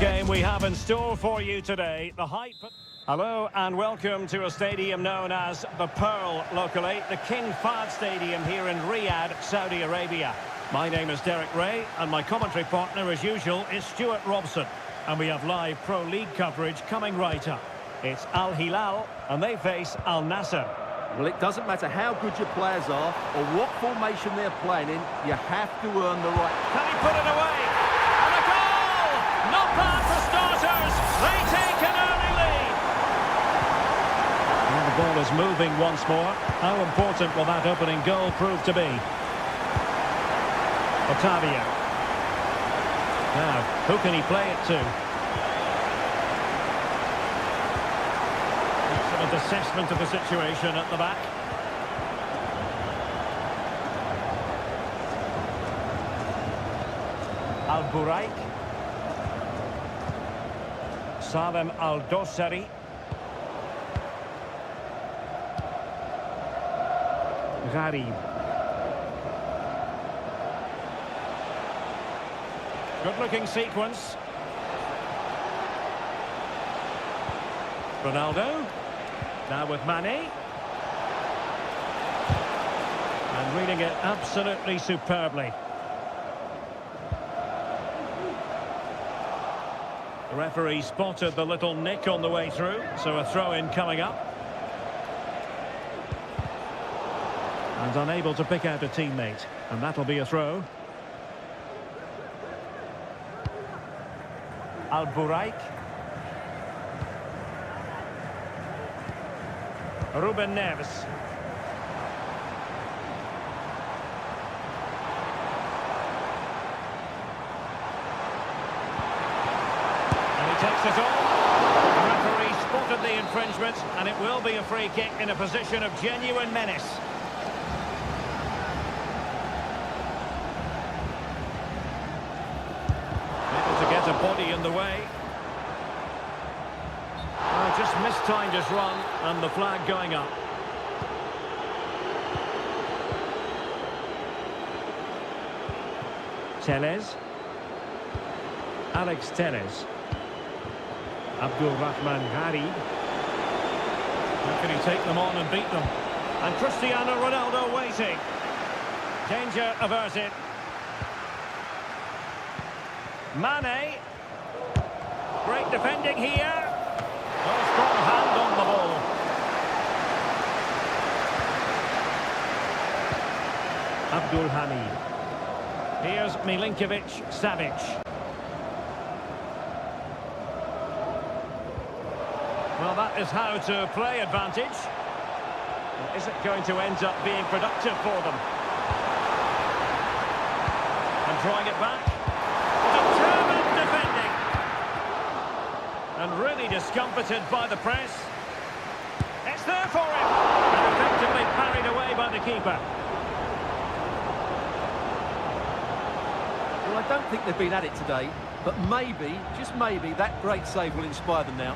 game we have in store for you today. The hype. Hello and welcome to a stadium known as the Pearl locally, the King Fahd Stadium here in Riyadh, Saudi Arabia. My name is Derek Ray and my commentary partner as usual is Stuart Robson. And we have live Pro League coverage coming right up. It's Al Hilal and they face Al Nassr. Well, it doesn't matter how good your players are or what formation they're playing in, you have to earn the right. Can he put it away? And a goal! Not bad for starters. They take an early lead. And the ball is moving once more. How important will that opening goal prove to be? Otavio. Now, who can he play it to? Excellent assessment of the situation at the back. Al-Buraik. Salem Al-Dossari. Gharib. Good-looking sequence. Ronaldo. Now with Mane. And reading it absolutely superbly. The referee spotted the little nick on the way through, so a throw-in coming up. And unable to pick out a teammate, and that'll be a throw. Al-Buraik. Ruben Neves. And he takes it on. The referee spotted the infringement, and it will be a free kick in a position of genuine menace. A body in the way. Oh, just mistimed his run and the flag going up. Tellez. Alex Tellez. Abdul Rahman Gharib. How can he take them on and beat them? And Cristiano Ronaldo waiting. Danger averted. Mane. Great defending here. Oh, strong hand on the ball. Abdul Hamid. Here's Milinkovic-Savic. Well, that is how to play advantage. Well, is it going to end up being productive for them? And drawing it back. Determined defending. And really discomfited by the press. It's there for him. And effectively parried away by the keeper. Well, I don't think they've been at it today, but maybe, just maybe, that great save will inspire them now.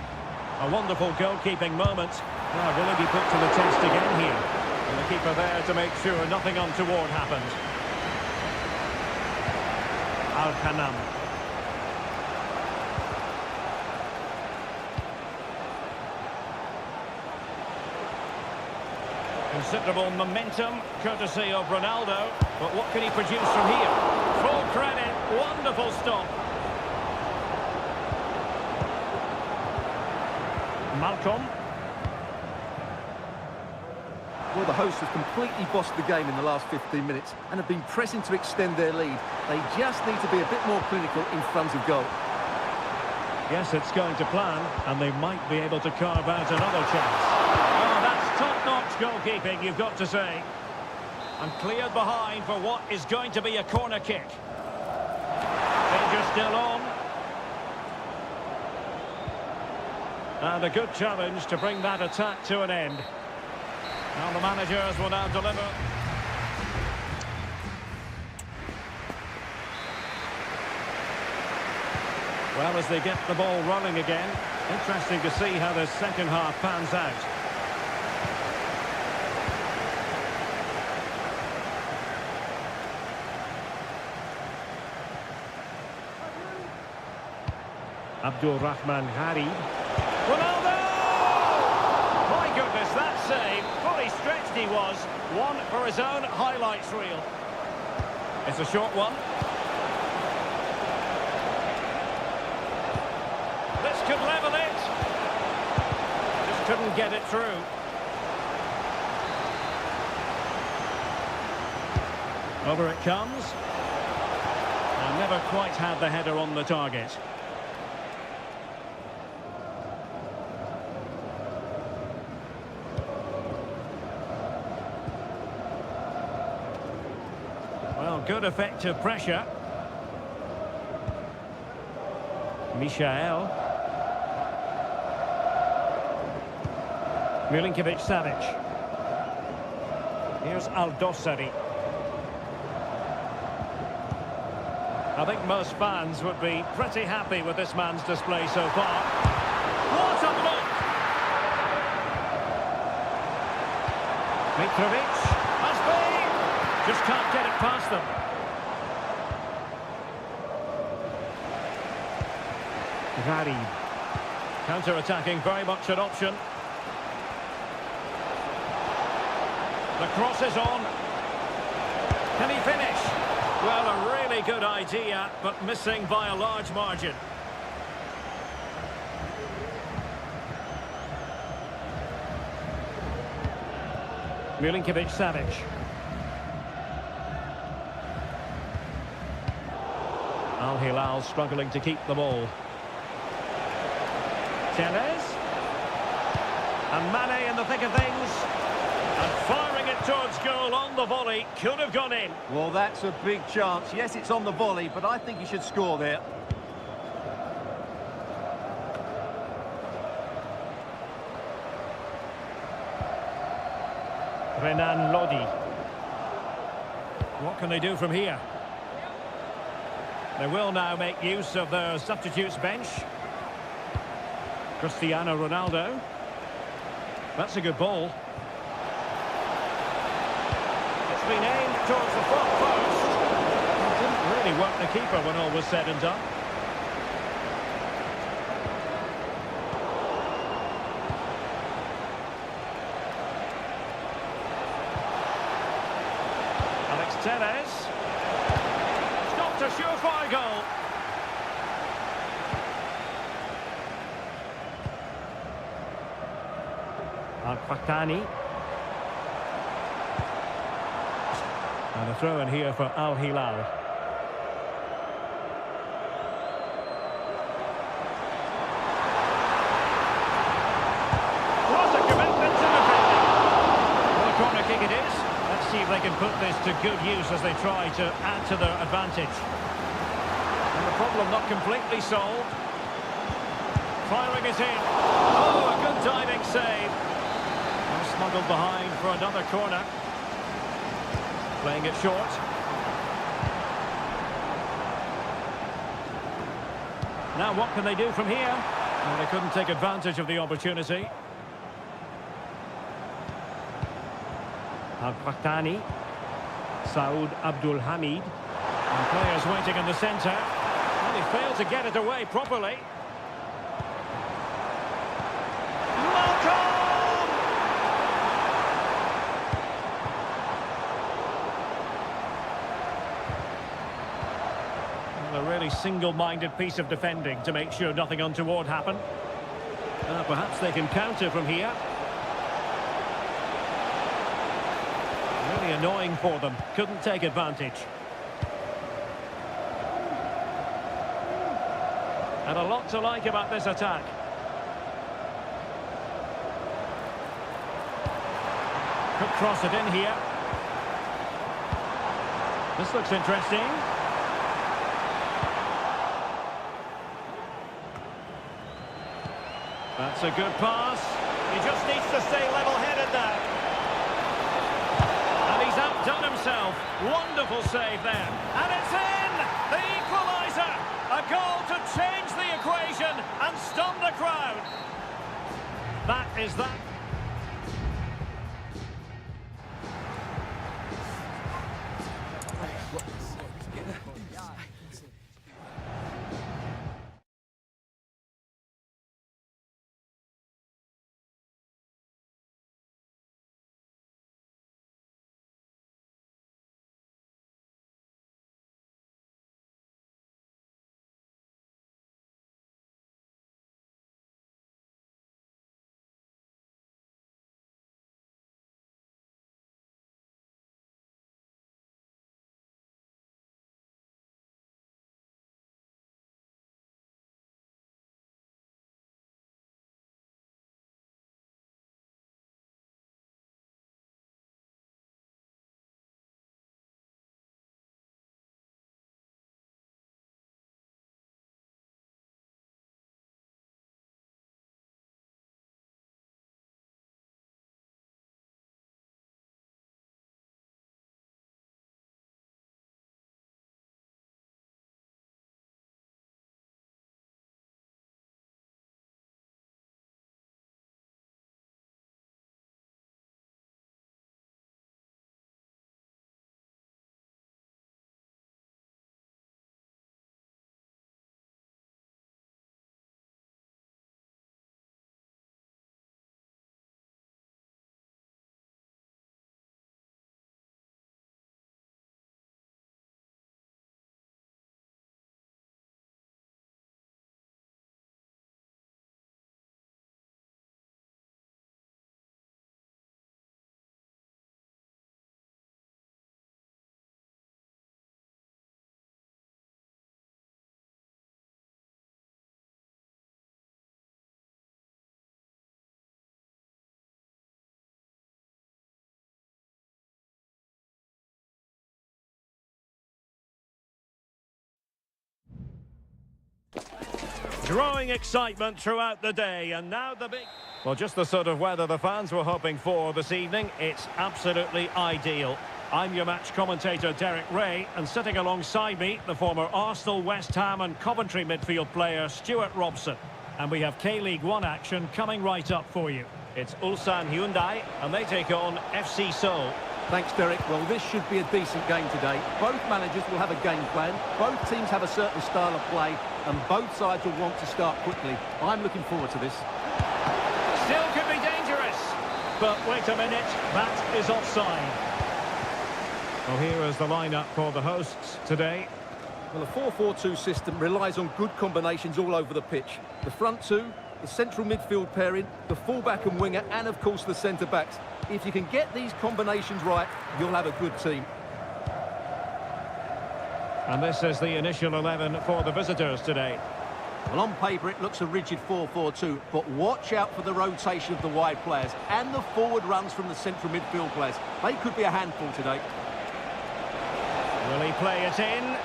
A wonderful goalkeeping moment. Now, will he be put to the test again here? And the keeper there to make sure nothing untoward happened. Al-Khanam. Considerable momentum, courtesy of Ronaldo. But what can he produce from here? Full credit, wonderful stop. Malcolm. Well, the hosts have completely bossed the game in the last 15 minutes and have been pressing to extend their lead. They just need to be a bit more clinical in front of goal. Yes, it's going to plan, and they might be able to carve out another chance. Oh, that's top-notch goalkeeping, you've got to say. And cleared behind for what is going to be a corner kick. Danger still on. And a good challenge to bring that attack to an end. Now the managers will now deliver. Well, as they get the ball running again, interesting to see how the second half pans out. Abdulrahman Hari. Ronaldo! My goodness, that save. Fully stretched he was. One for his own highlights reel. It's a short one. This could level it. Just couldn't get it through. Over it comes. And never quite had the header on the target. Well, good effective pressure. Michael. Milinkovic-Savic. Here's Aldosari. I think most fans would be pretty happy with this man's display so far. What a block! Mitrovic must be! Just can't get it past them. Gharib. Counter-attacking, very much an option. The cross is on. Can he finish? Well, a really good idea, but missing by a large margin. Milinkovic-Savic. Al Hilal struggling to keep the ball. Tellez. And Mane in the thick of things. And firing it towards goal on the volley. Could have gone in. Well, that's a big chance. Yes, it's on the volley, but I think he should score there. Renan Lodi. What can they do from here? They will now make use of their substitutes bench. Cristiano Ronaldo. That's a good ball. It's been aimed towards the front post. It didn't really work the keeper when all was said and done. Alex Tellez. Stopped a surefire goal. Al-Fatani. And a throw in here for Al Hilal. What a commitment to defending. Well, a corner kick it is. Let's see if they can put this to good use as they try to add to their advantage. And the problem not completely solved. Firing it in. Oh, a good diving save. Smuggled behind for another corner. Playing it short. Now what can they do from here? Well, they couldn't take advantage of the opportunity. Al-Fatani. Saud Abdul Hamid. And players waiting in the centre. Well, he failed to get it away properly. A really single-minded piece of defending to make sure nothing untoward happened. Perhaps they can counter from here. Really annoying for them. Couldn't take advantage. And a lot to like about this attack. Could cross it in here. This looks interesting. That's a good pass. He just needs to stay level-headed now. And he's outdone himself. Wonderful save there. And it's in! The equaliser! A goal to change the equation and stun the crowd. That is that. Growing excitement throughout the day, and now the big... Well, just the sort of weather the fans were hoping for this evening. It's absolutely ideal. I'm your match commentator, Derek Ray, and sitting alongside me, the former Arsenal, West Ham and Coventry midfield player, Stuart Robson. And we have K-League 1 action coming right up for you. It's Ulsan Hyundai, and they take on FC Seoul. Thanks, Derek. Well, this should be a decent game today. Both managers will have a game plan. Both teams have a certain style of play, and both sides will want to start quickly. I'm looking forward to this. Still could be dangerous. But wait a minute, that is offside. Well, here is the lineup for the hosts today. Well, the 4-4-2 system relies on good combinations all over the pitch. The front two, the central midfield pairing, the fullback and winger, and of course the centre-backs. If you can get these combinations right, you'll have a good team. And this is the initial 11 for the visitors today. Well, on paper it looks a rigid 4-4-2, but watch out for the rotation of the wide players and the forward runs from the central midfield players. They could be a handful today. Will he play it in?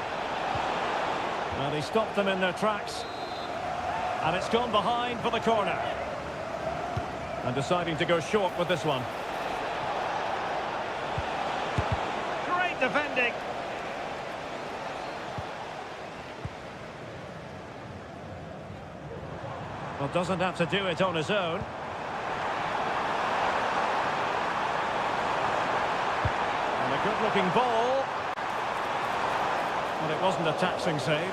Well, he stopped them in their tracks. And it's gone behind for the corner. And deciding to go short with this one. Great defending. Well, doesn't have to do it on his own. And a good-looking ball. But it wasn't a taxing save.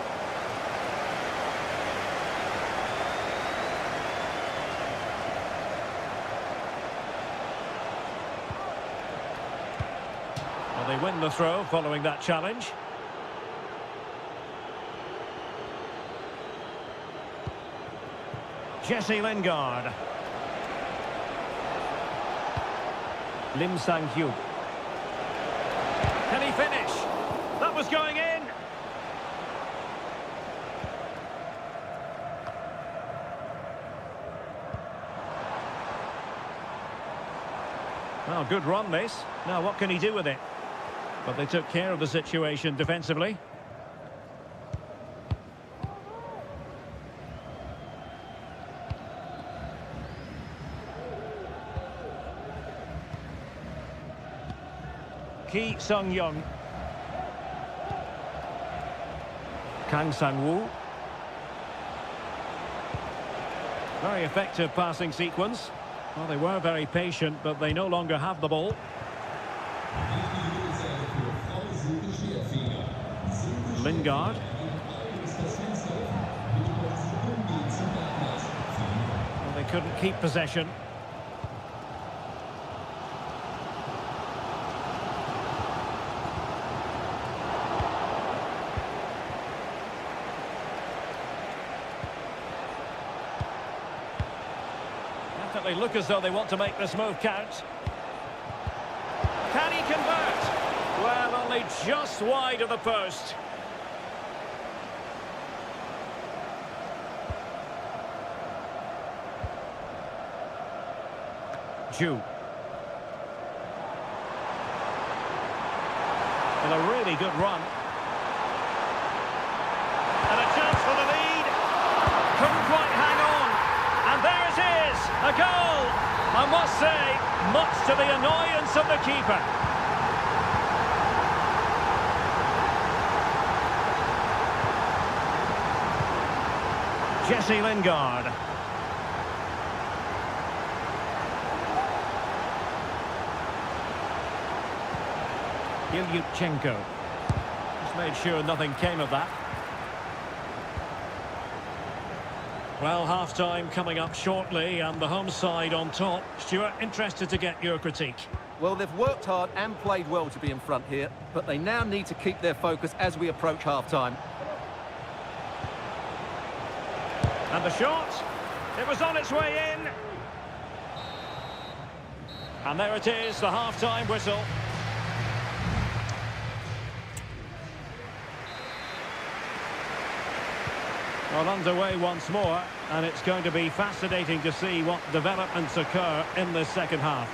Well, they win the throw following that challenge. Jesse Lingard. Lim Sang-hyuk. Can he finish? That was going in. Well, good run this. Now what can he do with it? But they took care of the situation defensively. Ki Sung-young. Kang Sang-woo. Very effective passing sequence. Well, they were very patient, but they no longer have the ball. Lingard. Well, they couldn't keep possession. They look as though they want to make this move count. Can he convert? Well, only just wide of the post. Ju. And a really good run. And a chance for the lead. Couldn't quite hang on. And there it is, a goal. I must say, much to the annoyance of the keeper. Jesse Lingard. Ilyutchenko. Just made sure nothing came of that. Well, half-time coming up shortly and the home side on top. Stuart, interested to get your critique. Well, they've worked hard and played well to be in front here, but they now need to keep their focus as we approach half-time. And the shot, it was on its way in. And there it is, the half-time whistle. Well, underway once more, and it's going to be fascinating to see what developments occur in this second half.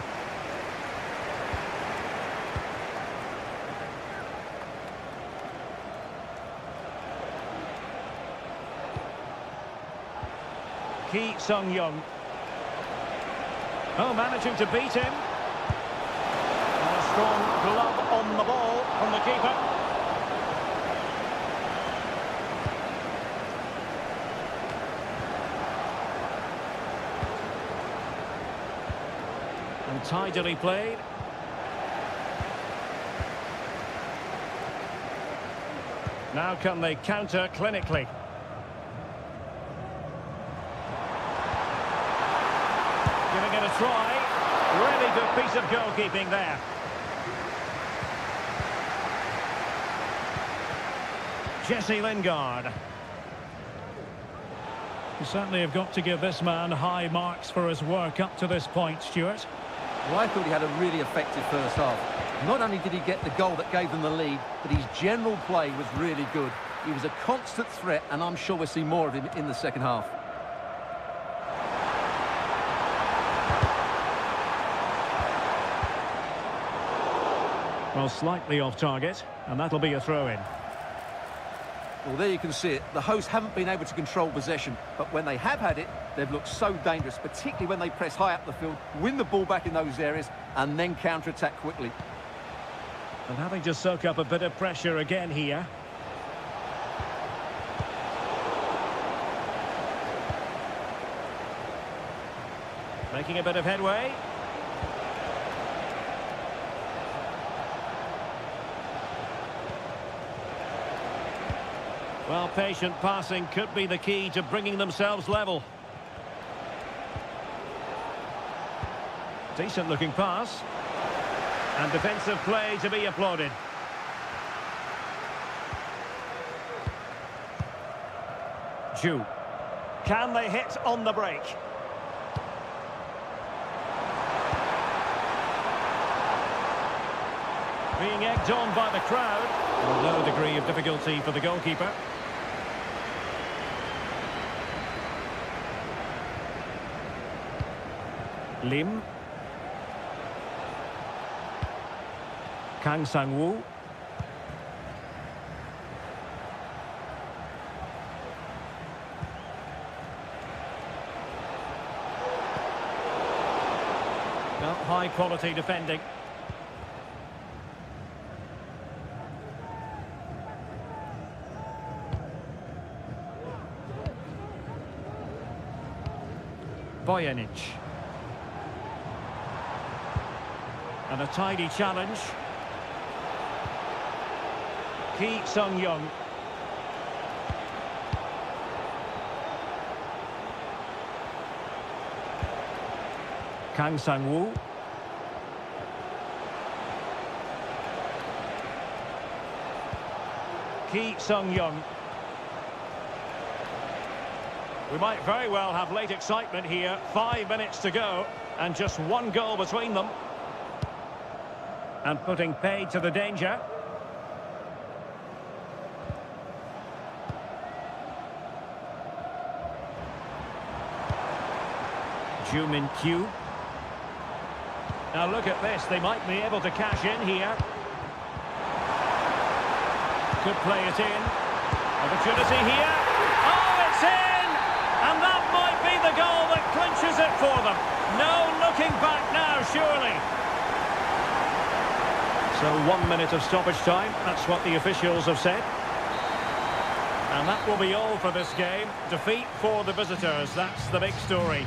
Ki Sung-young. Oh, managing to beat him. And a strong glove on the ball from the keeper. And tidily played. Now can they counter clinically? Giving it a try. Really good piece of goalkeeping there. Jesse Lingard. You certainly have got to give this man high marks for his work up to this point, Stuart. Well, I thought he had a really effective first half. Not only did he get the goal that gave them the lead, but his general play was really good. He was a constant threat, and I'm sure we'll see more of him in the second half. Well, slightly off target, and that'll be a throw-in. Well, there you can see it. The hosts haven't been able to control possession, but when they have had it, they've looked so dangerous, particularly when they press high up the field, win the ball back in those areas, and then counter-attack quickly. And having to soak up a bit of pressure again here. Making a bit of headway. Well, patient passing could be the key to bringing themselves level. Decent looking pass. And defensive play to be applauded. Ju. Can they hit on the break? Being egged on by the crowd. Well, no degree of difficulty for the goalkeeper. Lim. Kang Sang-woo. Well, high quality defending. Bojanic. And a tidy challenge. Ki Sung-young. Kang Sang-woo. Ki Sung-young. We might very well have late excitement here. 5 minutes to go and just one goal between them. And putting paid to the danger. Ju Min-kyu. Now look at this, they might be able to cash in here. Could play it in. Opportunity here. Oh, it's in! And that might be the goal that clinches it for them. No looking back now, surely. So 1 minute of stoppage time, that's what the officials have said. And that will be all for this game. Defeat for the visitors, that's the big story.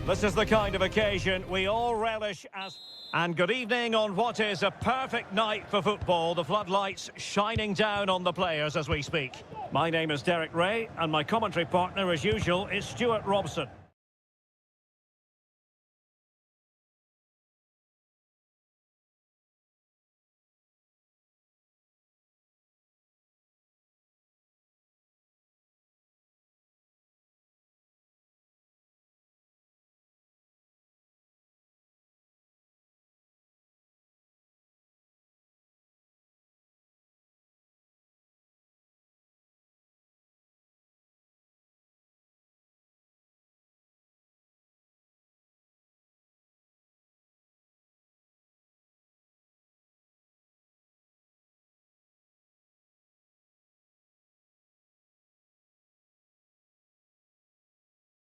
This is the kind of occasion we all relish as... And good evening on what is a perfect night for football. The floodlights shining down on the players as we speak. My name is Derek Ray, and my commentary partner, as usual, is Stuart Robson.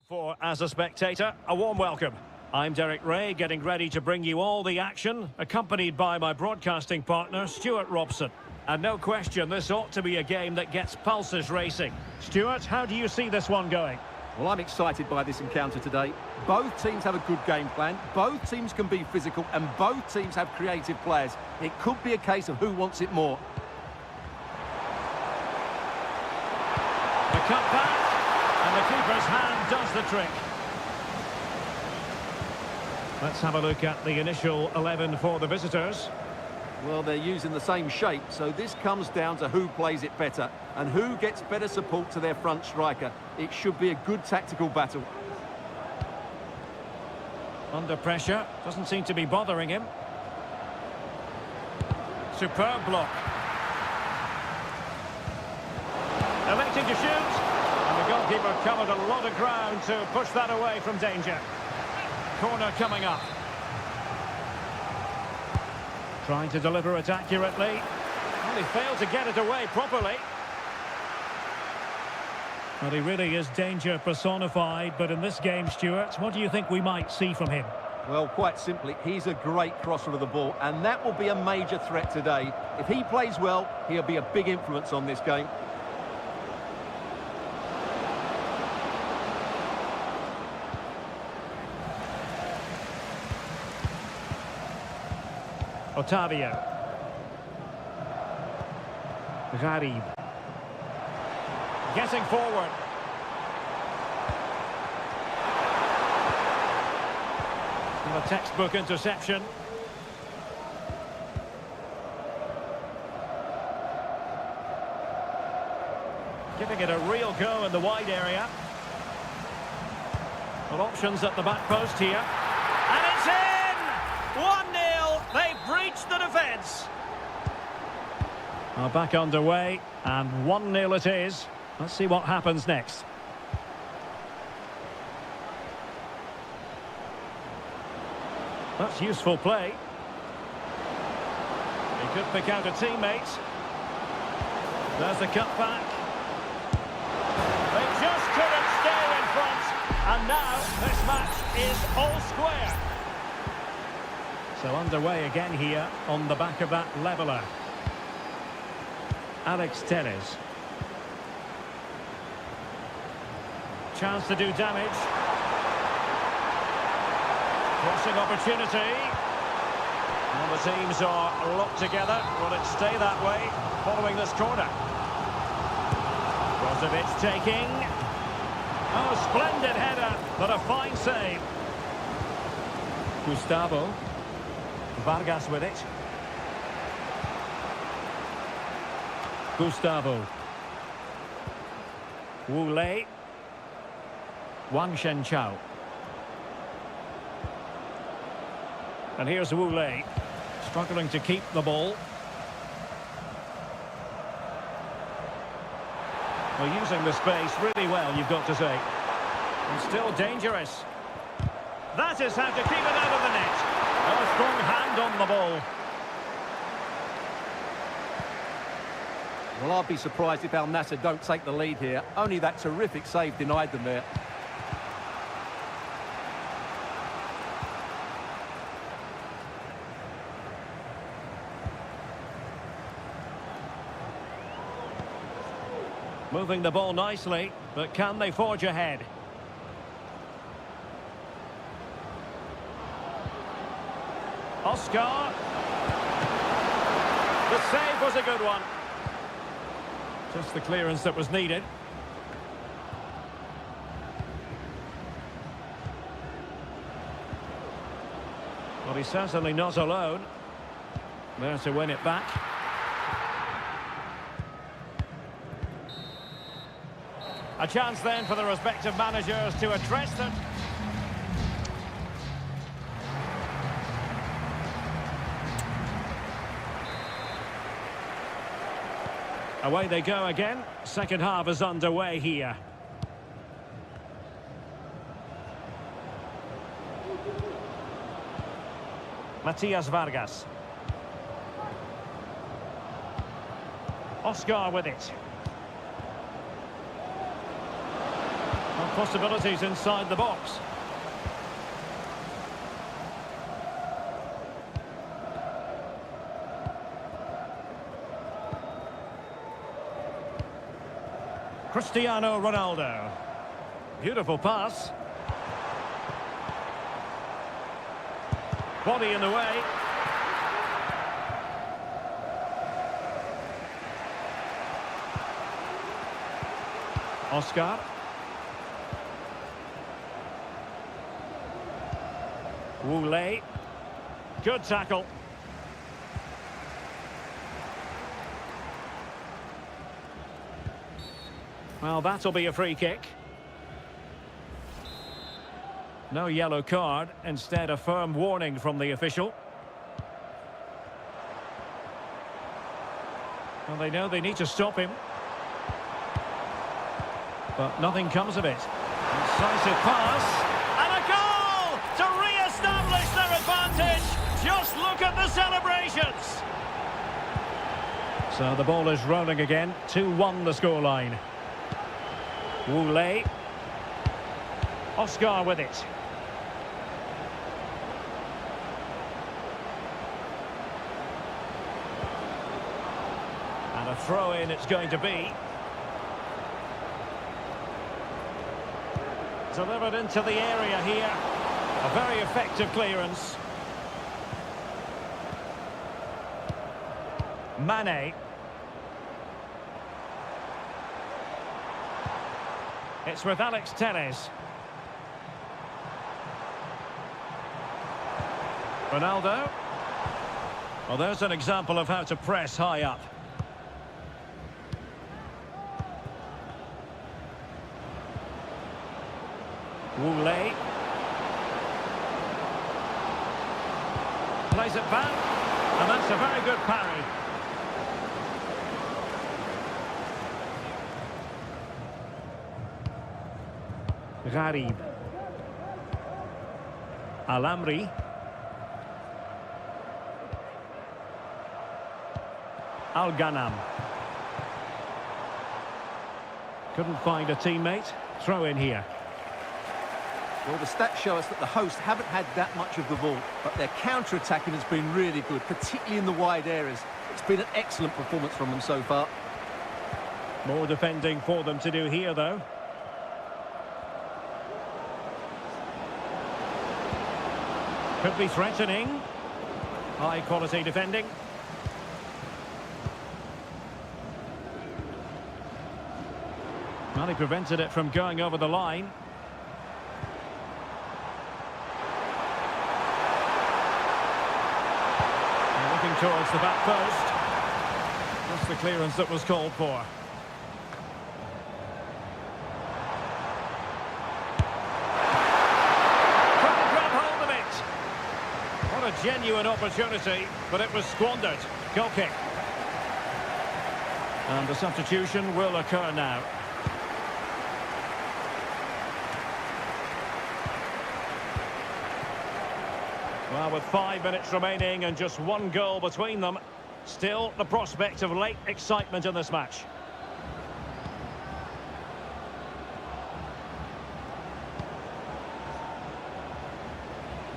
For as a spectator, a warm welcome. I'm Derek Ray, getting ready to bring you all the action, accompanied by my broadcasting partner, Stuart Robson. And no question, this ought to be a game that gets pulses racing. Stuart, how do you see this one going? Well, I'm excited by this encounter today. Both teams have a good game plan, both teams can be physical, and both teams have creative players. It could be a case of who wants it more. The cut back. And the keeper's hand does the trick. Let's have a look at the initial 11 for the visitors. Well, they're using the same shape, so this comes down to who plays it better and who gets better support to their front striker. It should be a good tactical battle. Under pressure, doesn't seem to be bothering him. Superb block. Electing to shoot. The goalkeeper covered a lot of ground to push that away from danger. Corner coming up. Trying to deliver it accurately. Well, he failed to get it away properly. Well, he really is danger personified, but in this game, Stuart, what do you think we might see from him? Well, quite simply, he's a great crosser of the ball, and that will be a major threat today. If he plays well, he'll be a big influence on this game. Otavio. Gharib. Getting forward. And a textbook interception. Giving it a real go in the wide area. Well, options at the back post here. And it's in! 1-0! They breached the defence. Back underway, and 1-0 it is. Let's see what happens next. That's useful play. He could pick out a teammate. There's the cutback. They just couldn't stay in front. And now this match is all square. So underway again here on the back of that leveller. Alex Telles. Chance to do damage. Crossing opportunity. Well, the teams are locked together. Will it stay that way following this corner? Brozovic taking. Oh, splendid header, but a fine save. Gustavo. Vargas with it. Gustavo. Wu Lei. Wang Shenchao. And here's Wu Lei, struggling to keep the ball. Well, using the space really well, you've got to say. And still dangerous. That is how to keep it out of the net. A strong hand on the ball. Well, I'd be surprised if Al Nassr don't take the lead here. Only that terrific save denied them there. Moving the ball nicely, but can they forge ahead? Oscar. The save was a good one. Just the clearance that was needed. Well, he's certainly not alone. There to win it back. A chance then for the respective managers to address them. Away they go again. Second half is underway here. Matias Vargas. Oscar with it. Well, possibilities inside the box. Cristiano Ronaldo. Beautiful pass. Body in the way. Oscar. Wu-Lei. Good tackle. Well, that'll be a free kick. No yellow card, instead a firm warning from the official. Well, they know they need to stop him. But nothing comes of it. Incisive pass. And a goal to re-establish their advantage. Just look at the celebrations. So the ball is rolling again. 2-1 the scoreline. Wu-Lei. Oscar with it. And a throw-in it's going to be. Delivered into the area here. A very effective clearance. Mane. It's with Alex Telles. Ronaldo. Well, there's an example of how to press high up. Wu-Lei. Plays it back. And that's a very good parry. Gharib. Alamri. Al-Ghanam. Couldn't find a teammate. Throw in here. Well, the stats show us that the hosts haven't had that much of the ball, but their counter-attacking has been really good, particularly in the wide areas. It's been an excellent performance from them so far. More defending for them to do here, though. Could be threatening. High-quality defending. Well, he prevented it from going over the line. And looking towards the back post. That's the clearance that was called for. Couldn't grab hold of it. What a genuine opportunity, but it was squandered. Goal kick. And the substitution will occur now. Well, with 5 minutes remaining and just one goal between them, still the prospect of late excitement in this match.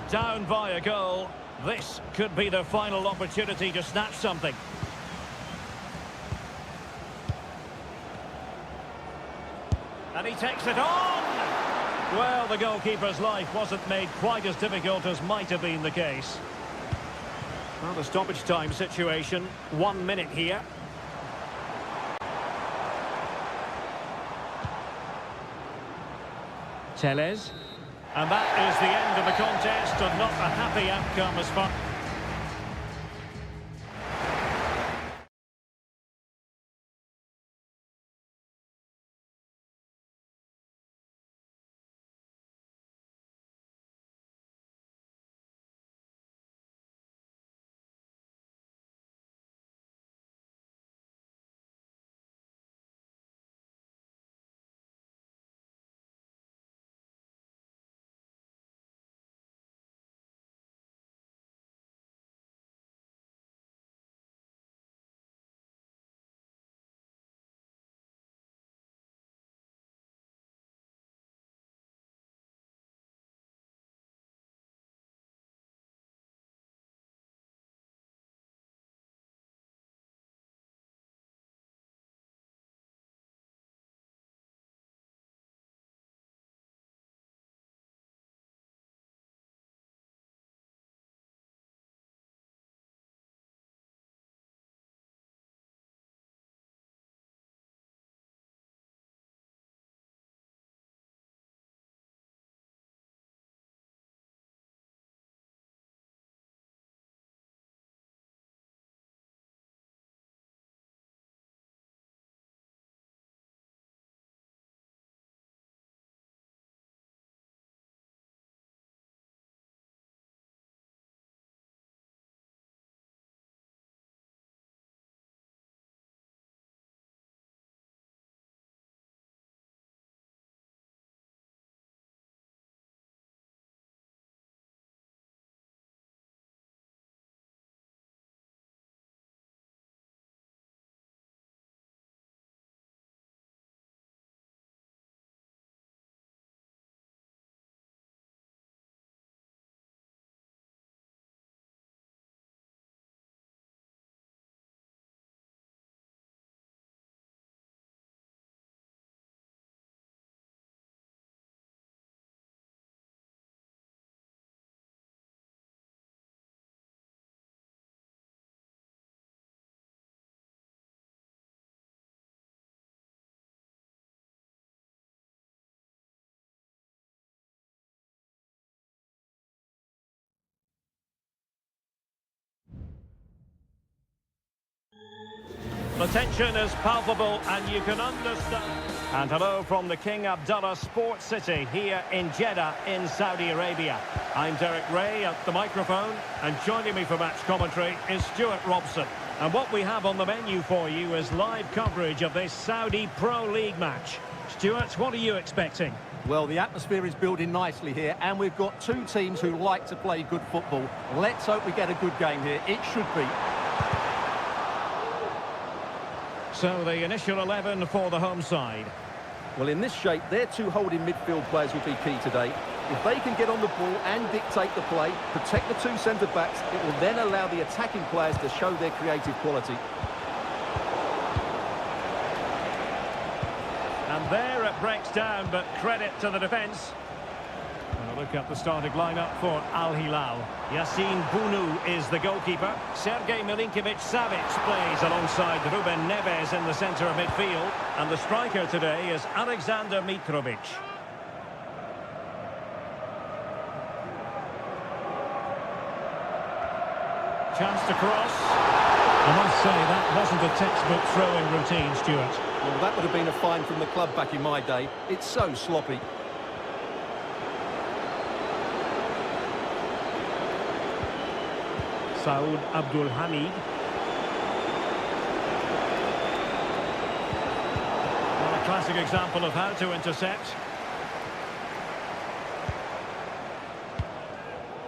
Down by a goal, this could be the final opportunity to snatch something. And he takes it on! Well, the goalkeeper's life wasn't made quite as difficult as might have been the case. Well, the stoppage time situation, 1 minute here. Teles. And that is the end of the contest, and not a happy outcome as far... The tension is palpable and you can understand. And hello from the King Abdullah Sports City here in Jeddah in Saudi Arabia. I'm Derek Ray at the microphone, and joining me for match commentary is Stuart Robson. And what we have on the menu for you is live coverage of this Saudi Pro League match. Stuart, what are you expecting? Well, the atmosphere is building nicely here, and we've got two teams who like to play good football. Let's hope we get a good game here. It should be. So the initial 11 for the home side. Well, in this shape, their two holding midfield players will be key today. If they can get on the ball and dictate the play, protect the two centre-backs, it will then allow the attacking players to show their creative quality. And there it breaks down, but credit to the defence. And a look at the starting lineup for Al Hilal. Yassine Bounou is the goalkeeper. Sergei Milinkovic-Savic plays alongside Ruben Neves in the centre of midfield. And the striker today is Alexander Mitrovic. Chance to cross. I must say, that wasn't a textbook throw-in routine, Stuart. Well, that would have been a fine from the club back in my day. It's so sloppy. Saud Abdul Hamid. Well, a classic example of how to intercept.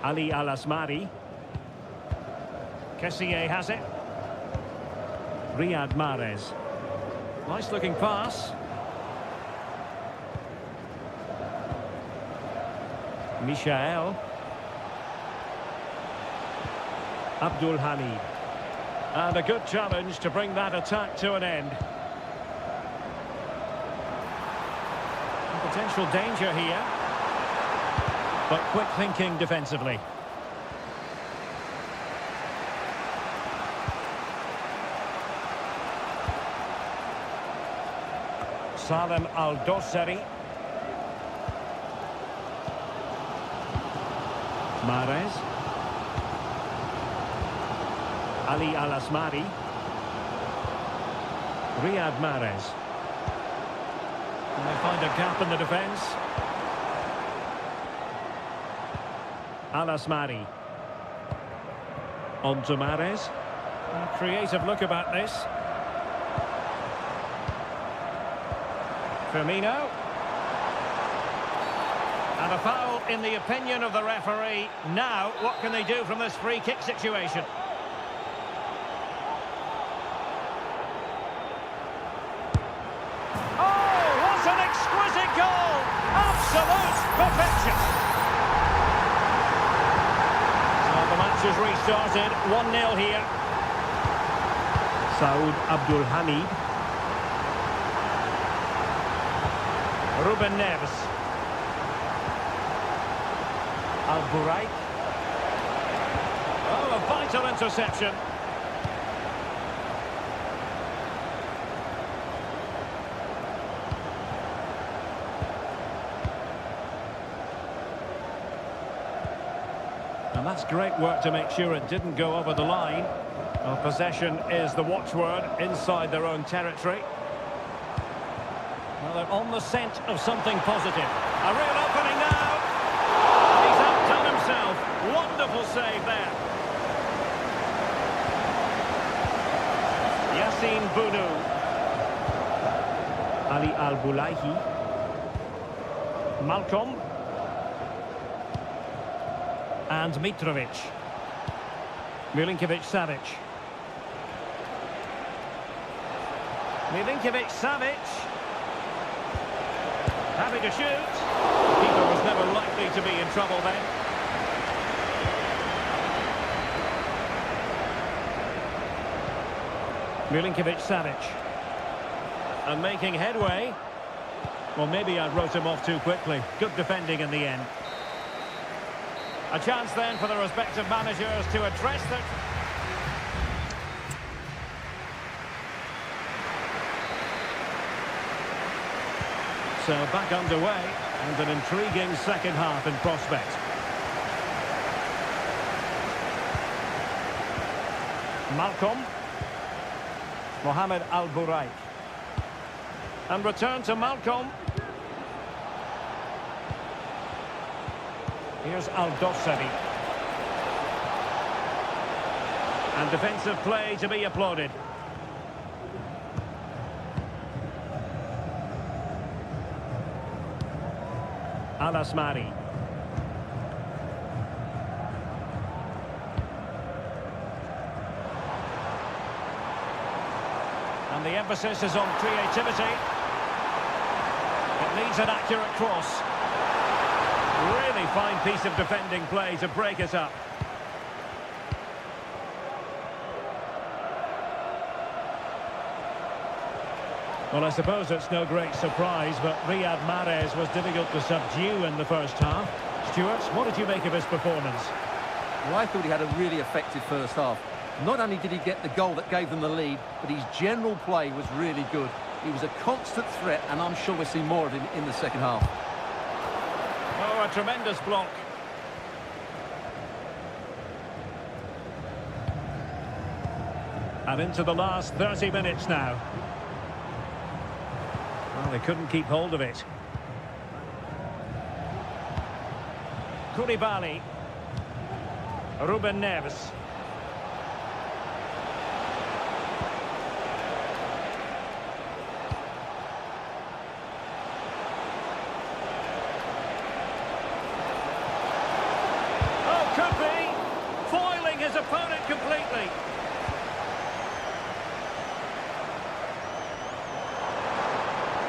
Ali Al-Asmari. Kessié has it. Riyad Mahrez. Nice looking pass. Michael. Abdul Hamid. And a good challenge to bring that attack to an end. Potential danger here. But quick thinking defensively. Salem Al-Dosseri. Mahrez. Ali Al-Asmari. Riyad Mahrez. And they find a gap in the defence. Al-Asmari. On to Mahrez. A creative look about this. Firmino. And a foul in the opinion of the referee. Now, what can they do from this free kick situation? Oh, what an exquisite goal! Absolute perfection! So the match has restarted. 1-0 here. Saud Abdul Hamid. Ruben Neves. Al-Buraik. Oh, a vital interception. And that's great work to make sure it didn't go over the line. Well, possession is the watchword inside their own territory. Well, they're on the scent of something positive. A real opening now. He's outdone himself. Wonderful save there. Yassine Bounou. Ali Al-Bulaihi. Malcolm. And Mitrovic. Milinkovic-Savic. Milinkovic-Savic. Happy to shoot. The keeper was never likely to be in trouble then. Milinkovic-Savic. And making headway. Well, maybe I wrote him off too quickly. Good defending in the end. A chance then for the respective managers to address the... So back underway, and an intriguing second half in prospect. Malcolm. Mohamed Al-Buraik. And return to Malcolm. Here's Al-Dosseri. And defensive play to be applauded. Al-Asmari. And the emphasis is on creativity. It needs an accurate cross. Really fine piece of defending play to break it up. Well, I suppose it's no great surprise, but Riyad Mahrez was difficult to subdue in the first half. Stuart, what did you make of his performance? Well, I thought he had a really effective first half. Not only did he get the goal that gave them the lead, but his general play was really good. He was a constant threat, and I'm sure we'll see more of him in the second half. Oh, a tremendous block. And into the last 30 minutes now. Well, they couldn't keep hold of it. Koulibaly. Ruben Neves. Oh, could be. Foiling his opponent completely.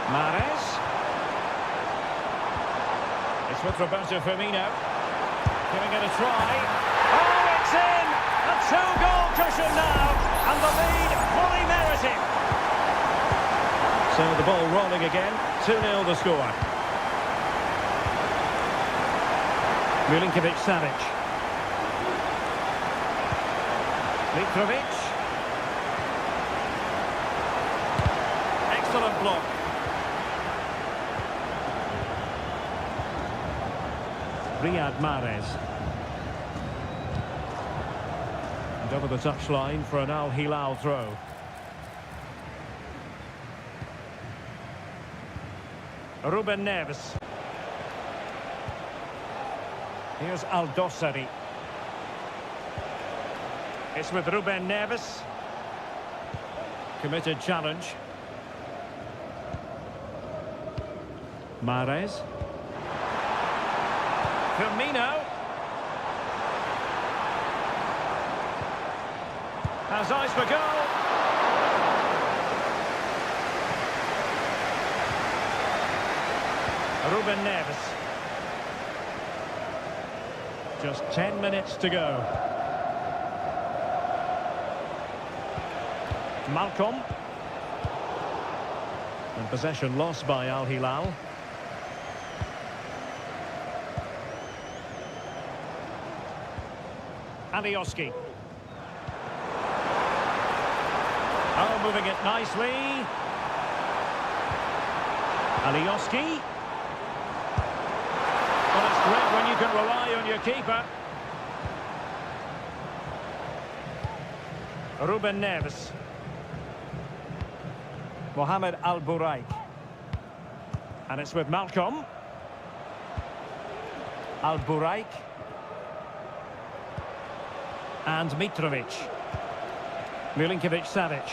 Mahrez. It's with Roberto Firmino. Giving it a try. Oh, it's in! A two-goal cushion now, and the lead fully merited. So the ball rolling again. 2-0 the score. Milinkovic-Savic. Mitrovic. Excellent block. Riyad Mahrez. And over the touchline for an Al Hilal throw. Ruben Neves. Here's Al Dossari. It's with Ruben Neves. Committed challenge. Mahrez. Firmino. Has eyes for goal. Ruben Neves. Just 10 minutes to go. Malcolm. And possession lost by Al Hilal. Alioski. Oh, moving it nicely. Alioski. Well, it's great when you can rely on your keeper. Ruben Neves. Mohamed Al-Buraik. And it's with Malcolm. Al-Buraik. And Mitrovic. Milinkovic-Savic.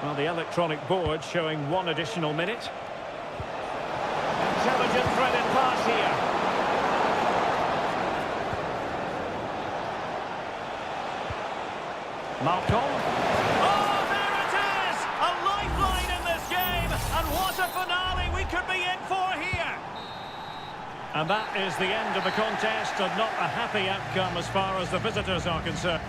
Well, the electronic board showing one additional minute. Intelligent threaded pass here. Malcolm. Oh, there it is! A lifeline in this game! And what a finale we could be in for here! And that is the end of the contest, and not a happy outcome as far as the visitors are concerned.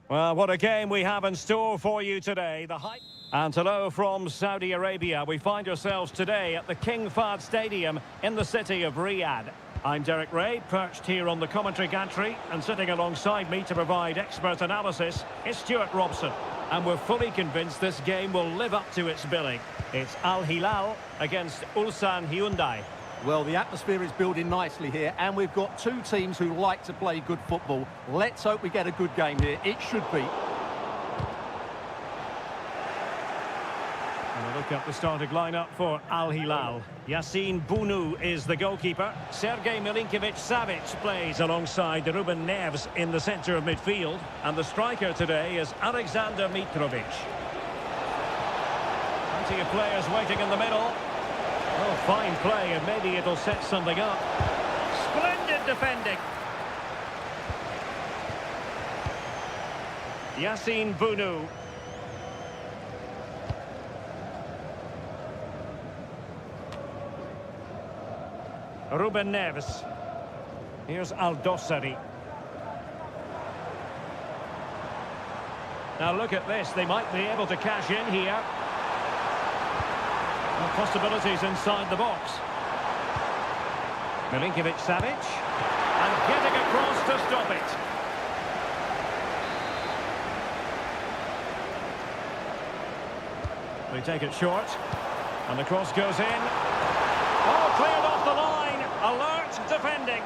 Well, what a game we have in store for you today. And hello from Saudi Arabia. We find ourselves today at the King Fahd Stadium in the city of Riyadh. I'm Derek Ray, perched here on the commentary gantry, and sitting alongside me to provide expert analysis is Stuart Robson. And we're fully convinced this game will live up to its billing. It's Al Hilal against Ulsan Hyundai. Well, the atmosphere is building nicely here, and we've got two teams who like to play good football. Let's hope we get a good game here. It should be. And a look at the starting lineup for Al Hilal. Yassine Bounou is the goalkeeper. Sergej Milinkovic-Savic plays alongside Ruben Neves in the centre of midfield. And the striker today is Alexander Mitrovic. Plenty of players waiting in the middle. Oh, fine play, and maybe it'll set something up. Splendid defending. Yassine Bounou. Ruben Neves. Here's Al-Dossari. Now look at this, they might be able to cash in here. Well, possibilities inside the box. Milinkovic-Savic. And getting across to stop it. They take it short. And the cross goes in. Oh, cleared off the line. Alert defending.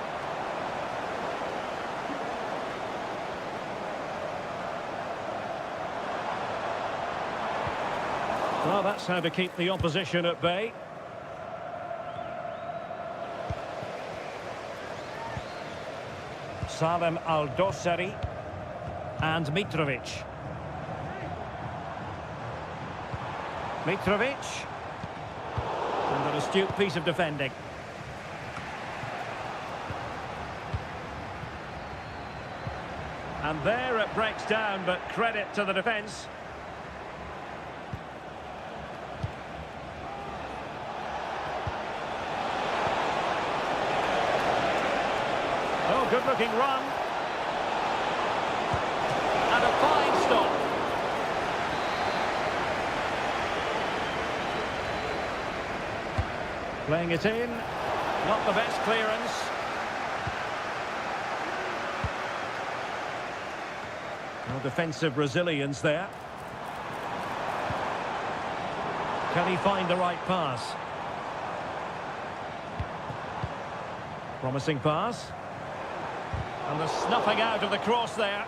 Well, that's how to keep the opposition at bay. Salem Al-Dossari and Mitrovic. Mitrovic. And an astute piece of defending. And there it breaks down, but credit to the defence. Oh, good-looking run. And a fine stop. Playing it in. Not the best clearance. No defensive resilience there. Can he find the right pass? Promising pass. And the snuffing out of the cross there.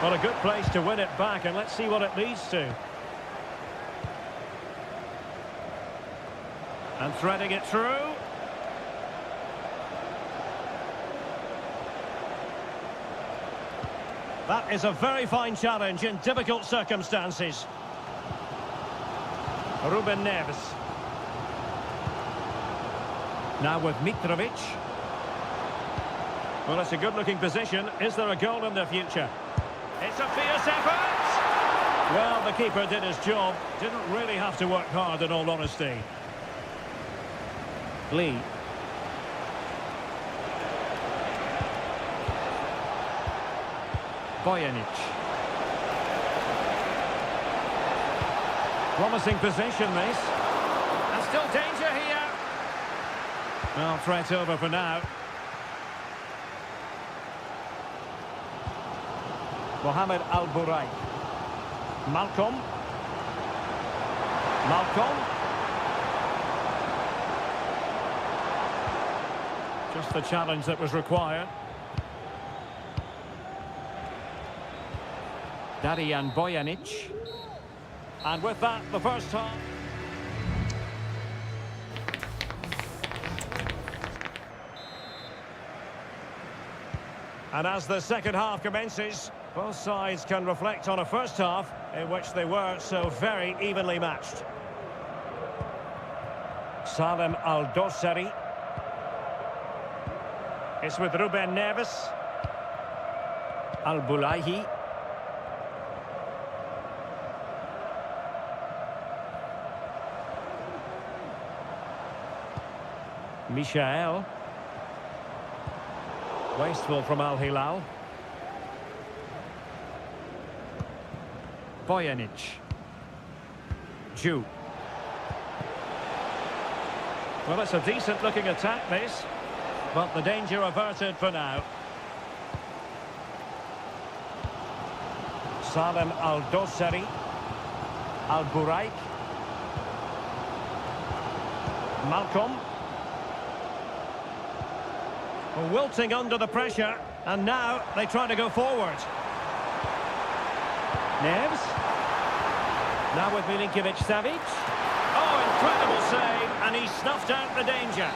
Well, a good place to win it back, and let's see what it leads to. And threading it through. That is a very fine challenge in difficult circumstances. Ruben Neves. Now with Mitrovic. Well, it's a good-looking position. Is there a goal in the future? It's a fierce effort! Well, the keeper did his job. Didn't really have to work hard, in all honesty. Lee. Bojanic. Promising position, this. And still danger here. Well, threat over for now. Mohamed Al-Buraik. Malcolm. Just the challenge that was required. Darijan Bojanic. And with that, the first half. And as the second half commences, both sides can reflect on a first half in which they were so very evenly matched. Salem Al-Dossari. It's with Ruben Neves. Al-Bulaihi. Michael. Wasteful from Al Hilal. Bojanic. Ju. Well, it's a decent looking attack, this, but the danger averted for now. Salem Al-Dossari. Al-Buraik. Malcolm. Wilting under the pressure, and now they try to go forward. Neves. Now with Milinkovic-Savic. Oh, incredible save, and he snuffed out the danger.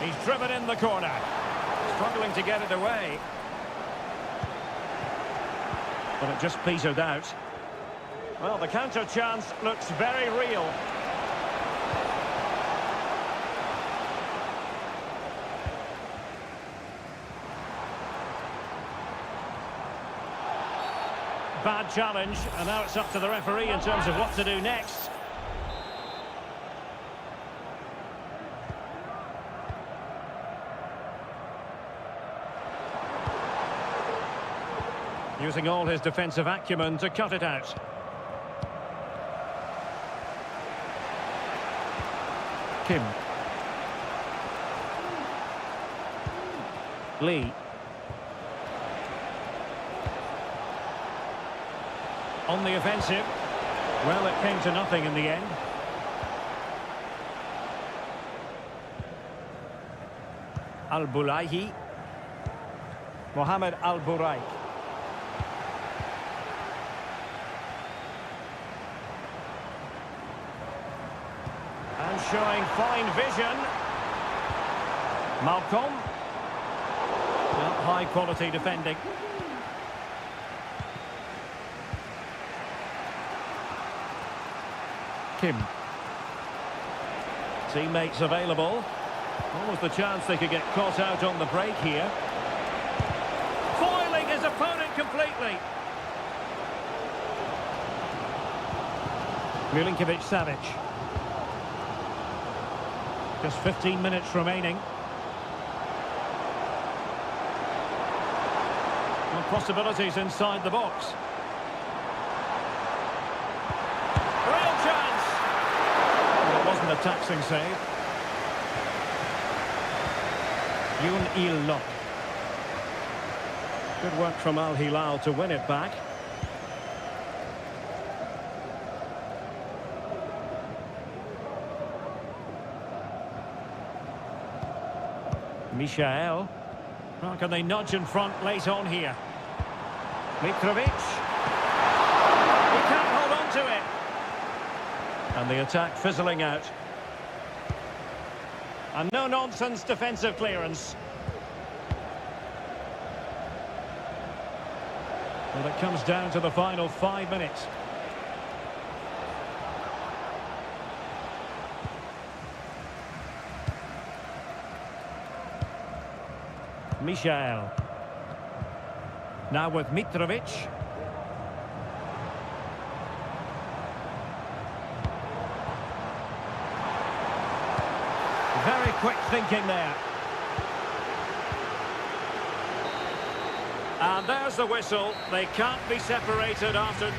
He's driven in the corner. Struggling to get it away. But it just petered out. Well, the counter chance looks very real. Bad challenge, and now it's up to the referee in terms of what to do next. Using all his defensive acumen to cut it out. Kim. Lee. On the offensive. Well, it came to nothing in the end. Al-Bulaihi. Mohamed Al-Buraik. And showing fine vision. Malcolm. Well, high quality defending. Kim. Teammates available. Almost the chance they could get caught out on the break here. Foiling his opponent completely. Milinkovic-Savic. Just 15 minutes remaining. Well, possibilities inside the box. Real chance. Well, it wasn't a taxing save. Yoon Il-nok. Good work from Al Hilal to win it back. Michael. Well, can they nudge in front late on here? Mitrovic. He can't hold on to it. And the attack fizzling out. And no-nonsense defensive clearance. Well, it comes down to the final 5 minutes. Michael. Now with Mitrovic. Very quick thinking there. And there's the whistle. They can't be separated after...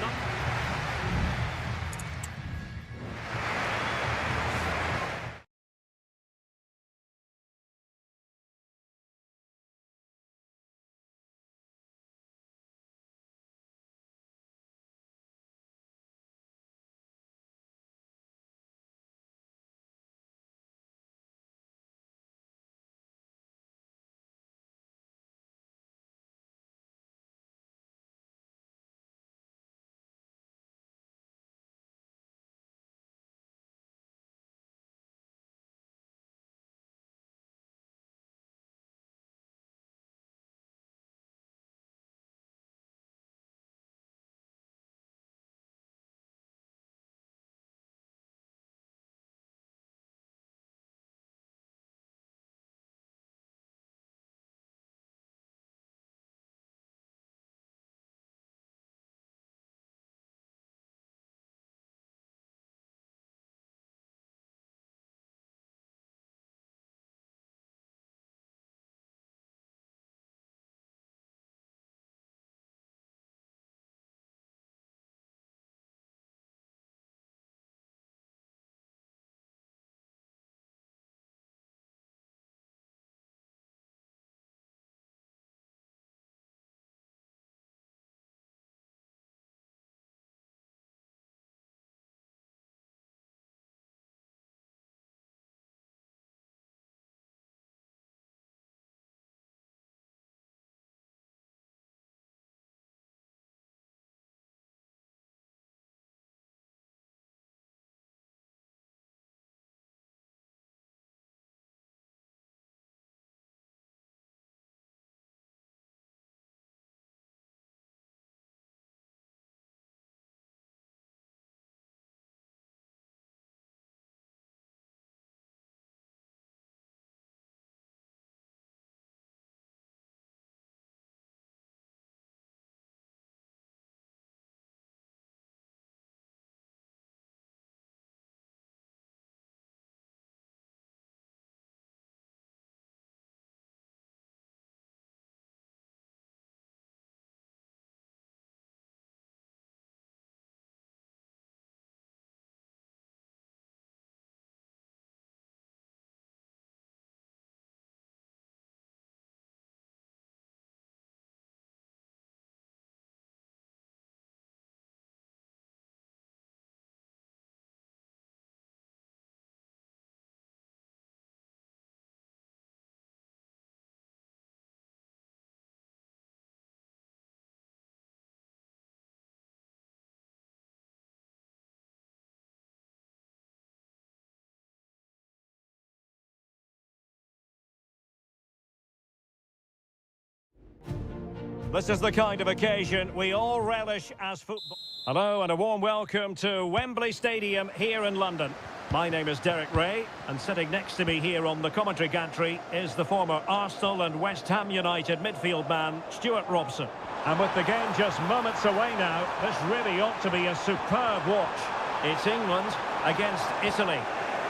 This is the kind of occasion we all relish as football. Hello and a warm welcome to Wembley Stadium here in London. My name is Derek Ray, and sitting next to me here on the commentary gantry is the former Arsenal and West Ham United midfield man, Stuart Robson. And with the game just moments away now, this really ought to be a superb watch. It's England against Italy.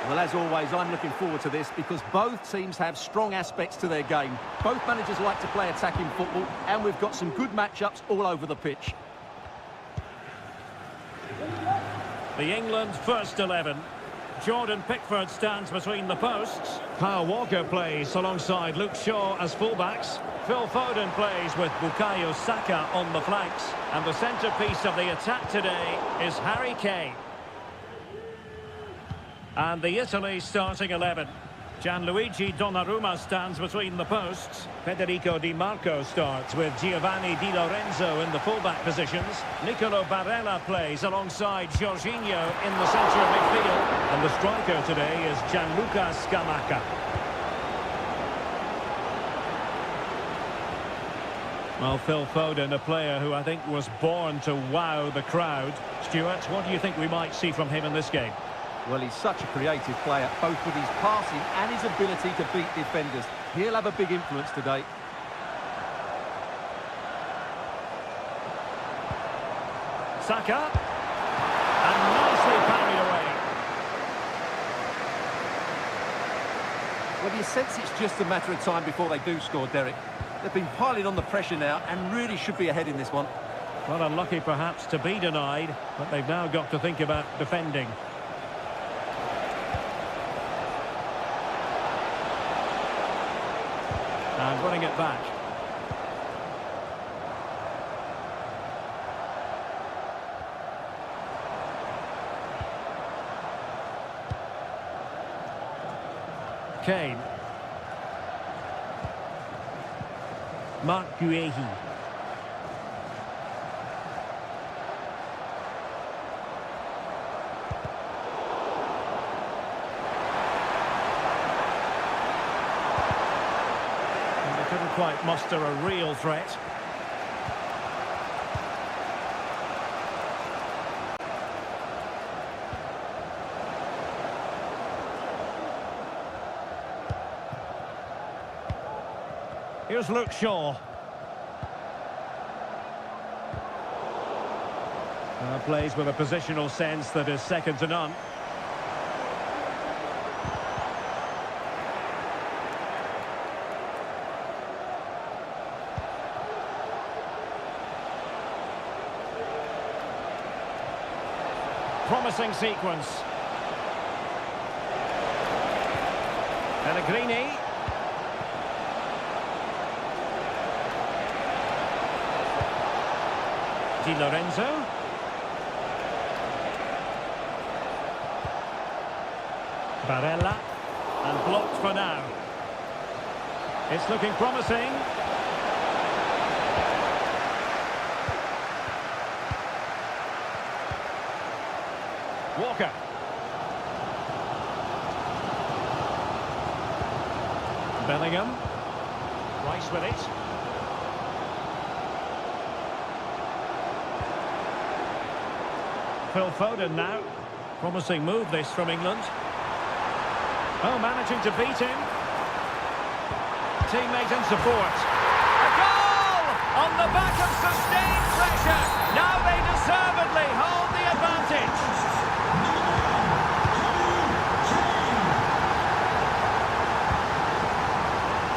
Well, as always, I'm looking forward to this because both teams have strong aspects to their game. Both managers like to play attacking football, and we've got some good matchups all over the pitch. The England first 11. Jordan Pickford stands between the posts. Kyle Walker plays alongside Luke Shaw as fullbacks. Phil Foden plays with Bukayo Saka on the flanks. And the centrepiece of the attack today is Harry Kane. And the Italy starting 11. Gianluigi Donnarumma stands between the posts. Federico Di Marco starts with Giovanni Di Lorenzo in the fullback positions. Nicolo Barella plays alongside Jorginho in the centre of midfield. And the striker today is Gianluca Scamacca. Well, Phil Foden, a player who I think was born to wow the crowd. Stuart, what do you think we might see from him in this game? Well, he's such a creative player, both with his passing and his ability to beat defenders. He'll have a big influence today. Saka. And nicely parried away. Well, you sense it's just a matter of time before they do score, Derek. They've been piling on the pressure now and really should be ahead in this one. Well, unlucky perhaps to be denied, but they've now got to think about defending. And winning it back. Kane. Mark Guehi. Couldn't quite muster a real threat. Here's Luke Shaw. Plays with a positional sense that is second to none. Promising sequence. Pellegrini. Di Lorenzo. Barella. And blocked for now. It's looking promising. Walker. Bellingham. Rice with it. Phil Foden now. Promising move this from England. Oh, managing to beat him. Teammate in support. A goal! On the back of sustained pressure. Now they deservedly hold the advantage.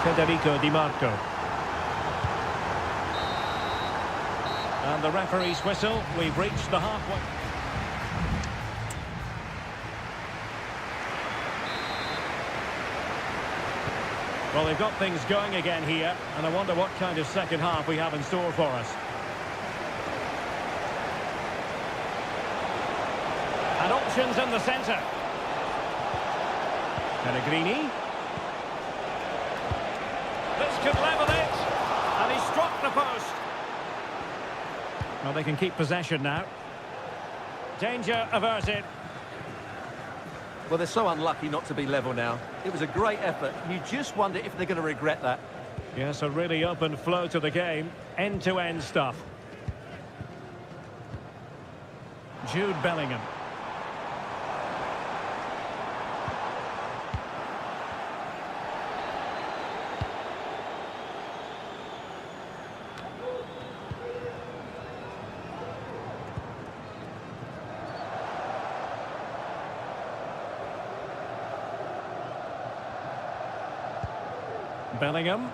Federico Di Marco. And the referee's whistle. We've reached the halfway. Well, they've got things going again here, and I wonder what kind of second half we have in store for us. And options in the centre. Pellegrini. This could level it, and he struck the post. Well, they can keep possession now. Danger averted. Well, they're so unlucky not to be level now. It was a great effort. You just wonder if they're going to regret that. Yes, a really open flow to the game. End-to-end stuff. Jude Bellingham. Bellingham.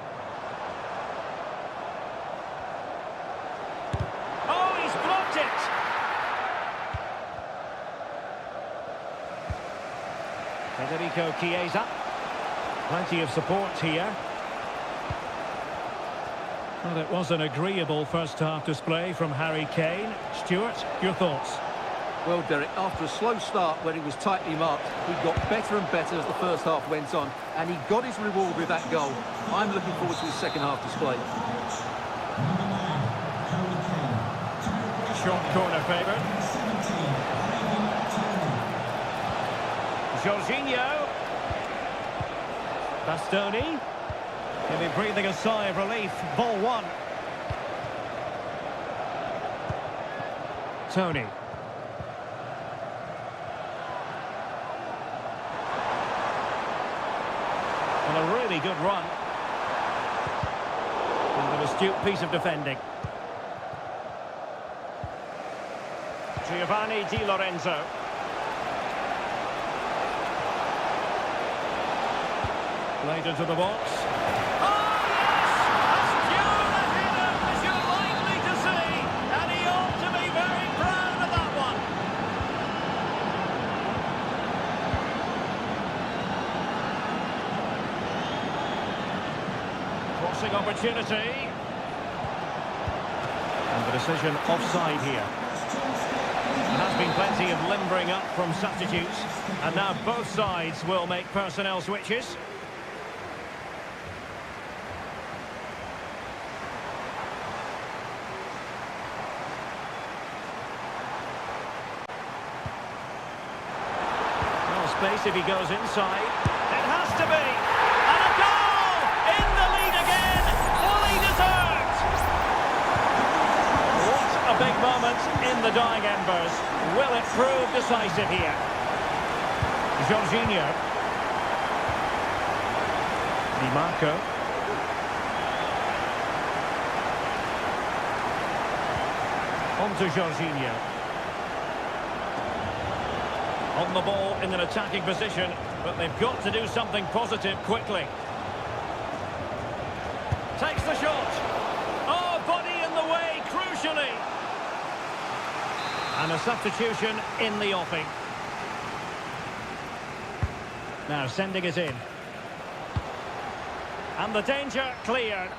Oh, he's blocked it! Federico Chiesa. Plenty of support here. Well, it was an agreeable first-half display from Harry Kane. Stuart, your thoughts? Well, Derek, after a slow start when he was tightly marked, he got better and better as the first half went on, and he got his reward with that goal. I'm looking forward to his second half display. Short corner favourite. Jorginho. Bastoni. He'll be breathing a sigh of relief. Ball one. Tony. And a really good run. And an astute piece of defending. Giovanni Di Lorenzo. Played into the box. Oh, yes! As pure a header as you're likely to see. And he ought to be very proud of that one. Crossing opportunity. And the decision offside here. There has been plenty of limbering up from substitutes. And now both sides will make personnel switches. Space if he goes inside. It has to be. And a goal! In the lead again. Fully deserved. What a big moment in the dying embers. Will it prove decisive here? Jorginho. Di Marco. On to Jorginho. On the ball in an attacking position, but they've got to do something positive quickly. Takes the shot. Oh, body in the way, crucially. And a substitution in the offing. Now sending it in. And the danger cleared.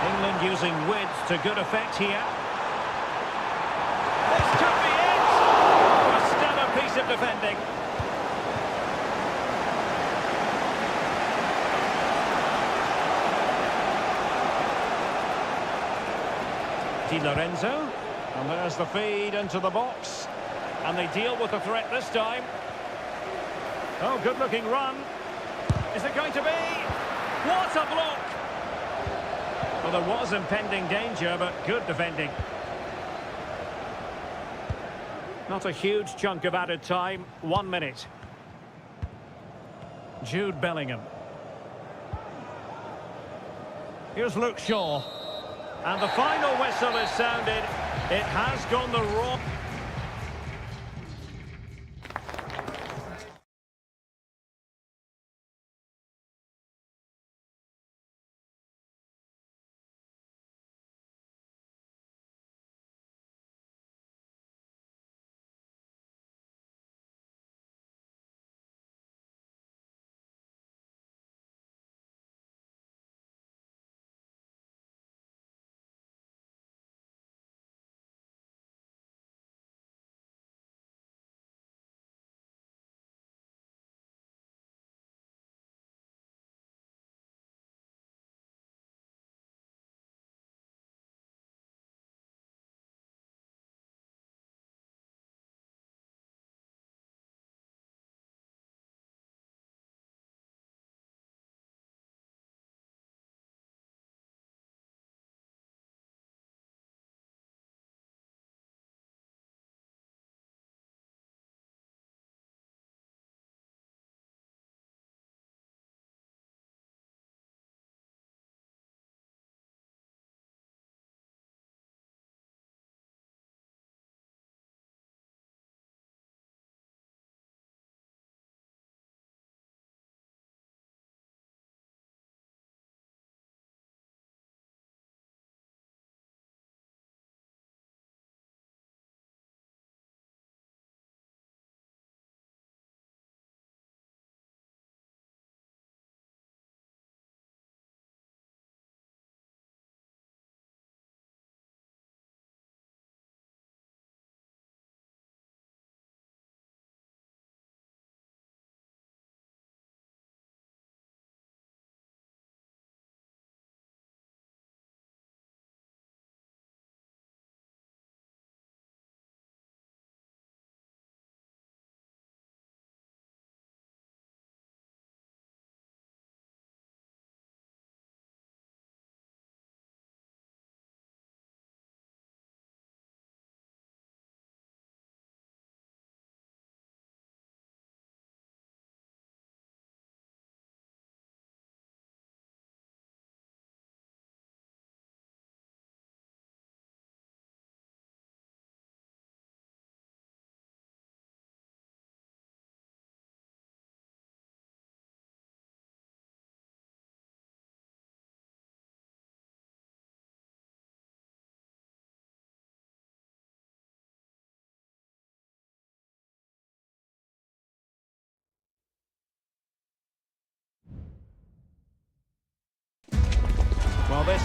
England using width to good effect here. This could be it! A stellar piece of defending. Di Lorenzo. And there's the feed into the box. And they deal with the threat this time. Oh, good-looking run. Is it going to be? What a block! Well, there was impending danger, but good defending. Not a huge chunk of added time. 1 minute. Jude Bellingham. Here's Luke Shaw. And the final whistle is sounded. It has gone the wrong...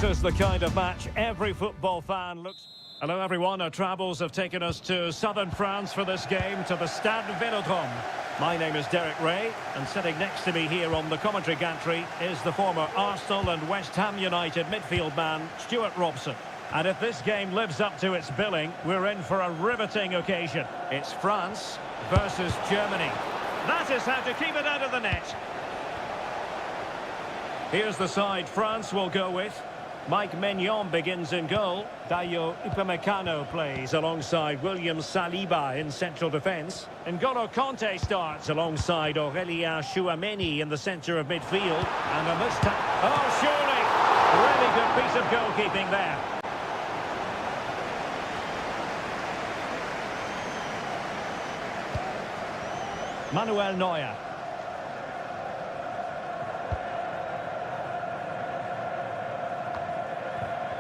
This is the kind of match every football fan looks... Hello everyone, our travels have taken us to southern France for this game, to the Stade Vélodrome. My name is Derek Ray, and sitting next to me here on the commentary gantry is the former Arsenal and West Ham United midfield man, Stuart Robson. And if this game lives up to its billing, we're in for a riveting occasion. It's France versus Germany. That is how to keep it out of the net. Here's the side France will go with. Mike Maignan begins in goal. Dayo Upamecano plays alongside William Saliba in central defence. N'Golo Kanté starts alongside Aurélien Tchouameni in the centre of midfield. And a oh, surely! Really good piece of goalkeeping there. Manuel Neuer.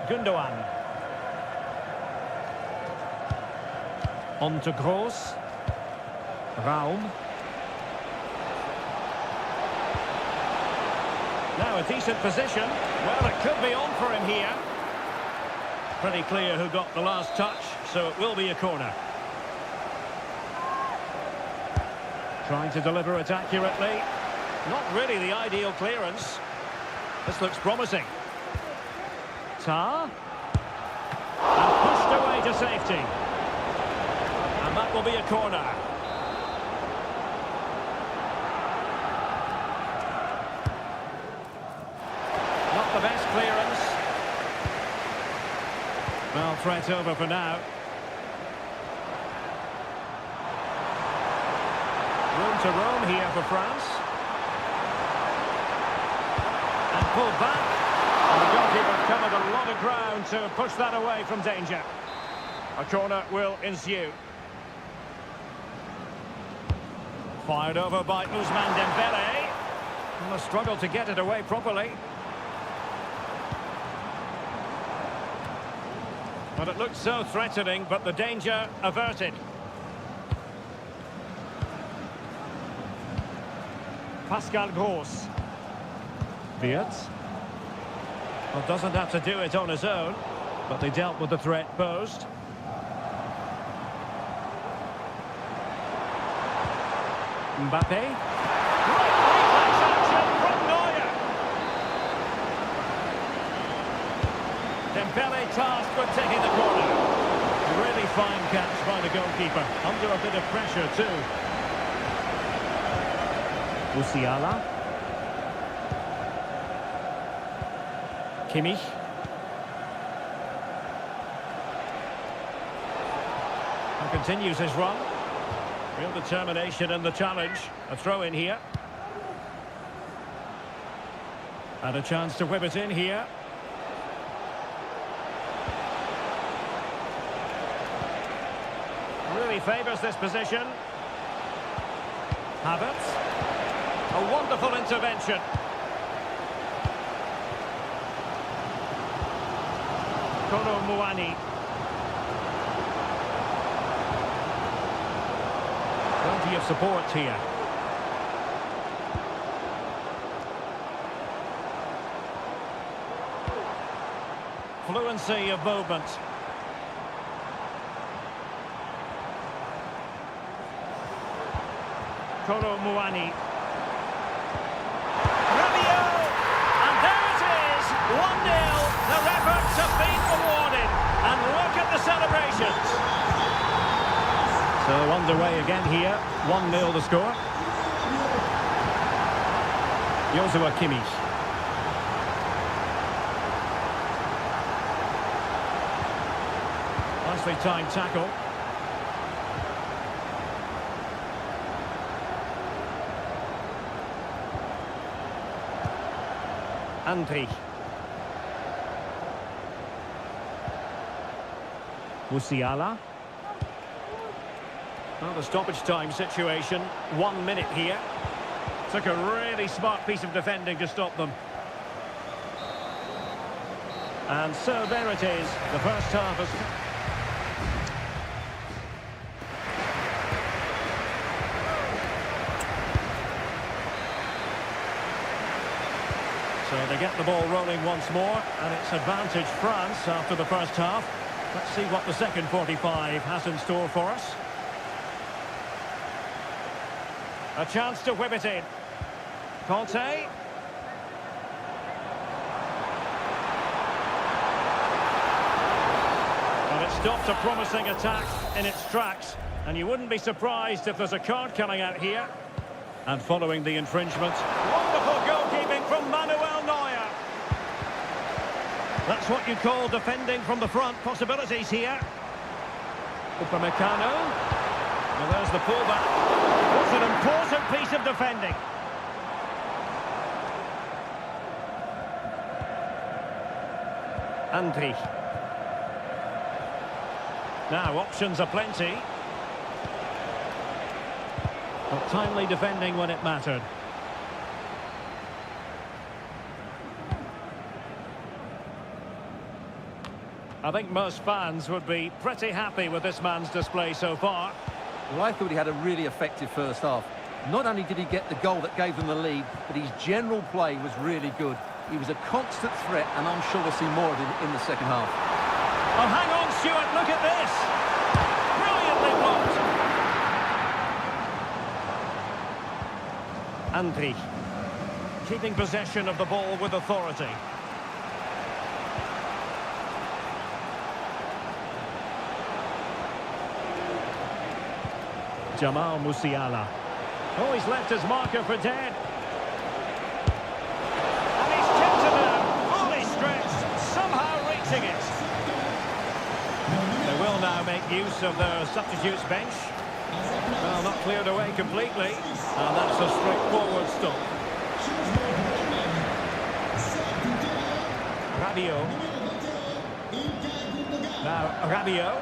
Gundogan. On to Gross. Raum. Now a decent position. Well, it could be on for him here. Pretty clear who got the last touch, so it will be a corner. Trying to deliver it accurately. Not really the ideal clearance. This looks promising. Tar. And pushed away to safety. And that will be a corner. Not the best clearance. Well, threat over for now. Room to roam here for France. And pulled back. And the goalkeeper covered a lot of ground to push that away from danger. A corner will ensue. Fired over by Ousmane Dembélé. And a struggle to get it away properly. But it looked so threatening, but the danger averted. Pascal Gross. Wirtz. Well, doesn't have to do it on his own, but they dealt with the threat posed. Mbappe. Great reflex action from Neuer. Dembélé tasked with taking the corner. Really fine catch by the goalkeeper. Under a bit of pressure too. Musiala. Kimmich. And continues his run. Real determination in the challenge. A throw in here. And a chance to whip it in here. Really favours this position. Havertz. A wonderful intervention. Kolo Muani. Plenty of support here. Fluency of movement. Kolo Muani. And there it is, 1-0. Their efforts have been rewarded. And look at the celebrations. So underway again here. 1-0 the score. Joshua Kimmich. Nicely timed tackle. Andri. Musiala. Well, the stoppage time situation, 1 minute here. Took a really smart piece of defending to stop them. And so there it is. The first half has... So they get the ball rolling once more, and it's advantage France after the first half. Let's see what the second 45 has in store for us. A chance to whip it in. Conte. Well, it stopped a promising attack in its tracks, and you wouldn't be surprised if there's a card coming out here. And following the infringement, wonderful goalkeeping from Manuel Neuer. That's what you call defending from the front. Possibilities here. Upamecano. Well, there's the pullback. It's an important piece of defending. Andri. Now, options are plenty. But timely defending when it mattered. I think most fans would be pretty happy with this man's display so far. Well, I thought he had a really effective first half. Not only did he get the goal that gave them the lead, but his general play was really good. He was a constant threat, and I'm sure we'll see more of him in the second half. Oh, hang on, Stuart, look at this! Brilliantly blocked! Andri, keeping possession of the ball with authority. Jamal Musiala. Oh, he's left his marker for dead. And he's kept it there, fully stretched, somehow reaching it. They will now make use of their substitutes bench. Well, not cleared away completely. And that's a straightforward stop. Rabiot. Now, Rabiot.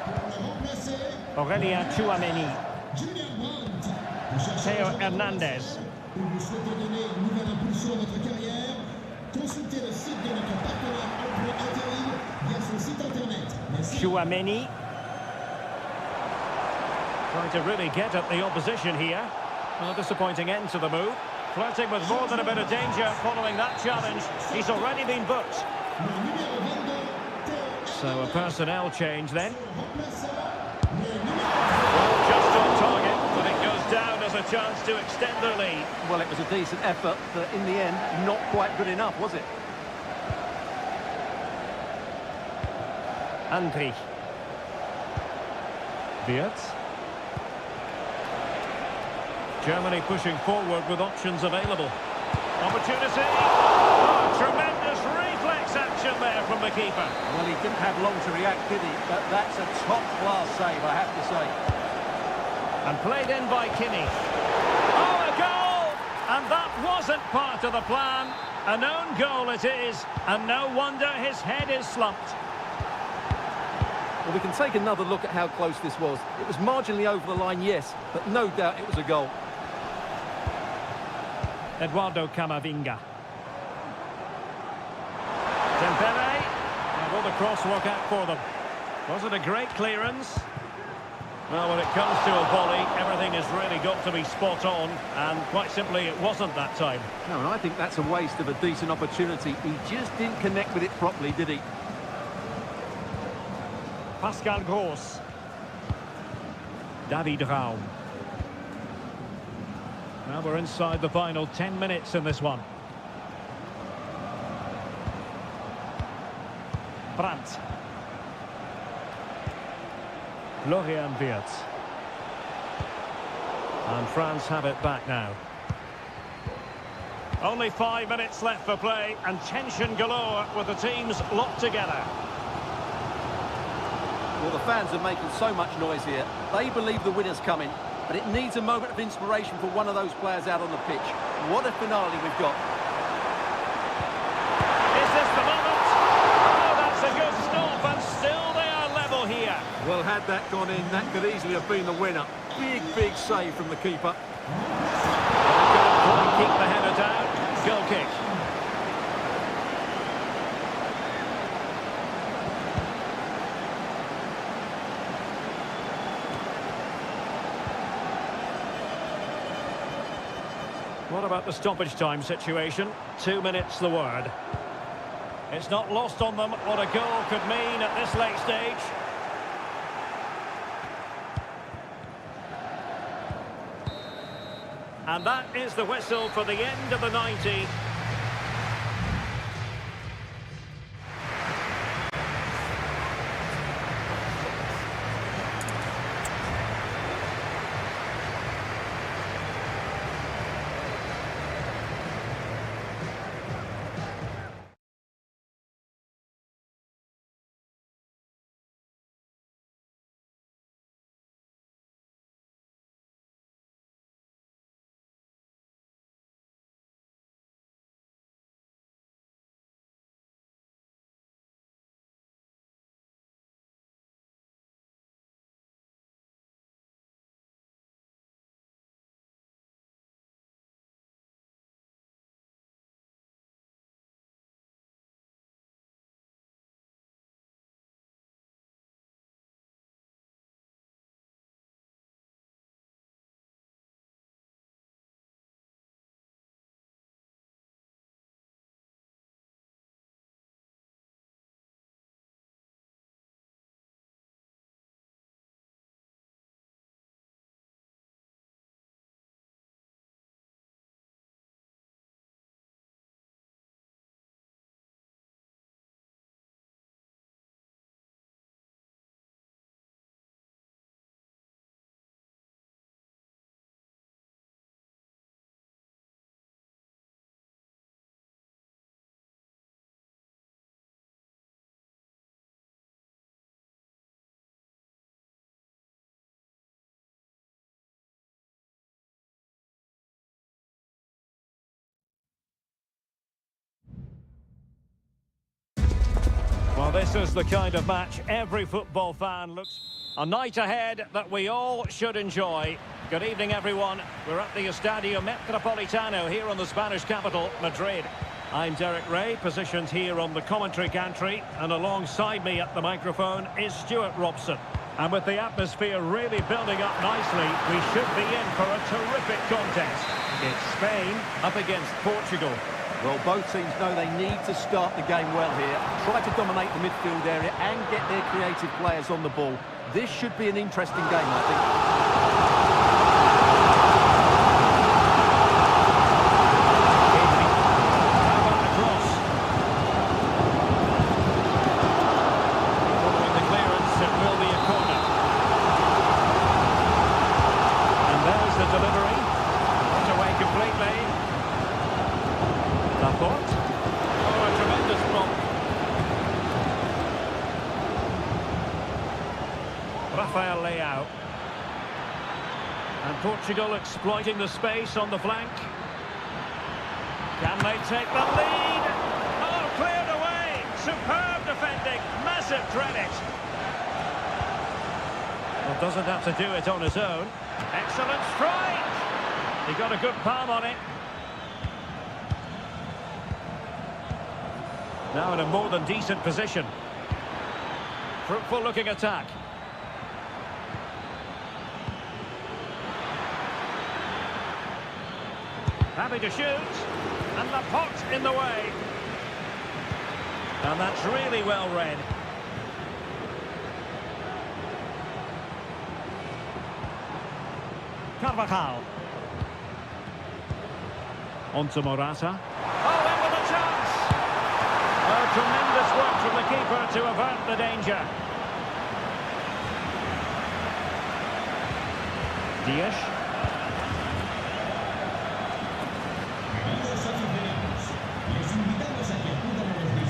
Aurélien Tchouameni. Theo Hernandez. Tchouameni. Trying to really get at the opposition here. Well, a disappointing end to the move. Flirting with more than a bit of danger following that challenge. He's already been booked. So a personnel change then. Well, just on target, but it goes down as a chance to extend their lead. Well, it was a decent effort, but in the end, not quite good enough, was it? Andri. Wirtz. Germany pushing forward with options available. Opportunity. Oh, tremendous reflex action there from the keeper. Well, he didn't have long to react, did he? But that's a top-class save, I have to say. And played in by Kimmich. Oh, a goal! And that wasn't part of the plan. A known goal it is, and no wonder his head is slumped. Well, we can take another look at how close this was. It was marginally over the line, yes, but no doubt it was a goal. Eduardo Camavinga. Dembele. And will the cross work out for them? Was it a great clearance? Well, when it comes to a volley, everything has really got to be spot on, and quite simply, it wasn't that time. No, and I think that's a waste of a decent opportunity. He just didn't connect with it properly, did he? Pascal Gross. David Raum. Now we're inside the final 10 minutes in this one. Brandt. Florian Wirtz. And France have it back now. Only 5 minutes left for play, and tension galore with the teams locked together. Well, the fans are making so much noise here. They believe the winner's coming, but it needs a moment of inspiration for one of those players out on the pitch. What a finale we've got. Is this the moment? Oh, that's a good stop, and still they are level here. Well, had that gone in, that could easily have been the winner. Big, big save from the keeper. Couldn't quite keep the header down. Goal kick. What about the the stoppage time situation. 2 minutes the word. It's not lost on them what a goal could mean at this late stage. And that is the whistle for the end of the 90. Well, this is the kind of match every football fan looks... A night ahead that we all should enjoy. Good evening, everyone. We're at the Estadio Metropolitano here in the Spanish capital, Madrid. I'm Derek Ray, positioned here on the commentary gantry, and alongside me at the microphone is Stuart Robson. And with the atmosphere really building up nicely, we should be in for a terrific contest. It's Spain up against Portugal. Well, both teams know they need to start the game well here, try to dominate the midfield area and get their creative players on the ball. This should be an interesting game, I think. Following the clearance, it will be a corner. And there's the delivery. Put away completely. Laporte. Oh, a tremendous block. Rafael Leao. And Portugal exploiting the space on the flank. Can they take the lead? Oh, cleared away. Superb defending. Massive credit. Well, doesn't have to do it on his own. Excellent strike. He got a good palm on it. Now in a more than decent position. Fruitful looking attack. Happy to shoot. And Laporte in the way. And that's really well read. Carvajal. On to Morata. Oh, in with a chance! Oh, tremendous work from the keeper to avert the danger. Dias.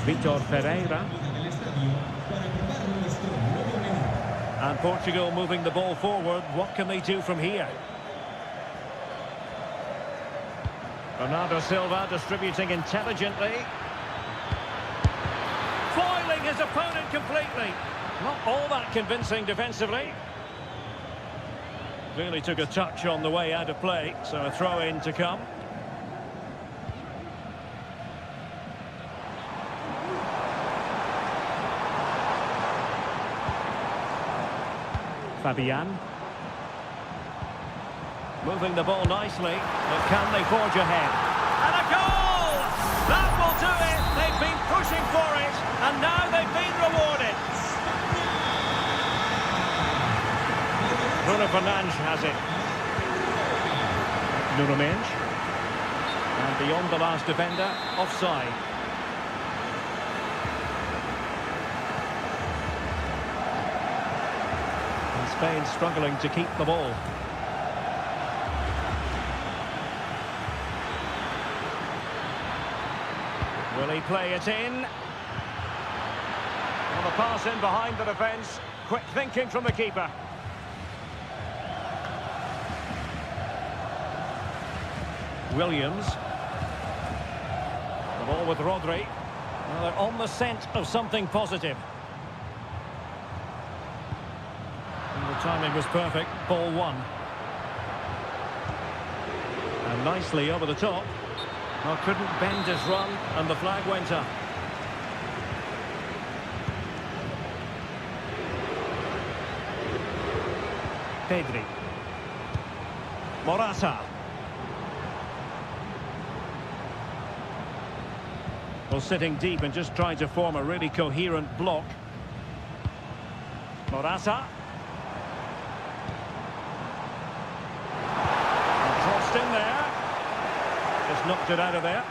Vitor Pereira. And Portugal moving the ball forward. What can they do from here? Bernardo Silva distributing intelligently. Foiling his opponent completely. Not all that convincing defensively. Really took a touch on the way out of play, so a throw-in to come. Fabian. Moving the ball nicely, but can they forge ahead? they've been rewarded. Bruno Fernandes has it. Nuno Mendes. And beyond the last defender, offside. And Spain struggling to keep the ball. Will he play it in? Well, the pass in behind the defence. Quick thinking from the keeper. Williams. The ball with Rodri. Well, they're on the scent of something positive. And the timing was perfect. Ball one. And nicely over the top. Well, couldn't bend his run, and the flag went up. Pedri. Morata. Well, sitting deep and just trying to form a really coherent block. Morata. Crossed in there. Just knocked it out of there.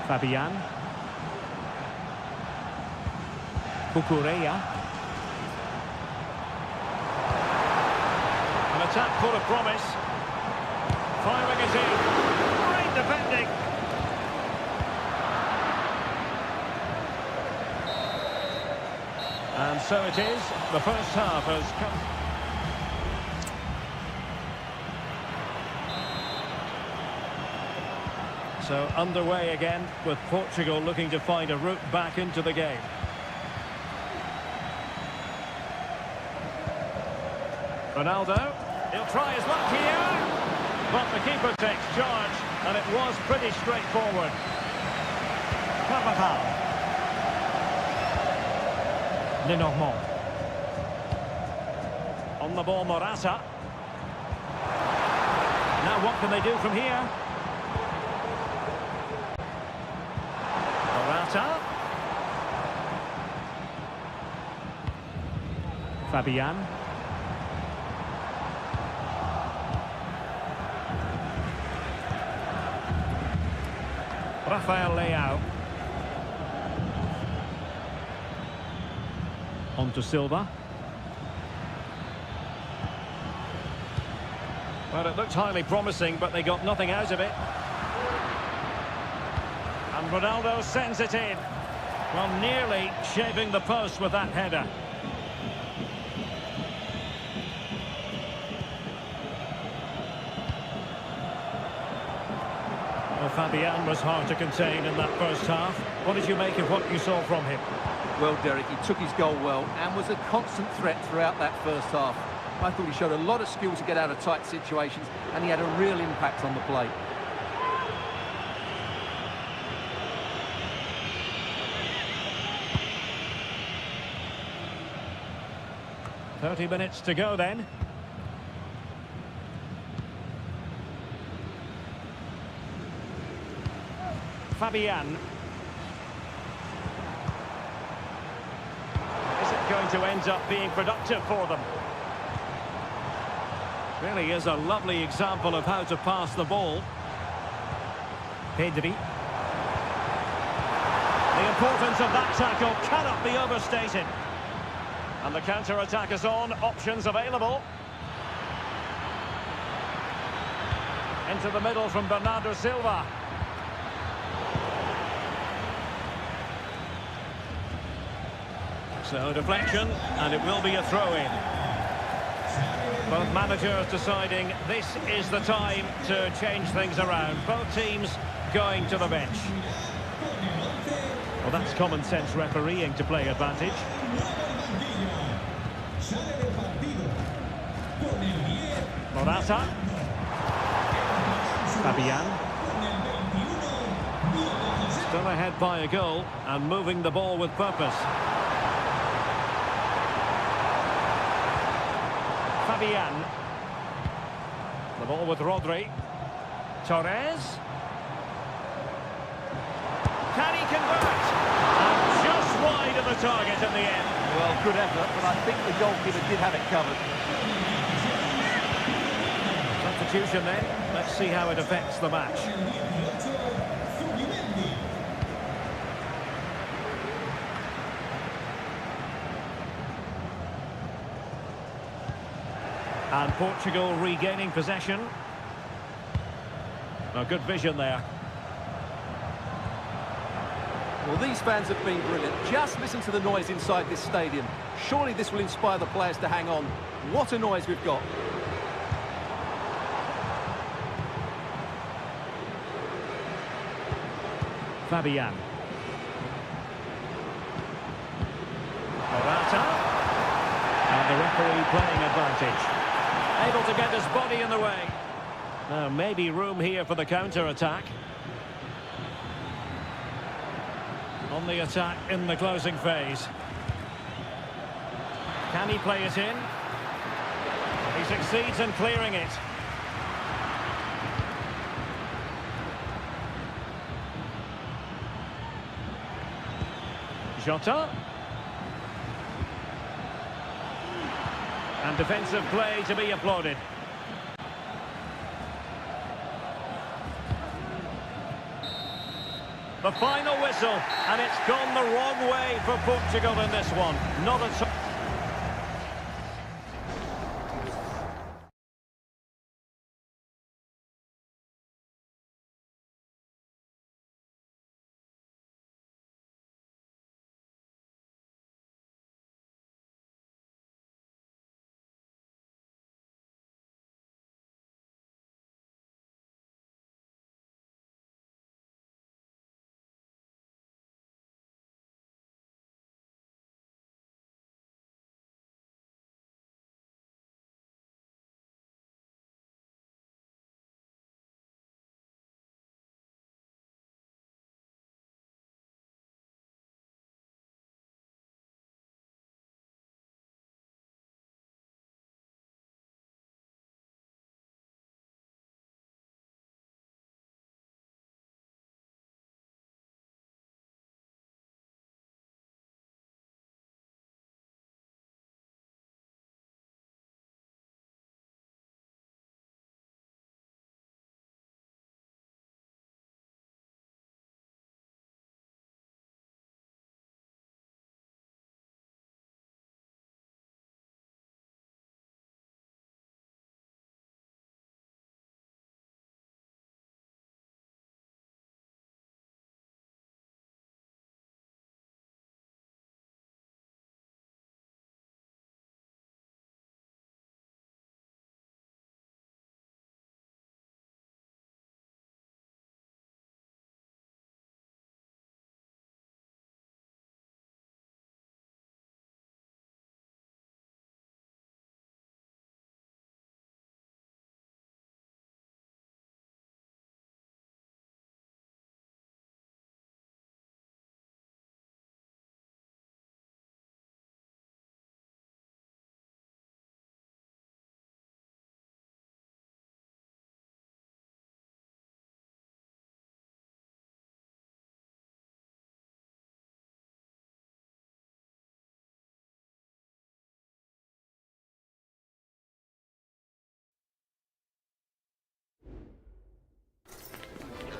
Fabian. Cucurella. An attack full of promise. Firing it in. Great defending. And so it is. The first half has come. So underway again with Portugal looking to find a route back into the game. Ronaldo, he'll try his luck here, but the keeper takes charge, and it was pretty straightforward. Carvajal. Lenormand. On the ball, Morata. Now what can they do from here? Morata. Fabian. Rafael Leao. On to Silva. Well, it looked highly promising, but they got nothing out of it. And Ronaldo sends it in. Well, nearly shaving the post with that header. Well, Fabian was hard to contain in that first half. What did you make of what you saw from him? Well, Derek, he took his goal well and was a constant threat throughout that first half. I thought he showed a lot of skill to get out of tight situations, and he had a real impact on the play. "30 minutes to go then. Fabian. Is it going to end up being productive for them? Really is a lovely example of how to pass the ball. Pedri. The importance of that tackle cannot be overstated. And the counter-attack is on, options available. Into the middle from Bernardo Silva. So deflection, and it will be a throw-in. Both managers deciding this is the time to change things around. Both teams going to the bench. Well, that's common sense refereeing to play advantage. Morata. Fabian. Still ahead by a goal and moving the ball with purpose. Fabian. The ball with Rodri. Torres. Can he convert? And just wide of the target in the end. Well, good effort, but I think the goalkeeper did have it covered. Substitution then. Let's see how it affects the match. And Portugal regaining possession. A good vision there. Well, these fans have been brilliant. Just listen to the noise inside this stadium. Surely this will inspire the players to hang on. What a noise we've got. Fabian. Morata. And the referee playing advantage. Able to get his body in the way. Now, maybe room here for the counter-attack. On the attack in the closing phase. Can he play it in? He succeeds in clearing it. Jota. And defensive play to be applauded. The final whistle, and it's gone the wrong way for Portugal in this one. Not at all.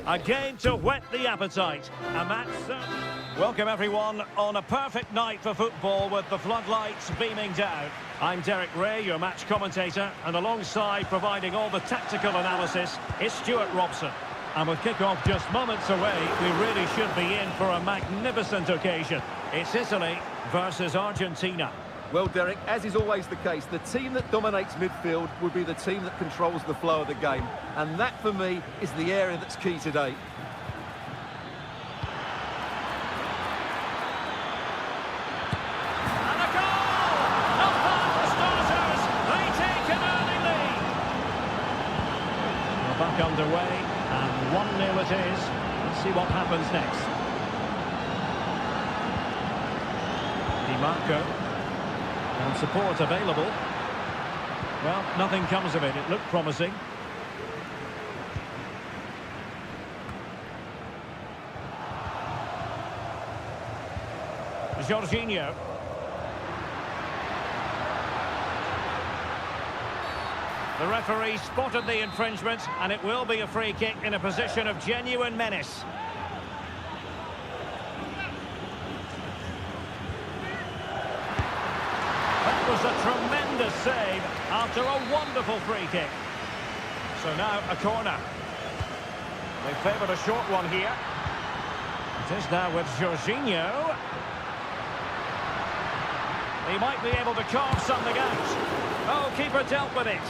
Again to whet the appetite. A match. Welcome everyone on a perfect night for football with the floodlights beaming down. I'm Derek Ray, your match commentator, and alongside providing all the tactical analysis is Stuart Robson. And with kick-off just moments away, we really should be in for a magnificent occasion. It's Italy versus Argentina. Well, Derek, as is always the case, the team that dominates midfield will be the team that controls the flow of the game. And that, for me, is the area that's key today. And a goal! Not bad for starters. They take an early lead. We're back underway, and 1-0 it is. Let's see what happens next. Di Marco. And support available. Well, nothing comes of it. It looked promising. Jorginho. The referee spotted the infringement, and it will be a free kick in a position of genuine menace. That was a tremendous save after a wonderful free kick. So now a corner. They favoured a short one here. It is now with Jorginho. He might be able to carve something out. Oh, keeper dealt with it.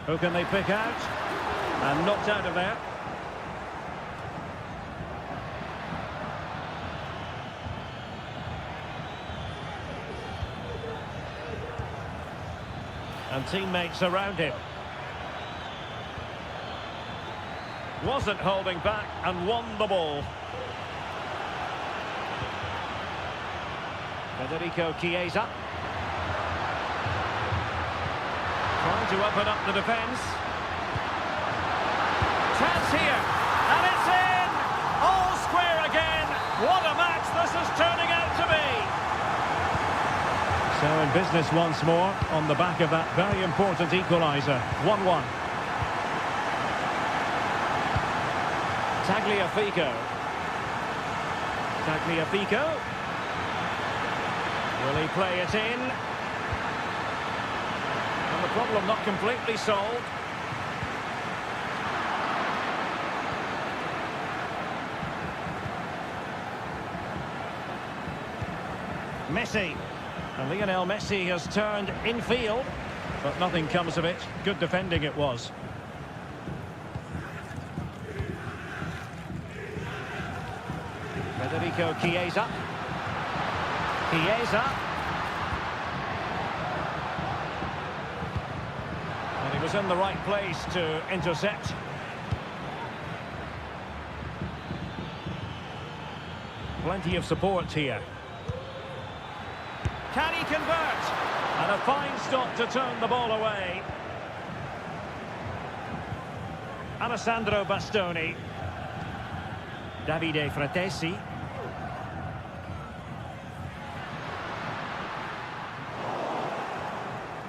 Who can they pick out? And knocked out of there. And teammates around him. Wasn't holding back and won the ball. Federico Chiesa. Trying to open up the defence. Chance here. And it's in! All square again. What a match this is turning out to be. So in business once more on the back of that very important equaliser. 1-1. Tagliafico. Tagliafico. Will he play it in? And the problem not completely solved. Messi. And Lionel Messi has turned infield, but nothing comes of it. Good defending it was. Federico Chiesa. Chiesa. And he was in the right place to intercept. Plenty of support here. Can he convert? And a fine stop to turn the ball away. Alessandro Bastoni. Davide Fratesi.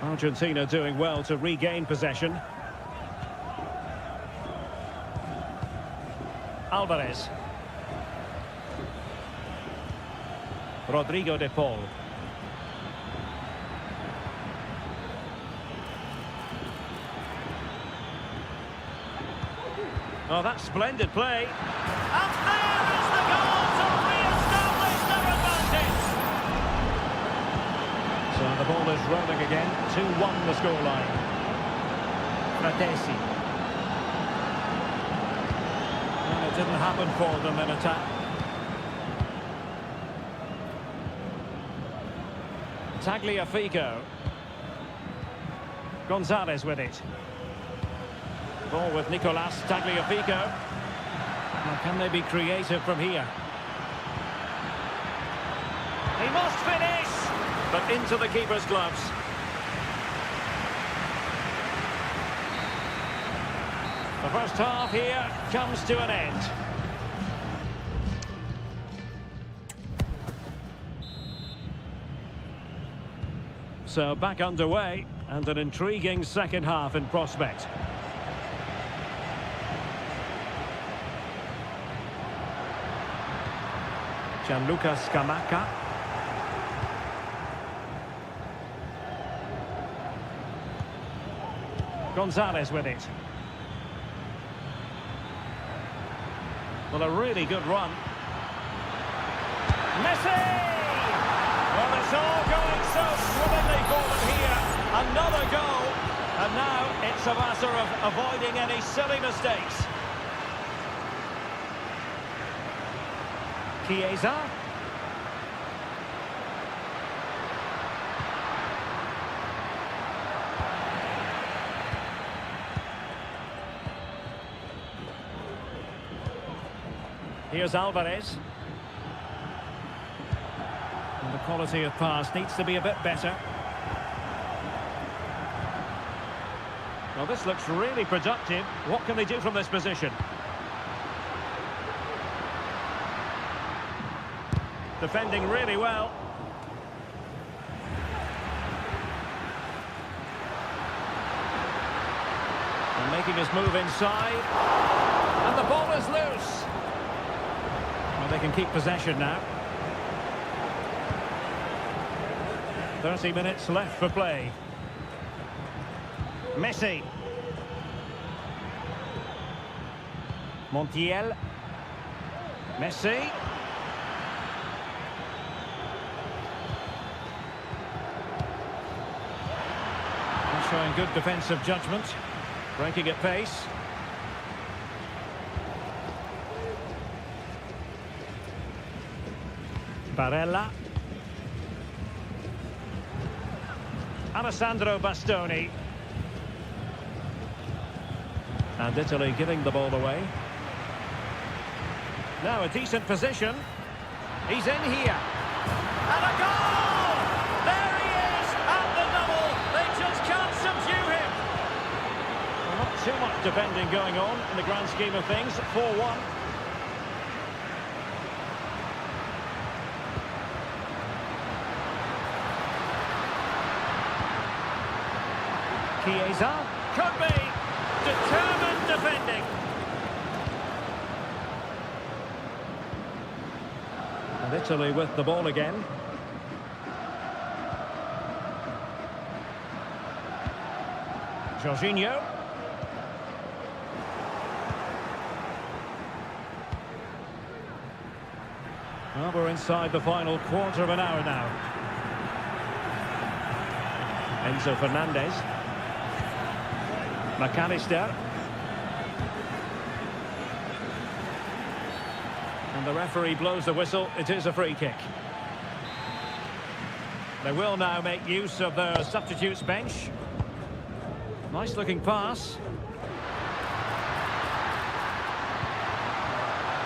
Argentina doing well to regain possession. Alvarez. Rodrigo de Paul. Oh, that's splendid play. And there is the goal to re-establish their advantage. So the ball is rolling again. 2-1 the scoreline. Fratesi. And it didn't happen for them in attack. Tagliafico. Gonzalez with it. Ball with Nicolas Tagliafico. Now, can they be creative from here? He must finish! But into the keeper's gloves. The first half here comes to an end. So back underway, and an intriguing second half in prospect. Gianluca Scamacca. Gonzalez with it. Well, a really good run. Messi! Well, it's all going so swimmingly for them here. Another goal. And now it's a matter of avoiding any silly mistakes. Chiesa. Here's Alvarez. And the quality of pass needs to be a bit better. Well, this looks really productive. What can they do from this position? Defending really well. And making his move inside. And the ball is loose. Well, they can keep possession now. 30 minutes left for play. Messi. Montiel. Messi. He's showing good defensive judgment. Breaking at pace. Barella. Alessandro Bastoni. And Italy giving the ball away. Now a decent position. He's in here. And a goal! There he is at the double. They just can't subdue him. Well, not too much defending going on in the grand scheme of things. 4-1. Chiesa. Could be. Determined defending. And Italy with the ball again. Jorginho. Well, we're inside the final quarter of an hour now. Enzo Fernandez. McAllister. And the referee blows the whistle. It is a free kick. They will now make use of their substitutes bench. Nice looking pass.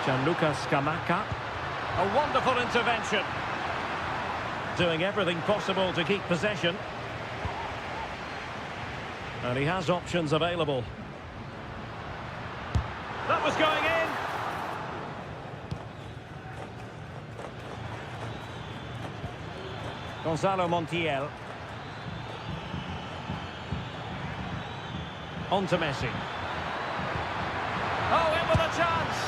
Gianluca Scamacca. A wonderful intervention. Doing everything possible to keep possession. And he has options available. That was going in. Gonzalo Montiel. On to Messi. Oh, in with a chance.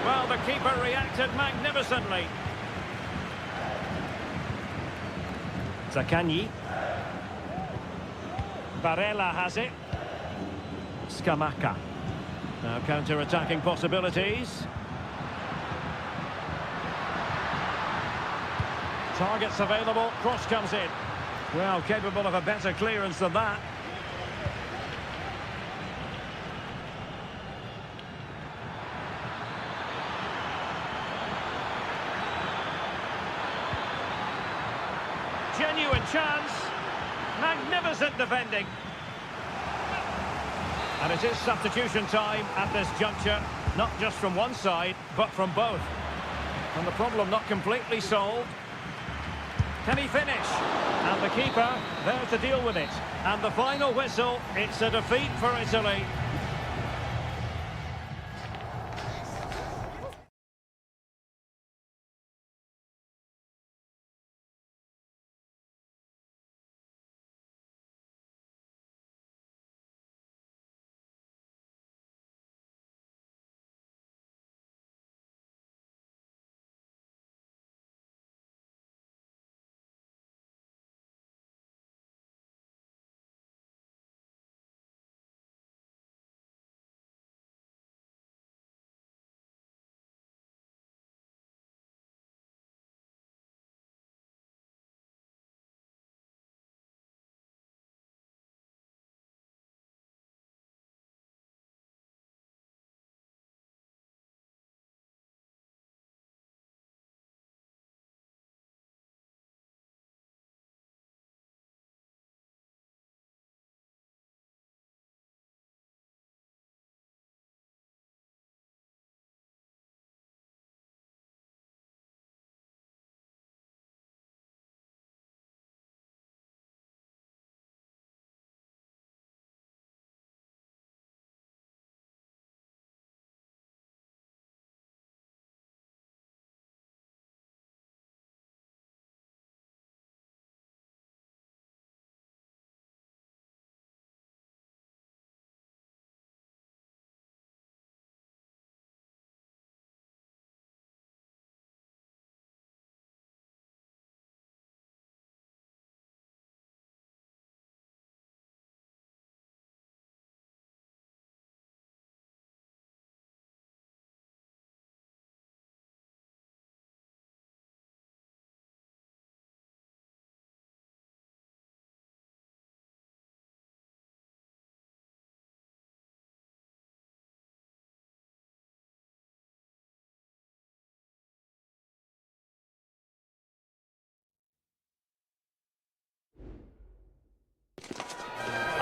Well, the keeper reacted magnificently. Zaccagni. Barella has it. Scamacca. Now counter-attacking possibilities. Targets available. Cross comes in. Well, capable of a better clearance than that. Genuine chance. Magnificent defending. And it is substitution time at this juncture, not just from one side, but from both. And the problem not completely solved. Can he finish? And the keeper there to deal with it. And the final whistle, it's a defeat for Italy.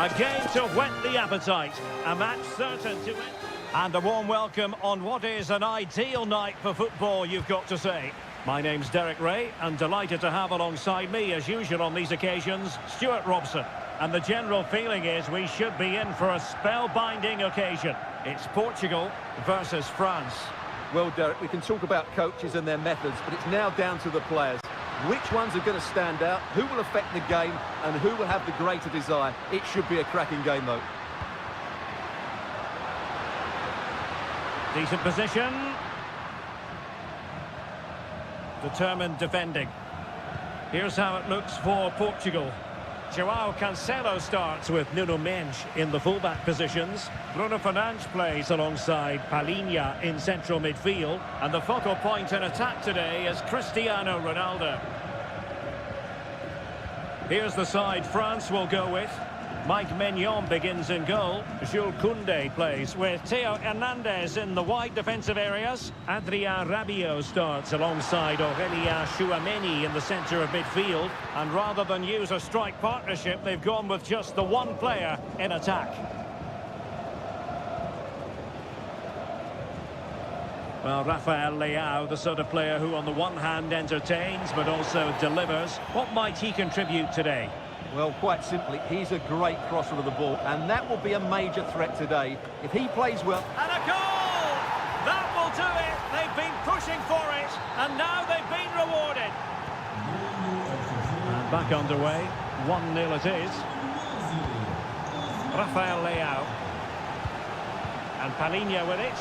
A game to whet the appetite. A match certain to win. And a warm welcome on what is an ideal night for football, you've got to say. My name's Derek Ray, and delighted to have alongside me, as usual on these occasions, Stuart Robson. And the general feeling is we should be in for a spellbinding occasion. It's Portugal versus France. Well, Derek, we can talk about coaches and their methods, but it's now down to the players. Which ones are going to stand out, who will affect the game, and who will have the greater desire? It should be a cracking game, though. Decent position. Determined defending. Here's how it looks for Portugal. João Cancelo starts with Nuno Mendes in the fullback positions. Bruno Fernandes plays alongside Palhinha in central midfield. And the focal point in attack today is Cristiano Ronaldo. Here's the side France will go with. Mike Maignan begins in goal. Jules Koundé plays with Theo Hernandez in the wide defensive areas. Adrien Rabiot starts alongside Aurélien Tchouameni in the centre of midfield. And rather than use a strike partnership, they've gone with just the one player in attack. Well, Rafael Leao, the sort of player who on the one hand entertains but also delivers. What might he contribute today? Well, quite simply, he's a great crosser of the ball, and that will be a major threat today. If he plays well... And a goal! That will do it! They've been pushing for it, and now they've been rewarded. And back underway, 1-0 it is. Rafael Leao. And Palhinha with it.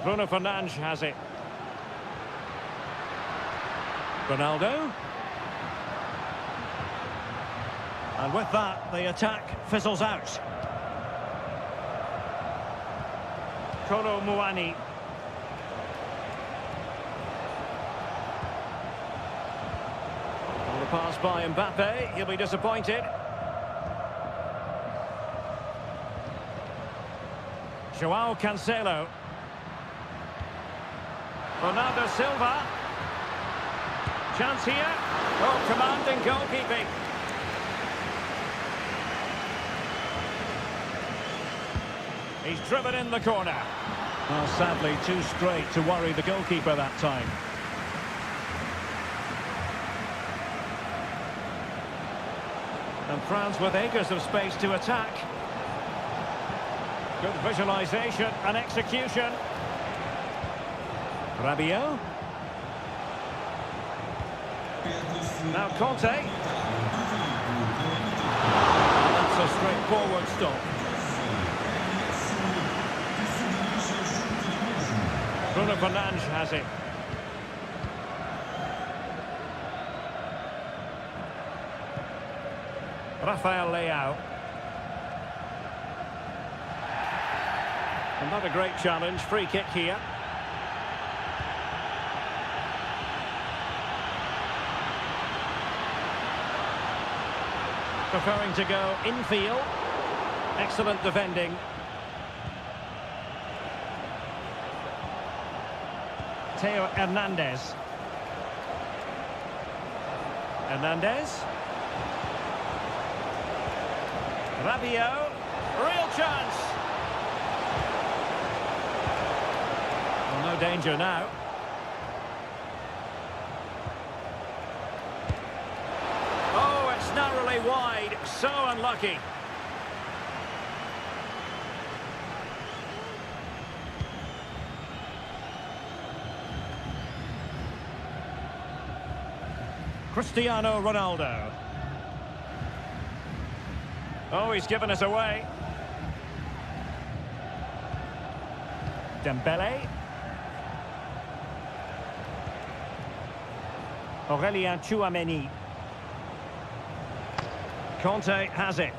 Bruno Fernandes has it. Ronaldo. And with that, the attack fizzles out. Kolo Muani. On the pass by Mbappe, he'll be disappointed. João Cancelo. Ronaldo Silva. Chance here. Oh, commanding goalkeeping. He's driven in the corner. Well, sadly, too straight to worry the goalkeeper that time. And France with acres of space to attack. Good visualisation and execution. Rabiot. Now Conte. That's a straightforward stop. Bruno Fernandes has it. Rafael Leao. And not a great challenge. Free kick here. Preferring to go infield. Excellent defending. Theo Hernandez. Hernandez. Rabiot. Real chance. Well, no danger now. Oh, it's narrowly wide. So unlucky. Cristiano Ronaldo. Oh, he's given us away. Dembele. Aurélien Tchouameni. Conte has it.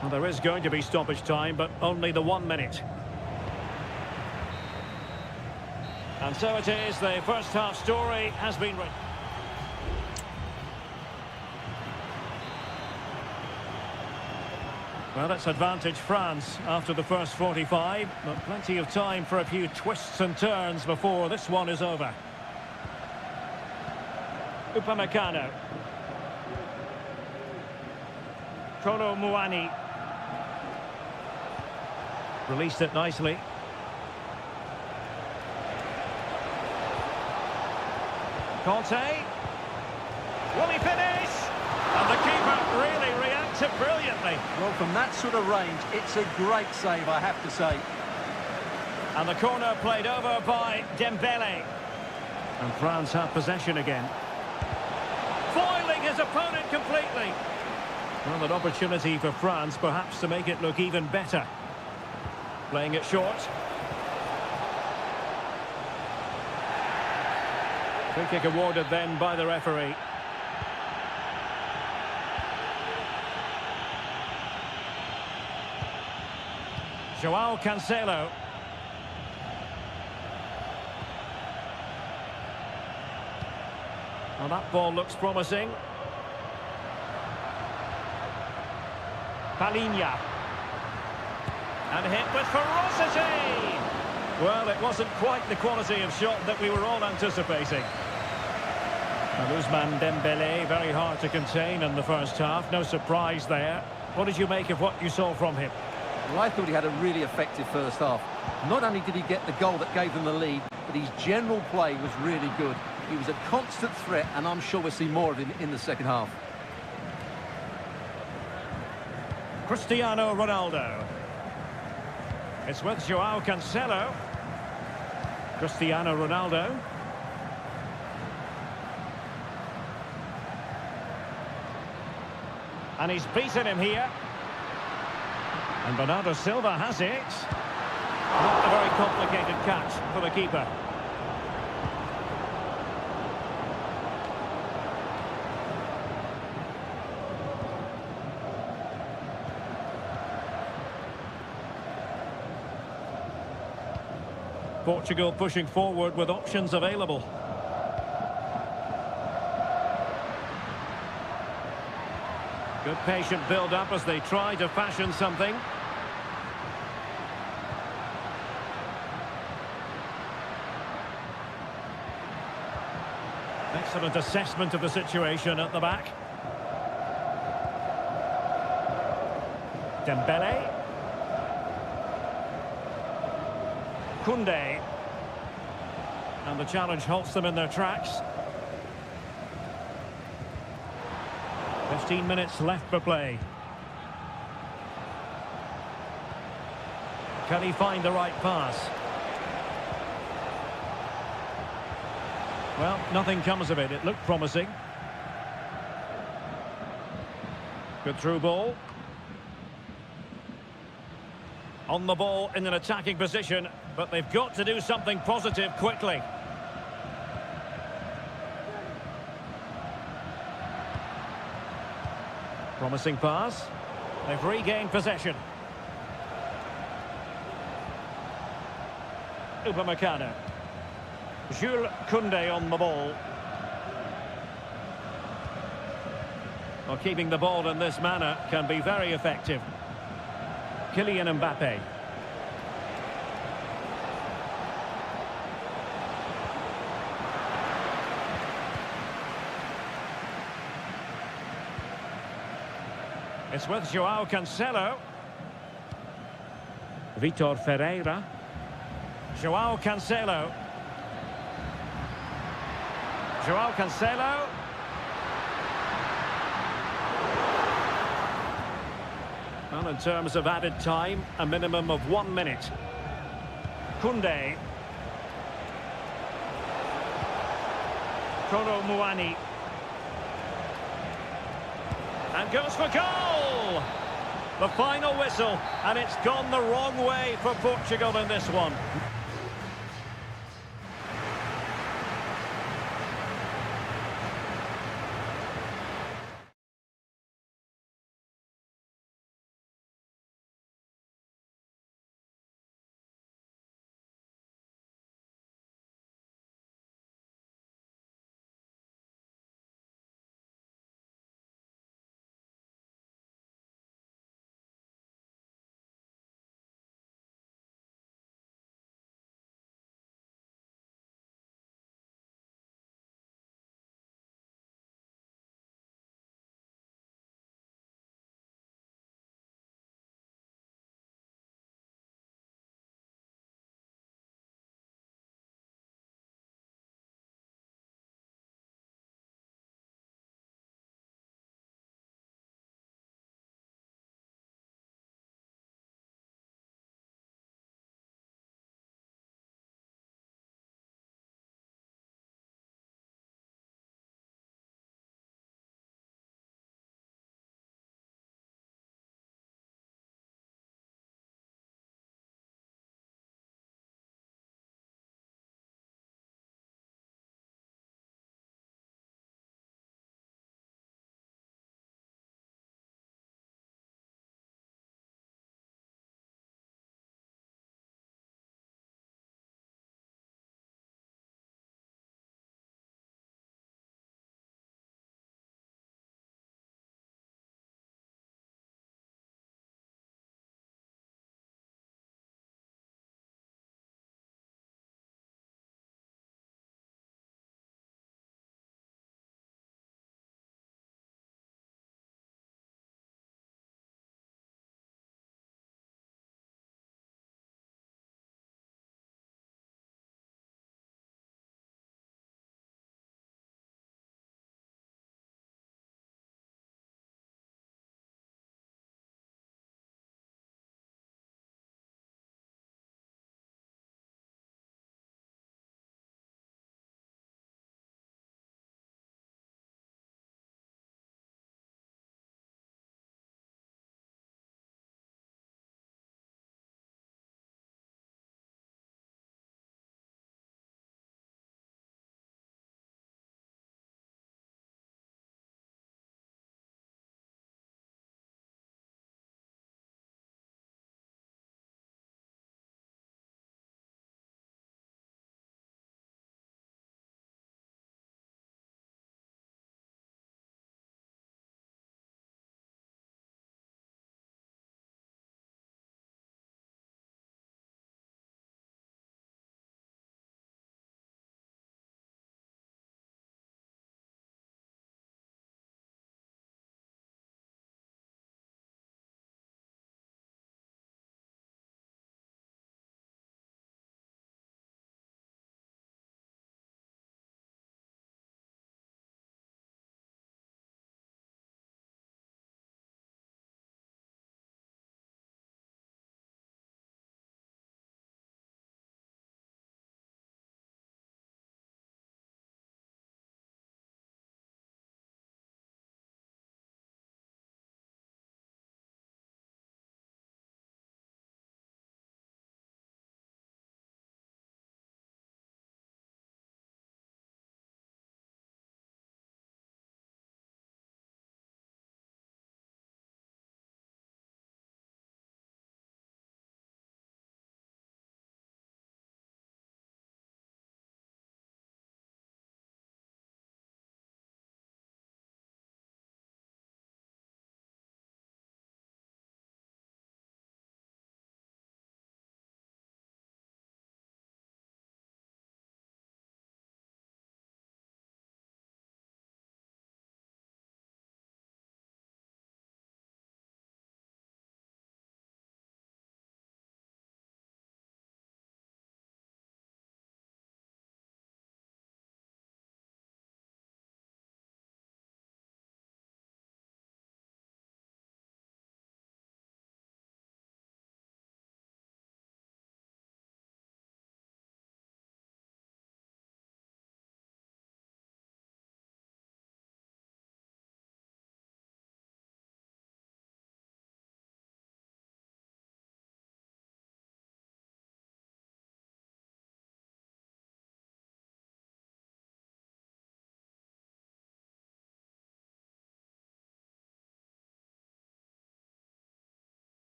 Well, there is going to be stoppage time, but only the 1 minute. And so it is, the first half story has been written. Well, it's advantage France after the first 45, but plenty of time for a few twists and turns before this one is over. Upamecano. Muani. Released it nicely. Conte. Will he finish? And the keeper really reacted brilliantly. Well, from that sort of range, it's a great save, I have to say. And the corner played over by Dembele. And France have possession again. Foiling his opponent completely. Well, an opportunity for France, perhaps, to make it look even better. Playing it short. Free kick awarded then by the referee. Joao Cancelo. Well, that ball looks promising. Palinha. And hit with ferocity! Well, it wasn't quite the quality of shot that we were all anticipating. And Ousmane Dembele, very hard to contain in the first half. No surprise there. What did you make of what you saw from him? Well, I thought he had a really effective first half. Not only did he get the goal that gave them the lead, but his general play was really good. He was a constant threat, and I'm sure we'll see more of him in the second half. Cristiano Ronaldo. It's with Joao Cancelo. Cristiano Ronaldo. And he's beaten him here. And Bernardo Silva has it. Not a very complicated catch for the keeper. Portugal pushing forward with options available. Good patient build-up as they try to fashion something. Excellent assessment of the situation at the back. Dembele. Koundé. And the challenge halts them in their tracks. 15 minutes left for play. Can he find the right pass? Well, nothing comes of it. It looked promising. Good through ball. On the ball in an attacking position, but they've got to do something positive quickly. Promising pass. They've regained possession. Upamecano. Jules Koundé on the ball. Well, keeping the ball in this manner can be very effective. Kylian Mbappe. It's with Joao Cancelo. Vitor Ferreira. Joao Cancelo. Joao Cancelo. Well, in terms of added time, a minimum of 1 minute. Koundé. Muani. And goes for goal! The final whistle, and it's gone the wrong way for Portugal in this one.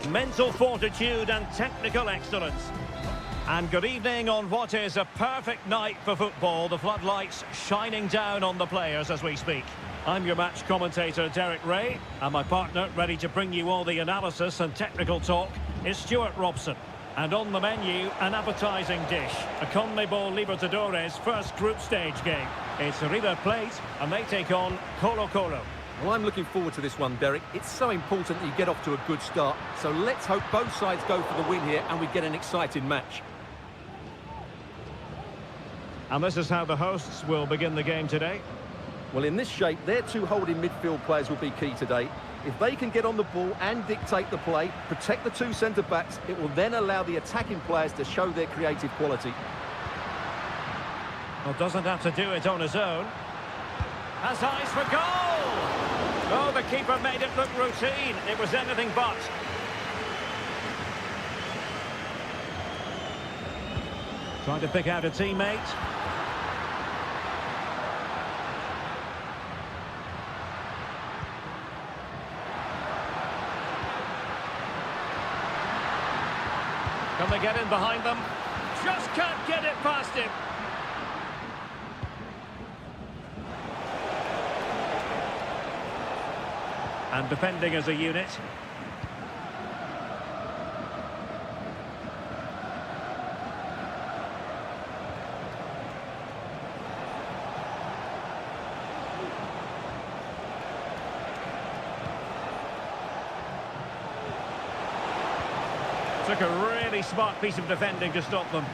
mental fortitude and technical excellence. And good evening on what is a perfect night for football. The floodlights shining down on the players as we speak. I'm your match commentator, Derek Ray, and my partner, ready to bring you all the analysis and technical talk, is Stuart Robson. And on the menu, an appetising dish, a CONMEBOL Libertadores first group stage game. It's River Plate, and they take on Colo-Colo. Well, I'm looking forward to this one, Derek. It's so important that you get off to a good start. So let's hope both sides go for the win here and we get an exciting match. And this is how the hosts will begin the game today. Well, in this shape, their two holding midfield players will be key today. If they can get on the ball and dictate the play, protect the two centre-backs, it will then allow the attacking players to show their creative quality. Well, doesn't have to do it on his own. Has eyes for goal! Oh, the keeper made it look routine. It was anything but. Trying to pick out a teammate. Can they get in behind them? Just can't get it past him. And defending as a unit. Took a really smart piece of defending to stop them.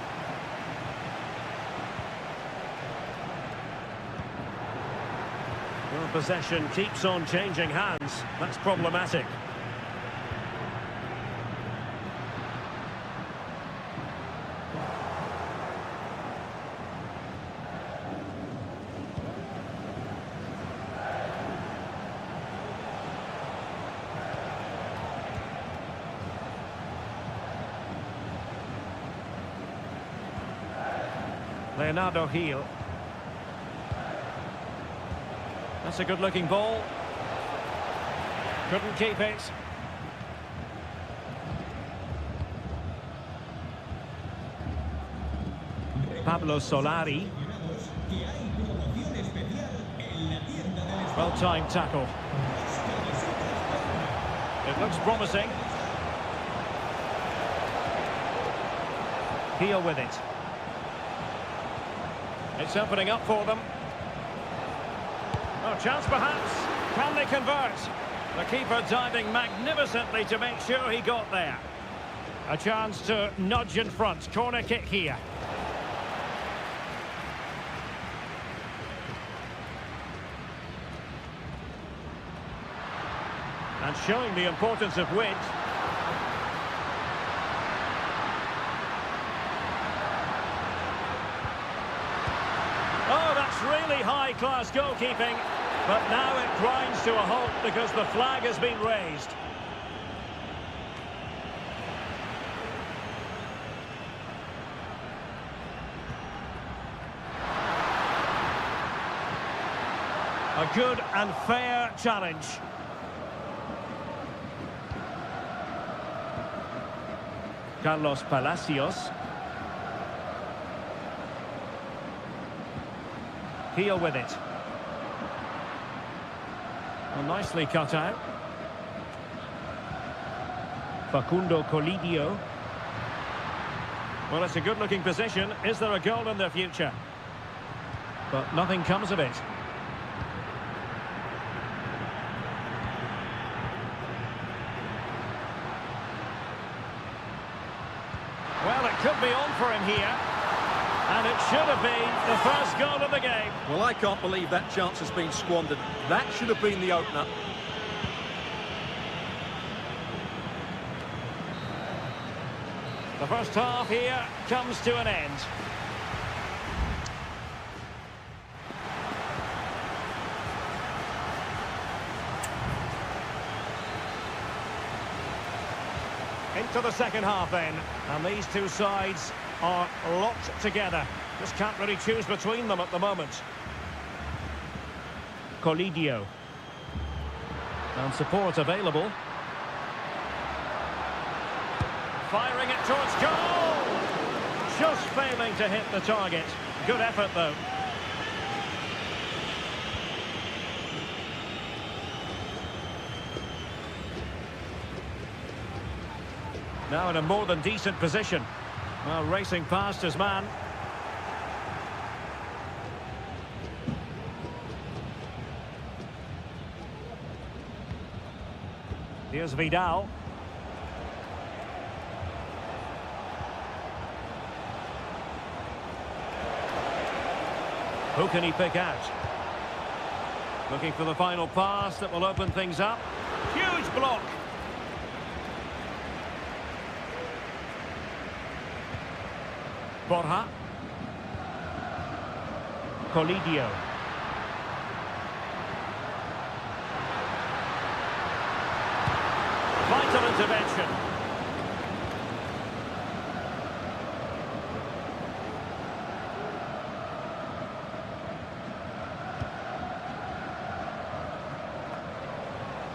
Well, possession keeps on changing hands. That's problematic. Leonardo Gil. That's a good-looking ball. Couldn't keep it. Pablo Solari. Well-timed tackle. It looks promising. Gil with it. It's opening up for them. Oh, chance perhaps. Can they convert? The keeper diving magnificently to make sure he got there. A chance to nudge in front. Corner kick here. And showing the importance of width. Oh, that's really high-class goalkeeping. But now it grinds to a halt because the flag has been raised. A good and fair challenge. Carlos Palacios. Gil with it. Well, nicely cut out. Facundo Colidio. Well, it's a good-looking position. Is there a goal in their future? But nothing comes of it. Well, it could be on for him here. And it should have been the first goal of the game. Well, I can't believe that chance has been squandered. That should have been the opener. The first half here comes to an end. Into the second half then, and these two sides are locked together. Just can't really choose between them at the moment. Colidio. And support available. firing it towards goal. Just failing to hit the target. Good effort, though. Now in a more than decent position. Well, racing past his man. Here's Vidal. Who can he pick out? Looking for the final pass that will open things up. Huge block. Borja. Colidio. Vital intervention.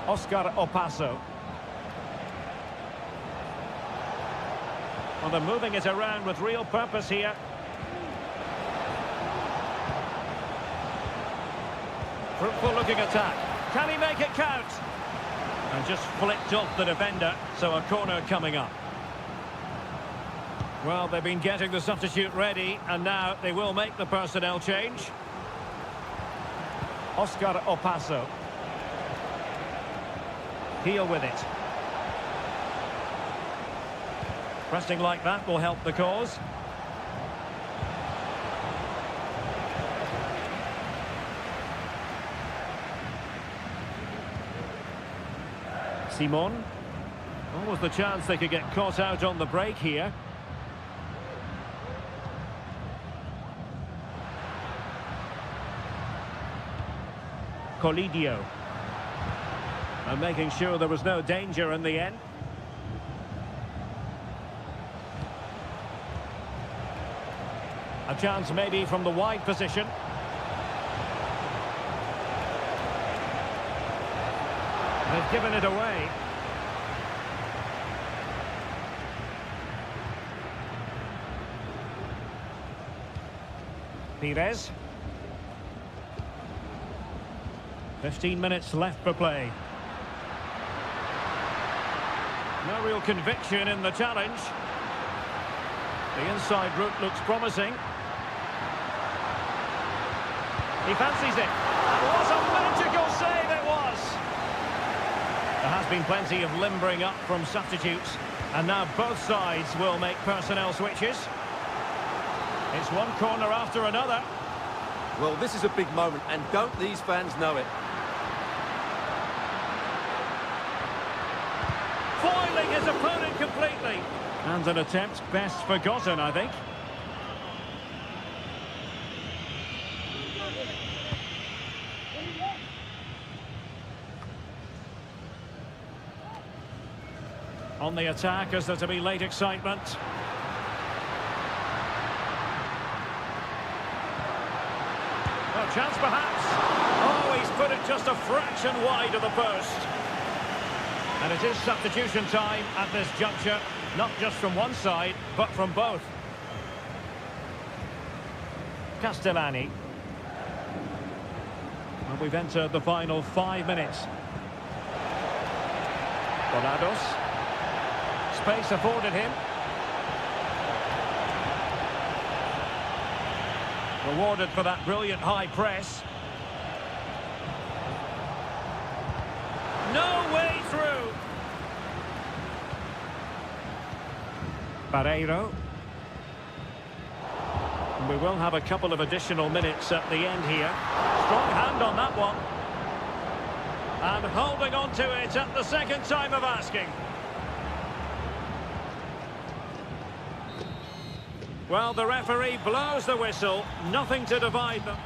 Oscar Opaso. Well, they're moving it around with real purpose here. Fruitful looking attack. Can he make it count? And just flicked off the defender, so a corner coming up. Well, they've been getting the substitute ready, and now they will make the personnel change. Oscar Opaso. Heel with it. Pressing like that will help the cause. Simon. What was the chance they could get caught out on the break here? Colidio. And making sure there was no danger in the end. A chance maybe from the wide position. They've given it away. Pires. 15 minutes left for play. No real conviction in the challenge. The inside route looks promising. He fancies it. What a magical save it was! There has been plenty of limbering up from substitutes, and now both sides will make personnel switches. It's one corner after another. Well, this is a big moment, and don't these fans know it? Foiling his opponent completely. And an attempt best forgotten, I think. On the attack, as there to be late excitement. A chance perhaps. Oh, he's put it just a fraction wide of the post. And it is substitution time at this juncture, not just from one side, but from both. Castellani. And we've entered the final 5 minutes. Donados. Space afforded him. Rewarded for that brilliant high press. No way through. Barreiro. And we will have a couple of additional minutes at the end here. Strong hand on that one. And holding on to it at the second time of asking. Well, the referee blows the whistle. Nothing to divide them.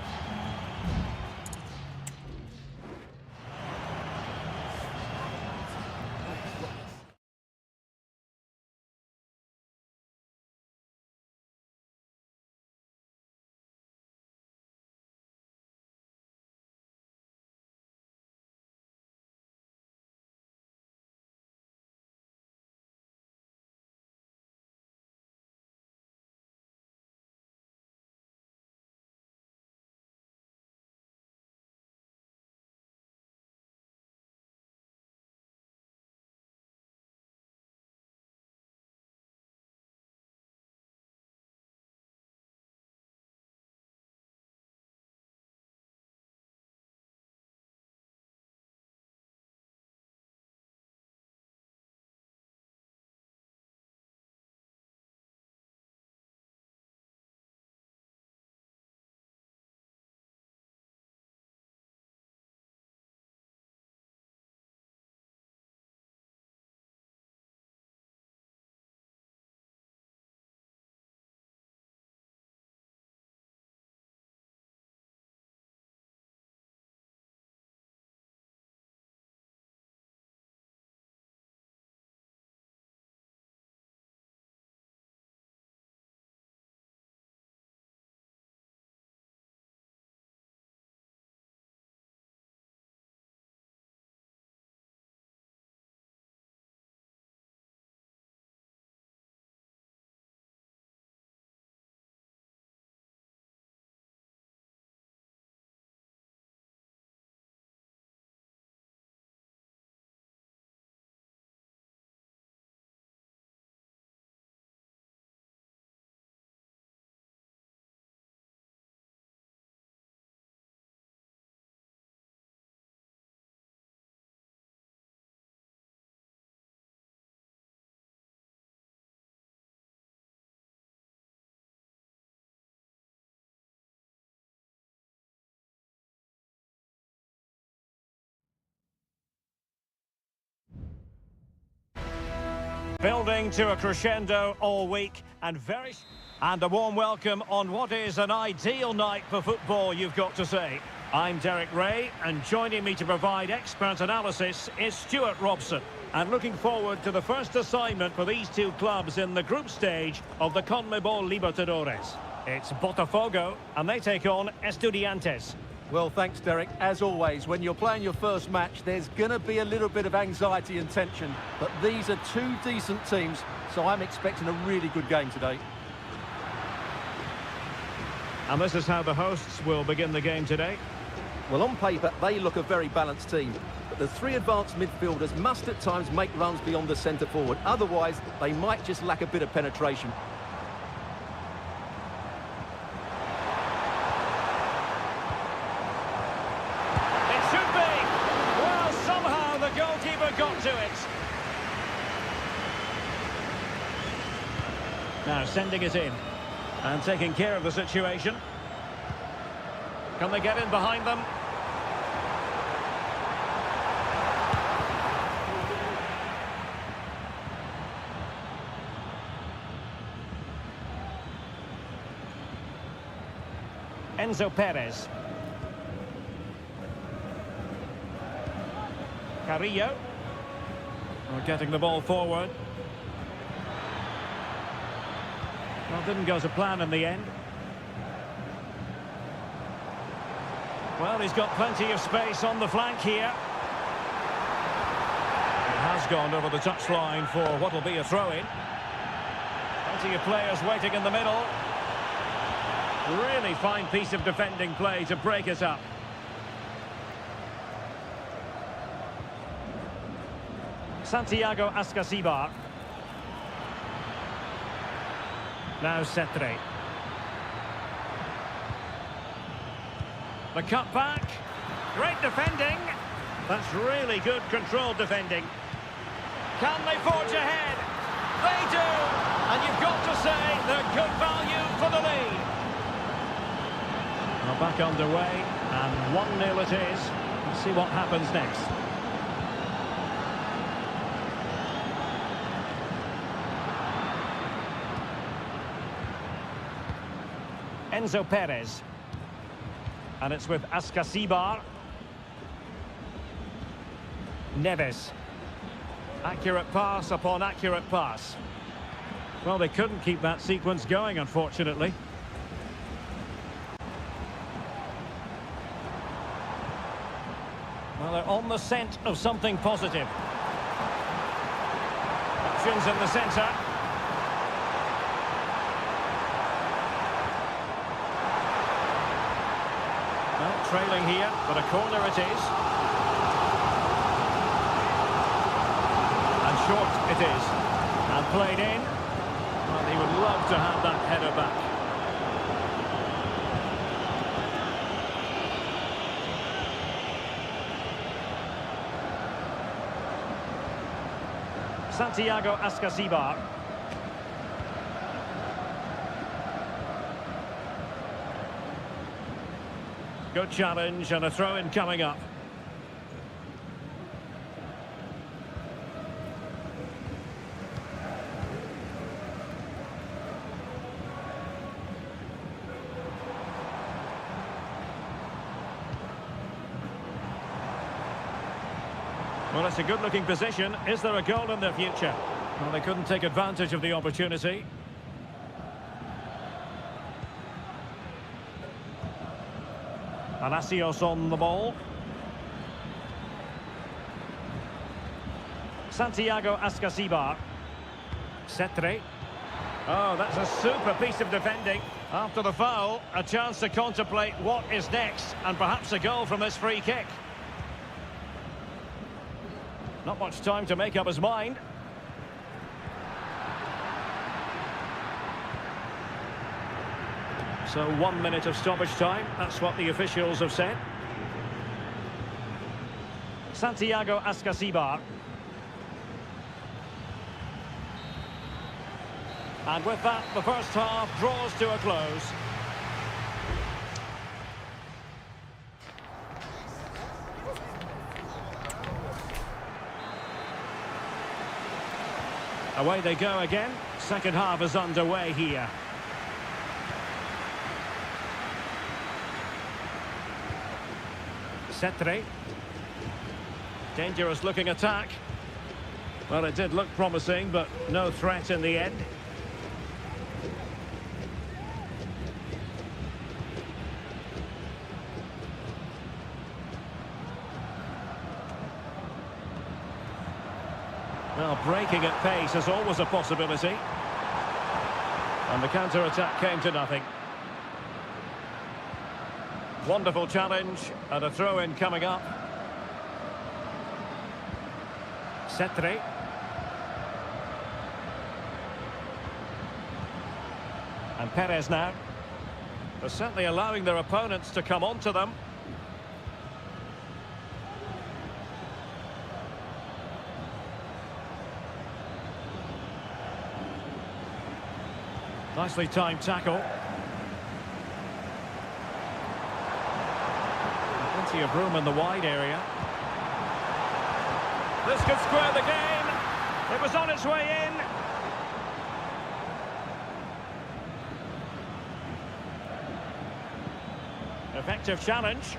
Building to a crescendo all week and a warm welcome on what is an ideal night for football, you've got to say. I'm Derek Ray, and joining me to provide expert analysis is Stuart Robson. And looking forward to the first assignment for these two clubs in the group stage of the CONMEBOL Libertadores. It's Botafogo, and they take on Estudiantes. Well, thanks, Derek. As always, when you're playing your first match, there's going to be a little bit of anxiety and tension. But these are two decent teams, so I'm expecting a really good game today. And this is how the hosts will begin the game today. Well, on paper, they look a very balanced team. But the three advanced midfielders must at times make runs beyond the centre forward. Otherwise, they might just lack a bit of penetration. Got to it. Now sending it in and taking care of the situation. Can they get in behind them? Enzo Perez. Carrillo. We're getting the ball forward. Well, didn't go to plan in the end. Well, he's got plenty of space on the flank here. It has gone over the touchline for what will be a throw-in. Plenty of players waiting in the middle. Really fine piece of defending play to break it up. Santiago Ascasibar. Now Cetre. The cut back. Great defending. That's really good controlled defending. Can they forge ahead? They do. And you've got to say they're good value for the lead. Well, back underway. And 1-0 it is. Let's see what happens next. Enzo Perez. And it's with Ascasibar. Neves. Accurate pass upon accurate pass. Well, they couldn't keep that sequence going, unfortunately. Well, they're on the scent of something positive. Options in the centre. Well, trailing here, but a corner it is. And short it is. And played in. Well, he would love to have that header back. Santiago Ascasibar. Good challenge and a throw-in coming up. Well, it's a good-looking position. Is there a goal in their future? Well, they couldn't take advantage of the opportunity. Palacios on the ball. Santiago Ascasibar. Cetre. Oh, that's a super piece of defending. After the foul, a chance to contemplate what is next, and perhaps a goal from this free kick. Not much time to make up his mind. So 1 minute of stoppage time, that's what the officials have said. Santiago Ascasibar. And with that, the first half draws to a close. Away they go again. Second half is underway here. Settre. Dangerous looking attack. Well, it did look promising, but no threat in the end. Well, breaking at pace is always a possibility. And the counter-attack came to nothing. Wonderful challenge, and a throw-in coming up. Settre. And Perez now. They're certainly allowing their opponents to come onto them. Nicely timed tackle. Plenty of room in the wide area. This could square the game. It was on its way in. Effective challenge.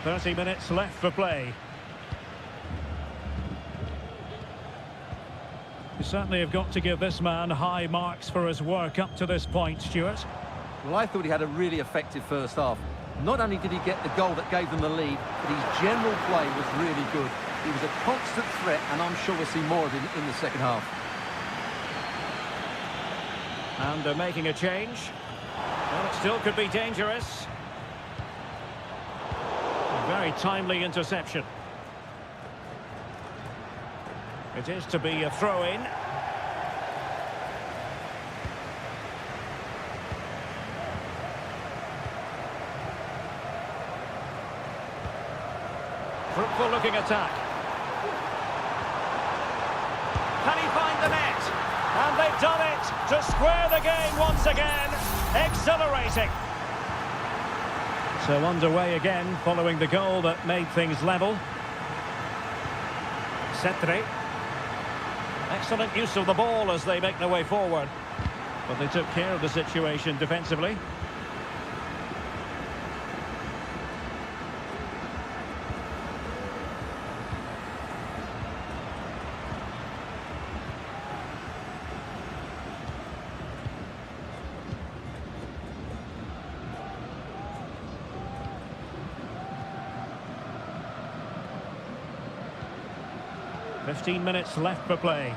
30 minutes left for play. You certainly have got to give this man high marks for his work up to this point, Stuart. Well, I thought he had a really effective first half. Not only did he get the goal that gave them the lead, but his general play was really good. He was a constant threat, and I'm sure we'll see more of him in the second half. And they're making a change. Well, it still could be dangerous. A very timely interception. It is to be a throw-in. Fruitful looking attack. Can he find the net? And they've done it to square the game once again. Exhilarating. So underway again following the goal that made things level. Settre. Excellent use of the ball as they make their way forward. But they took care of the situation defensively. Fifteen minutes left for play.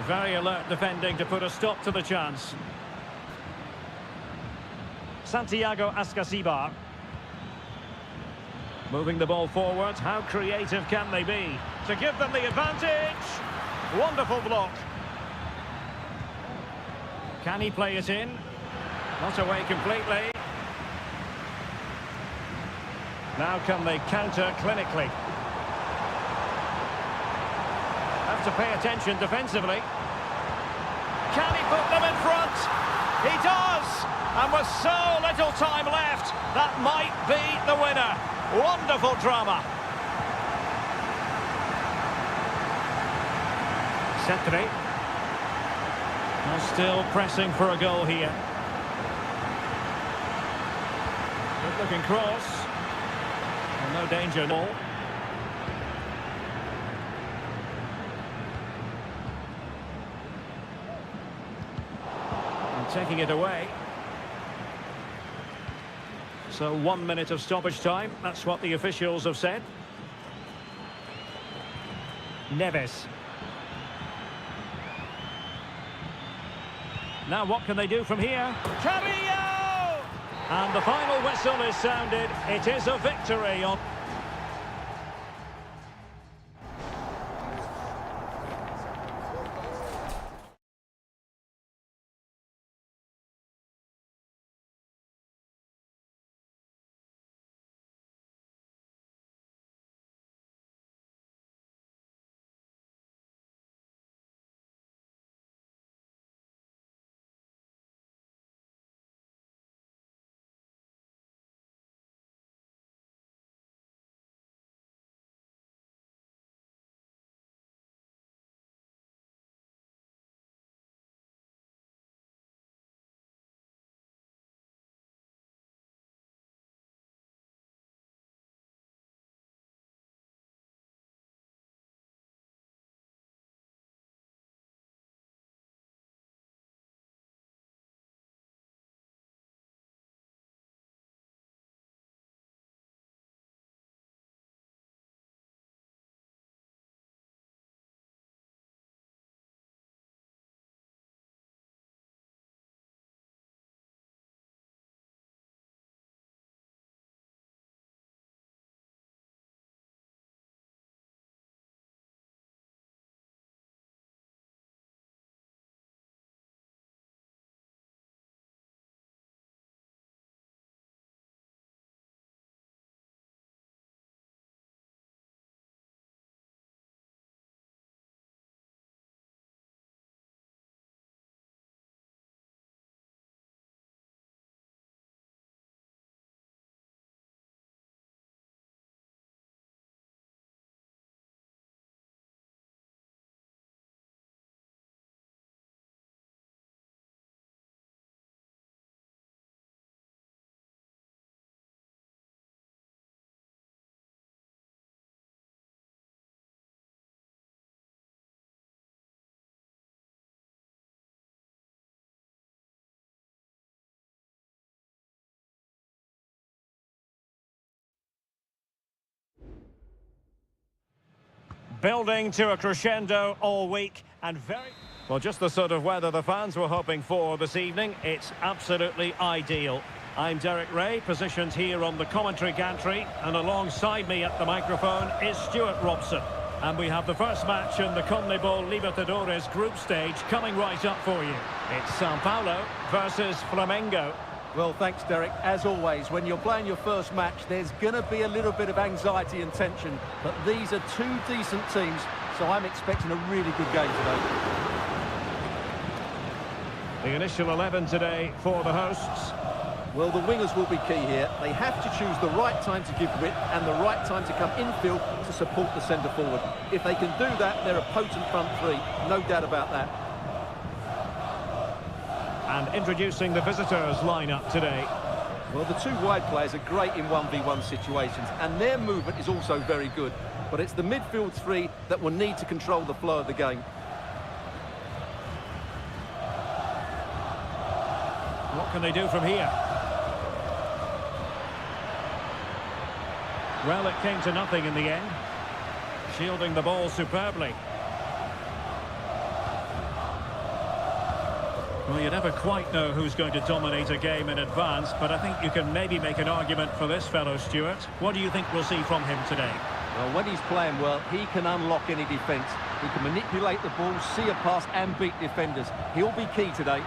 Very alert defending to put a stop to the chance. Santiago Ascasibar. Moving the ball forward. How creative can they be to give them the advantage? Wonderful block. Can he play it in? Not away completely. Now can they counter clinically? Have to pay attention defensively. Can he put them in front? He does! And with so little time left, that might be the winner. Wonderful drama. Settre. Well, still pressing for a goal here. Good looking cross. No danger at all. And taking it away. So 1 minute of stoppage time. That's what the officials have said. Neves. Now what can they do from here? Carrillo! And the final whistle is sounded. It is a victory on... Building to a crescendo all week and very... Well, just the sort of weather the fans were hoping for this evening. It's absolutely ideal. I'm Derek Ray, positioned here on the commentary gantry, and alongside me at the microphone is Stuart Robson. And we have the first match in the CONMEBOL Libertadores group stage coming right up for you. It's Sao Paulo versus Flamengo. Well, thanks, Derek. As always, when you're playing your first match, there's going to be a little bit of anxiety and tension. But these are two decent teams, so I'm expecting a really good game today. The initial 11 today for the hosts. Well, the wingers will be key here. They have to choose the right time to give width and the right time to come infield to support the centre-forward. If they can do that, they're a potent front three. No doubt about that. And introducing the visitors lineup today. Well, the two wide players are great in 1v1 situations, and their movement is also very good. But it's the midfield three that will need to control the flow of the game. What can they do from here? Well, it came to nothing in the end. Shielding the ball superbly. Well, you never quite know who's going to dominate a game in advance, but I think you can maybe make an argument for this fellow, Stuart. What do you think we'll see from him today? Well, when he's playing well, he can unlock any defence. He can manipulate the ball, see a pass and beat defenders. He'll be key today.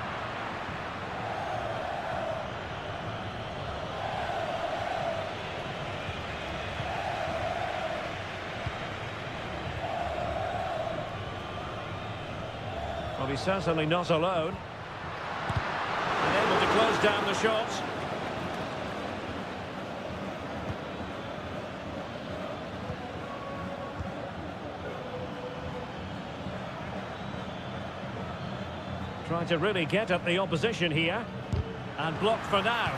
Well, he's certainly not alone. And able to close down the shots. Trying to really get at the opposition here. And blocked for now.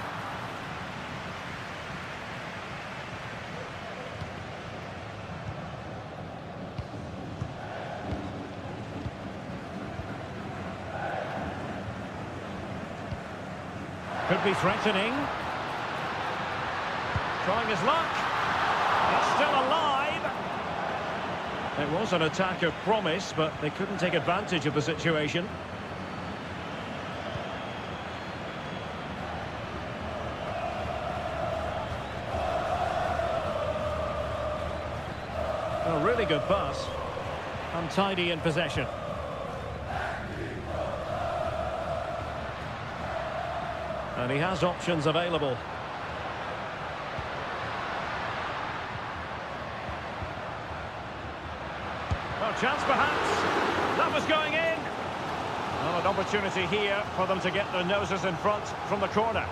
Could be threatening. Trying his luck. It's still alive. It was an attack of promise, but they couldn't take advantage of the situation. A really good pass. Untidy in possession. And he has options available. Well, chance perhaps. That was going in. Well, an opportunity here for them to get their noses in front from the corner.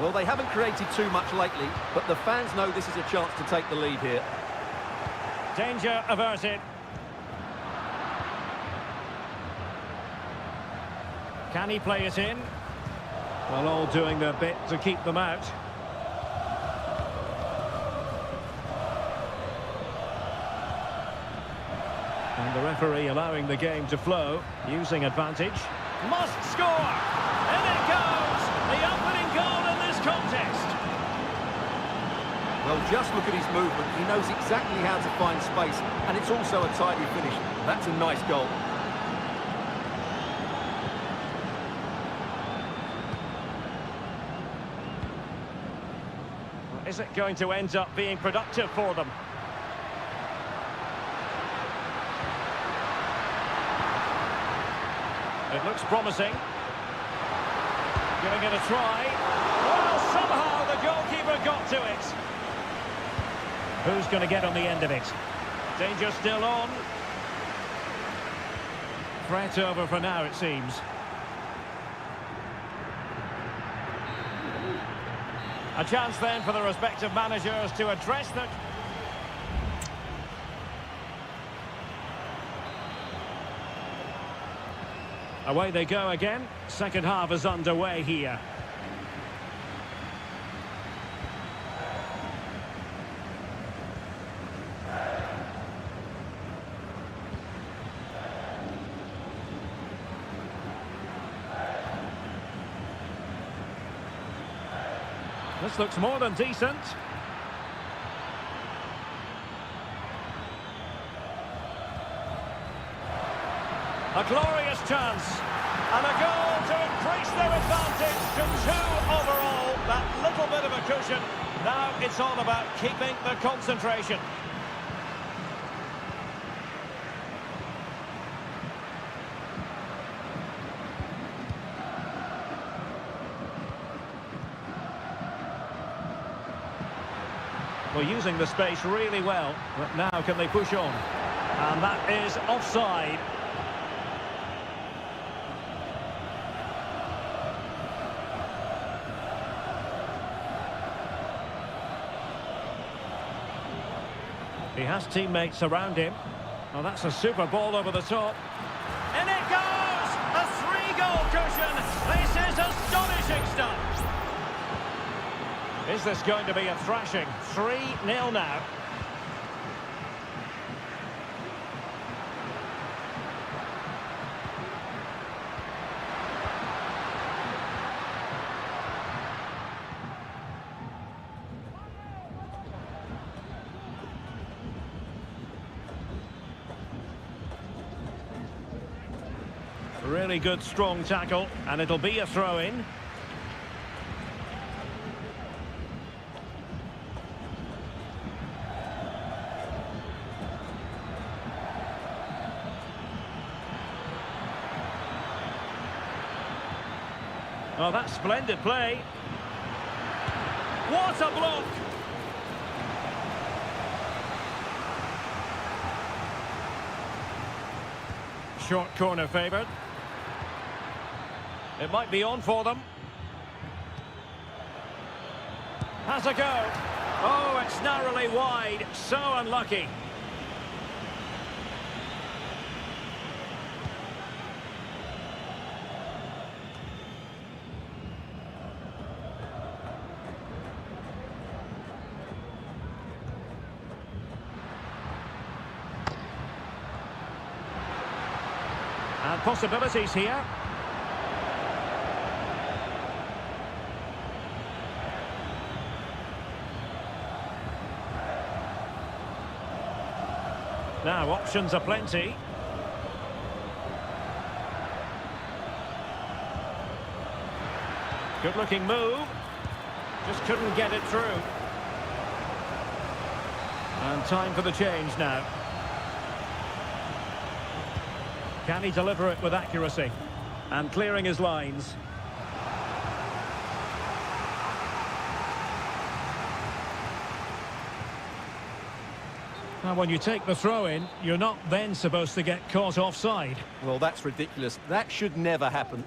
Well, they haven't created too much lately, but the fans know this is a chance to take the lead here. Danger averted. Can he play it in? Well, all doing their bit to keep them out. And the referee allowing the game to flow, using advantage. Must score! In it goes! The opening goal in this contest! Well, just look at his movement. He knows exactly how to find space, and it's also a tidy finish. That's a nice goal. Is it going to end up being productive for them? It looks promising. Giving it a try. Well, somehow the goalkeeper got to it. Who's going to get on the end of it? Danger still on. Threat over for now, it seems. A chance then for the respective managers to address the... Away they go again. Second half is underway here. This looks more than decent. A glorious chance. And a goal to increase their advantage to 2 overall. That little bit of a cushion. Now it's all about keeping the concentration. Well, using the space really well, but now can they push on? And that is offside. He has teammates around him. Oh, that's a super ball over the top. And it goes! A 3-goal cushion! This is astonishing stuff! Is this going to be a thrashing? 3-0 now. Really good, strong tackle, and it'll be a throw-in. Oh, that's splendid play. What a block! Short corner favoured. It might be on for them. Has a go. Oh, it's narrowly wide. So unlucky. And possibilities here. Now, options are plenty. Good-looking move. Just couldn't get it through. And time for the change now. Can he deliver it with accuracy? And clearing his lines. Now, when you take the throw-in, you're not then supposed to get caught offside. Well, that's ridiculous. That should never happen.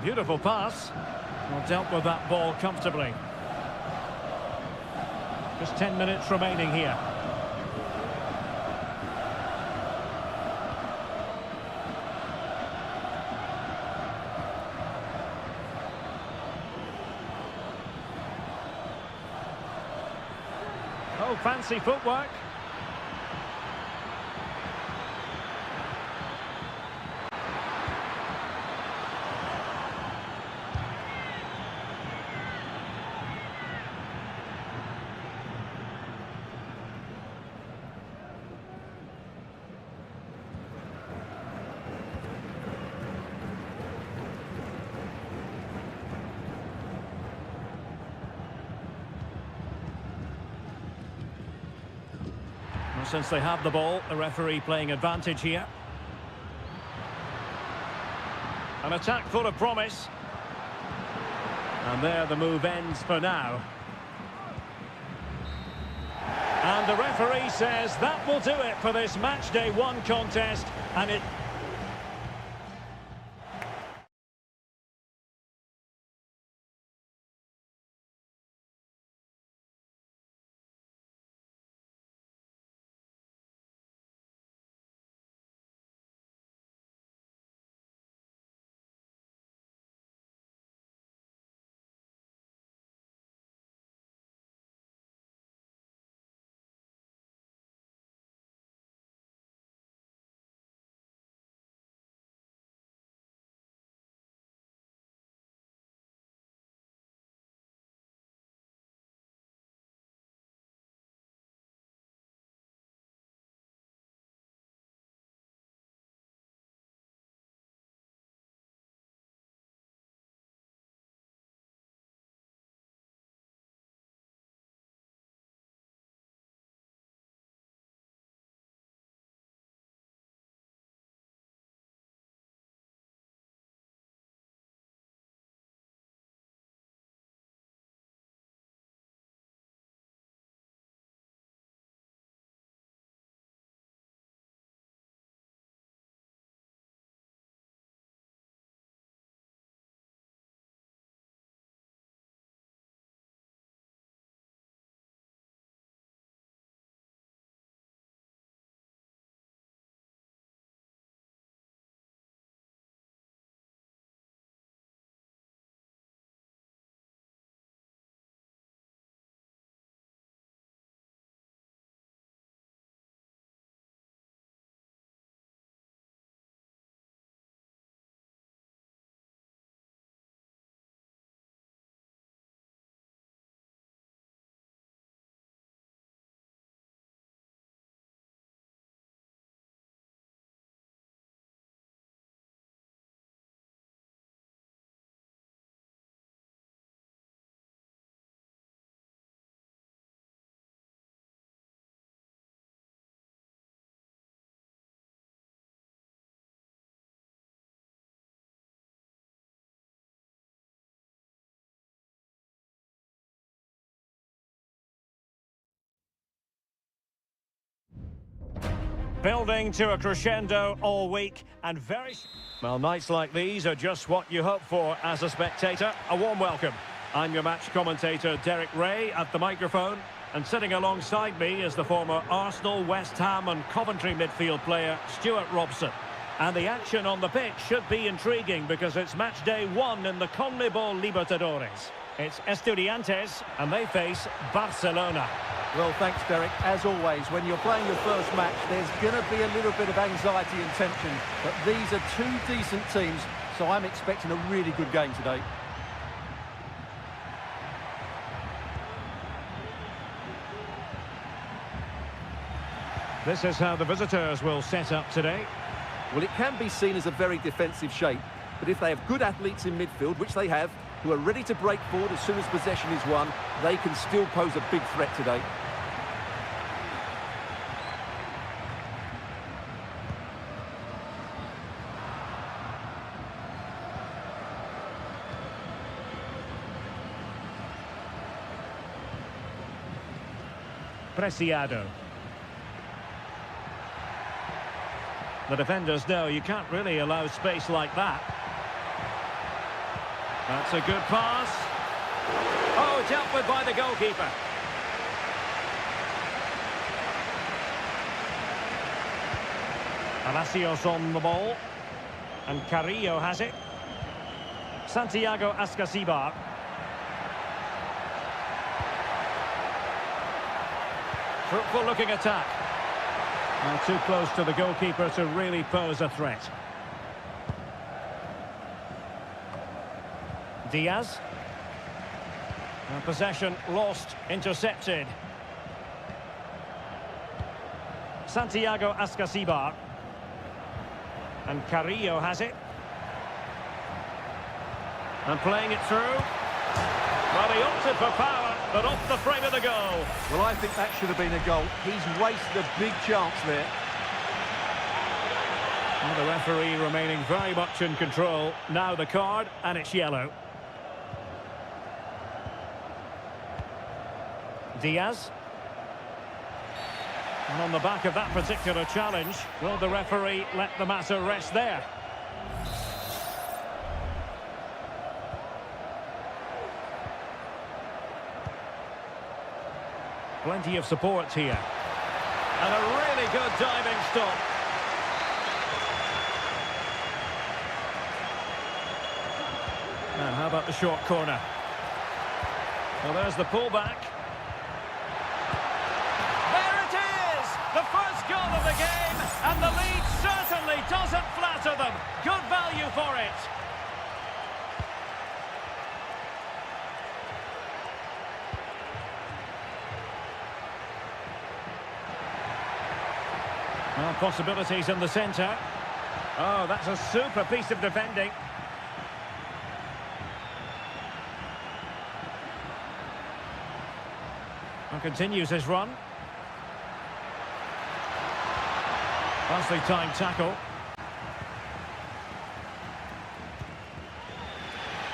Beautiful pass. Well, dealt with that ball comfortably. Just 10 minutes remaining here. Oh, fancy footwork. Since they have the ball, the referee playing advantage here. An attack full of promise. And there the move ends for now. And the referee says that will do it for this match day 1 contest. And it Building to a crescendo all week and very... Well, nights like these are just what you hope for as a spectator. A warm welcome. I'm your match commentator, Derek Ray, at the microphone. And sitting alongside me is the former Arsenal, West Ham and Coventry midfield player, Stuart Robson. And the action on the pitch should be intriguing because it's match day 1 in the CONMEBOL Libertadores. It's Estudiantes and they face Barcelona. Well, thanks, Derek. As always, when you're playing your first match, there's going to be a little bit of anxiety and tension. But these are two decent teams, so I'm expecting a really good game today. This is how the visitors will set up today. Well, it can be seen as a very defensive shape, but if they have good athletes in midfield, which they have, who are ready to break forward as soon as possession is won, they can still pose a big threat today. Preciado. The defenders know you can't really allow space like that. That's a good pass. Oh, dealt with by the goalkeeper. Palacios on the ball. And Carrillo has it. Santiago Ascasibar. Fruitful looking attack. Well, too close to the goalkeeper to really pose a threat. Diaz. And possession lost, intercepted. Santiago Ascasibar. And Carrillo has it. And playing it through. Well, he opted for power, but off the frame of the goal. Well, I think that should have been a goal. He's wasted a big chance there. Well, the referee remaining very much in control. Now the card, and it's yellow. Diaz. And on the back of that particular challenge, will the referee let the matter rest there? Plenty of support here. And a really good diving stop. Now, how about the short corner? Well, there's the pullback. There it is! The first goal of the game, and the lead certainly doesn't flatter them. Good value for it. Well, possibilities in the centre. Oh, that's a super piece of defending. And continues his run. Nicely timed tackle.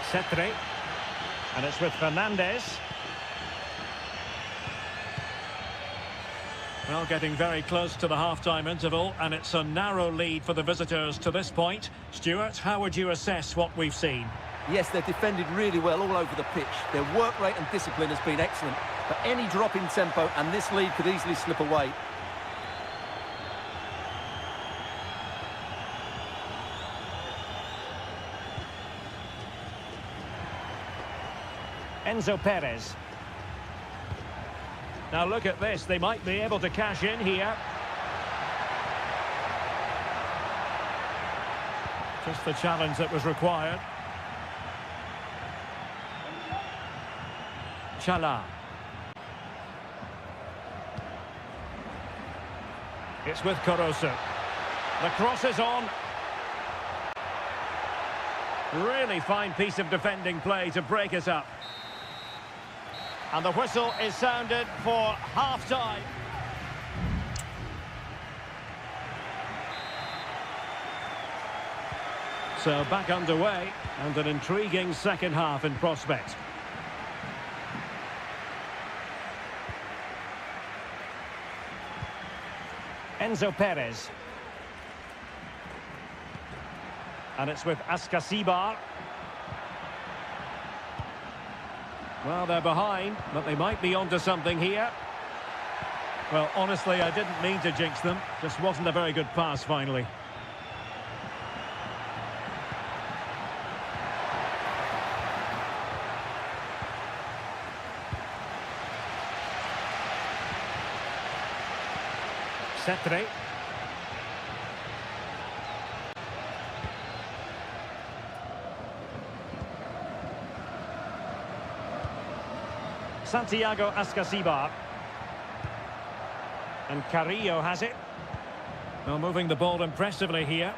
Cetre. And it's with Fernandez. Well, getting very close to the half-time interval, and it's a narrow lead for the visitors to this point. Stuart, how would you assess what we've seen? Yes, they've defended really well all over the pitch. Their work rate and discipline has been excellent. But any drop in tempo, and this lead could easily slip away. Enzo Perez. Now look at this, they might be able to cash in here. Just the challenge that was required. Chala. It's with Caruso. The cross is on. Really fine piece of defending play to break it up. And the whistle is sounded for half-time. So back underway, and an intriguing second half in prospect. Enzo Perez. And it's with Askasibar. Well, they're behind, but they might be onto something here. Well, honestly, I didn't mean to jinx them. Just wasn't a very good pass, finally. Cetre. Santiago Askasibar. And Carrillo has it. Well, moving the ball impressively here.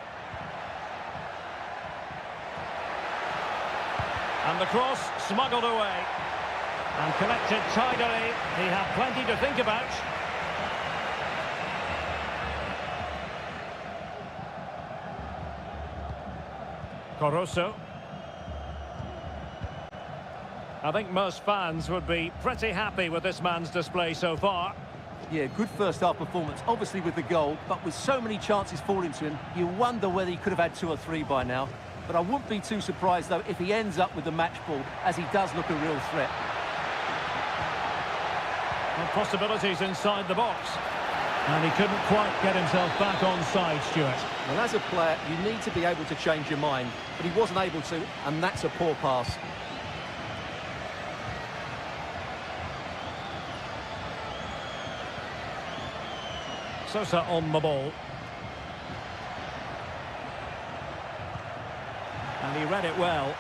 And the cross smuggled away. And connected tidily. He had plenty to think about. Corosso. I think most fans would be pretty happy with this man's display so far. Yeah, good first-half performance, obviously with the goal, but with so many chances falling to him, you wonder whether he could have had 2 or 3 by now. But I wouldn't be too surprised, though, if he ends up with the match ball, as he does look a real threat. And possibilities inside the box. And he couldn't quite get himself back on side, Stuart. Well, as a player, you need to be able to change your mind, but he wasn't able to, and that's a poor pass. Sosa on the ball. And he read it well.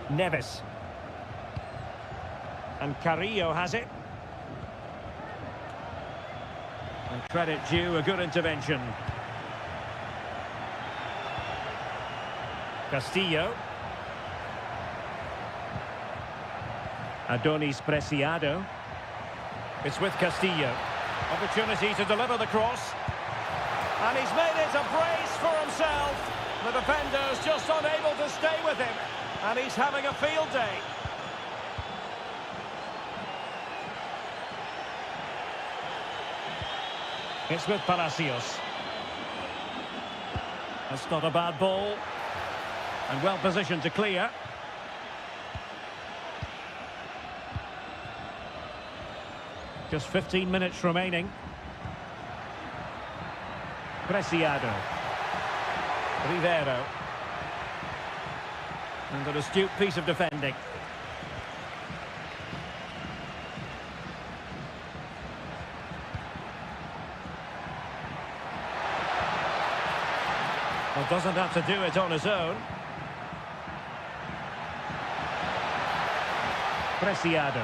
Neves. And Carrillo has it. And credit due, a good intervention. Castillo. Adonis Preciado. It's with Castillo. Opportunity to deliver the cross. And he's made it a brace for himself. The defender's just unable to stay with him. And he's having a field day. It's with Palacios. That's not a bad ball. And well positioned to clear. Just 15 minutes remaining. Preciado. Rivero. And an astute piece of defending. Well, doesn't have to do it on his own. Preciado.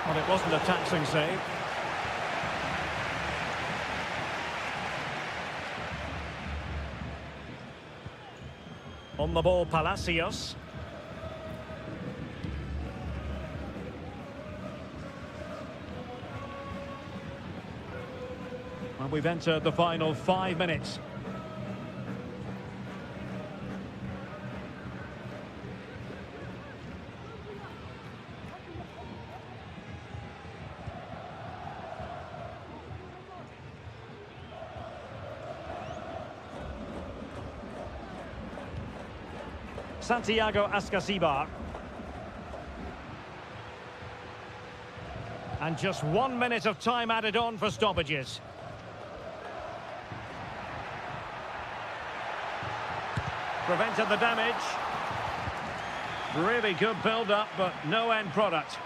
Well, it wasn't a taxing save. On the ball, Palacios. And we've entered the final 5 minutes. Santiago Askasibar. And just 1 minute of time added on for stoppages. Prevented the damage. Really good build-up, but no end product.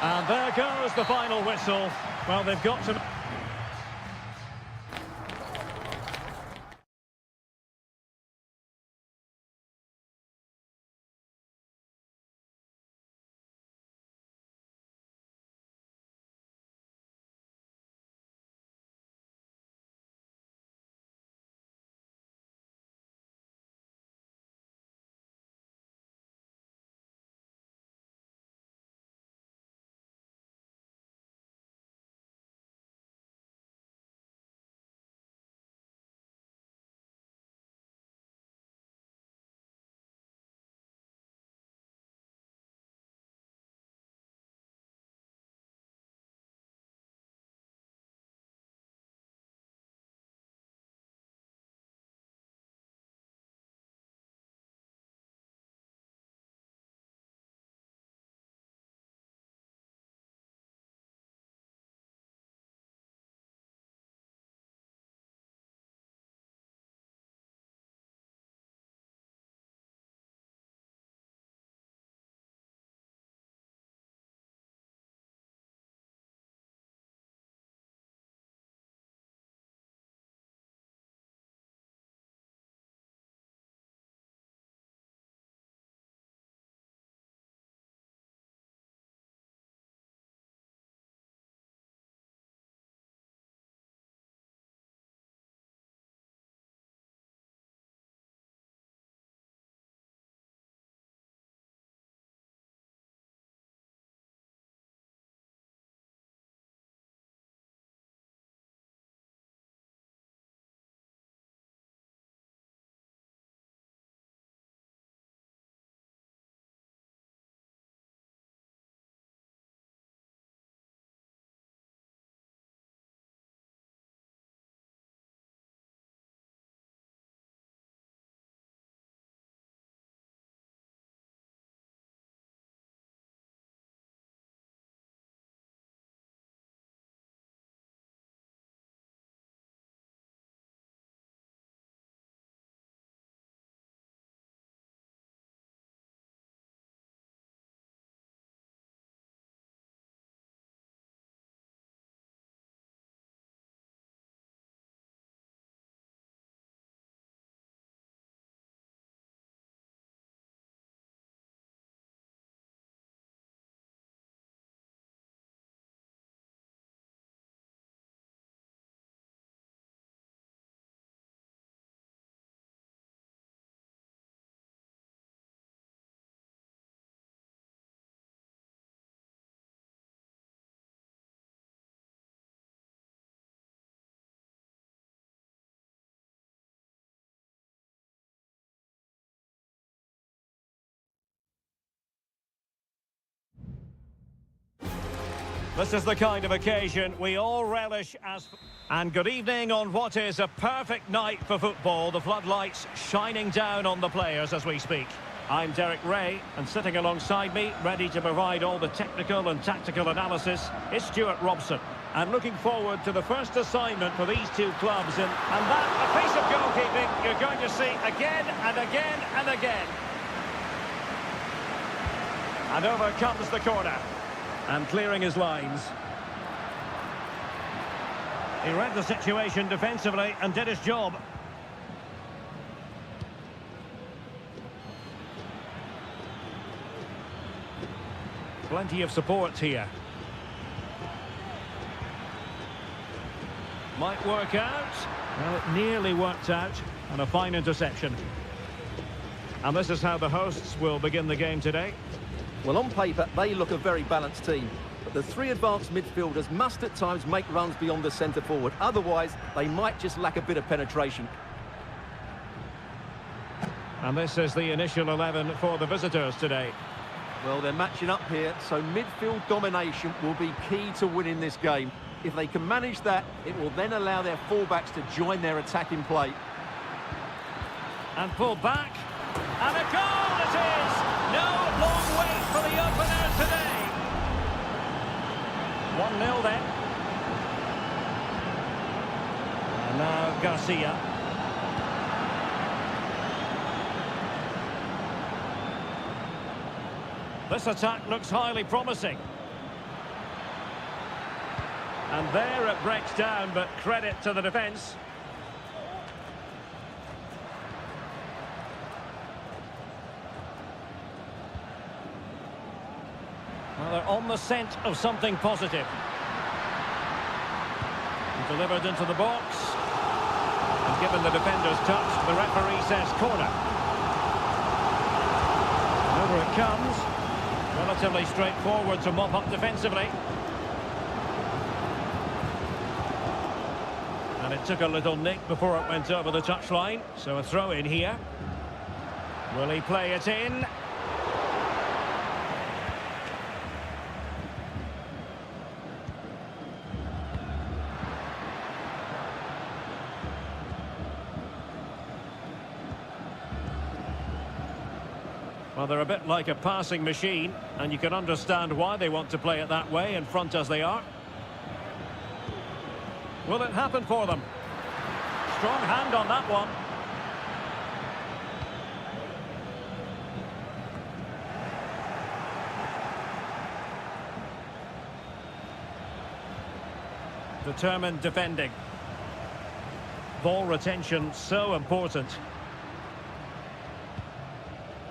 And there goes the final whistle. Well, they've got to... This is the kind of occasion we all relish as... And good evening on what is a perfect night for football. The floodlights shining down on the players as we speak. I'm Derek Ray, and sitting alongside me, ready to provide all the technical and tactical analysis, is Stuart Robson. And looking forward to the first assignment for these two clubs. And that, a piece of goalkeeping you're going to see again and again and again. And over comes the corner. And clearing his lines. He read the situation defensively and did his job. Plenty of support here. Might work out. Well, it nearly worked out. And a fine interception. And this is how the hosts will begin the game today. Well, on paper, they look a very balanced team. But the three advanced midfielders must at times make runs beyond the centre forward. Otherwise, they might just lack a bit of penetration. And this is the initial 11 for the visitors today. Well, they're matching up here, so midfield domination will be key to winning this game. If they can manage that, it will then allow their fullbacks to join their attacking play. And pull back. And a goal it is! No long wait for the opener today. 1-0 then. And now Garcia. This attack looks highly promising. And there it breaks down, but credit to the defence. Well, they're on the scent of something positive. Delivered into the box. And given the defender's touch, the referee says corner. And over it comes. Relatively straightforward to mop up defensively. And it took a little nick before it went over the touchline. So a throw in here. Will he play it in? Well, they're a bit like a passing machine, and you can understand why they want to play it that way, in front as they are. Will it happen for them? Strong hand on that one. Determined defending. Ball retention so important.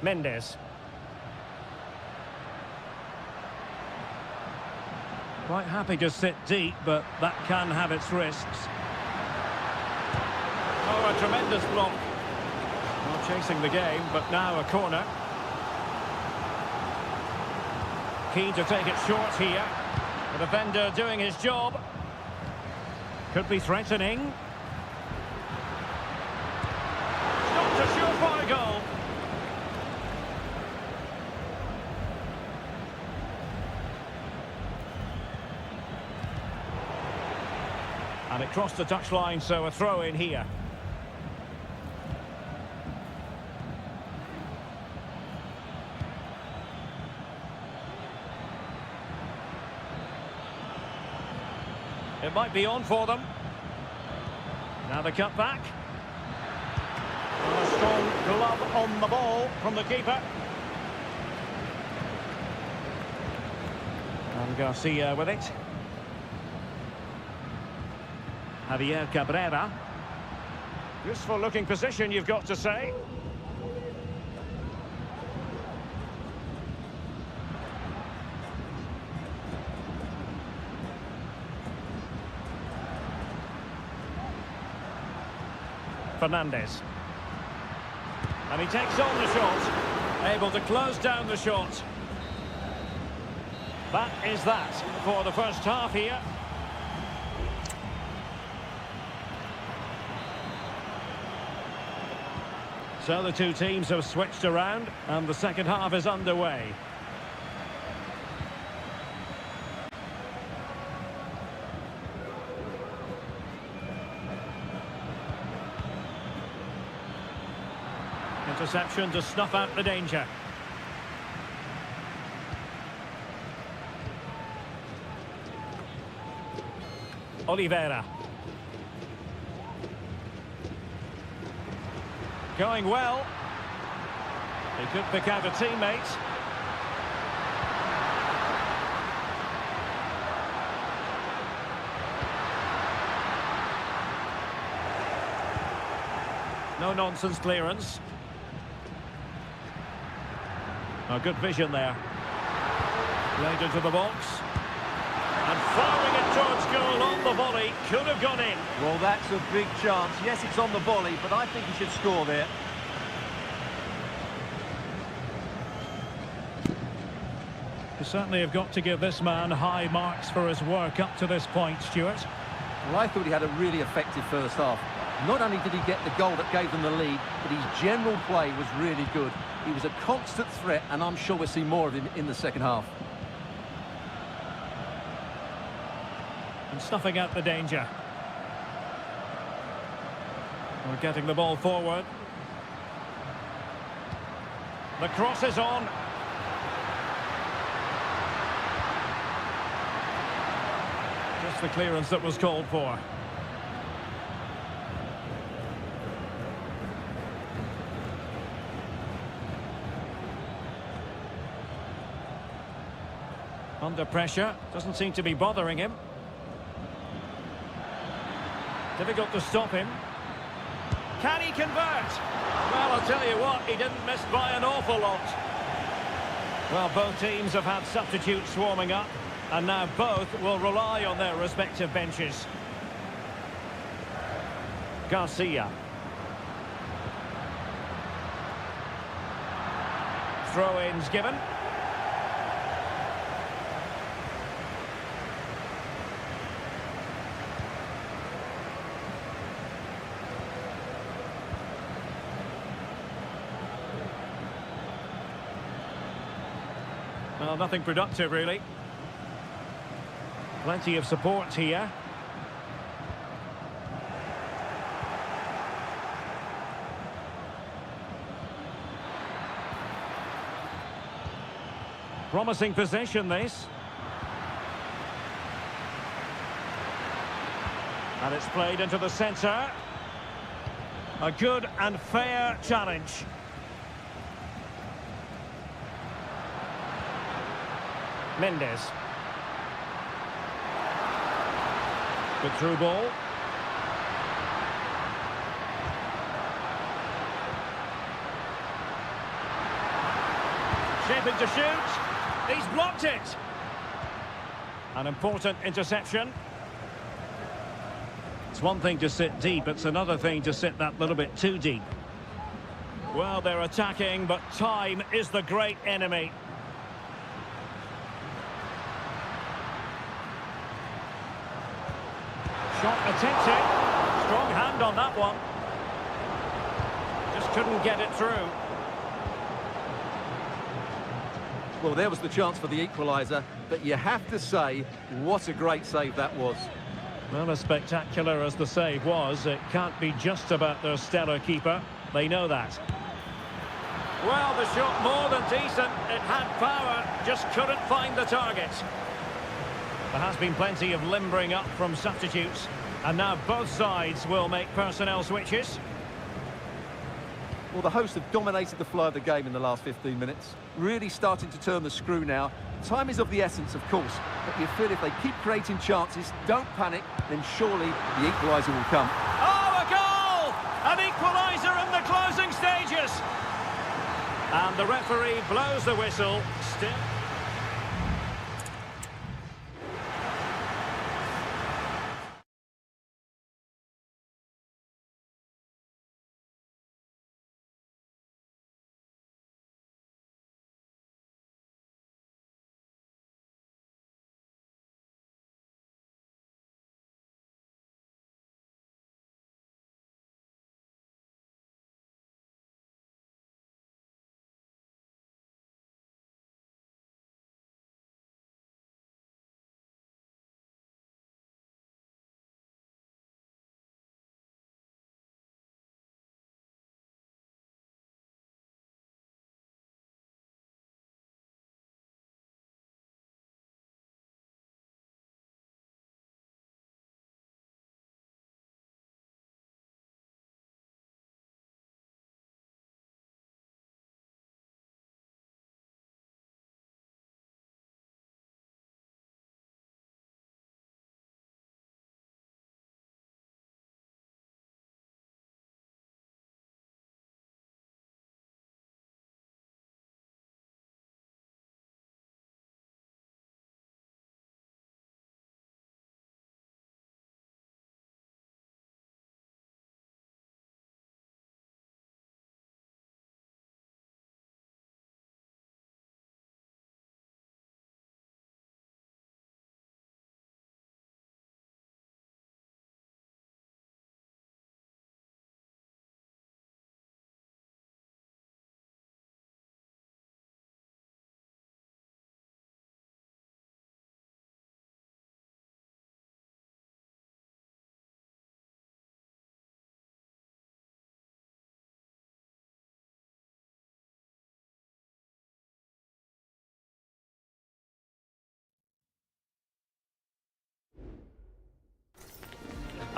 Mendes. Quite happy to sit deep, but that can have its risks. Oh, a tremendous block. Not chasing the game, but now a corner. Keen to take it short here. The defender doing his job. Could be threatening. Not a surefire goal. And it crossed the touchline, so a throw in here. It might be on for them. Now the cut back. And a strong glove on the ball from the keeper. And Garcia with it. Javier Cabrera. Useful looking position, you've got to say. Fernandez. And he takes on the shot. Able to close down the shot. That is that for the first half here. So the two teams have switched around and the second half is underway. Interception to snuff out the danger. Oliveira. Going well. He could pick out a teammate. No-nonsense clearance. Oh, good vision there. Played into the box. And firing it towards goal on the volley. Could have gone in. Well, that's a big chance. Yes, it's on the volley, but I think he should score there. You certainly have got to give this man high marks for his work up to this point, Stuart. Well, I thought he had a really effective first half. Not only did he get the goal that gave them the lead, but his general play was really good. He was a constant threat, and I'm sure we'll see more of him in the second half. And snuffing out the danger. We're getting the ball forward. The cross is on. Just the clearance that was called for. Under pressure, doesn't seem to be bothering him. Difficult to stop him. Can he convert? Well, I'll tell you what, he didn't miss by an awful lot. Well, both teams have had substitutes warming up, and now both will rely on their respective benches. Garcia. Throw-ins given. Well, nothing productive, really. Plenty of support here. Promising possession, this. And it's played into the centre. A good and fair challenge. Mendes. Good through ball. Shaping to shoot. He's blocked it. An important interception. It's one thing to sit deep, it's another thing to sit that little bit too deep. Well, they're attacking, but time is the great enemy. Shot attempted. Strong hand on that one. Just couldn't get it through. Well, there was the chance for the equaliser, but you have to say, what a great save that was. Well, as spectacular as the save was, it can't be just about their stellar keeper. They know that. Well, the shot more than decent. It had power, just couldn't find the target. There has been plenty of limbering up from substitutes, and now both sides will make personnel switches. Well, the hosts have dominated the flow of the game in the last 15 minutes. Really starting to turn the screw now. Time is of the essence, of course, but you feel if they keep creating chances, don't panic, then surely the equaliser will come. Oh, a goal! An equaliser in the closing stages! And the referee blows the whistle. Still...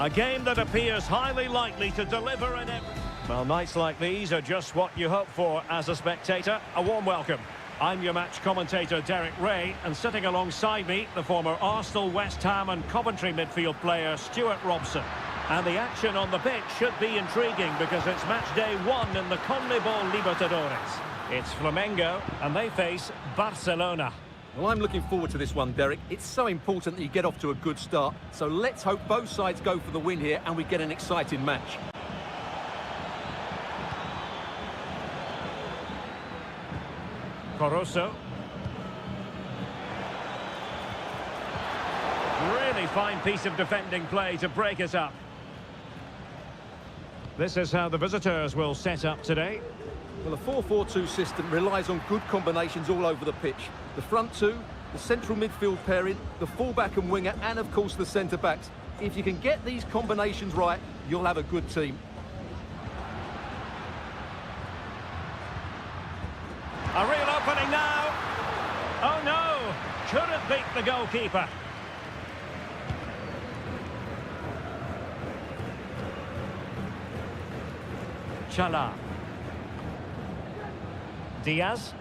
A game that appears highly likely to deliver in every... Well, nights like these are just what you hope for as a spectator. A warm welcome. I'm your match commentator, Derek Ray, and sitting alongside me, the former Arsenal, West Ham and Coventry midfield player, Stuart Robson. And the action on the pitch should be intriguing because it's match day 1 in the CONMEBOL Libertadores. It's Flamengo, and they face Barcelona. Well, I'm looking forward to this one, Derek. It's so important that you get off to a good start. So let's hope both sides go for the win here and we get an exciting match. Coroso. Really fine piece of defending play to break us up. This is how the visitors will set up today. Well, the 4-4-2 system relies on good combinations all over the pitch. The front two, the central midfield pairing, the fullback and winger, and of course the centre-backs. If you can get these combinations right, you'll have a good team. A real opening now. Oh no, couldn't beat the goalkeeper. Chala. Diaz.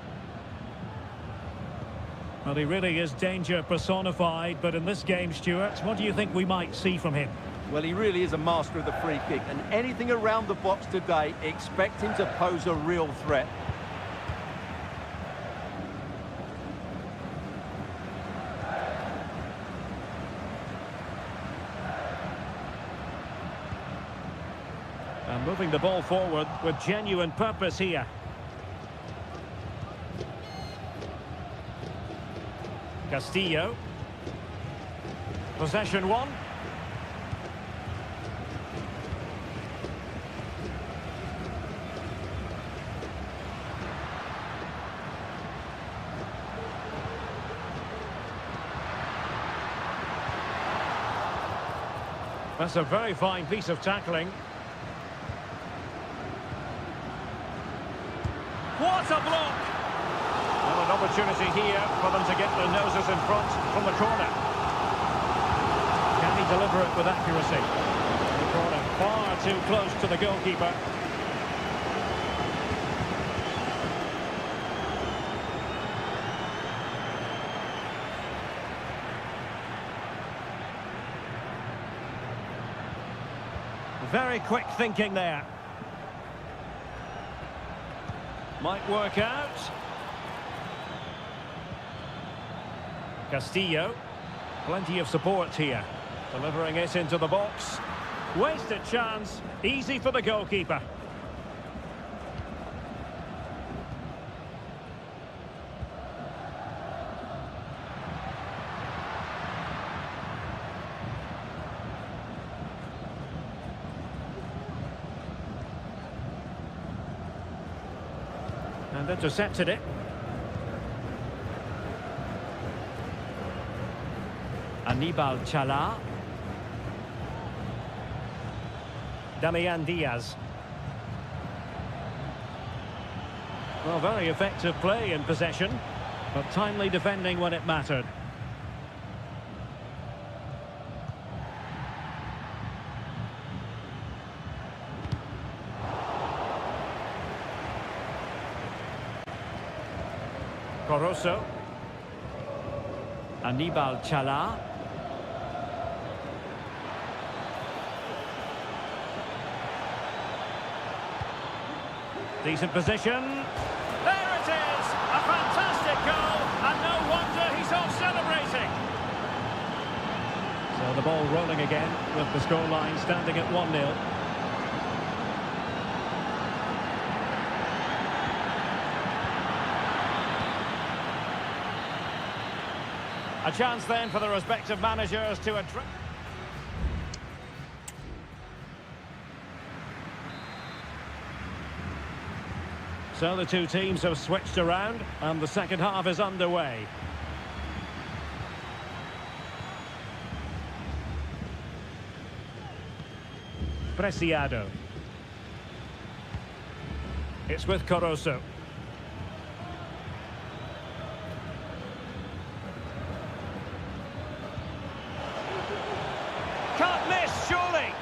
Well, he really is danger personified, but in this game, Stuart, what do you think we might see from him? Well, he really is a master of the free kick, and anything around the box today, expect him to pose a real threat. And moving the ball forward with genuine purpose here. Castillo. Possession one. That's a very fine piece of tackling. What a block! Well, an opportunity here for them to get their noses in front from the corner. Can he deliver it with accuracy? The corner far too close to the goalkeeper. Very quick thinking there. Might work out. Castillo. Plenty of support here. Delivering it into the box. Wasted chance. Easy for the goalkeeper. And intercepted it. Aníbal Chala. Damian Diaz. Well, very effective play in possession, but timely defending when it mattered. Coroso. Aníbal Chala. Decent position. There it is! A fantastic goal, and no wonder he's off celebrating. So the ball rolling again with the scoreline standing at 1-0. A chance then for the respective managers to address. So the two teams have switched around and the second half is underway. Preciado. It's with Coroso. Can't miss, surely.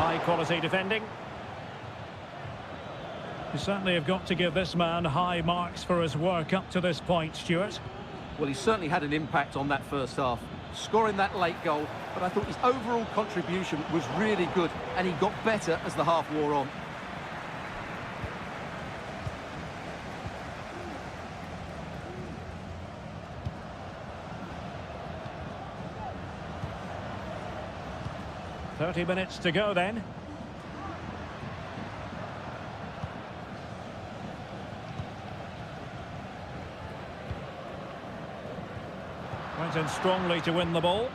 high-quality defending. You certainly have got to give this man high marks for his work up to this point, Stuart. Well, he certainly had an impact on that first half, scoring that late goal, but I thought his overall contribution was really good, and he got better as the half wore on. "30 minutes to go then." Went in strongly to win the ball.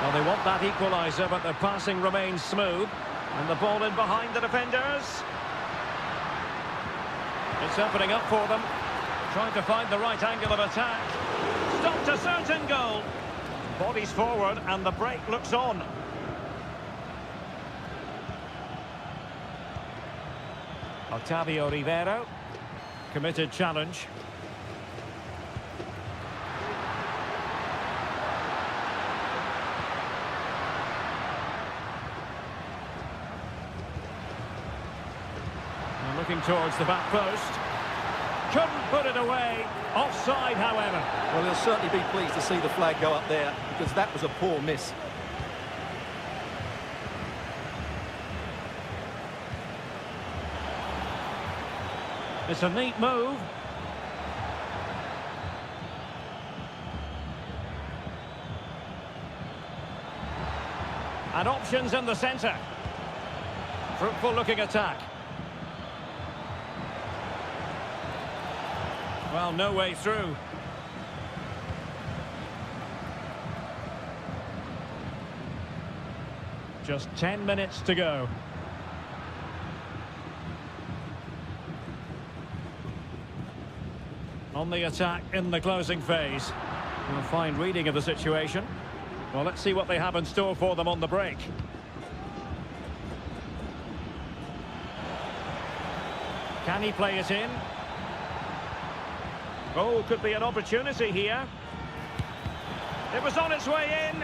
Well, they want that equaliser, but the passing remains smooth. And the ball in behind the defenders. It's opening up for them. Trying to find the right angle of attack. Stopped a certain goal. Bodies forward and the break looks on. Octavio Rivero. Committed challenge. Looking towards the back post. Couldn't put it away. Offside, however. Well, he'll certainly be pleased to see the flag go up there, because that was a poor miss. It's a neat move. And options in the centre. Fruitful looking attack. Well, no way through. Just 10 minutes to go. On the attack in the closing phase. A fine reading of the situation. Well, let's see what they have in store for them on the break. Can he play it in? Oh, could be an opportunity here. It was on its way in.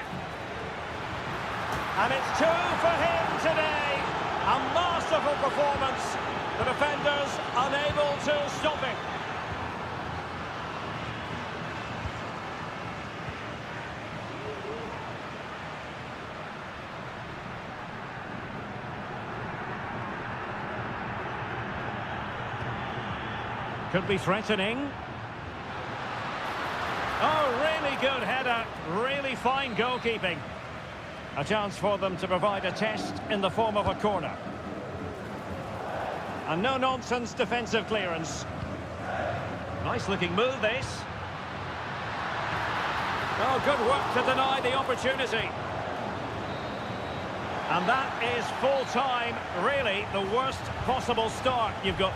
And it's 2 for him today. A masterful performance. The defenders unable to stop it. Could be threatening. Oh, really good header. Really fine goalkeeping. A chance for them to provide a test in the form of a corner. A no-nonsense defensive clearance. Nice looking move, this. Oh, good work to deny the opportunity. And that is full time. Really, the worst possible start you've got.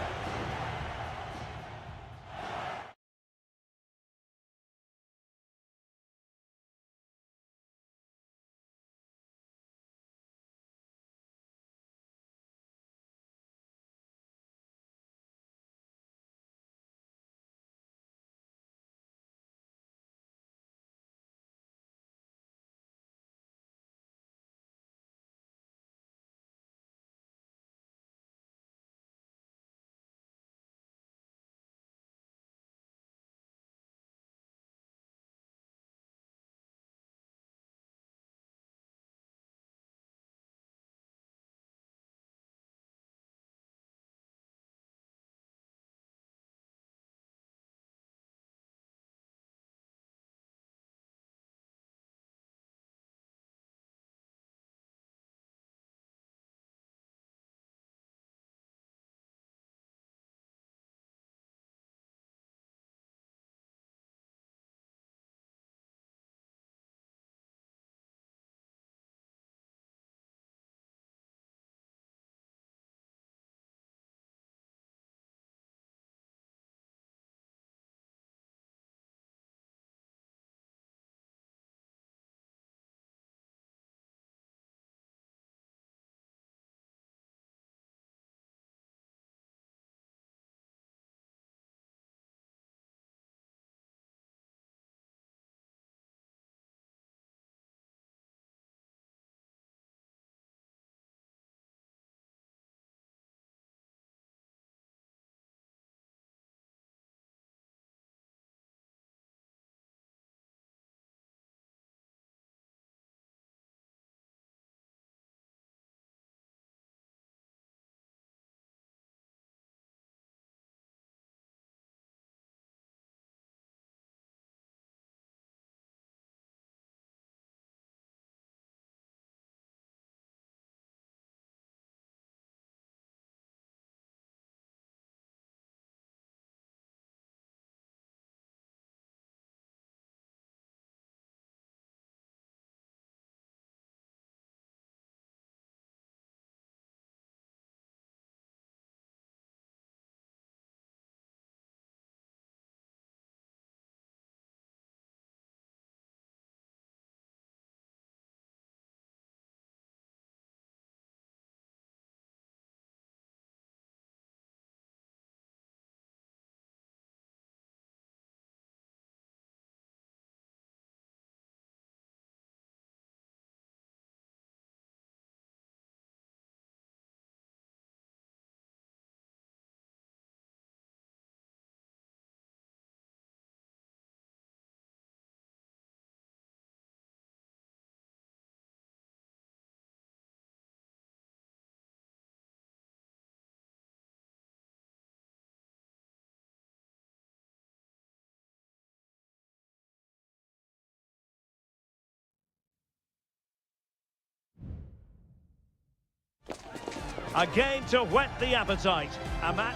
A game to whet the appetite. A match.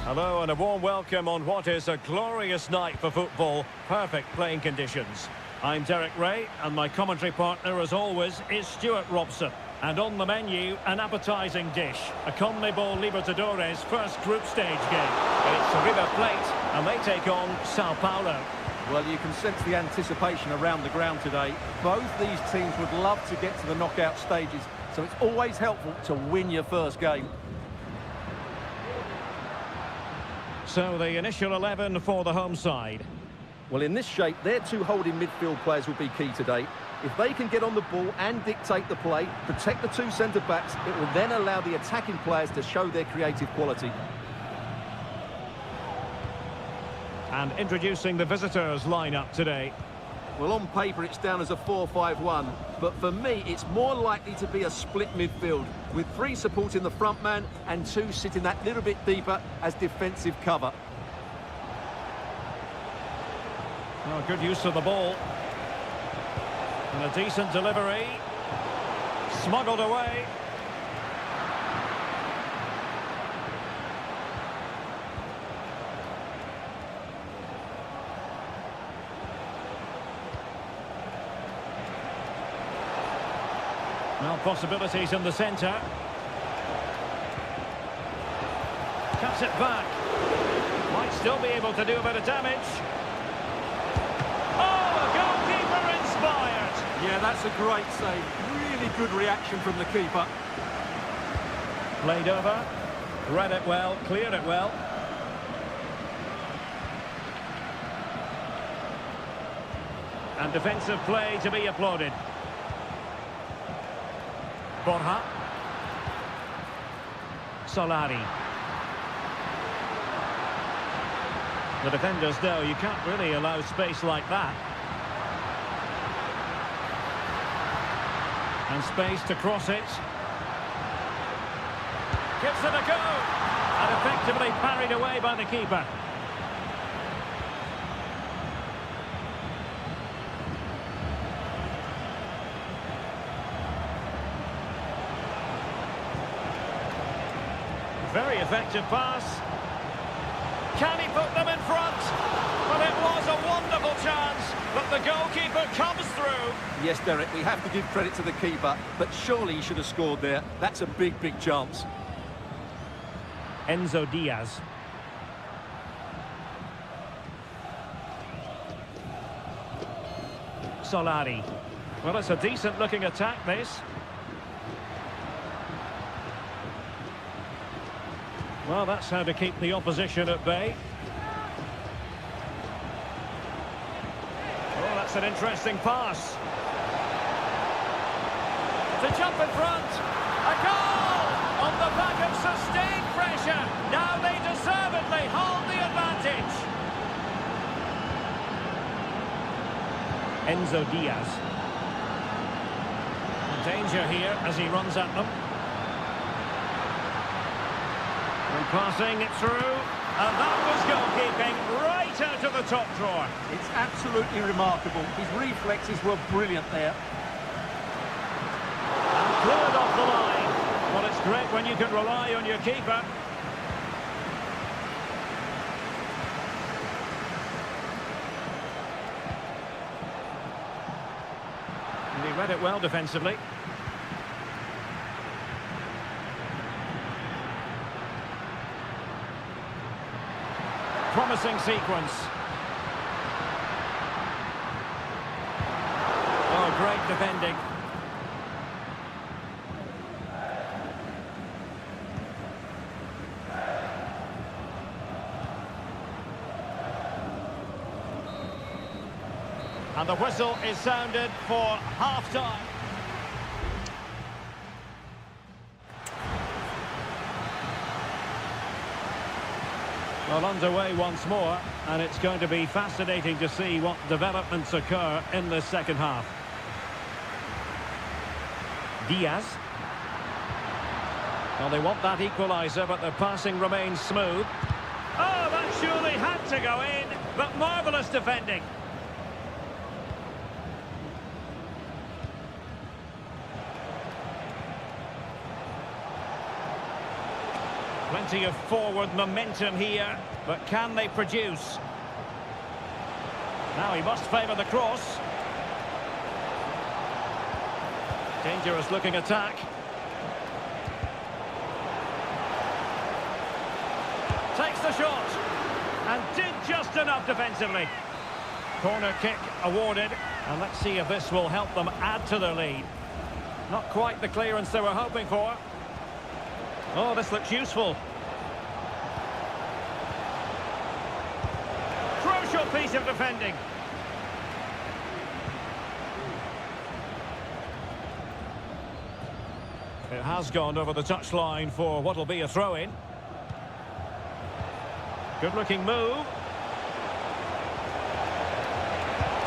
Hello and a warm welcome on what is a glorious night for football. Perfect playing conditions. I'm Derek Ray, and my commentary partner, as always, is Stuart Robson. And on the menu, an appetising dish. A CONMEBOL Libertadores first group stage game. It's River Plate, and they take on Sao Paulo. Well, you can sense the anticipation around the ground today. Both these teams would love to get to the knockout stages, so it's always helpful to win your first game. So the initial 11 for the home side. Well, in this shape, their two holding midfield players will be key today. If they can get on the ball and dictate the play, protect the two centre-backs, it will then allow the attacking players to show their creative quality. And introducing the visitors lineup today. Well, on paper, it's down as a 4-5-1, but for me, it's more likely to be a split midfield, with three supporting the front man and two sitting that little bit deeper as defensive cover. Oh, good use of the ball. And a decent delivery. Smuggled away. Well, possibilities in the centre. Cuts it back. Might still be able to do a bit of damage. Oh, the goalkeeper inspired. Yeah, that's a great save. Really good reaction from the keeper. Played over. Read it well, cleared it well. And defensive play to be applauded. Borja. Solari. The defenders know you can't really allow space like that. And space to cross it. Gives it a go. And effectively parried away by the keeper. Very effective pass. Can he put them in front? Well, it was a wonderful chance, but the goalkeeper comes through. Yes, Derek, we have to give credit to the keeper, but surely he should have scored there. That's a big, big chance. Enzo Diaz. Solari. Well, it's a decent-looking attack, this. Well, that's how to keep the opposition at bay. Oh, that's an interesting pass. To jump in front. A goal! On the back of sustained pressure. Now they deservedly hold the advantage. Enzo Diaz. Danger here as he runs at them. And passing it through, and that was goalkeeping right out of the top drawer. It's absolutely remarkable. His reflexes were brilliant there. And cleared off the line. Well, it's great when you can rely on your keeper. And he read it well defensively. Promising sequence. Oh, great defending. And the whistle is sounded for half-time. Well, underway once more, and it's going to be fascinating to see what developments occur in the second half. Diaz. Well, they want that equaliser, but the passing remains smooth. Oh, that surely had to go in, but marvellous defending. Plenty of forward momentum here, but can they produce? Now he must favour the cross. Dangerous looking attack. Takes the shot and did just enough defensively. Corner kick awarded, and let's see if this will help them add to their lead. Not quite the clearance they were hoping for. Oh, this looks useful. Crucial piece of defending. It has gone over the touchline for what will be a throw-in. Good-looking move.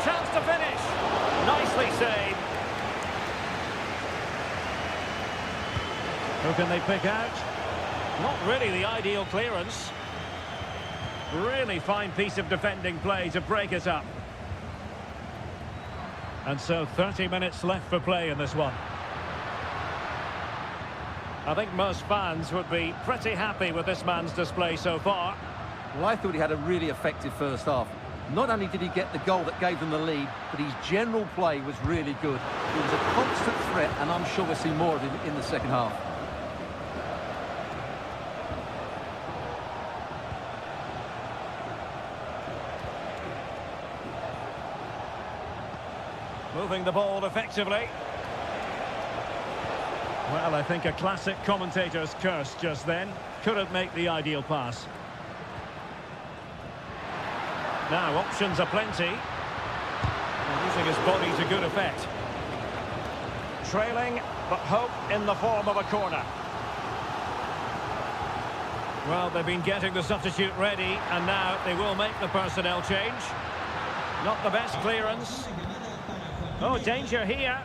Chance to finish. Nicely saved. Who can they pick out? Not really the ideal clearance. Really fine piece of defending play to break it up. And so 30 minutes left for play in this one. I think most fans would be pretty happy with this man's display so far. Well, I thought he had a really effective first half. Not only did he get the goal that gave them the lead, but his general play was really good. He was a constant threat, and I'm sure we'll see more of him in the second half. Moving the ball effectively. Well, I think a classic commentator's curse just then. Couldn't make the ideal pass. Now, options are plenty. And using his body to good effect. Trailing, but hope in the form of a corner. Well, they've been getting the substitute ready, and now they will make the personnel change. Not the best clearance. Oh, danger here.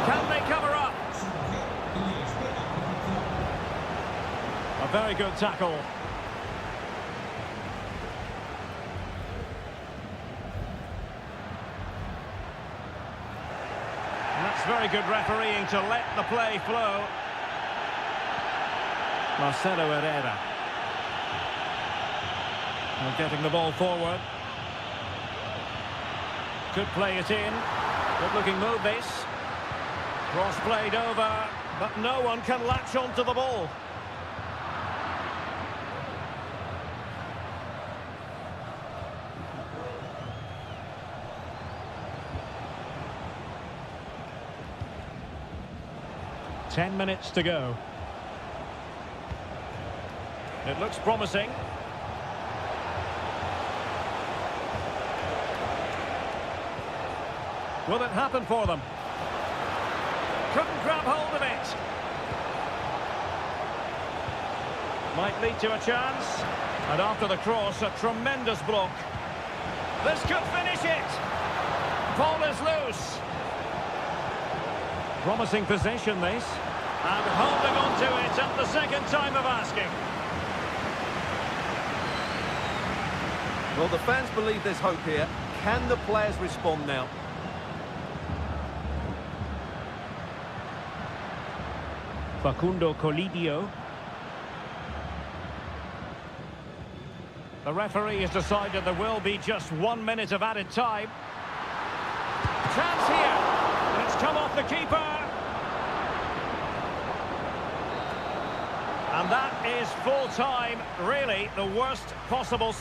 Can they cover up? A very good tackle. And that's very good refereeing to let the play flow. Marcelo Herrera. Now getting the ball forward. Could play it in. Good looking move this. Cross played over, but no one can latch onto the ball. Ten minutes to go. It looks promising. Will it happen for them? Couldn't grab hold of it. Might lead to a chance. And after the cross, a tremendous block. This could finish it. Ball is loose. Promising possession, this. And holding on to it at the second time of asking. Well, the fans believe there's hope here. Can the players respond now? Facundo Colidio. The referee has decided there will be just 1 minute of added time. Chance here. And it's come off the keeper. And that is full time. Really, the worst possible...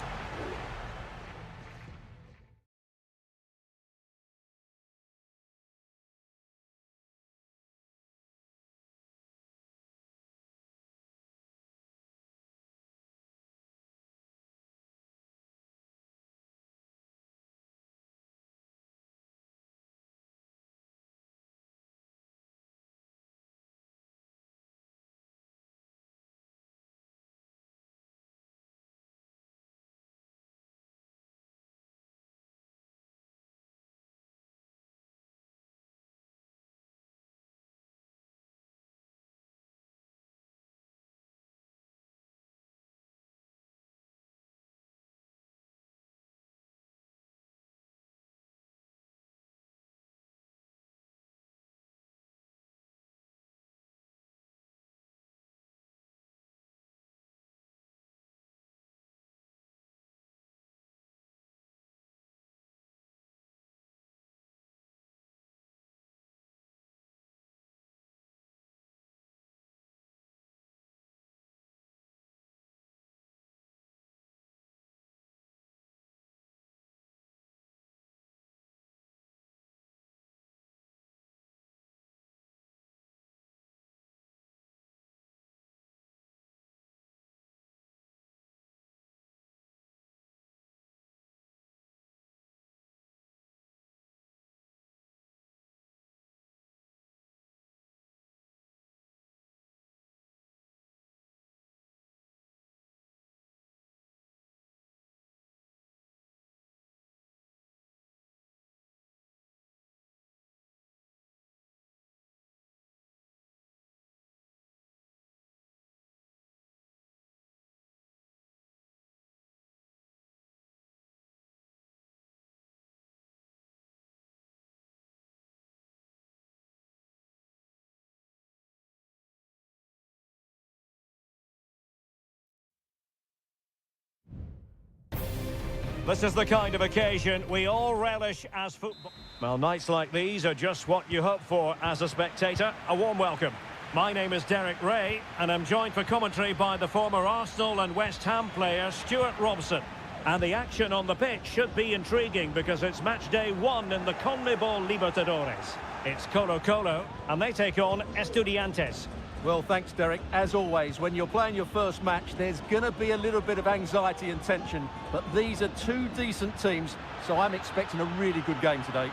This is the kind of occasion we all relish as football. Well, nights like these are just what you hope for as a spectator. A warm welcome. My name is Derek Ray, and I'm joined for commentary by the former Arsenal and West Ham player Stuart Robson. And the action on the pitch should be intriguing because it's match day 1 in the CONMEBOL Libertadores. It's Colo-Colo, and they take on Estudiantes. Well, thanks, Derek. As always, when you're playing your first match, there's going to be a little bit of anxiety and tension. But these are two decent teams, so I'm expecting a really good game today.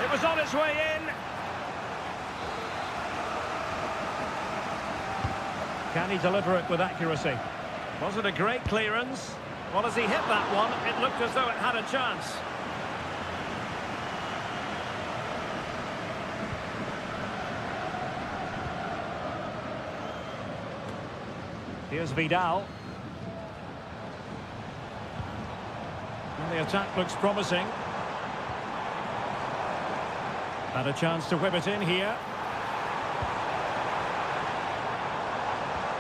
It was on its way in. Can he deliver it with accuracy? Was it a great clearance? Well, as he hit that one, it looked as though it had a chance. Here's Vidal. And the attack looks promising. Had a chance to whip it in here.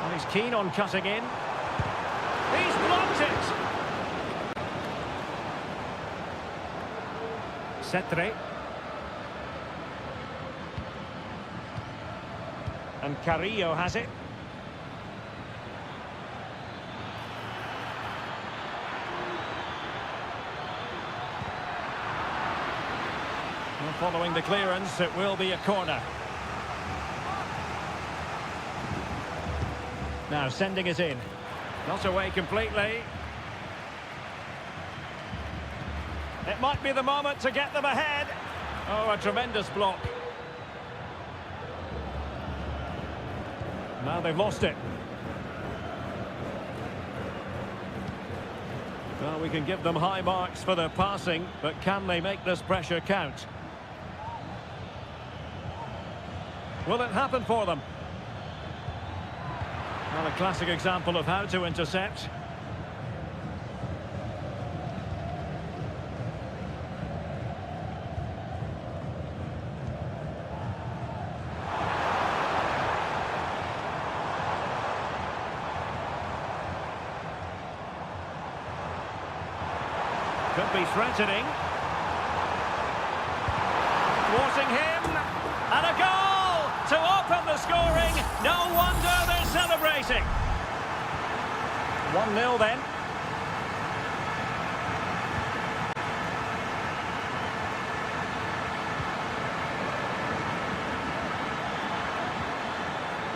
And he's keen on cutting in. He's blocked it! Cetre. And Carrillo has it. Well, following the clearance, it will be a corner. Now sending it in. Not away completely. It might be the moment to get them ahead. Oh, a tremendous block. Now they've lost it. Well, we can give them high marks for their passing, but can they make this pressure count? Will it happen for them? Well, a classic example of how to intercept. Could be threatening. Thwarting him. And a goal to open the scoring. No wonder they're celebrating. 1-0 then.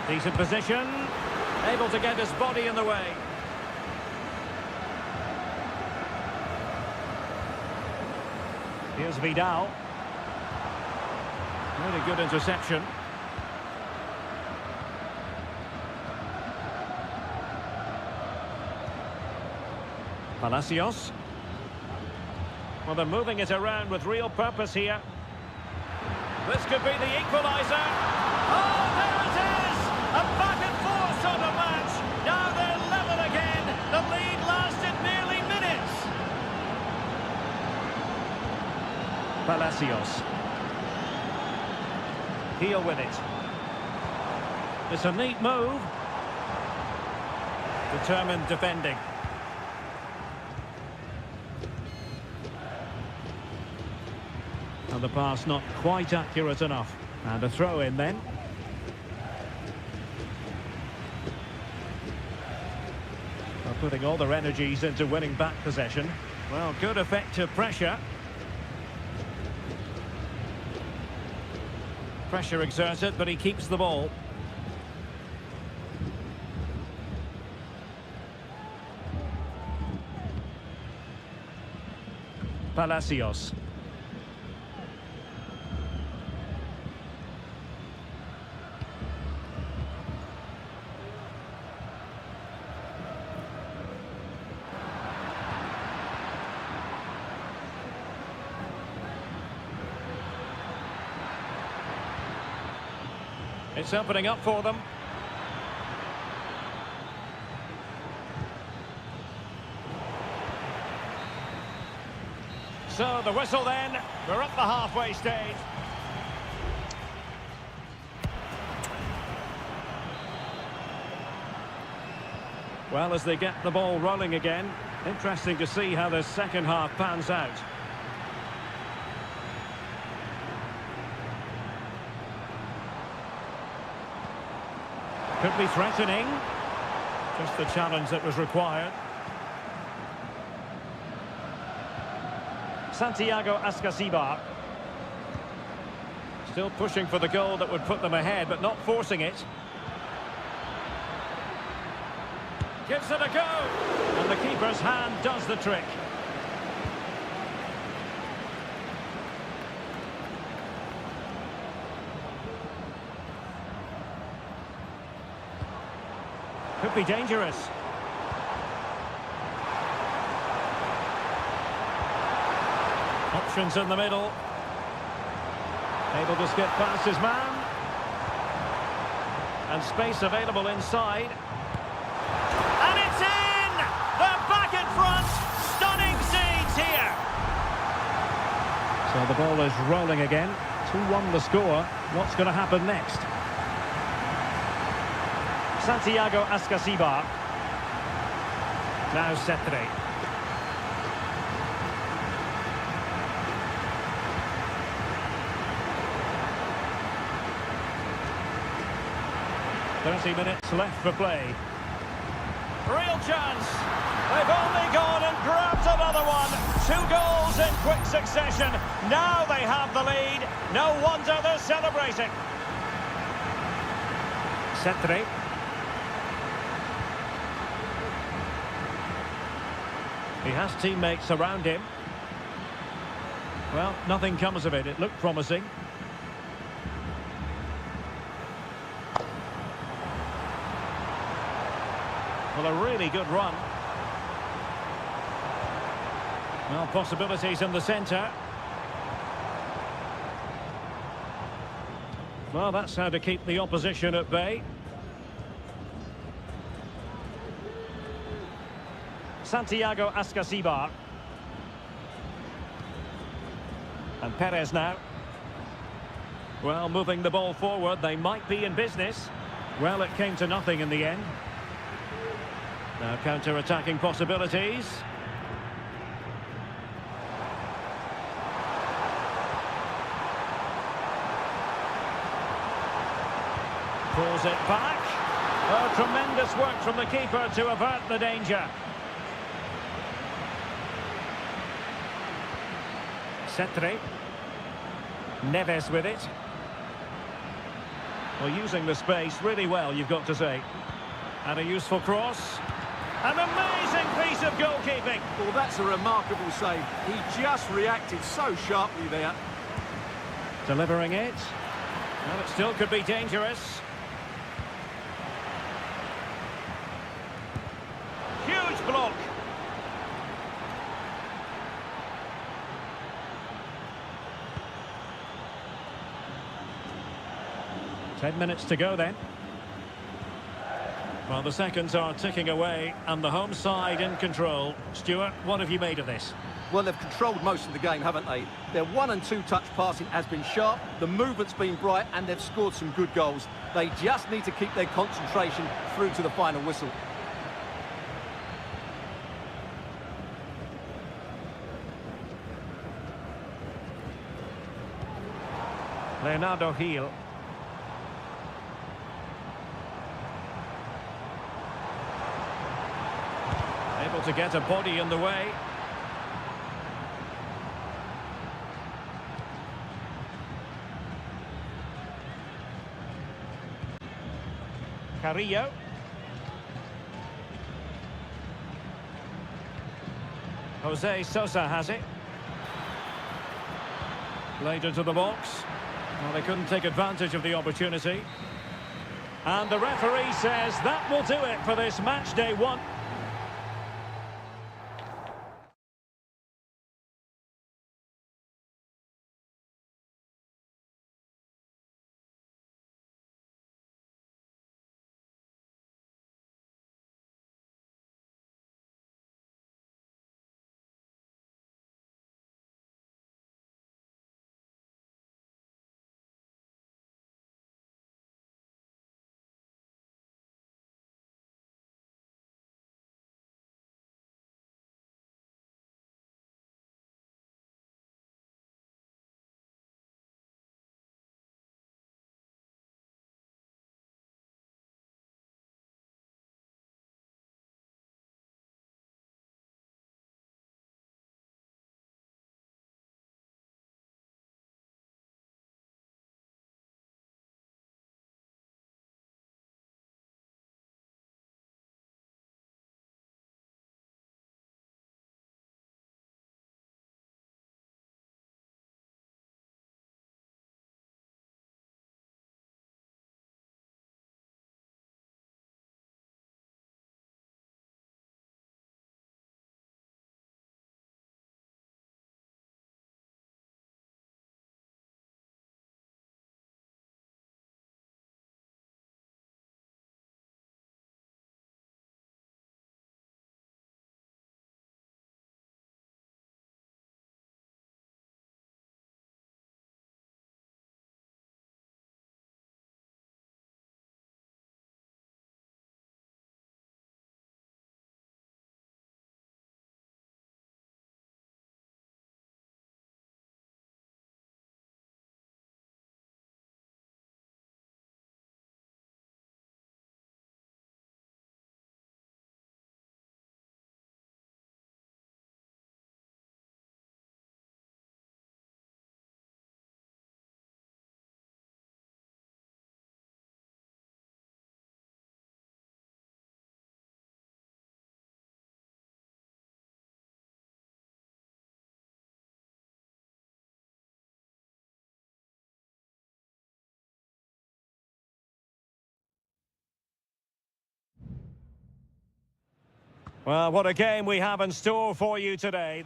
Decent position. Able to get his body in the way. Here's Vidal. Really good interception. Palacios. Well, they're moving it around with real purpose here. This could be the equaliser. Oh, there it is! A back and forth sort of match. Now they're level again. The lead lasted nearly minutes. Palacios. Heel with it. It's a neat move. Determined defending. And the pass not quite accurate enough. And a throw in then. Well, putting all their energies into winning back possession. Well, good effective pressure. Pressure exerted, but he keeps the ball. Palacios. It's opening up for them. So the whistle then. We're at the halfway stage. Well, as they get the ball rolling again. Interesting to see how the second half pans out. Could be threatening. Just the challenge that was required. Santiago Ascasibar. Still pushing for the goal that would put them ahead, but not forcing it. Gives it a go. And the keeper's hand does the trick. Could be dangerous. Options in the middle. Able to skip past his man. And space available inside. And it's in! They're back in front. Stunning scenes here. So the ball is rolling again. 2-1 the score. What's going to happen next? Santiago Ascasibar. Now Cetre. Minutes left for play. Real chance. They've only gone and grabbed another one. 2 goals in quick succession. Now they have the lead. No wonder they're celebrating. Cetre. He has teammates around him. Well, nothing comes of it. It looked promising. Well, a really good run. Well, possibilities in the centre. Well, that's how to keep the opposition at bay. Santiago Ascasibar. And Perez now. Well, moving the ball forward, they might be in business. Well, it came to nothing in the end. Now counter-attacking possibilities. Pulls it back. Oh, tremendous work from the keeper to avert the danger. Cetre. Neves with it. Well, using the space really well, you've got to say. And a useful cross. An amazing piece of goalkeeping. Well, that's a remarkable save. He just reacted so sharply there. Delivering it. Well, it still could be dangerous. Huge block. Ten minutes to go then. Well, the seconds are ticking away and the home side in control. Stuart, what have you made of this? Well, they've controlled most of the game, haven't they? Their 1- and 2-touch passing has been sharp, the movement's been bright, and they've scored some good goals. They just need to keep their concentration through to the final whistle. Leonardo Gil. Able to get a body in the way. Carrillo. Jose Sosa has it. Played into the box. Well, they couldn't take advantage of the opportunity. And the referee says that will do it for this match day 1. Well, what a game we have in store for you today.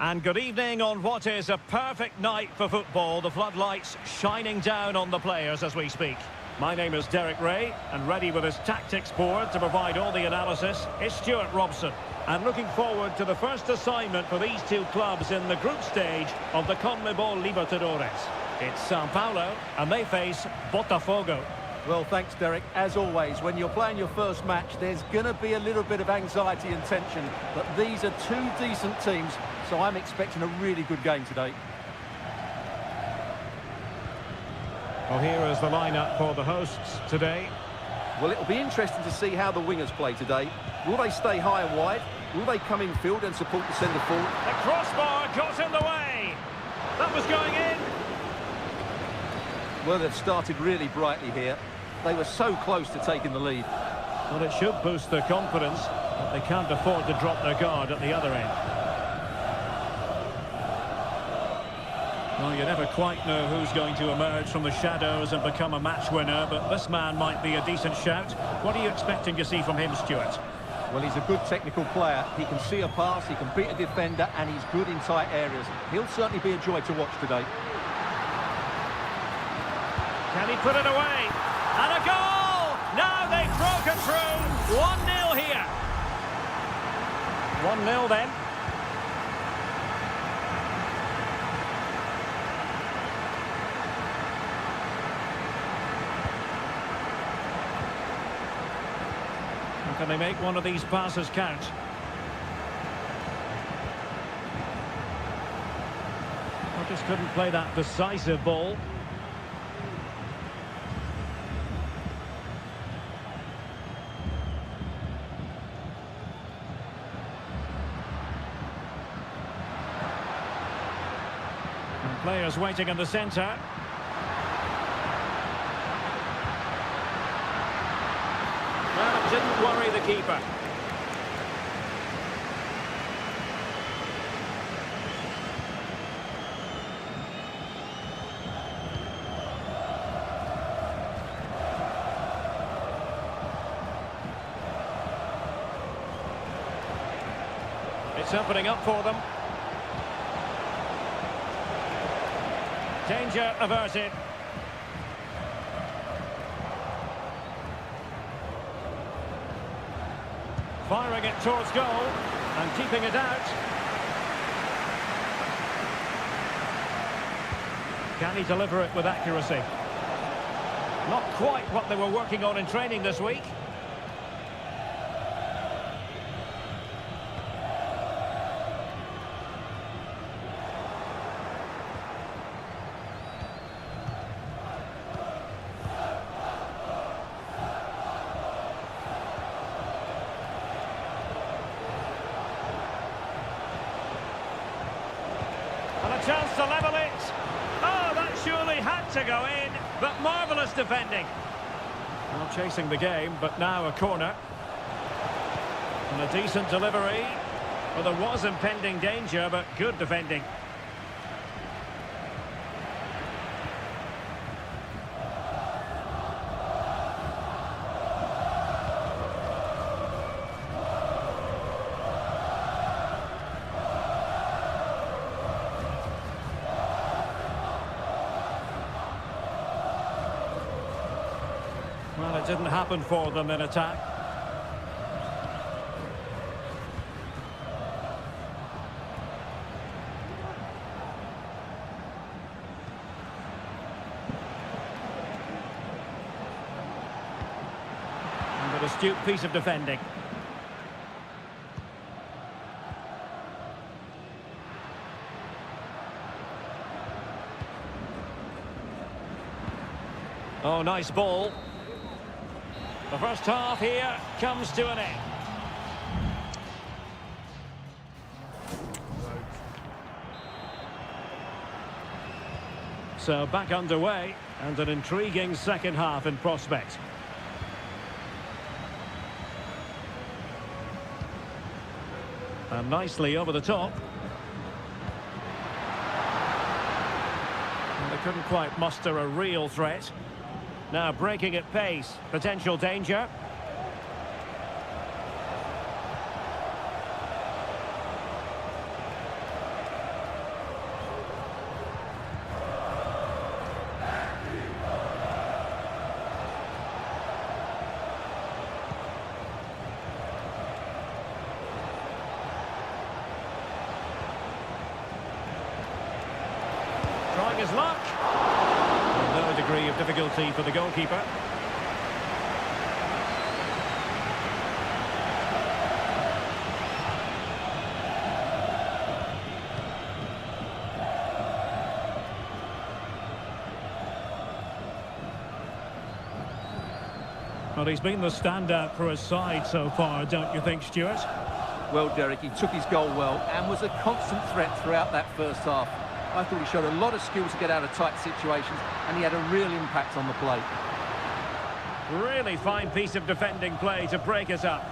And good evening on what is a perfect night for football. The floodlights shining down on the players as we speak. My name is Derek Ray, and ready with his tactics board to provide all the analysis is Stuart Robson. And looking forward to the first assignment for these two clubs in the group stage of the CONMEBOL Libertadores. It's Sao Paulo, and they face Botafogo. Well, thanks, Derek. As always, when you're playing your first match, there's going to be a little bit of anxiety and tension. But these are two decent teams, so I'm expecting a really good game today. Well, here is the lineup for the hosts today. Well, it'll be interesting to see how the wingers play today. Will they stay high and wide? Will they come in field and support the centre forward? The crossbar got in the way. That was going in. Well, they've started really brightly here. They were so close to taking the lead. Well, it should boost their confidence, but they can't afford to drop their guard at the other end. Well, you never quite know who's going to emerge from the shadows and become a match winner, but this man might be a decent shout. What are you expecting to see from him, Stuart? Well, he's a good technical player. He can see a pass, he can beat a defender, and he's good in tight areas. He'll certainly be a joy to watch today. Can he put it away? And a goal! Now they've broken through. 1-0 here. 1-0 then. And can they make one of these passes count? Well, just couldn't play that decisive ball. Players waiting in the centre. Well, it didn't worry the keeper. It's opening up for them. Danger averted. Firing it towards goal and keeping it out. Can he deliver it with accuracy? Not quite what they were working on in training this week. Chance to level it. Oh, that surely had to go in, but marvellous defending. Well, chasing the game, but now a corner. And a decent delivery. Well, there was impending danger, but good defending. Well, it didn't happen for them in attack. And an astute piece of defending. Oh, nice ball. The first half here comes to an end. So back underway, and an intriguing second half in prospect. And nicely over the top. And they couldn't quite muster a real threat. Now breaking at pace, potential danger. his luck. With no degree of difficulty for the goalkeeper. Well, he's been the standout for his side so far, don't you think, Stuart? Well, Derek, he took his goal well and was a constant threat throughout that first half. I thought he showed a lot of skill to get out of tight situations, and he had a real impact on the play. Really fine piece of defending play to break us up.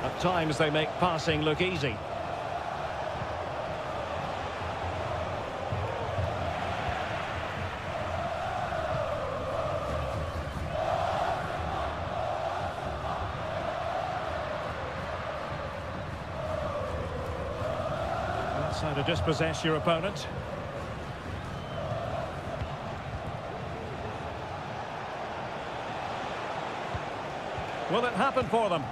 At times they make passing look easy. That's how to dispossess your opponent. Will it happen for them?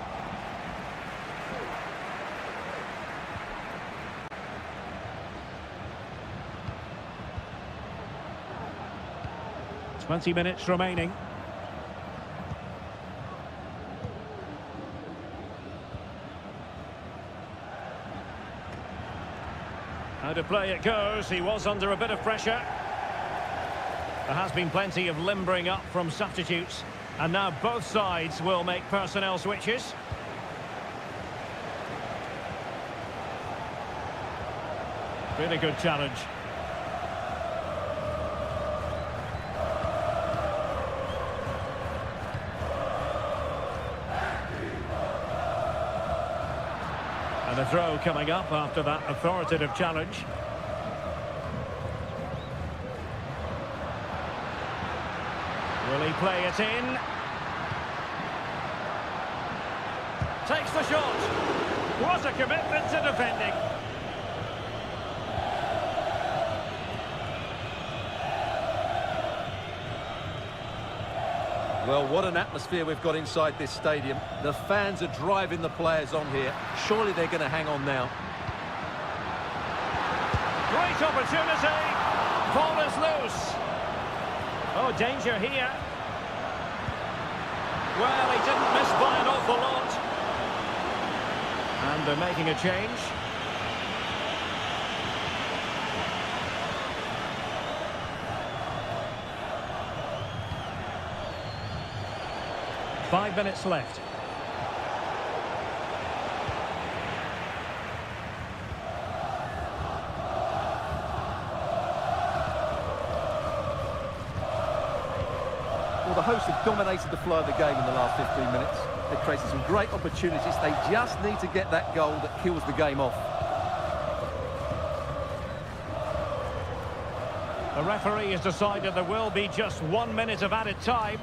20 minutes remaining. How to play it goes. He was under a bit of pressure. There has been plenty of limbering up from substitutes. And now both sides will make personnel switches. Really good challenge. And a throw coming up after that authoritative challenge. Will he play it in? Takes the shot. What a commitment to defending. Well, what an atmosphere we've got inside this stadium. The fans are driving the players on here. Surely they're going to hang on now. Great opportunity. Ball is loose. Oh, danger here. Well, he didn't miss by an awful lot. And they're making a change. Five minutes left. Well, the hosts have dominated the flow of the game in the last 15 minutes. They've created some great opportunities. They just need to get that goal that kills the game off. The referee has decided there will be just 1 minute of added time.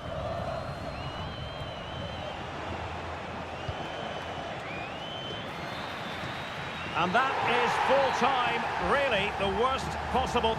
And that is full time, really the worst possible.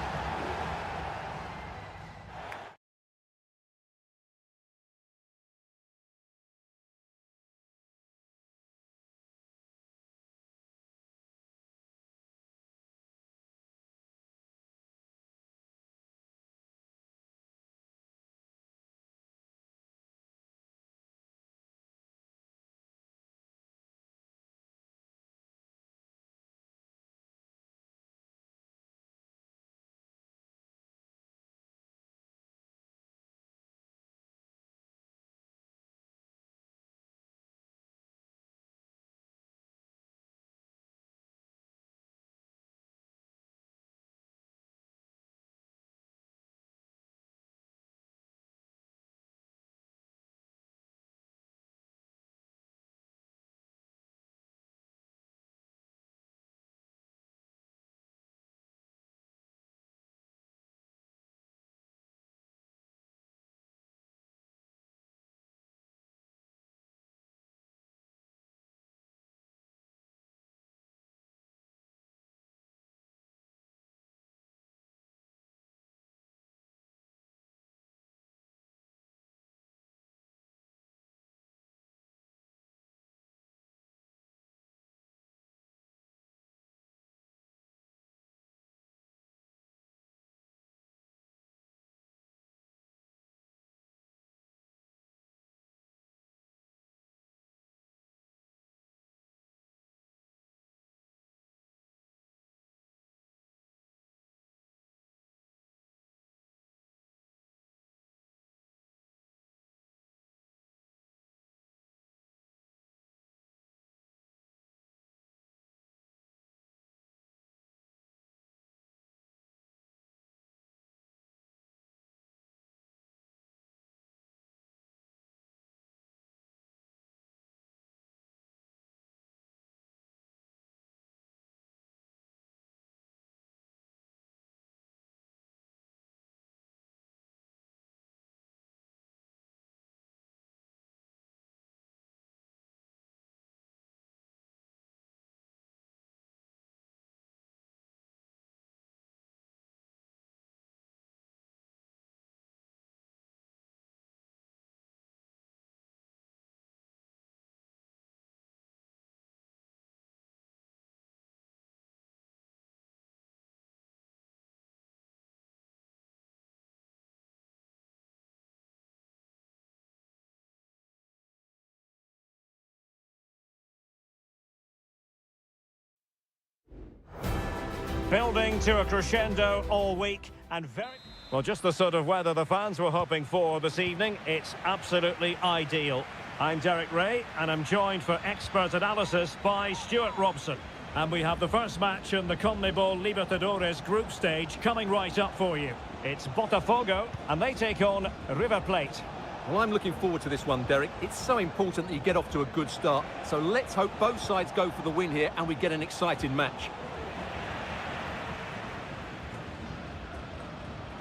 Building to a crescendo all week and very... Well, just the sort of weather the fans were hoping for this evening. It's absolutely ideal. I'm Derek Ray, and I'm joined for expert analysis by Stuart Robson. And we have the first match in the CONMEBOL Libertadores group stage coming right up for you. It's Botafogo, and they take on River Plate. Well, I'm looking forward to this one, Derek. It's so important that you get off to a good start. So let's hope both sides go for the win here and we get an exciting match.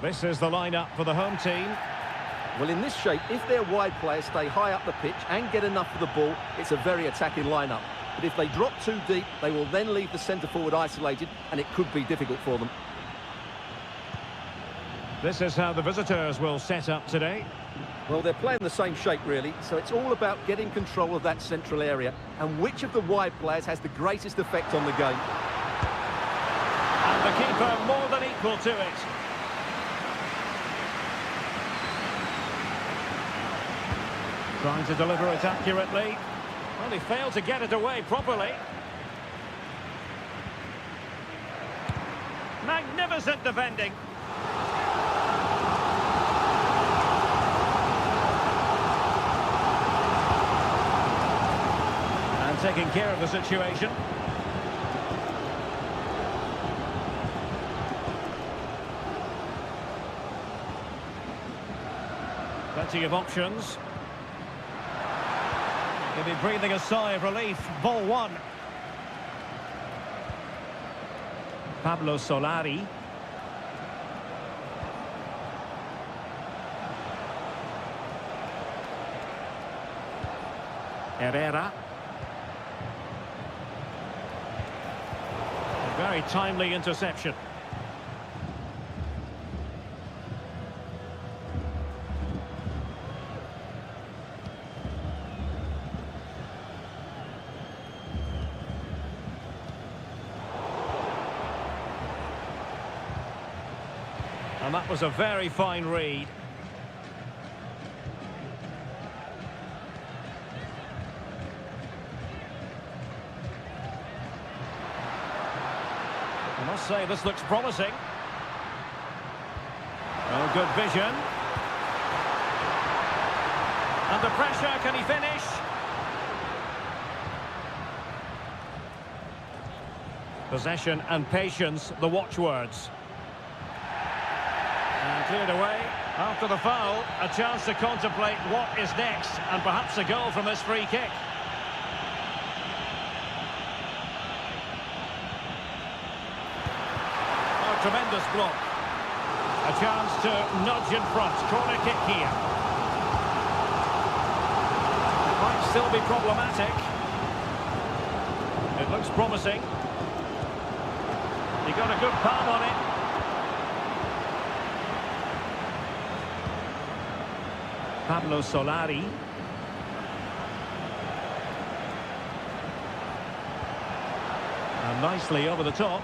This is the lineup for the home team. Well, in this shape, if their wide players stay high up the pitch and get enough of the ball, it's a very attacking lineup. But if they drop too deep, they will then leave the centre-forward isolated, and it could be difficult for them. This is how the visitors will set up today. Well, they're playing the same shape, really, so it's all about getting control of that central area and which of the wide players has the greatest effect on the game. And the keeper more than equal to it. Trying to deliver it accurately. Well, he failed to get it away properly. Magnificent defending. And taking care of the situation. Plenty of options. He'll be breathing a sigh of relief. Ball one. Pablo Solari. Herrera. A very timely interception. And that was a very fine read. I must say, this looks promising. Oh, good vision. Under pressure, can he finish? Possession and patience, the watchwords. And cleared away. After the foul, a chance to contemplate what is next, and perhaps a goal from this free kick. Oh, tremendous block. A chance to nudge in front. Corner kick here. It might still be problematic. It looks promising. He got a good palm on it. Pablo Solari. And nicely over the top.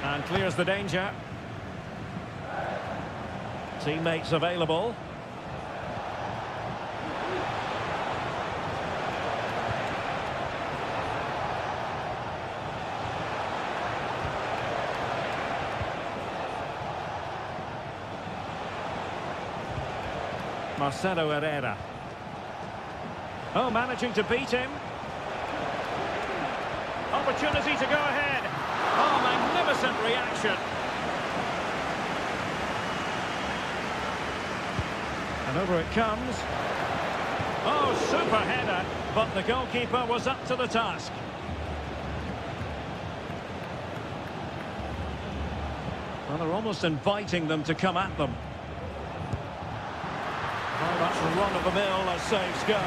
And clears the danger. Teammates available. Marcelo Herrera. Oh, managing to beat him. Opportunity to go ahead. Oh, magnificent reaction. And over it comes. Oh, super header. But the goalkeeper was up to the task. Well, they're almost inviting them to come at them. Very much run-of-the-mill as saves go.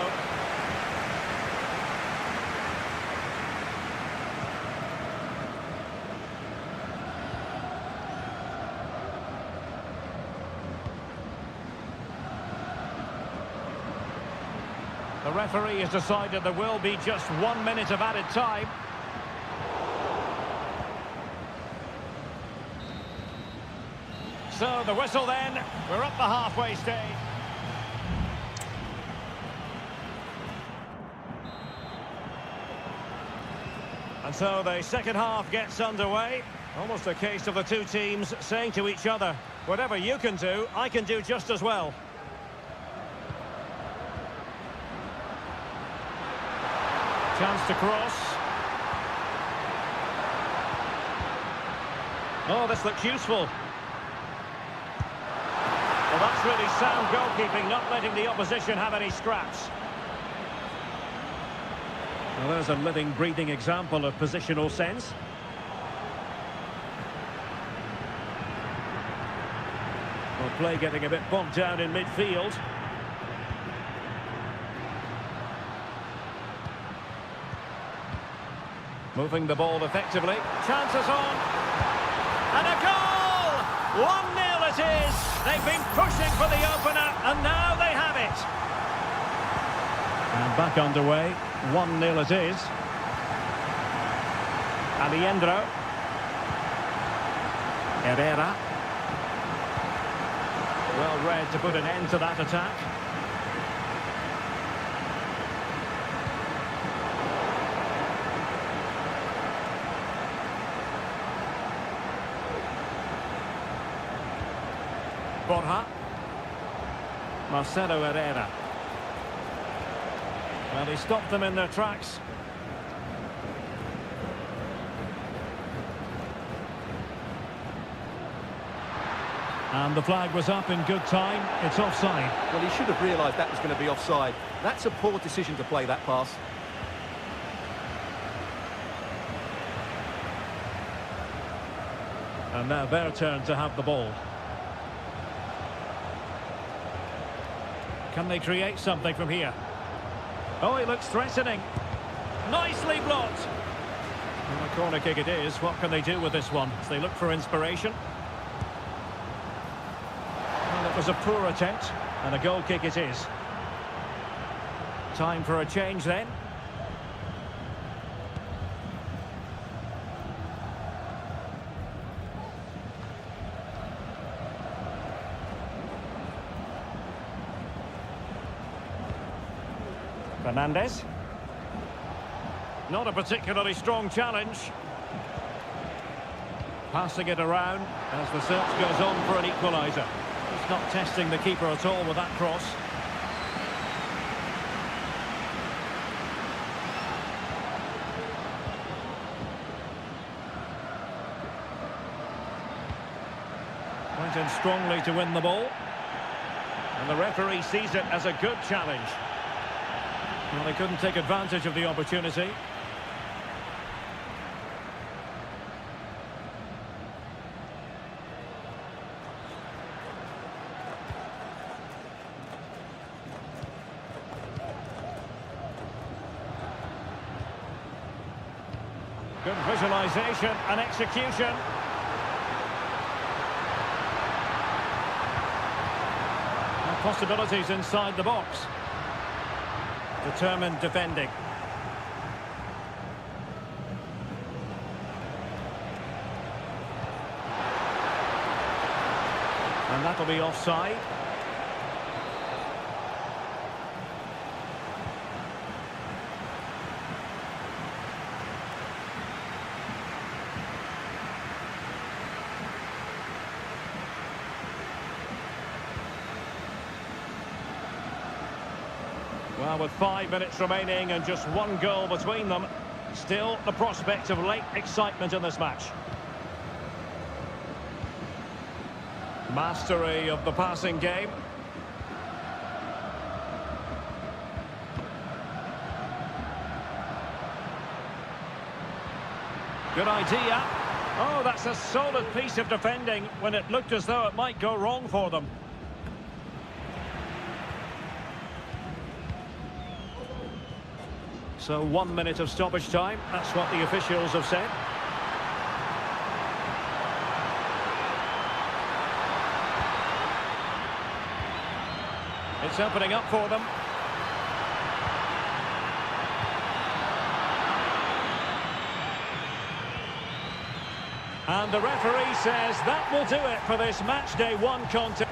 The referee has decided there will be just 1 minute of added time. So the whistle then, we're up the halfway stage. And so the second half gets underway. Almost a case of the two teams saying to each other, whatever you can do, I can do just as well. Chance to cross. Oh, this looks useful. Well, that's really sound goalkeeping, not letting the opposition have any scraps. Well, there's a living, breathing example of positional sense. Well, play getting a bit bogged down in midfield. Moving the ball effectively. Chances on. And a goal! 1-0 it is. They've been pushing for the opener, and now they have it. And back underway. 1-0 it is. Alejandro. Herrera. Well read to put an end to that attack. Borja. Marcelo Herrera. Well, he stopped them in their tracks. And the flag was up in good time. It's offside. Well, he should have realised that was going to be offside. That's a poor decision to play that pass. And now their turn to have the ball. Can they create something from here? Oh, he looks threatening. Nicely blocked. And a corner kick it is. What can they do with this one? As they look for inspiration. Well, it was a poor attempt, and a goal kick it is. Time for a change then. Fernandez. Not a particularly strong challenge. Passing it around as the search goes on for an equaliser. He's not testing the keeper at all with that cross. Went in strongly to win the ball. And the referee sees it as a good challenge. Well, they couldn't take advantage of the opportunity. Good visualization and execution. And possibilities inside the box. Determined defending. And that'll be offside. Well, with 5 minutes remaining and just one goal between them, still the prospect of late excitement in this match. Mastery of the passing game. Good idea. Oh, that's a solid piece of defending when it looked as though it might go wrong for them. So 1 minute of stoppage time, that's what the officials have said. It's opening up for them. And the referee says that will do it for this match day 1 contest.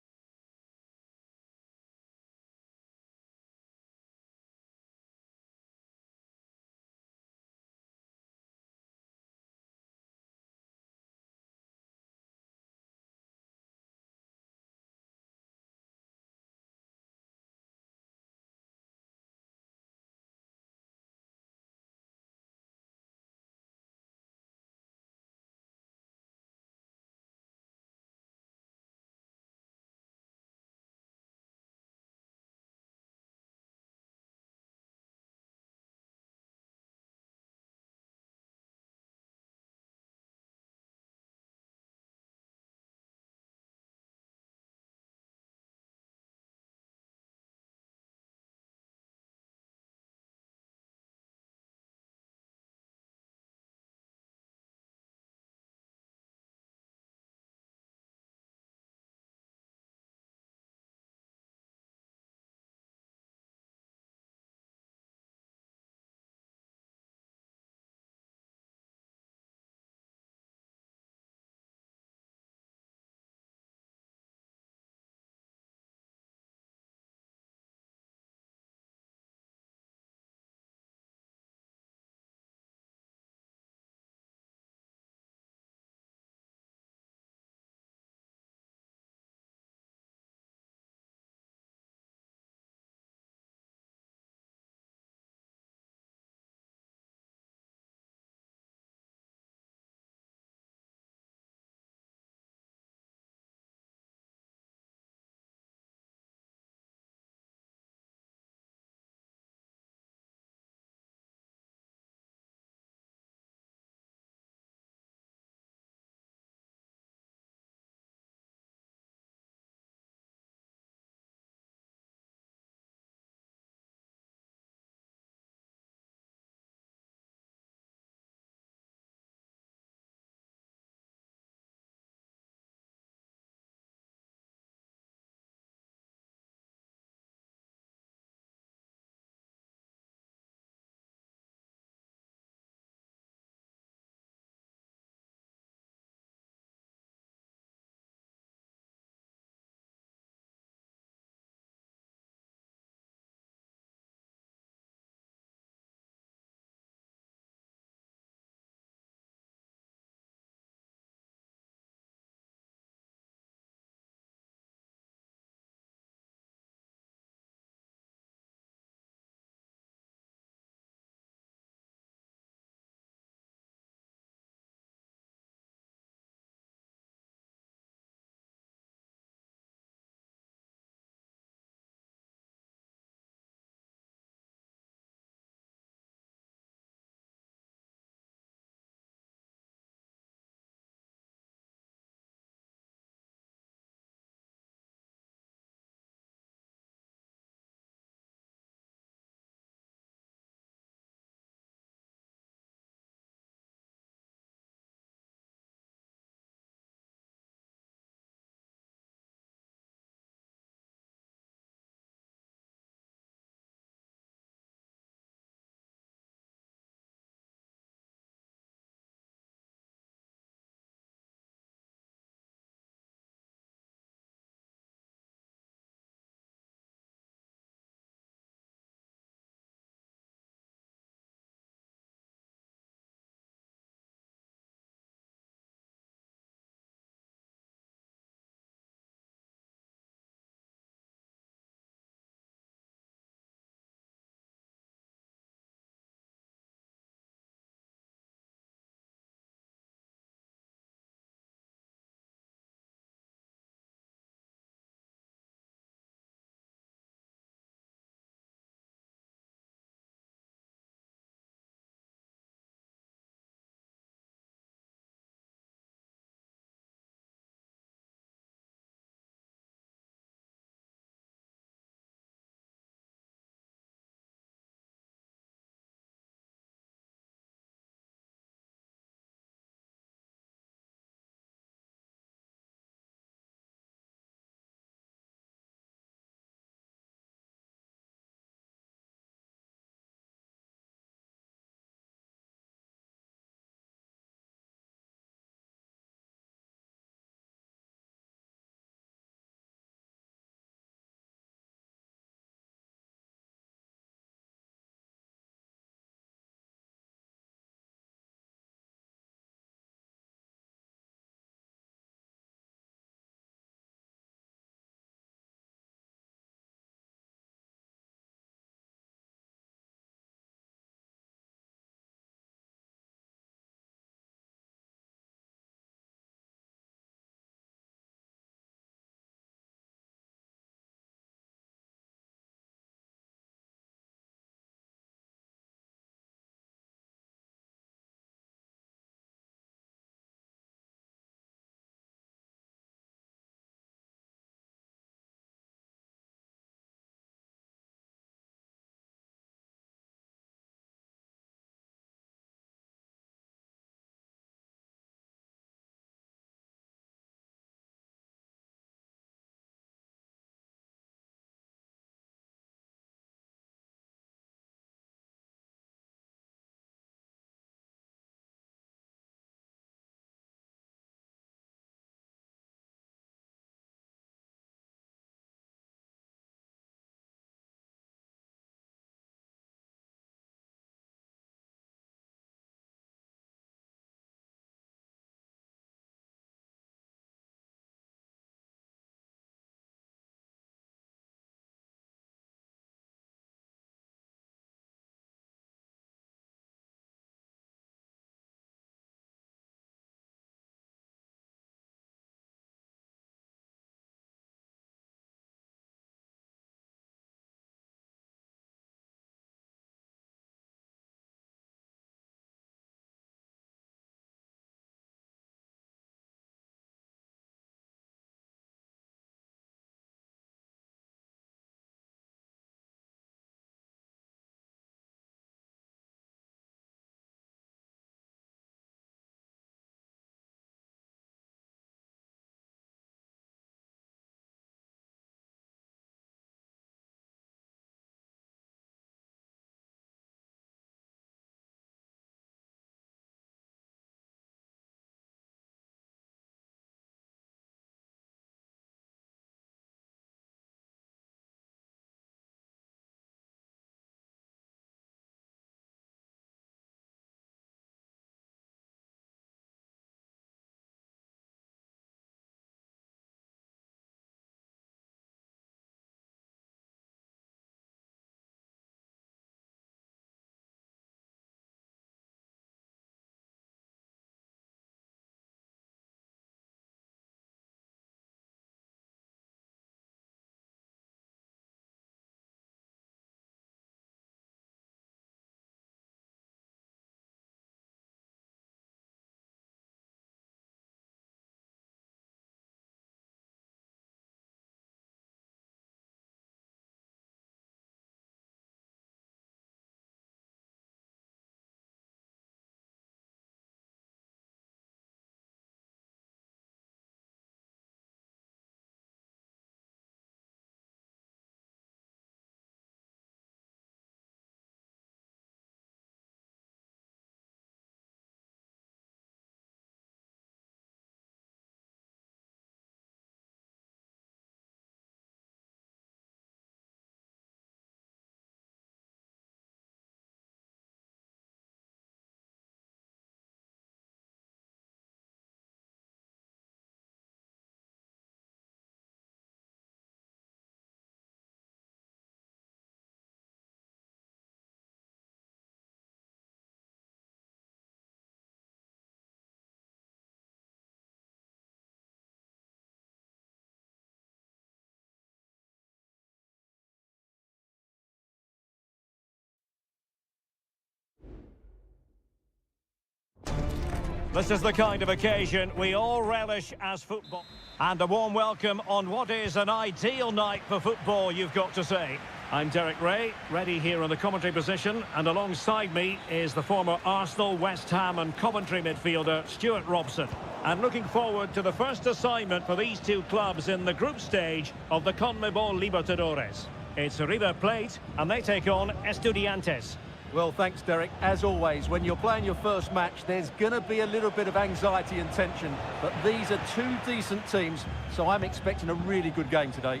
This is the kind of occasion we all relish as football. And a warm welcome on what is an ideal night for football, you've got to say. I'm Derek Ray, ready here in the commentary position, and alongside me is the former Arsenal, West Ham and Coventry midfielder Stuart Robson. And looking forward to the first assignment for these two clubs in the group stage of the CONMEBOL Libertadores. It's River Plate, and they take on Estudiantes. Well, thanks, Derek. As always, when you're playing your first match, there's going to be a little bit of anxiety and tension. But these are two decent teams, so I'm expecting a really good game today.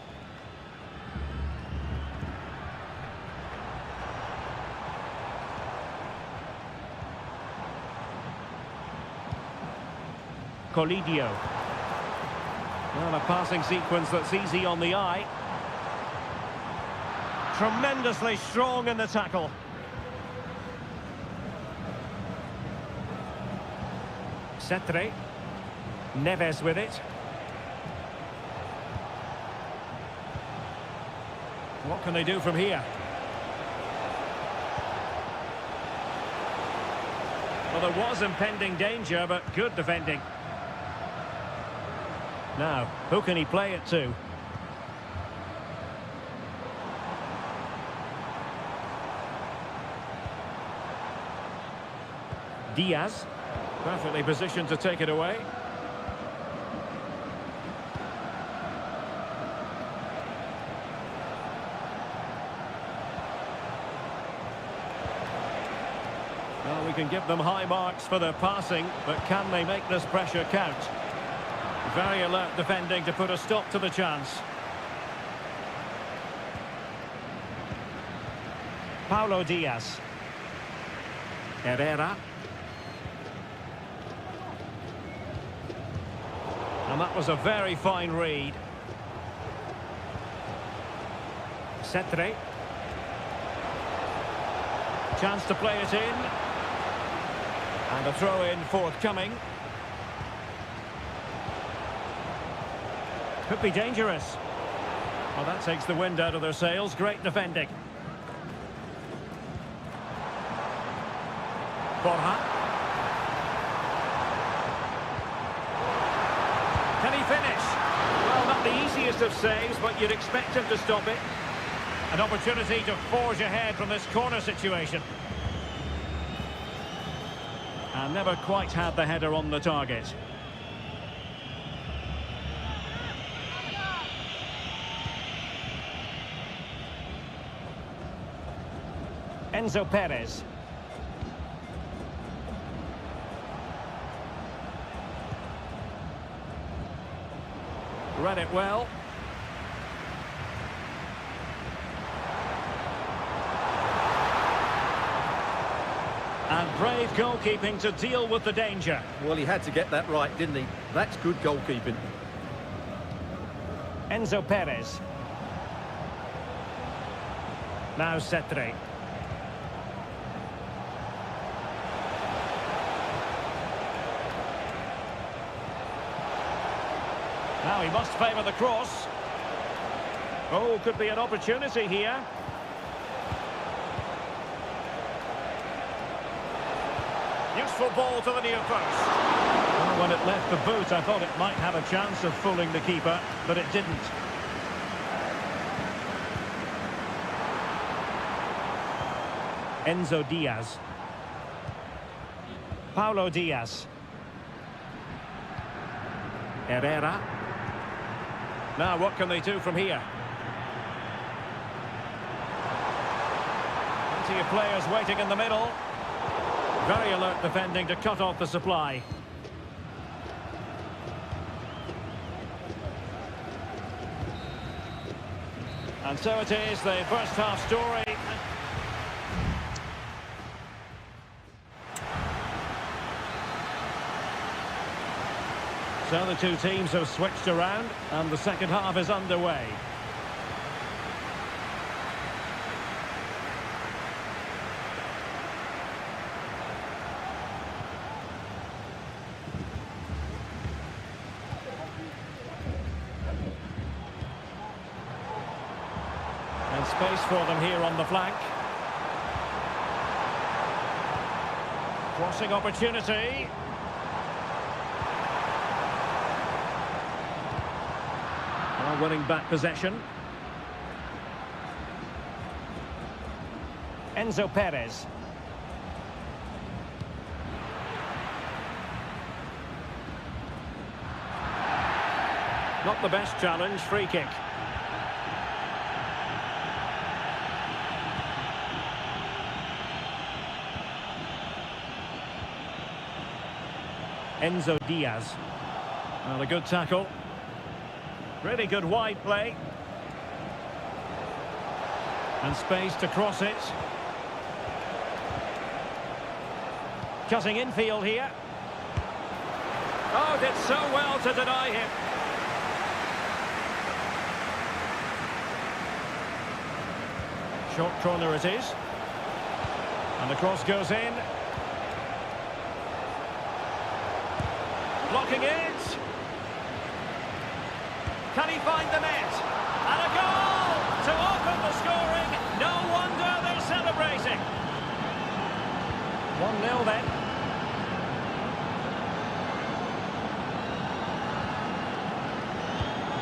Colidio. Well, a passing sequence that's easy on the eye. Tremendously strong in the tackle. Cetre. Neves with it. What can they do from here? Well, there was impending danger, but good defending. Now, who can he play it to? Diaz, perfectly positioned to take it away. Well, we can give them high marks for their passing, but can they make this pressure count? Very alert defending to put a stop to the chance. Paulo Diaz. Herrera. And that was a very fine read. Cetre. Chance to play it in. And a throw-in forthcoming. Could be dangerous. Well, that takes the wind out of their sails. Great defending. Borja. Can he finish? Well, not the easiest of saves, but you'd expect him to stop it. An opportunity to forge ahead from this corner situation. And never quite had the header on the target. Enzo Perez. Read it well. And brave goalkeeping to deal with the danger. Well, he had to get that right, didn't he? That's good goalkeeping. Enzo Perez. Now Cetre. Now he must favour the cross. Oh, could be an opportunity here. Useful ball to the near post. Well, when it left the boot, I thought it might have a chance of fooling the keeper, but it didn't. Enzo Diaz. Paulo Diaz. Herrera. Now, what can they do from here? Plenty of players waiting in the middle. Very alert defending to cut off the supply. And so it is, the first half story. So the two teams have switched around, and the second half is underway. And space for them here on the flank. Crossing opportunity. winning back possession. Enzo Perez. Not the best challenge, free kick. Enzo Diaz. Well, a good tackle. Really good wide play. And space to cross it. Cutting infield here. Oh, did so well to deny him. Short corner it is. And the cross goes in. Blocking it. Can he find the net? And a goal to open the scoring. No wonder they're celebrating. 1-0 then.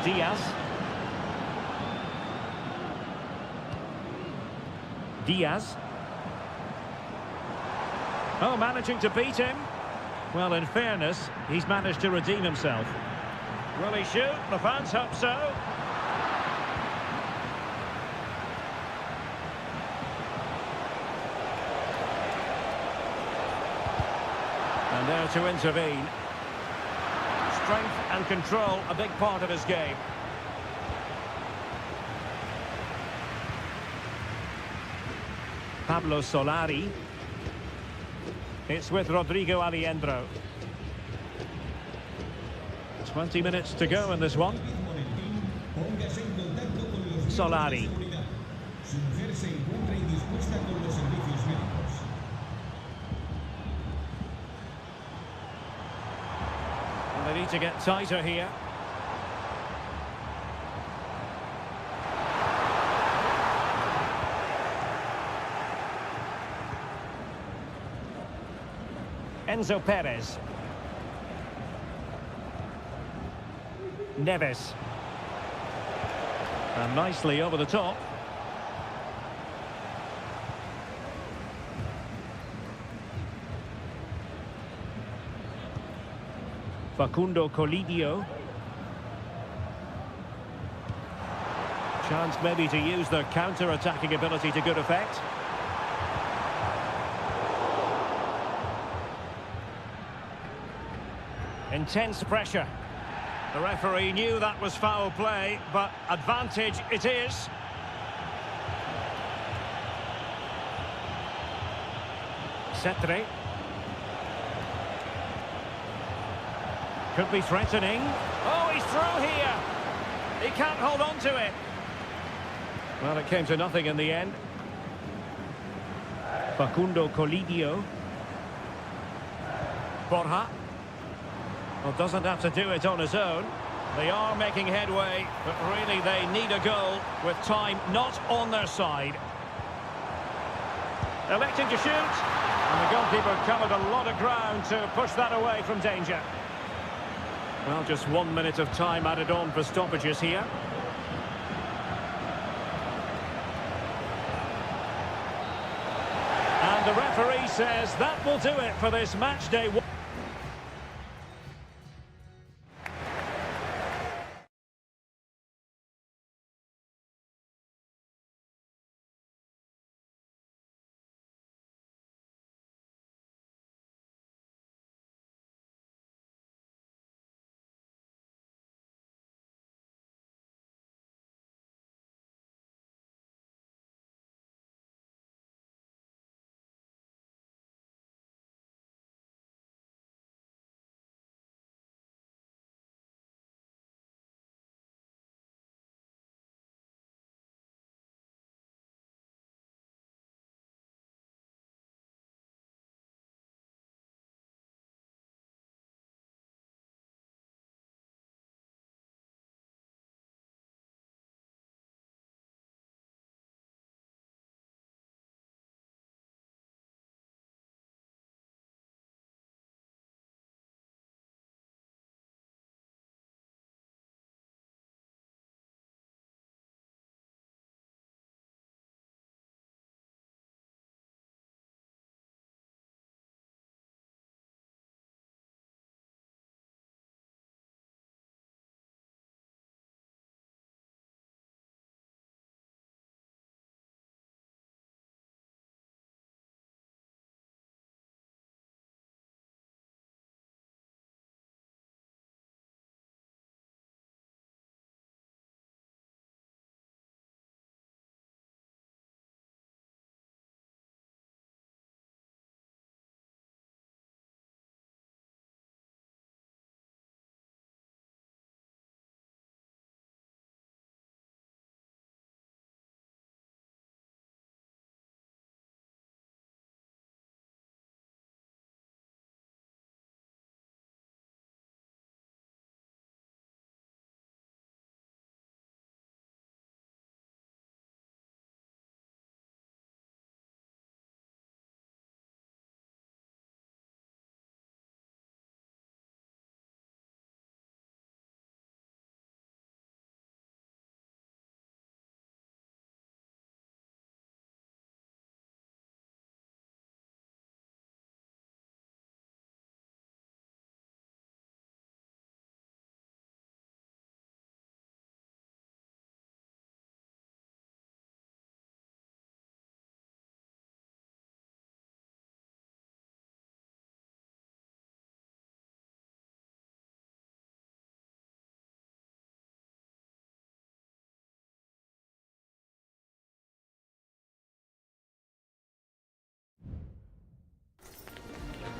Diaz. Diaz. Oh, managing to beat him. Well, in fairness, he's managed to redeem himself. Will he shoot? The fans hope so. And there to intervene. Strength and control, a big part of his game. Pablo Solari. It's with Rodrigo Aliendro. 20 minutes to go in this one. Solari. And they need to get tighter here. Enzo Perez. Neves. And nicely over the top. Facundo Colidio. Chance maybe to use their counter-attacking ability to good effect. Intense pressure. The referee knew that was foul play, but advantage it is. Cetre. Could be threatening. Oh, he's through here. He can't hold on to it. Well, it came to nothing in the end. Facundo Colidio. Borja. Well, doesn't have to do it on his own. They are making headway, but really they need a goal with time not on their side. Electing to shoot, and the goalkeeper covered a lot of ground to push that away from danger. Well, just 1 minute of time added on for stoppages here. And the referee says that will do it for this match day.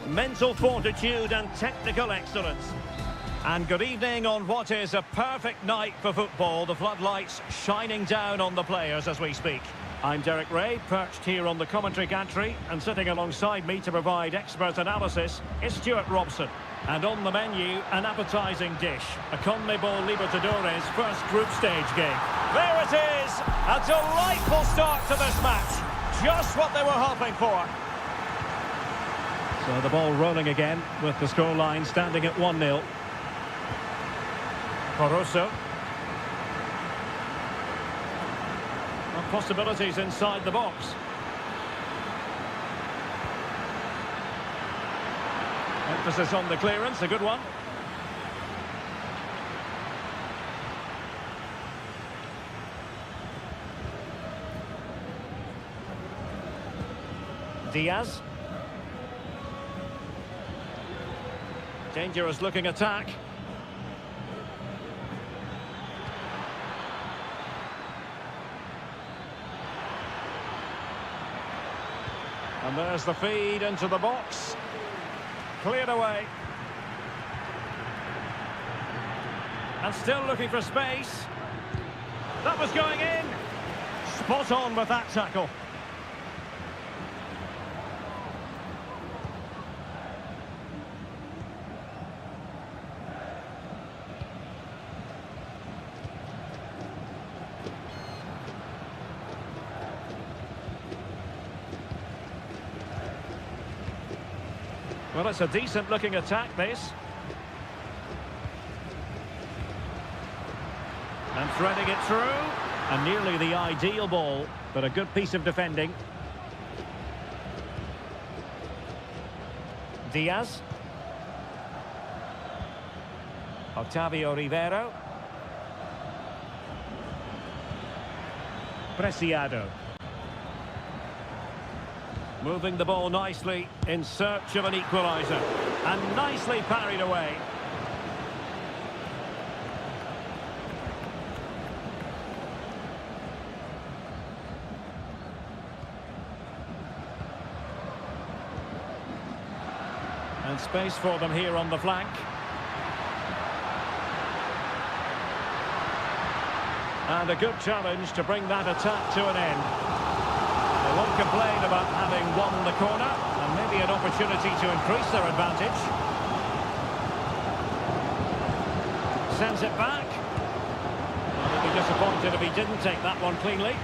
mental fortitude and technical excellence. And good evening on what is a perfect night for football. The floodlights shining down on the players as we speak. I'm Derek Ray, perched here on the commentary gantry, and sitting alongside me to provide expert analysis is Stuart Robson. And on the menu, an appetising dish, a CONMEBOL Libertadores first group stage game. There it is! A delightful start to this match. Just what they were hoping for. So the ball rolling again, with the scoreline standing at 1-0. Caruso. Possibilities inside the box. Emphasis on the clearance, a good one. Diaz. Dangerous looking attack. And there's the feed into the box. Cleared away. And still looking for space. That was going in. Spot on with that tackle. Well, it's a decent-looking attack, this. And threading it through. And nearly the ideal ball, but a good piece of defending. Diaz. Octavio Rivero. Preciado. Moving the ball nicely in search of an equaliser. And nicely parried away. And space for them here on the flank. And a good challenge to bring that attack to an end. They won't complain about having won the corner, and maybe an opportunity to increase their advantage. Sends it back. Well, they'd be disappointed if he didn't take that one cleanly.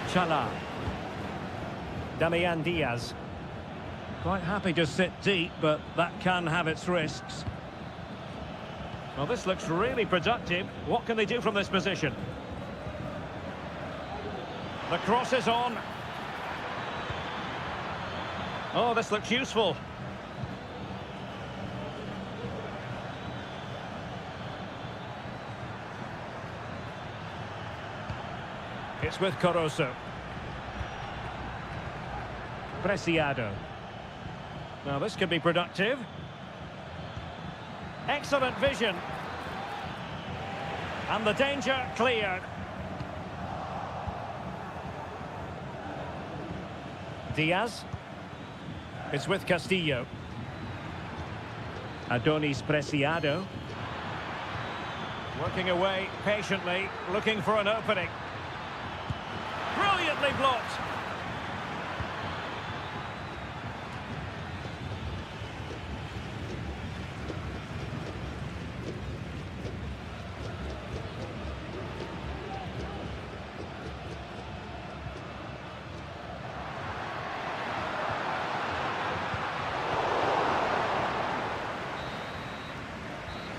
Chala. Damian Diaz. Quite happy to sit deep, but that can have its risks. Well, this looks really productive. What can they do from this position? The cross is on. Oh, this looks useful. It's with Caruso. Preciado. Now, this could be productive. Excellent vision. And the danger cleared. Diaz. It's with Castillo. Adonis Preciado. Working away patiently, looking for an opening. Brilliantly blocked.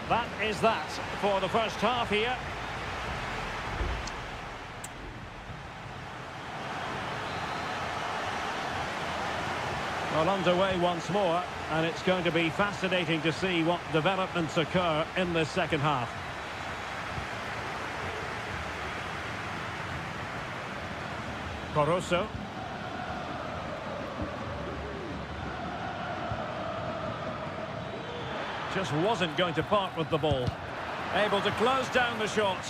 That is that for the first half here. Well, underway once more, and it's going to be fascinating to see what developments occur in this second half. Caruso. Just wasn't going to part with the ball. Able to close down the shot.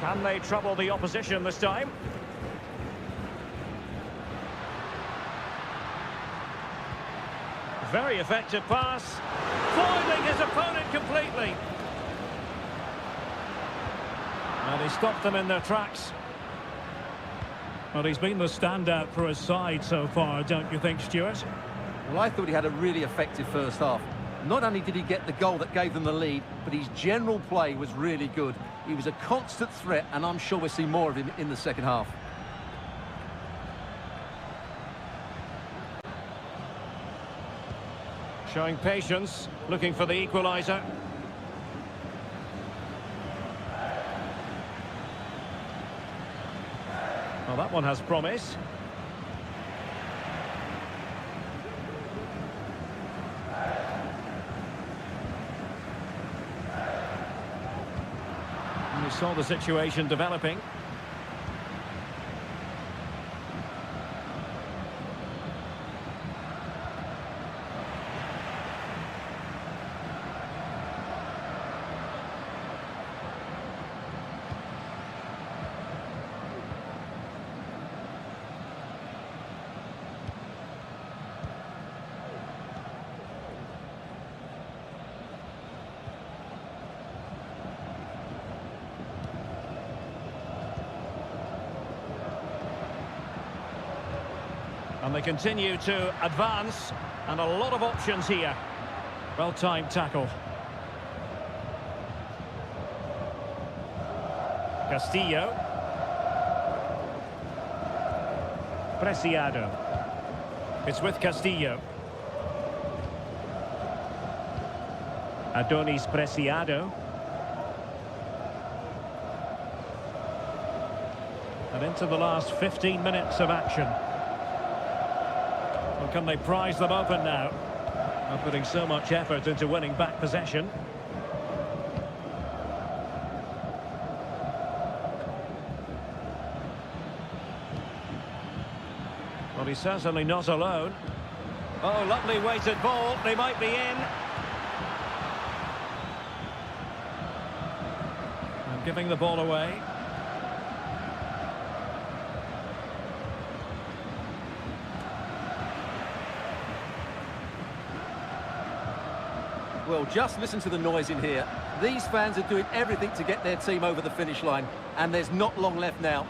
Can they trouble the opposition this time? Very effective pass. Foiling his opponent completely. And he stopped them in their tracks. Well, he's been the standout for his side so far, don't you think, Stuart? Well, I thought he had a really effective first half. Not only did he get the goal that gave them the lead, but his general play was really good. He was a constant threat, and I'm sure we'll see more of him in the second half. Showing patience, looking for the equaliser. Well, that one has promise. And we saw the situation developing. And they continue to advance, and a lot of options here. Well-timed tackle. Castillo. Preciado. It's with Castillo. Adonis Preciado. And into the last 15 minutes of action. Well, can they prise them open now? Not putting so much effort into winning back possession. Well, he's certainly not alone. Oh, lovely weighted ball. They might be in. And giving the ball away. Well, just listen to the noise in here. These fans are doing everything to get their team over the finish line, and there's not long left now.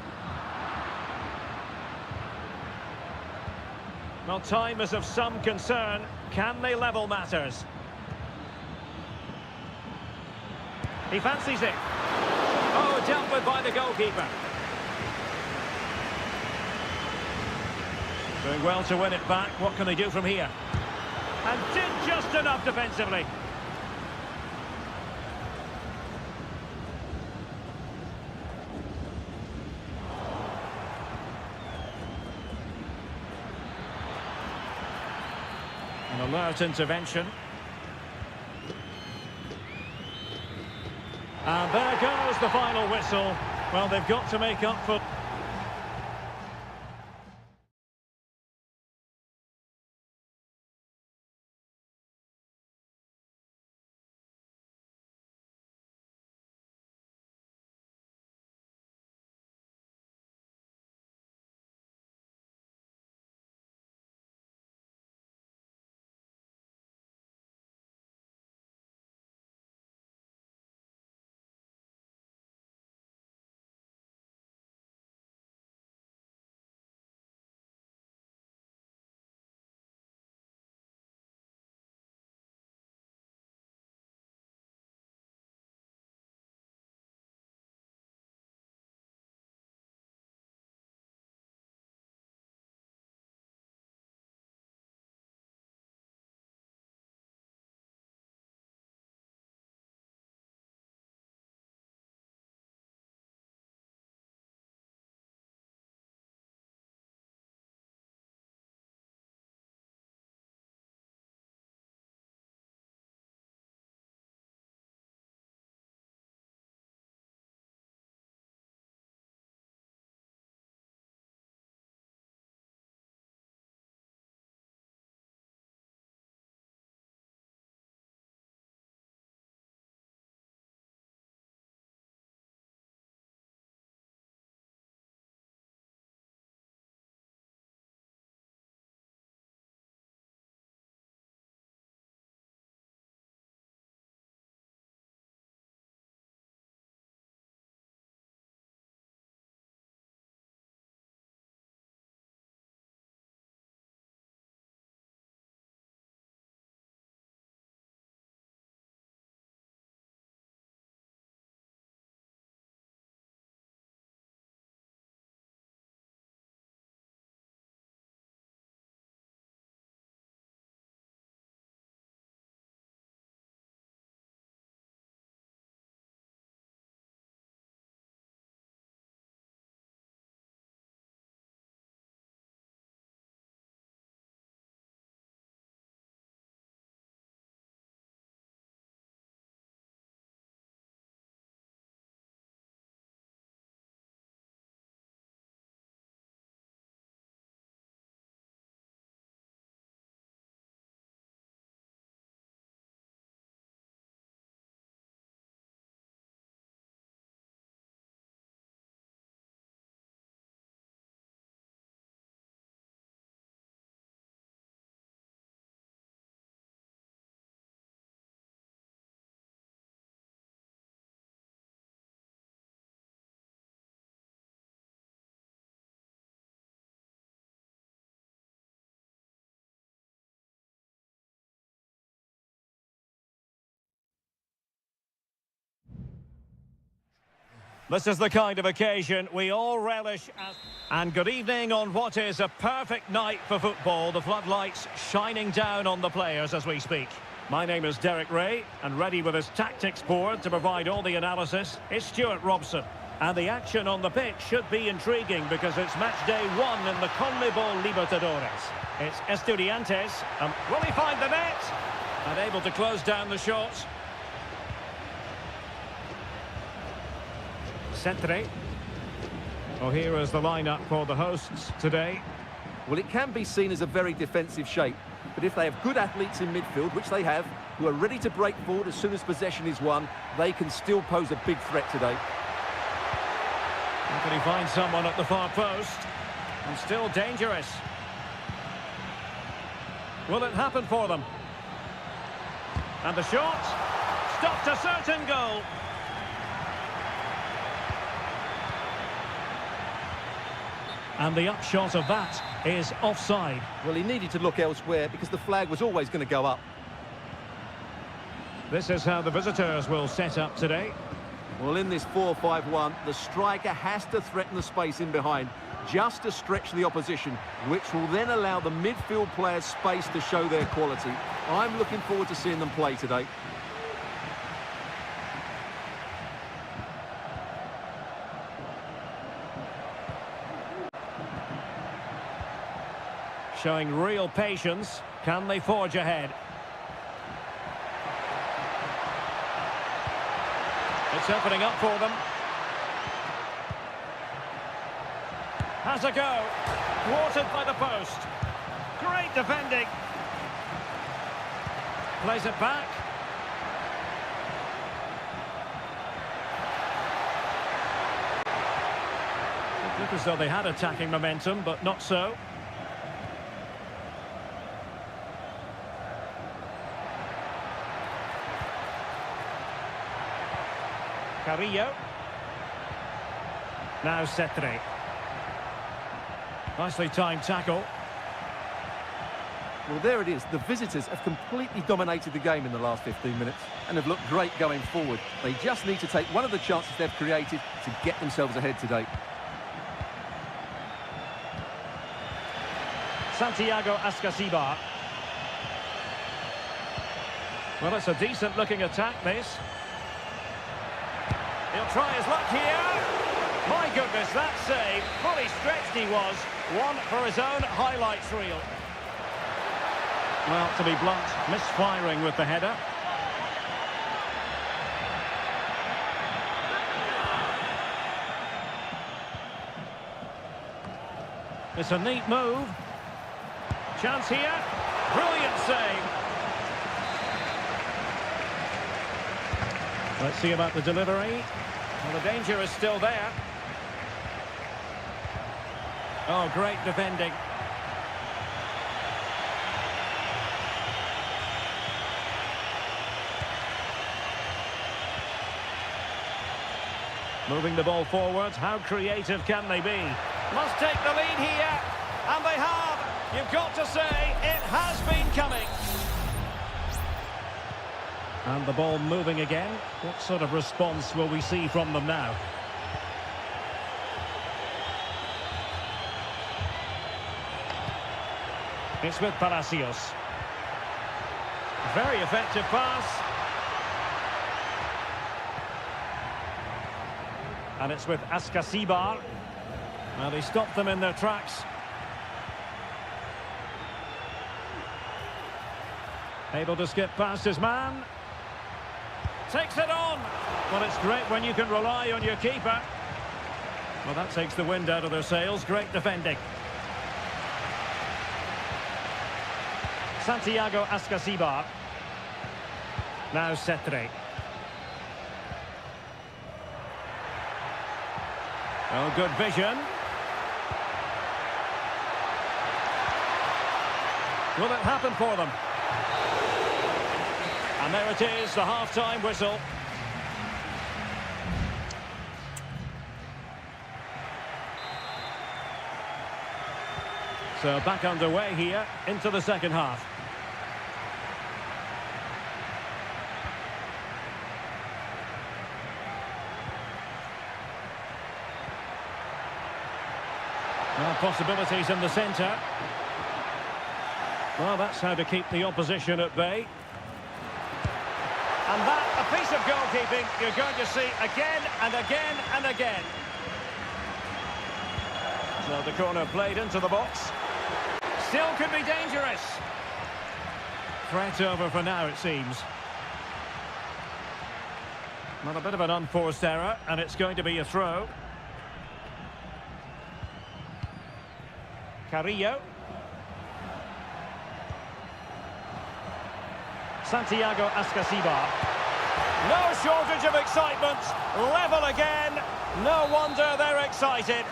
Well, time is of some concern. Can they level matters? He fancies it. Oh, dealt with by the goalkeeper. Doing well to win it back. What can they do from here? And did just enough defensively. An alert intervention. And there goes the final whistle. Well, they've got to make up for... This is the kind of occasion we all relish as... And good evening on what is a perfect night for football. The floodlights shining down on the players as we speak. My name is Derek Ray, and ready with his tactics board to provide all the analysis is Stuart Robson. And the action on the pitch should be intriguing because it's match day 1 in the CONMEBOL Libertadores. It's Estudiantes, and will he find the net? And able to close down the shots. Centre. Well, here is the lineup for the hosts today. Well, it can be seen as a very defensive shape, but if they have good athletes in midfield, which they have, who are ready to break forward as soon as possession is won, they can still pose a big threat today. How can he find someone at the far post? And still dangerous. Will it happen for them? And the shot stopped a certain goal. And the upshot of that is offside. Well, he needed to look elsewhere because the flag was always going to go up. This is how the visitors will set up today. Well, in this 4-5-1, the striker has to threaten the space in behind, just to stretch the opposition, which will then allow the midfield players space to show their quality. I'm looking forward to seeing them play today. Showing real patience. Can they forge ahead? It's opening up for them. Has a go. Thwarted by the post. Great defending. Plays it back. It looked as though they had attacking momentum, but not so. Carrillo. Now Cetre. Nicely timed tackle. Well, there it is. The visitors have completely dominated the game in the last 15 minutes and have looked great going forward. They just need to take one of the chances they've created to get themselves ahead today. Santiago Ascasibar. Well, it's a decent-looking attack, this. He'll try his luck here. My goodness, that save. Fully stretched he was. One for his own highlights reel. Well, to be blunt, misfiring with the header. It's a neat move. Chance here. Brilliant save. Let's see about the delivery. Well, the danger is still there. Oh, great defending. Moving the ball forward. How creative can they be? Must take the lead here. And they have. You've got to say, it has been coming. And the ball moving again. What sort of response will we see from them now? It's with Palacios. Very effective pass. And it's with Ascasibar. Well, he stopped them in their tracks. Able to skip past his man. Takes it on. Well, it's great when you can rely on your keeper. Well, that takes the wind out of their sails. Great defending. Santiago Ascasibar. Now Cetre. Oh, good vision. Will it happen for them? And there it is, the half-time whistle. So back underway here into the second half. Well, possibilities in the centre. Well, that's how to keep the opposition at bay. And that, a piece of goalkeeping you're going to see again and again and again. So the corner played into the box. Still could be dangerous. Threat over for now, it seems. Well, a bit of an unforced error, and it's going to be a throw. Carrillo. Santiago Ascasibar. No shortage of excitement. Level again. No wonder they're excited.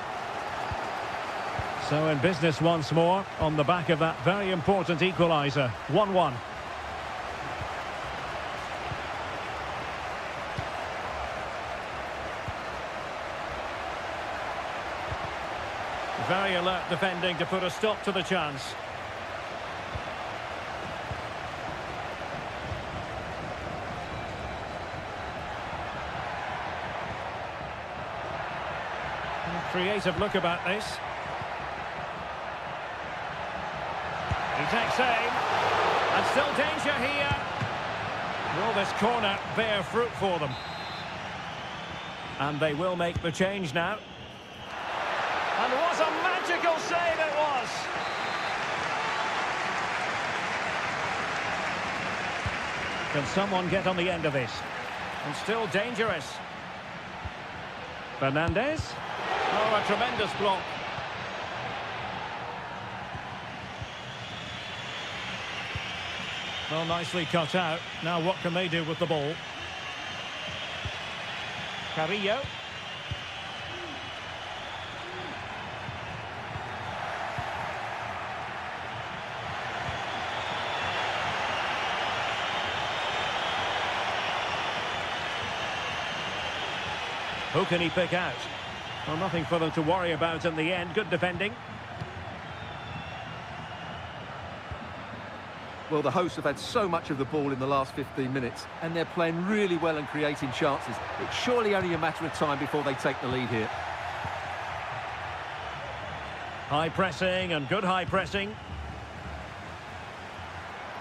So in business once more, on the back of that very important equaliser. 1-1. Very alert defending to put a stop to the chance. Creative look about this. He takes aim. And still danger here. Will this corner bear fruit for them? And they will make the change now. And what a magical save it was! Can someone get on the end of this? And still dangerous. Fernandez. Oh, a tremendous block. Well, nicely cut out. Now what can they do with the ball? Carrillo. Who can he pick out? Well, nothing for them to worry about in the end. Good defending. Well, the hosts have had so much of the ball in the last 15 minutes, and they're playing really well and creating chances. It's surely only a matter of time before they take the lead here. High pressing and good high pressing.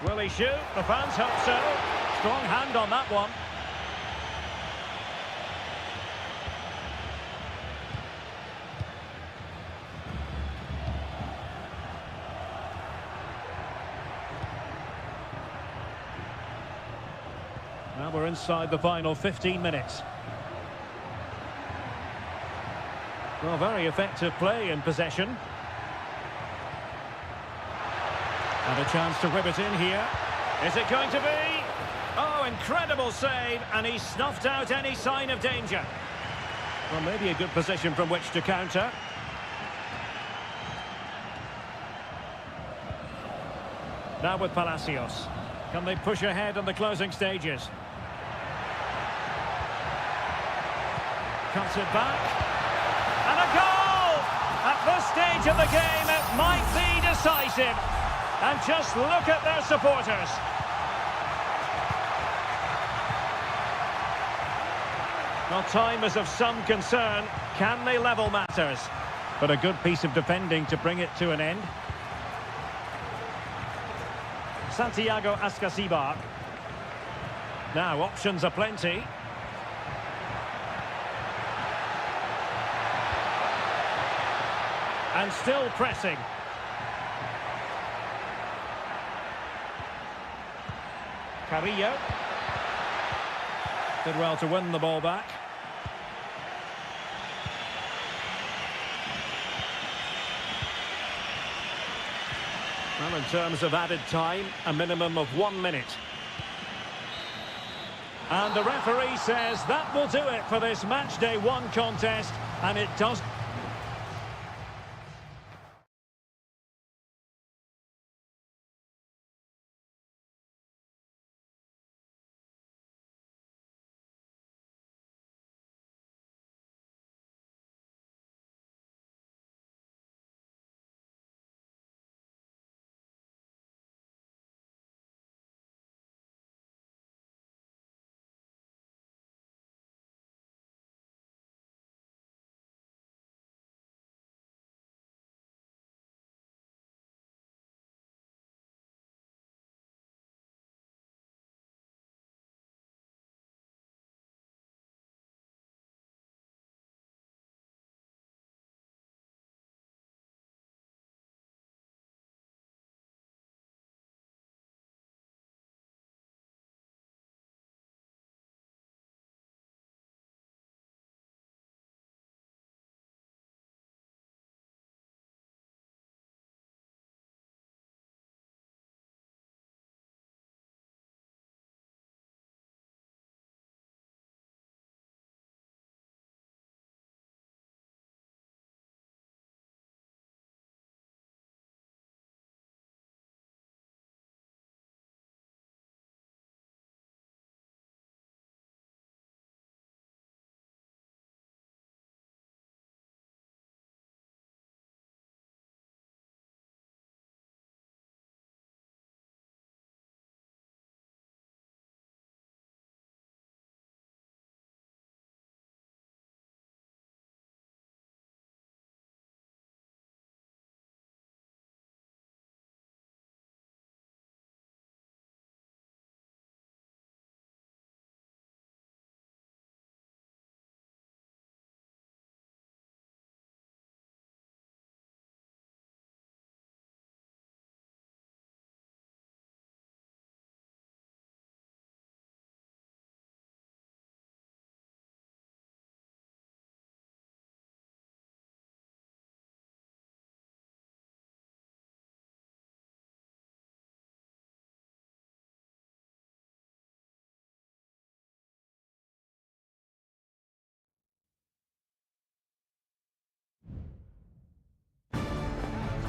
Will he shoot? The fans hope so. Strong hand on that one. Now we're inside the final 15 minutes. Well, very effective play in possession. And a chance to rip it in here. Is it going to be? Oh, incredible save, and he snuffed out any sign of danger. Well, maybe a good position from which to counter. Now with Palacios. Can they push ahead in the closing stages? Cuts it back. And a goal! At this stage of the game, it might be decisive. And just look at their supporters. Well, time is of some concern. Can they level matters? But a good piece of defending to bring it to an end. Santiago Ascasibar. Now, options are plenty. And still pressing. Carrillo. Did well to win the ball back. Well, in terms of added time, a minimum of 1 minute. And the referee says that will do it for this match day 1 contest, and it does.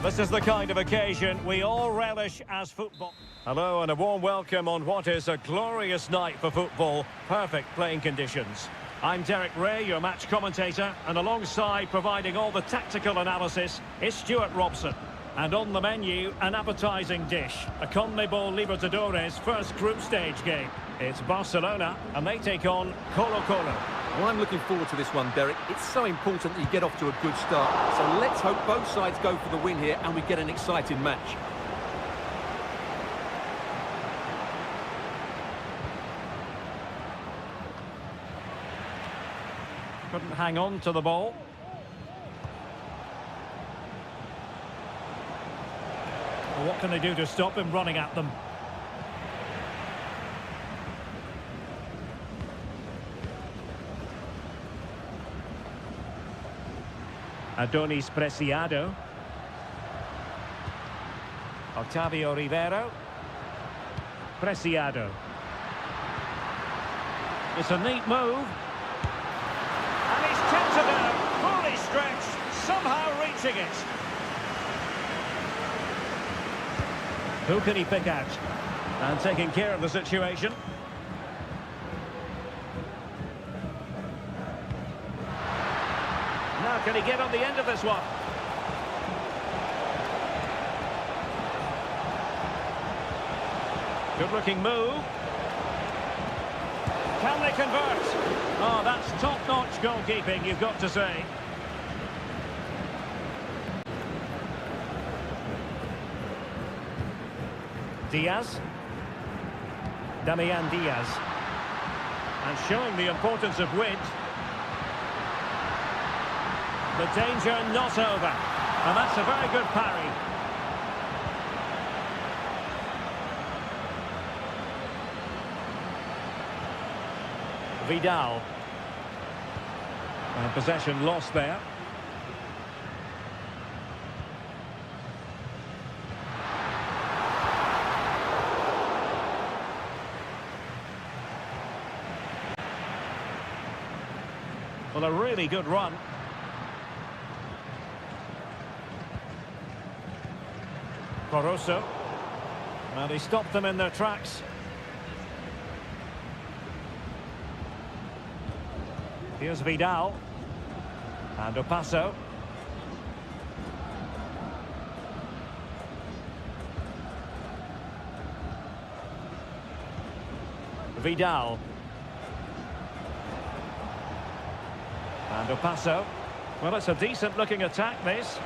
This is the kind of occasion we all relish as football. Hello and a warm welcome on what is a glorious night for football. Perfect playing conditions. I'm Derek Ray, your match commentator, and alongside providing all the tactical analysis is Stuart Robson. And on the menu, an appetising dish, a CONMEBOL Libertadores first group stage game. It's Barcelona, and they take on Colo-Colo. Well, I'm looking forward to this one, Derek. It's so important that you get off to a good start. So let's hope both sides go for the win here and we get an exciting match. Couldn't hang on to the ball. Well, what can they do to stop him running at them? Adonis Preciado. Octavio Rivero. Preciado. It's a neat move. And he's tipped it out, fully stretched, somehow reaching it. Who can he pick out? And taking care of the situation. Now can he get on the end of this one? Good looking move. Can they convert? Oh, that's top-notch goalkeeping, you've got to say. Diaz. Damian Diaz. And showing the importance of width. The danger not over. And that's a very good parry. Vidal. And possession lost there. Well, a really good run. Barroso. And he stopped them in their tracks. Here's Vidal. And Opaso. Vidal. And Opaso. Well, it's a decent looking attack, this.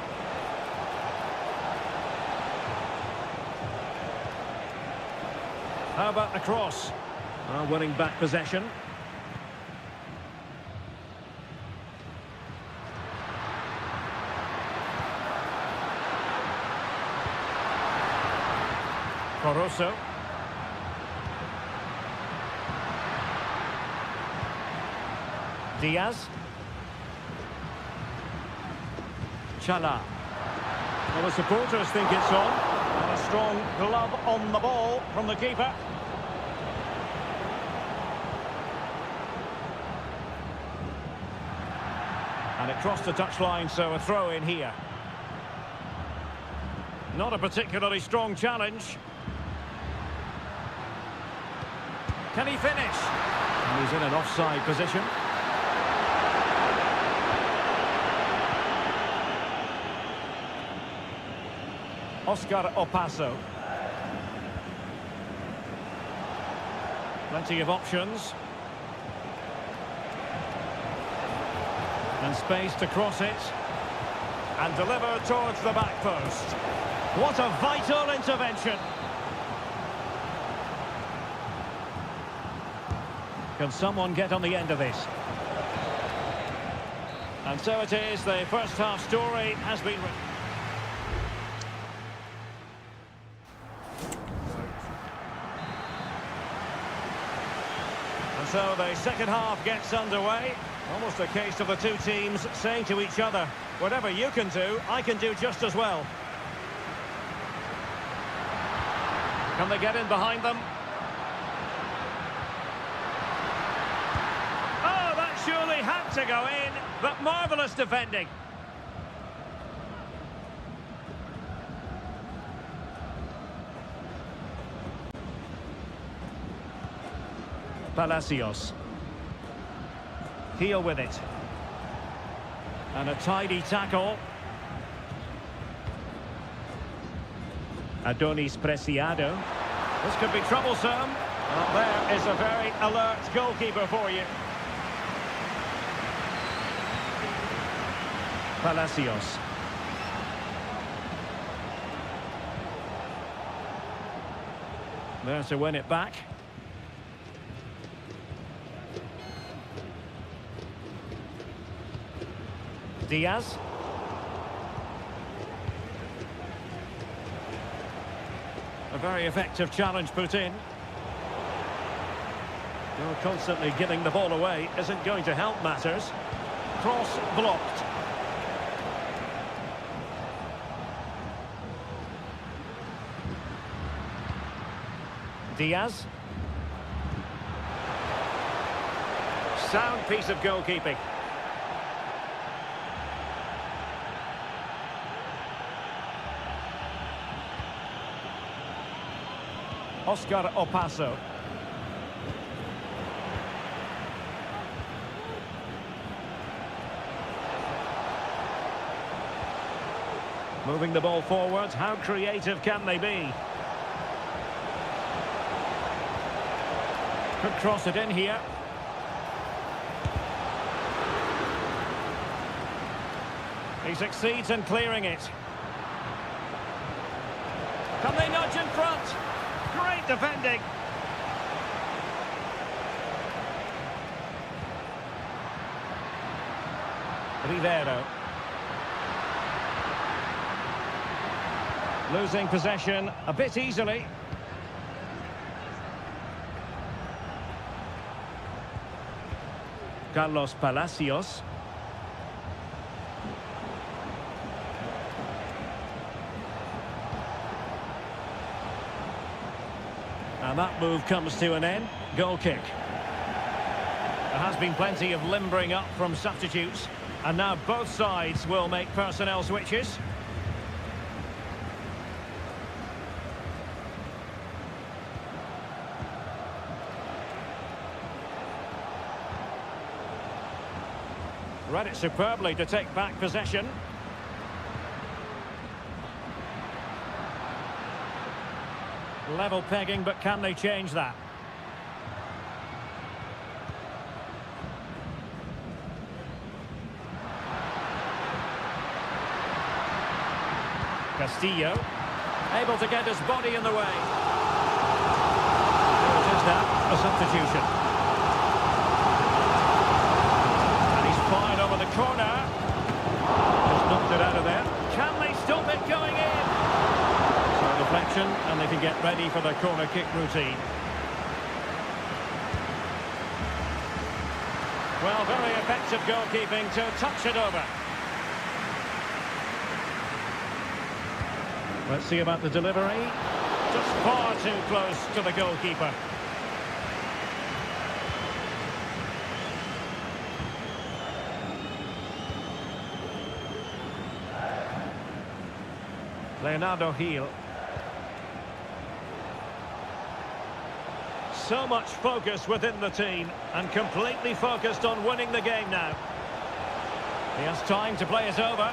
How about the cross? Winning back possession. Barroso. Diaz. Chala. Well, the supporters think it's on. And a strong glove on the ball from the keeper. And it crossed the touchline, so a throw in here. Not a particularly strong challenge. Can he finish? And he's in an offside position. Oscar Opaso. Plenty of options. And space to cross it. And deliver towards the back post. What a vital intervention. Can someone get on the end of this? And so it is, the first half story has been written. And so the second half gets underway. Almost a case of the two teams saying to each other, whatever you can do, I can do just as well. Can they get in behind them? Oh, that surely had to go in, but marvellous defending. Palacios. Heel with it. And a tidy tackle. Adonis Preciado. This could be troublesome. Well, there is a very alert goalkeeper for you. Palacios. There to win it back. Diaz. A very effective challenge put in. Though constantly giving the ball away isn't going to help matters. Cross blocked. Diaz. Sound piece of goalkeeping. Oscar Opaso. Moving the ball forward, how creative can they be? Could cross it in here. He succeeds in clearing it. Can they nudge in front? Great defending. Rivero. Losing possession a bit easily. Carlos Palacios. And that move comes to an end. Goal kick. There has been plenty of limbering up from substitutes. And now both sides will make personnel switches. Read it superbly to take back possession. Level pegging, but can they change that? Castillo, able to get his body in the way. There it is now, a substitution. And he's fired over the corner. Just knocked it out of there. Can they stop it going in? So deflection, and they can get ready for the corner kick routine. Well, very effective goalkeeping to touch it over. Let's see about the delivery. Just far too close to the goalkeeper. Leonardo Gil. So much focus within the team and completely focused on winning the game now. He has time to play it over.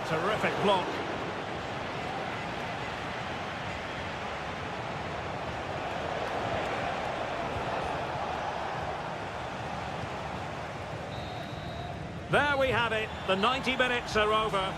Terrific block. There we have it. The 90 minutes are over.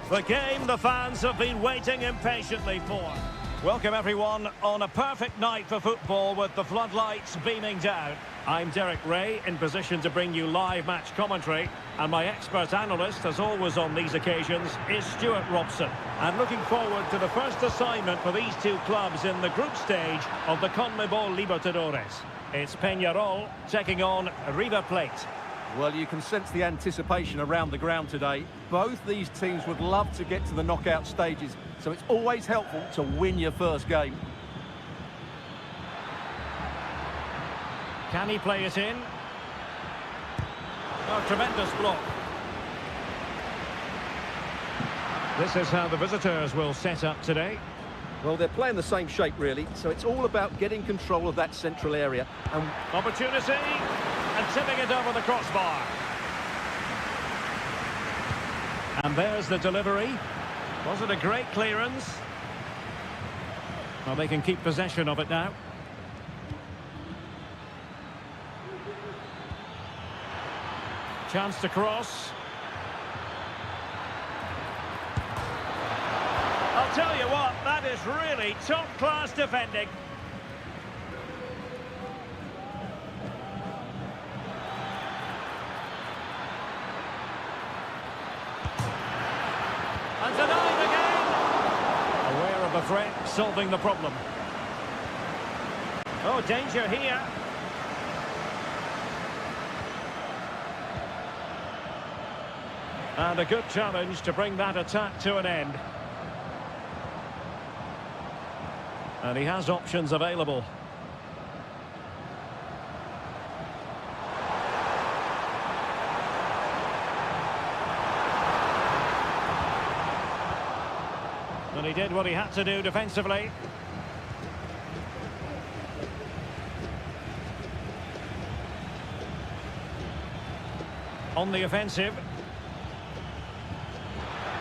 The game the fans have been waiting impatiently for. Welcome everyone on a perfect night for football with the floodlights beaming down. I'm Derek Ray, in position to bring you live match commentary, and my expert analyst, as always on these occasions, is Stuart Robson. And looking forward to the first assignment for these two clubs in the group stage of the CONMEBOL Libertadores. It's Peñarol taking on River Plate. Well, you can sense the anticipation around the ground today. Both these teams would love to get to the knockout stages, so it's always helpful to win your first game. Can he play it in? Oh, tremendous block. This is how the visitors will set up today. Well, they're playing the same shape, really, so it's all about getting control of that central area. And opportunity, and tipping it over the crossbar. And there's the delivery. Was it a great clearance? Well, they can keep possession of it now. Chance to cross. I'll tell you what, that is really top-class defending. And denied again. Aware of the threat, solving the problem. Oh, danger here. And a good challenge to bring that attack to an end. And he has options available. And he did what he had to do defensively. On the offensive.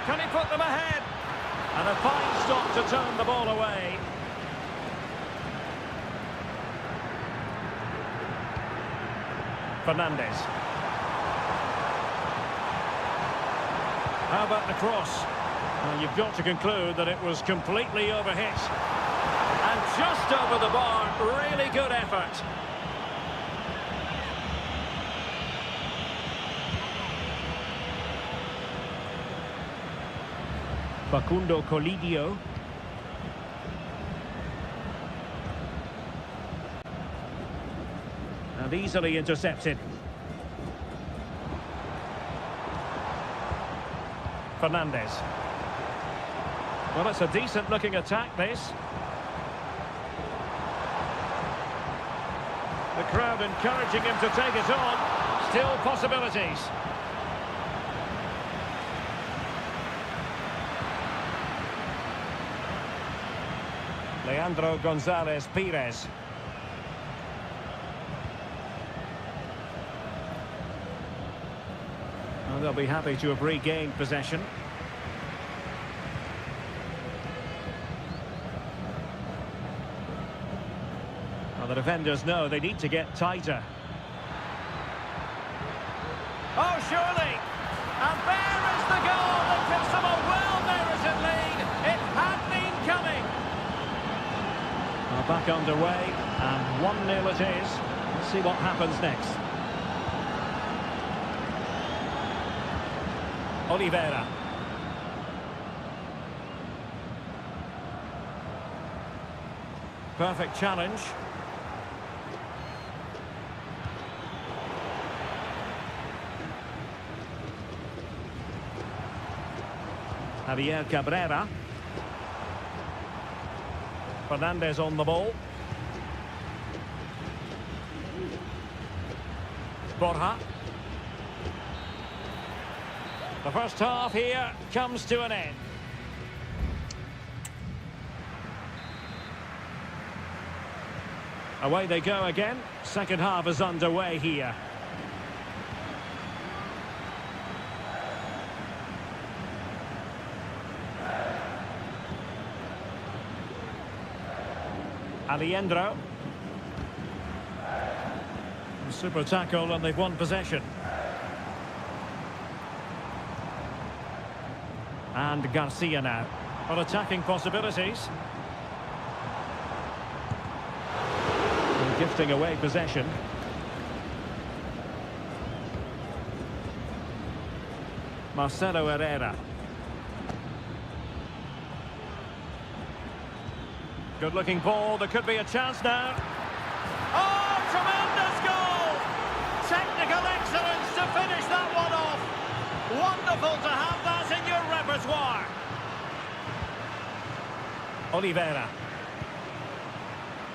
Can he put them ahead? And a fine stop to turn the ball away. Fernandez. How about the cross? Well, you've got to conclude that it was completely overhit. And just over the bar, really good effort. Facundo Colidio. And easily intercepted. Fernandez. Well, it's a decent-looking attack, this. The crowd encouraging him to take it on. Still possibilities. Leandro González Pires. Well, they'll be happy to have regained possession. Well, the defenders know they need to get tighter. Oh, surely! And there is the goal that gives them a well-merited lead. It had been coming. Well, back underway, and 1-0 it is. Let's see what happens next. Oliveira. Perfect challenge. Javier Cabrera. Fernandez on the ball. Borja. The first half here comes to an end. Away they go again. Second half is underway here. Aliendro. Super tackle and they've won possession. And Garcia now. On attacking possibilities. And gifting away possession. Marcelo Herrera. Good looking ball, there could be a chance now. Oh, tremendous goal! Technical excellence to finish that one off. Wonderful to have that in your repertoire. Oliveira.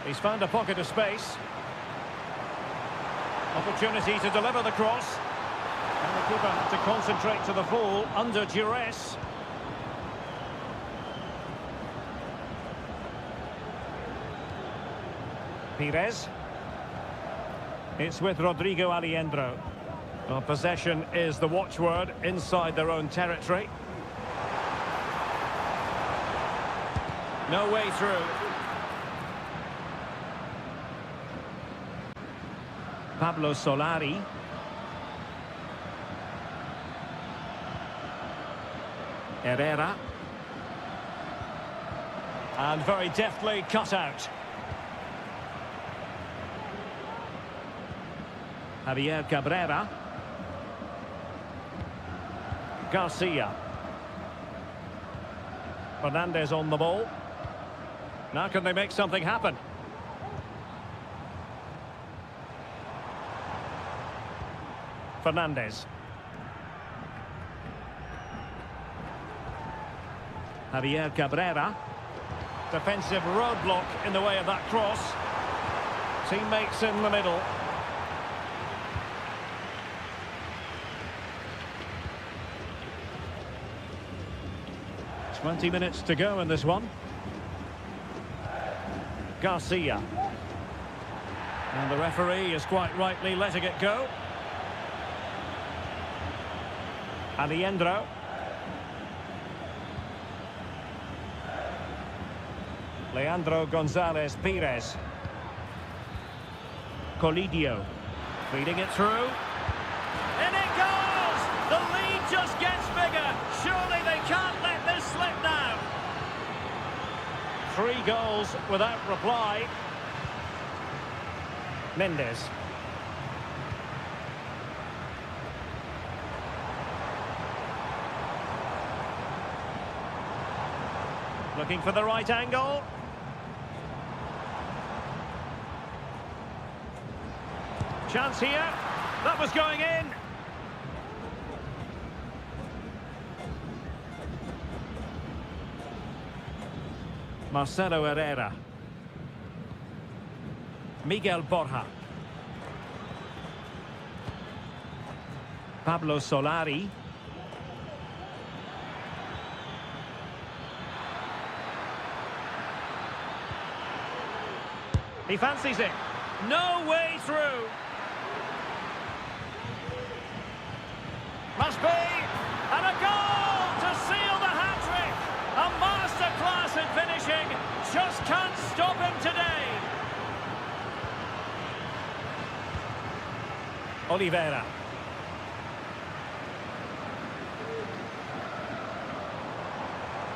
He's found a pocket of space. Opportunity to deliver the cross. And the keeper had to concentrate to the full under duress. Pires. It's with Rodrigo Aliendro. Well, possession is the watchword inside their own territory. No way through. Pablo Solari. Herrera. And very deftly cut out. Javier Cabrera. Garcia. Fernandez on the ball. Now can they make something happen? Fernandez. Javier Cabrera. Defensive roadblock in the way of that cross. Teammates in the middle. 20 minutes to go in this one. Garcia. And the referee is quite rightly letting it go. Aliendro. Leandro Gonzalez Pires. Colidio. Feeding it through. In it goes! The lead just gets bigger. Surely they can't let this slip now. 3 goals without reply. Mendes. Looking for the right angle. Chance here. That was going in. Marcelo Herrera. Miguel Borja. Pablo Solari. He fancies it. No way through. Must be. And a goal to seal the hat-trick. A masterclass in finishing. Just can't stop him today. Oliveira.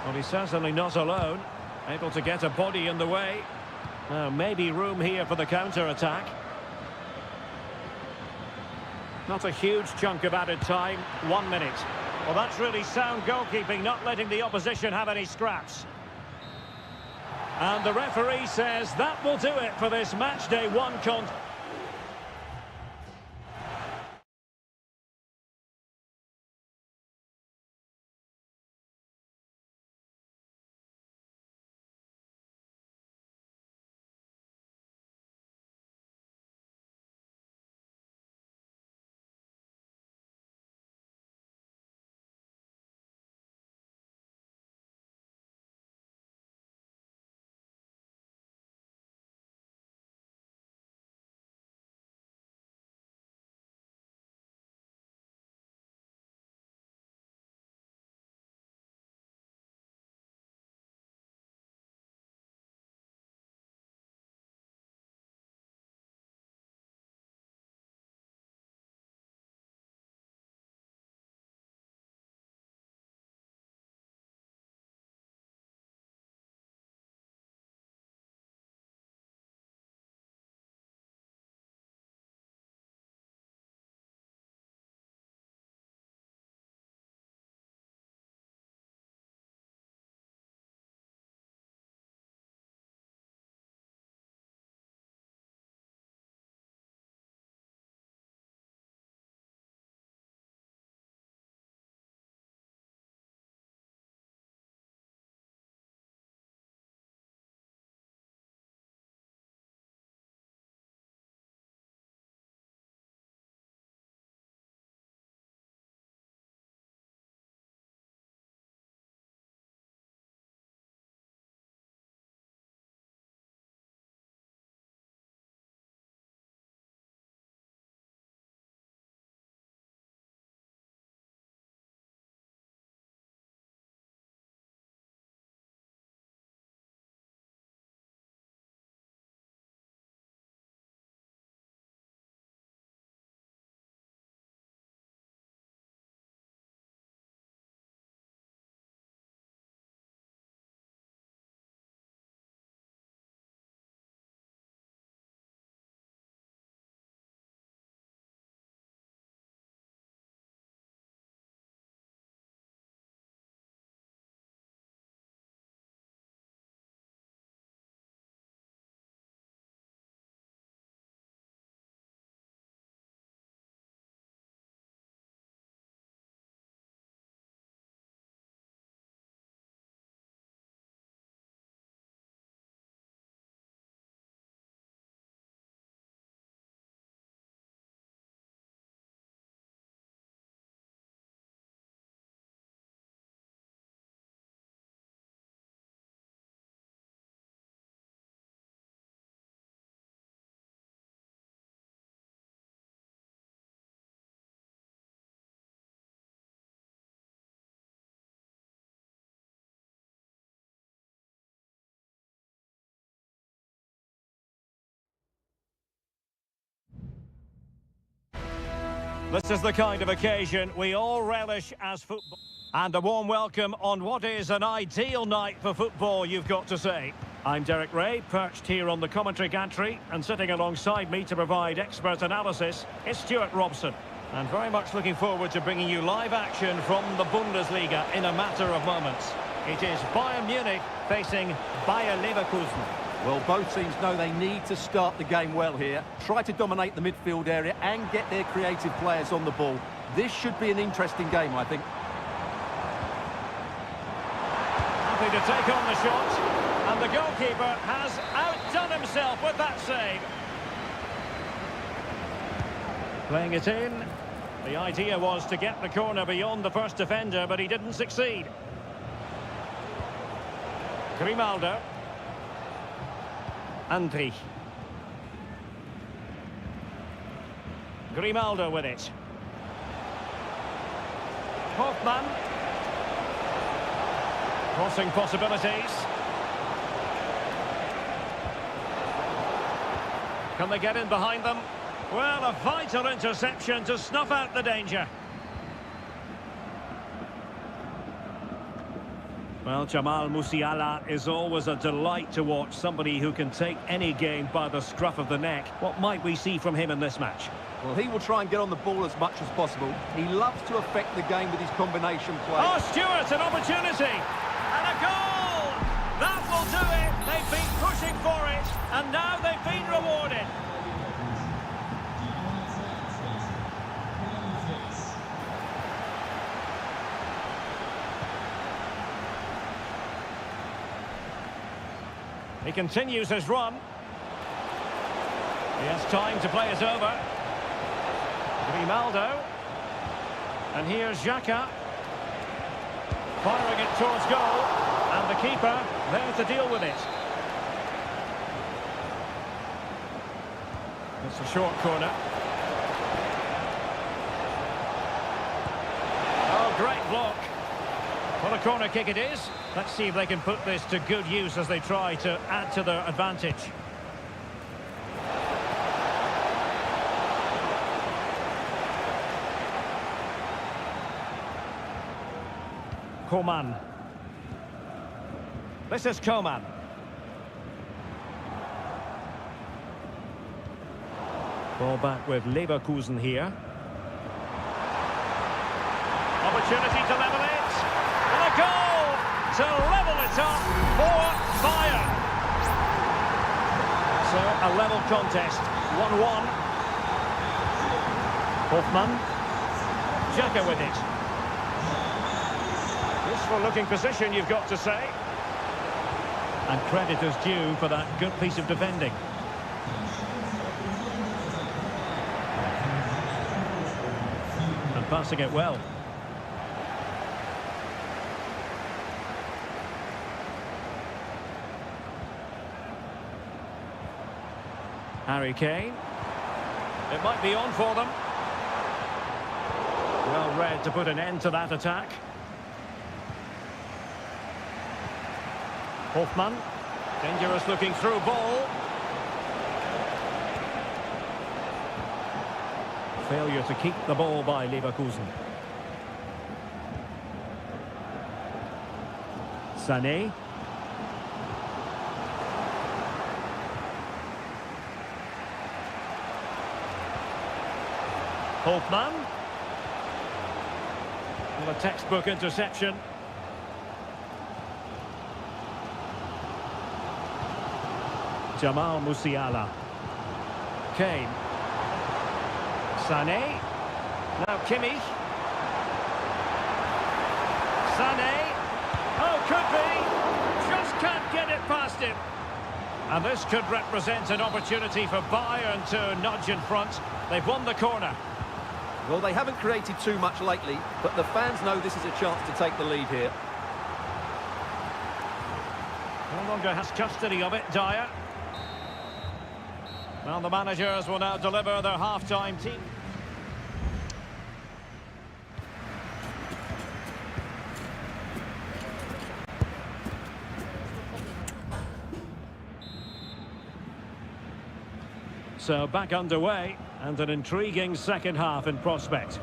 Well, he's certainly not alone. Able to get a body in the way. Maybe room here for the counter-attack. Not a huge chunk of added time. 1 minute. Well, that's really sound goalkeeping, not letting the opposition have any scraps. And the referee says that will do it for this match day 1 contest. This is the kind of occasion we all relish as football. And a warm welcome on what is an ideal night for football, you've got to say. I'm Derek Ray, perched here on the commentary gantry, and sitting alongside me to provide expert analysis is Stuart Robson. And very much looking forward to bringing you live action from the Bundesliga in a matter of moments. It is Bayern Munich facing Bayer Leverkusen. Well, both teams know they need to start the game well here. Try to dominate the midfield area and get their creative players on the ball. This should be an interesting game, I think. Happy to take on the shot, and the goalkeeper has outdone himself with that save. Playing it in. The idea was to get the corner beyond the first defender, but he didn't succeed. Grimaldo. Andri. Grimaldo with it. Hoffmann. Crossing possibilities. Can they get in behind them? Well, a vital interception to snuff out the danger. Well, Jamal Musiala is always a delight to watch, somebody who can take any game by the scruff of the neck. What might we see from him in this match? Well, he will try and get on the ball as much as possible. He loves to affect the game with his combination play. Oh, Stuart, an opportunity! And a goal! That will do it! They've been pushing for it, and now they've been rewarded. He continues his run. He has time to play it over. Grimaldo. And here's Xhaka. Firing it towards goal. And the keeper there to deal with it. It's a short corner. Oh, great block. What a corner kick it is. Let's see if they can put this to good use as they try to add to their advantage. Coman. This is Coman. Ball back with Leverkusen here. Opportunity to level it. And a goal to level it up for Bayern. So a level contest, 1-1. Hoffmann. Xhaka with it. Useful looking position, you've got to say. And credit is due for that good piece of defending. And passing it well. Harry Kane. It might be on for them. Well read to put an end to that attack. Hoffmann. Dangerous looking through ball. Failure to keep the ball by Leverkusen. Sané. Hoffmann. Well, a textbook interception. Jamal Musiala. Kane. Sané. Now Kimmich. Sané. Oh, could be. Just can't get it past him. And this could represent an opportunity for Bayern to nudge in front. They've won the corner. Well, they haven't created too much lately, but the fans know this is a chance to take the lead here. No longer has custody of it, Dyer. Well, the managers will now deliver their half-time team. So back underway and an intriguing second half in prospect.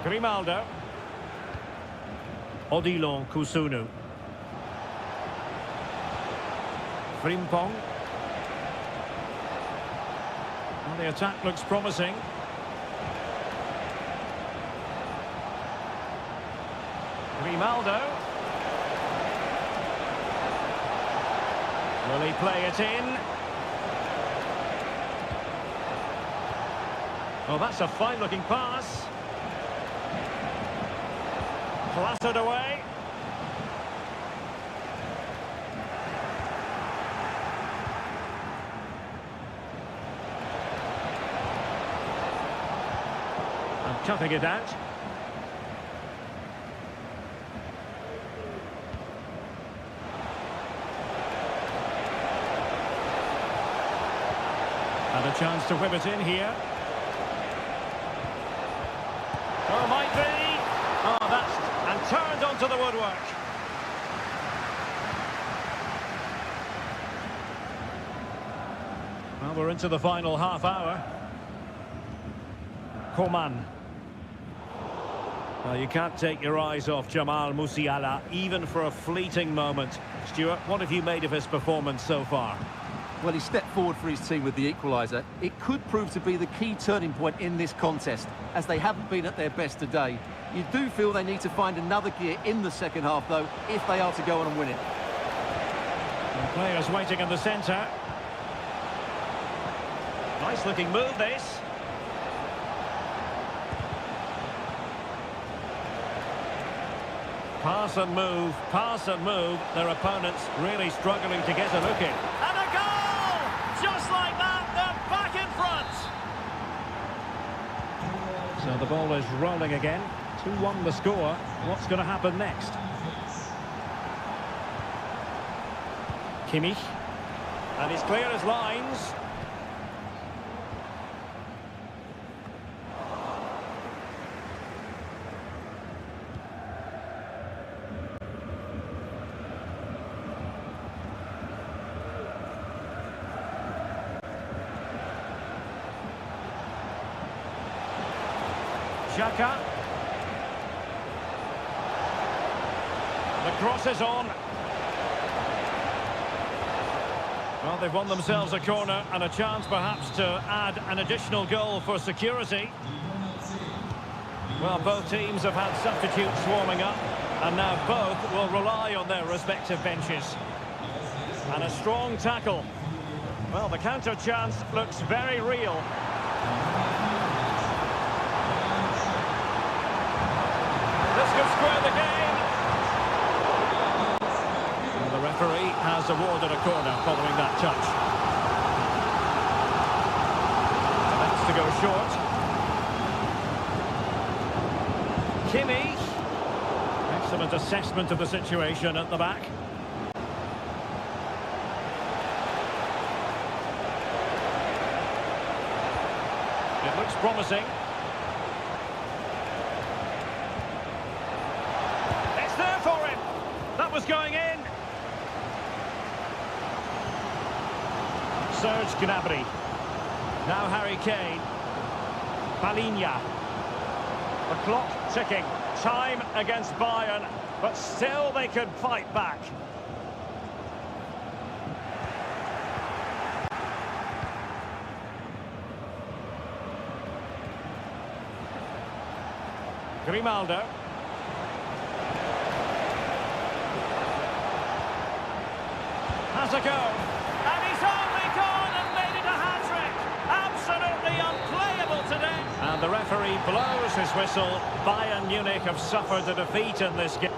Grimaldo. Odilon Kusunu. Frimpong. Well, the attack looks promising. Grimaldo. Will he play it in? Oh, that's a fine-looking pass. Clattered away. And cutting it out. And a chance to whip it in here. Oh, might be. Oh, that's... and turned onto the woodwork. Well, we're into the final half hour. Coman. Well, you can't take your eyes off Jamal Musiala, even for a fleeting moment. Stuart, what have you made of his performance so far? Well, he stepped forward for his team with the equaliser. It could prove to be the key turning point in this contest, as they haven't been at their best today. You do feel they need to find another gear in the second half, though, if they are to go on and win it. And players waiting in the centre. Nice-looking move, this. Pass and move. Their opponents really struggling to get a look in. And a goal! Just like that, they're back in front. So the ball is rolling again. 2-1 the score. What's going to happen next? Kimmich. And he's clear as lines. Xhaka. The cross is on. Well, they've won themselves a corner and a chance perhaps to add an additional goal for security. Well, both teams have had substitutes swarming up, and now both will rely on their respective benches. And a strong tackle. Well, the counter chance looks very real. This could square the game. And the referee has awarded a corner following that touch. That's to go short. Kimmich. Excellent assessment of the situation at the back. It looks promising. It's there for him. That was going in. Serge Gnabry. Now Harry Kane. Palinha. The clock ticking. Time against Bayern, but still they could fight back. Grimaldo. Has a go. And he's only gone and made it a hat-trick. Absolutely unplayable today. And the referee blows his whistle. Bayern Munich have suffered a defeat in this game.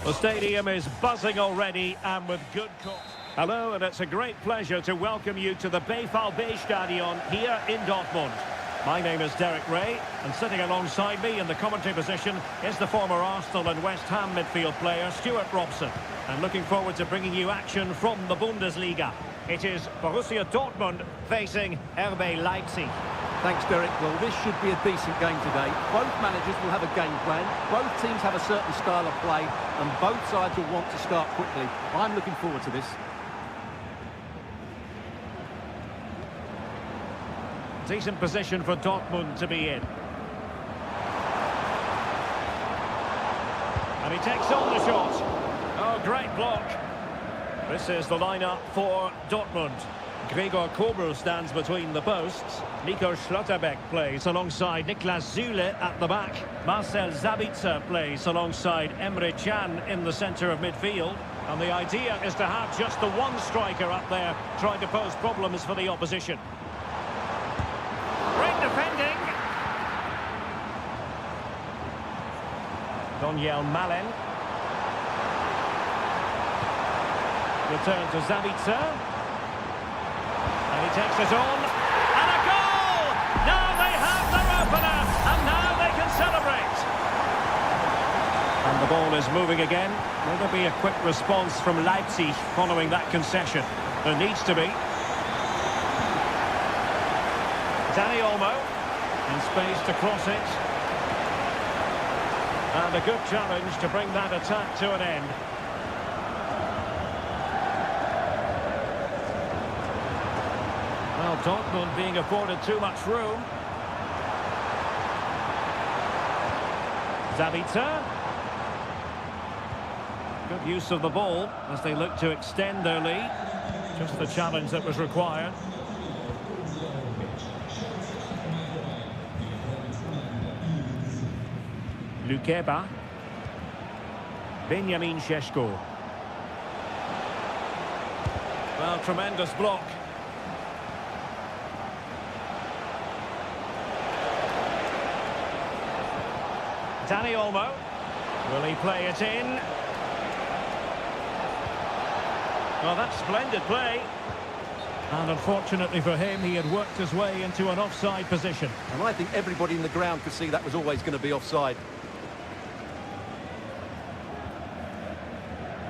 The stadium is buzzing already and with good cause. Hello, and it's a great pleasure to welcome you to the Stadion here in Dortmund. My name is Derek Ray, and sitting alongside me in the commentary position is the former Arsenal and West Ham midfield player Stuart Robson. And looking forward to bringing you action from the Bundesliga. It is Borussia Dortmund facing RB Leipzig. Thanks, Derek. Well, this should be a decent game today. Both managers will have a game plan. Both teams have a certain style of play, and both sides will want to start quickly. I'm looking forward to this. Decent position for Dortmund to be in. And he takes on the shot. Oh, great block. This is the lineup for Dortmund. Gregor Kobel stands between the posts. Nico Schlotterbeck plays alongside Niklas Süle at the back. Marcel Sabitzer plays alongside Emre Can in the centre of midfield. And the idea is to have just the one striker up there trying to pose problems for the opposition. Great defending. Daniel Malen. Return to Sabitzer. And he takes it on. And a goal! Now they have their opener. And now they can celebrate. And the ball is moving again. Will there be a quick response from Leipzig following that concession? There needs to be. Dani Olmo in space to cross it. And a good challenge to bring that attack to an end. Well, Dortmund being afforded too much room. Sabitzer. Good use of the ball as they look to extend their lead. Just the challenge that was required. Lukeba. Benjamin Šeško. Well, tremendous block. Dani Olmo. Will he play it in? Well, that's splendid play. And unfortunately for him, he had worked his way into an offside position. And I think everybody in the ground could see that was always going to be offside.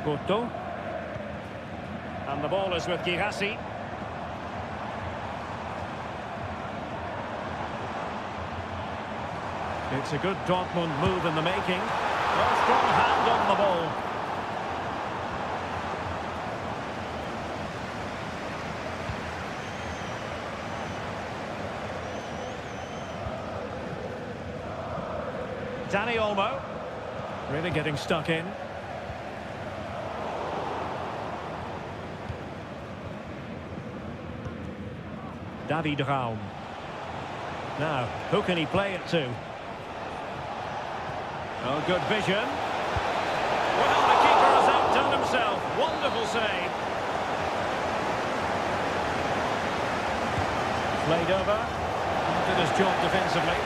Porto. And the ball is with Girassi. It's a good Dortmund move in the making. Well, strong hand on the ball. Dani Olmo. Really getting stuck in. David Raum. Now, who can he play it to? Oh, good vision. Well, the keeper has outdone himself. Wonderful save. Played over. Did his job defensively.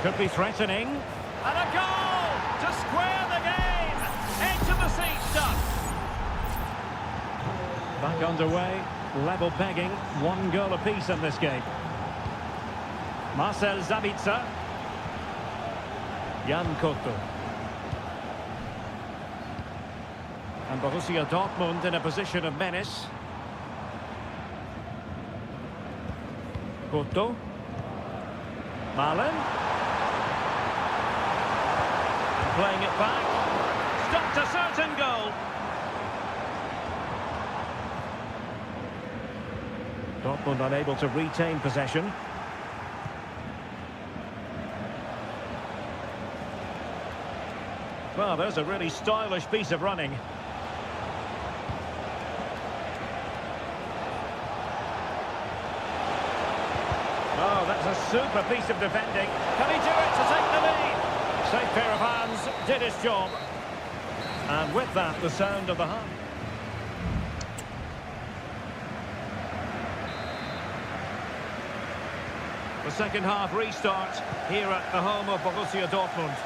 Could be threatening. And a goal to square the game. Edge of the seat stuff. Back underway. Level pegging. 1 goal apiece in this game. Marcel Sabitzer. Jan Koto. And Borussia Dortmund in a position of menace. Koto. Malen. Playing it back. Stopped a certain goal. Dortmund unable to retain possession. Well, there's a really stylish piece of running. Oh, that's a super piece of defending. Can he do it to take the lead? Safe pair of hands, did his job. And with that, the sound of the half. The second half restart here at the home of Borussia Dortmund.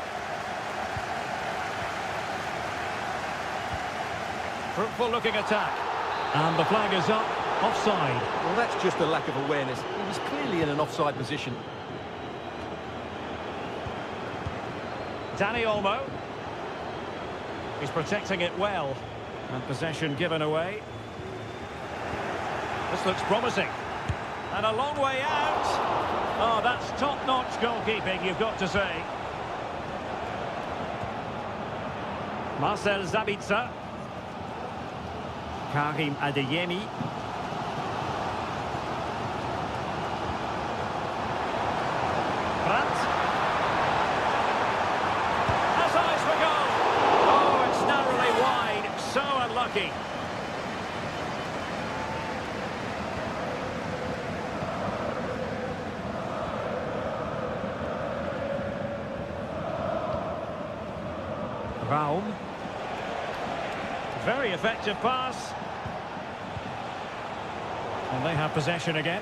Fruitful looking attack. And the flag is up. Offside. Well, that's just a lack of awareness. He was clearly in an offside position. Danny Olmo. He's protecting it well. And possession given away. This looks promising. And a long way out. Oh, that's top-notch goalkeeping, you've got to say. Marcel Sabitzer. Karim Adeyemi. Brandt. Has eyes for goal. Oh, it's narrowly wide. So unlucky. Raum. Very effective pass. And they have possession again.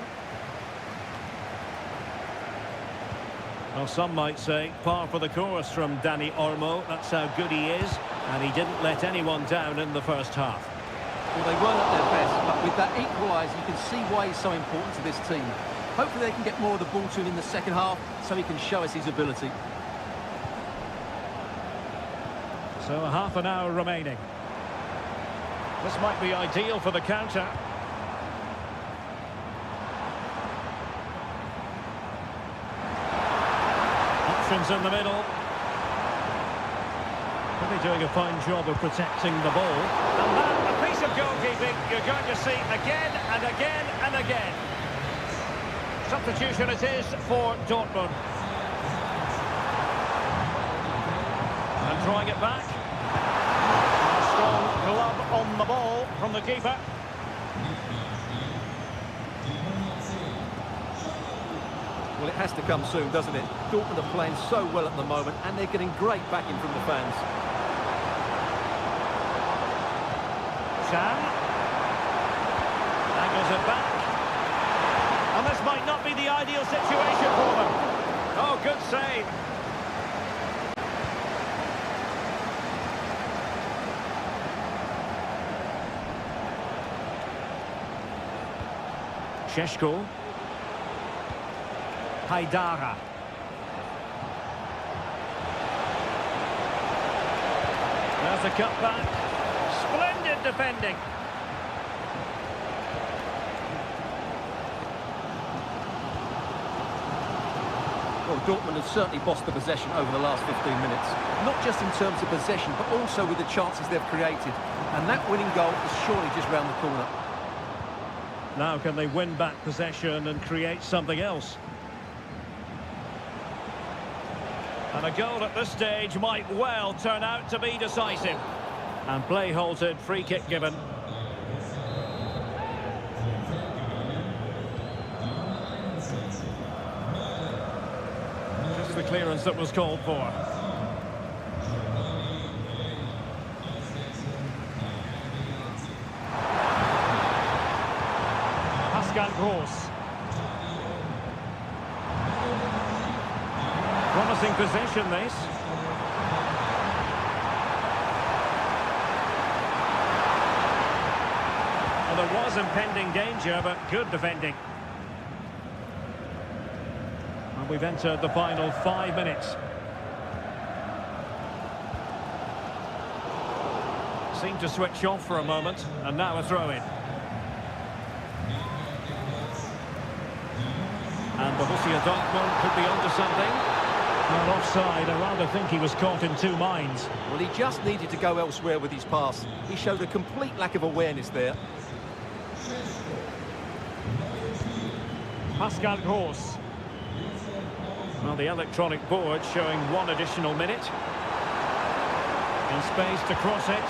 Well, some might say par for the course from Danny Olmo. That's how good he is. And he didn't let anyone down in the first half. Well, they weren't at their best, but with that equaliser, you can see why he's so important to this team. Hopefully they can get more of the ball to him in the second half so he can show us his ability. So a half an hour remaining. This might be ideal for the counter. Options in the middle. Really doing a fine job of protecting the ball. And that, a piece of goalkeeping you're going to see again and again and again. Substitution it is for Dortmund. And drawing it back. A strong glove on the ball from the keeper. Well, it has to come soon, doesn't it? Dortmund are playing so well at the moment, and they're getting great backing from the fans. Chan. Angles it back. And this might not be the ideal situation for them. Oh, good save. Šeško. Haidara. There's a cutback. Splendid defending. Well, Dortmund have certainly bossed the possession over the last 15 minutes. Not just in terms of possession, but also with the chances they've created. And that winning goal is surely just round the corner. Now can they win back possession and create something else? And a goal at this stage might well turn out to be decisive. And play halted, free kick given. Just the clearance that was called for. Pascal Gross. Promising possession, this. Well, there was impending danger, but good defending. And we've entered the final 5 minutes. Seemed to switch off for a moment, and now a throw-in. And Borussia Dortmund could be onto something. Well, offside, I rather think he was caught in two minds. Well, he just needed to go elsewhere with his pass. He showed a complete lack of awareness there. Pascal Gross. Well, the electronic board showing 1 additional minute. In space to cross it.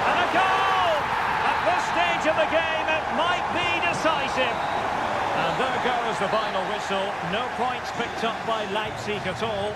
And a goal! At this stage of the game, it might be decisive. And there goes the final whistle. No points picked up by Leipzig at all.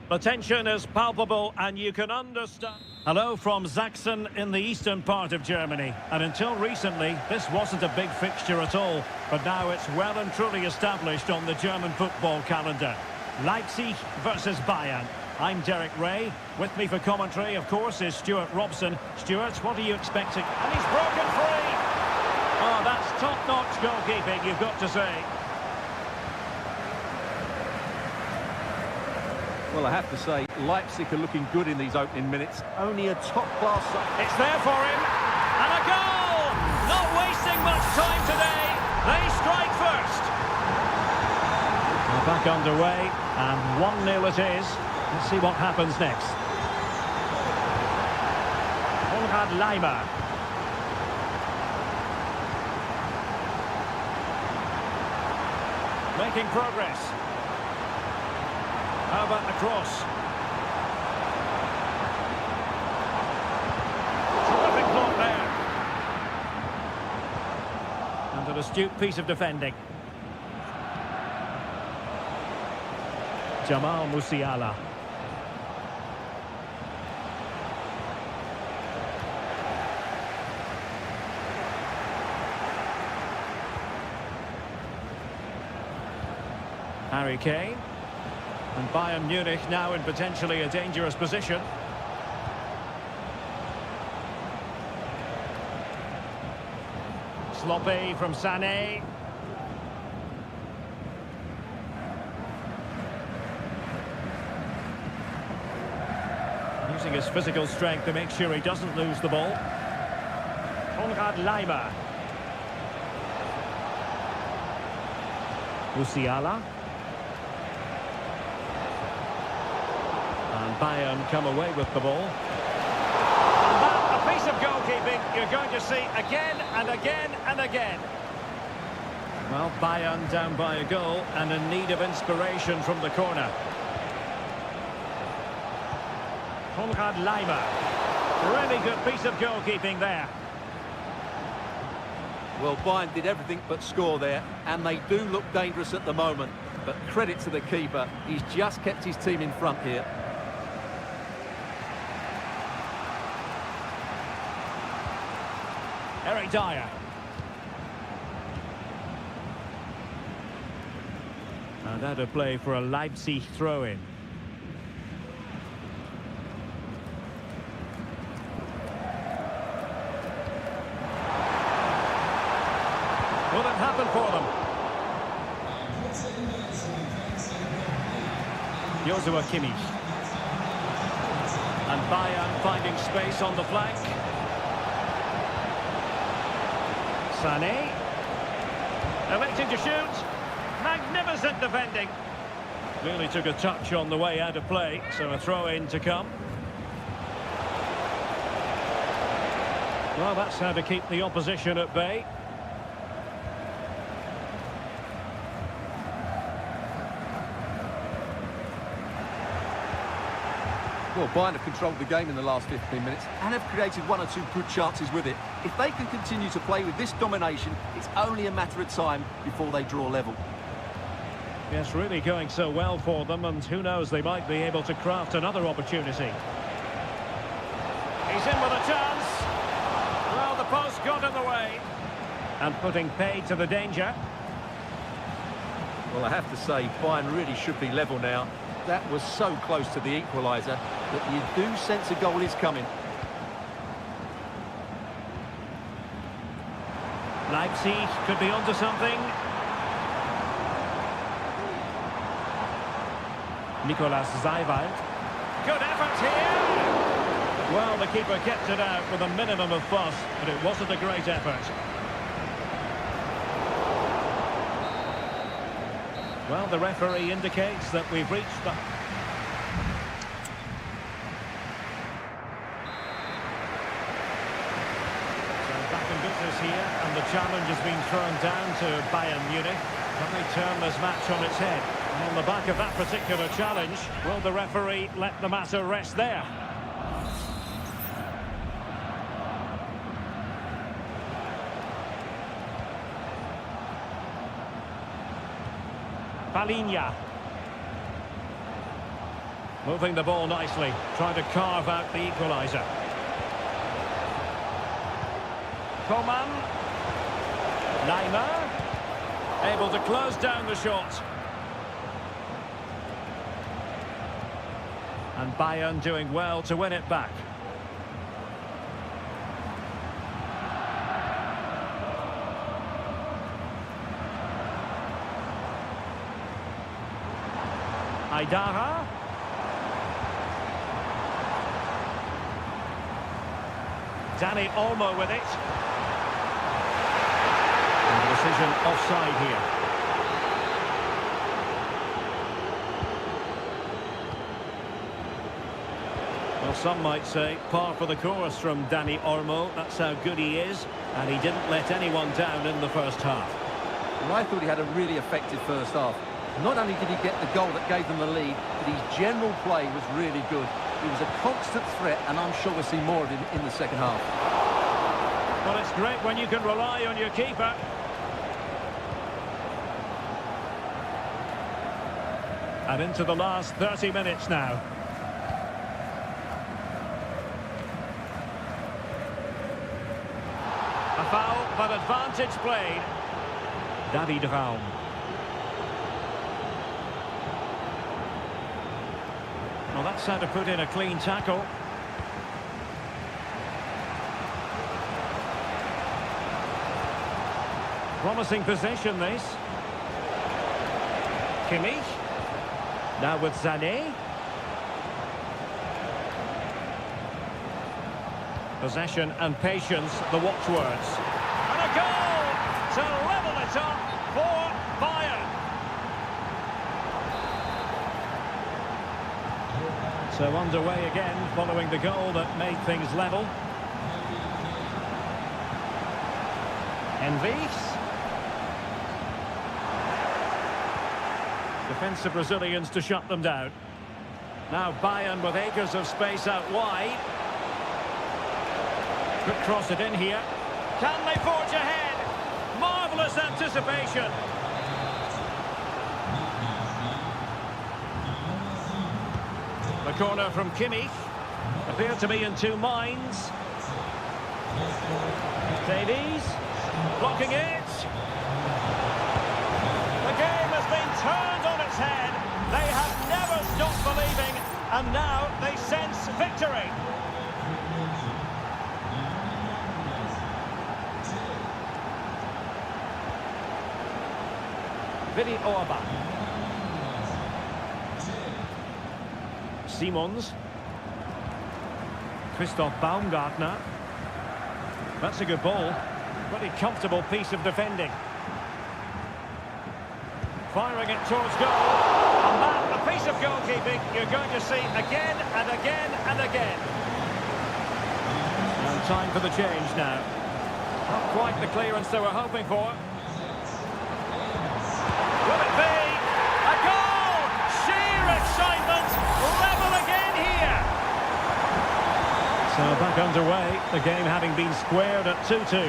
The tension is palpable and you can understand. Hello from Sachsen in the eastern part of Germany. And until recently, this wasn't a big fixture at all. But now it's well and truly established on the German football calendar. Leipzig versus Bayern. I'm Derek Ray. With me for commentary, of course, is Stuart Robson. Stuart, what are you expecting? And he's broken free! Oh, that's top-notch goalkeeping, you've got to say. Well, I have to say, Leipzig are looking good in these opening minutes. Only a top-class side. It's there for him. And a goal! Not wasting much time today. They strike first. We're back underway, and 1-0 it is. Let's see what happens next. Konrad Laimer. Making progress. How about the cross? Terrific block there. And an astute piece of defending. Jamal Musiala. Harry Kane. And Bayern Munich now in potentially a dangerous position. Sloppy from Sané. Using his physical strength to make sure he doesn't lose the ball. Konrad Laimer. Musiala. And Bayern come away with the ball. And that, a piece of goalkeeping you're going to see again and again and again. Well, Bayern down by a goal and in need of inspiration from the corner. Konrad Laimer. Really good piece of goalkeeping there. Well, Bayern did everything but score there, and they do look dangerous at the moment. But credit to the keeper, he's just kept his team in front here. Eric Dyer. And out of play for a Leipzig throw-in. Will it happen for them? Joshua Kimmich. And Bayern finding space on the flank. Sané. Electing to shoot. Magnificent defending. Clearly took a touch on the way out of play, so a throw-in to come. Well, that's how to keep the opposition at bay. Well, Bayern have controlled the game in the last 15 minutes and have created one or two good chances with it. If they can continue to play with this domination, it's only a matter of time before they draw level. Yes, really going so well for them, and who knows, they might be able to craft another opportunity. He's in with a chance. Well, the post got in the way. And putting paid to the danger. Well, I have to say, Bayern really should be level now. That was so close to the equaliser that you do sense a goal is coming. Leipzig could be onto something. Nicolas Zaiwald. Good effort here. Well, the keeper kept it out with a minimum of fuss, but it wasn't a great effort. Well, the referee indicates that we've reached the... So back in business here, and the challenge has been thrown down to Bayern Munich. Can they turn this match on its head? And on the back of that particular challenge, will the referee let the matter rest there? Palinha. Moving the ball nicely, trying to carve out the equaliser. Coman. Neymar. Able to close down the shot. And Bayern doing well to win it back. Aidara. Dani Olmo with it. And the decision offside here. Well, some might say par for the course from Dani Olmo. That's how good he is. And he didn't let anyone down in the first half. Well, I thought he had a really effective first half. Not only did he get the goal that gave them the lead, but his general play was really good. He was a constant threat, and I'm sure we'll see more of him in the second half. Well, it's great when you can rely on your keeper. And into the last 30 minutes now. A foul, but advantage played. David Raum. Well, that's how to put in a clean tackle. Promising possession, this. Kimmich. Now with Sané. Possession and patience, the watchwords. And a goal to level it up for Bayern. So underway again, following the goal that made things level. Envis. Defensive Brazilians to shut them down. Now Bayern with acres of space out wide. Could cross it in here. Can they forge ahead? Marvellous anticipation. The corner from Kimmich. Appeared to be in two minds. Davies. Blocking it. The game has been turned on its head. They have never stopped believing, and now they sense victory. Vidi Orba. Simons. Christoph Baumgartner. That's a good ball. Pretty comfortable piece of defending. Firing it towards goal. And that, a piece of goalkeeping you're going to see again and again and again. And time for the change now. Not quite the clearance they were hoping for. Will it be a goal? Sheer excitement, level again here. So back underway, the game having been squared at 2-2.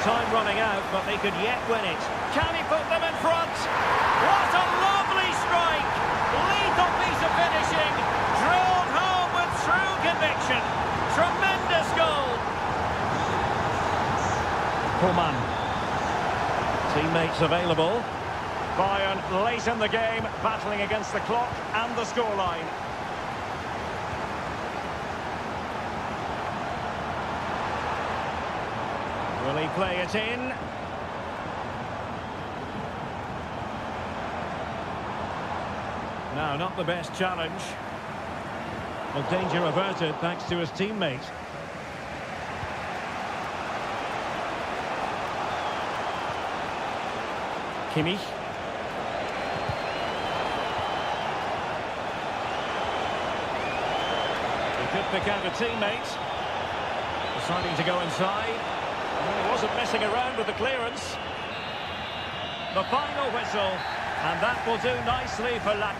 Time running out, but they could yet win it. Can he put them in front? What a lovely strike! Lethal piece of finishing, drilled home with true conviction. Tremendous goal. Coman. Teammates available. Bayern late in the game, battling against the clock and the scoreline. Will he play it in? No, not the best challenge. Well, danger averted thanks to his teammate. Kimmich. He could pick out a teammate. Deciding to go inside. Well, he wasn't messing around with the clearance. The final whistle, and that will do nicely for Lad.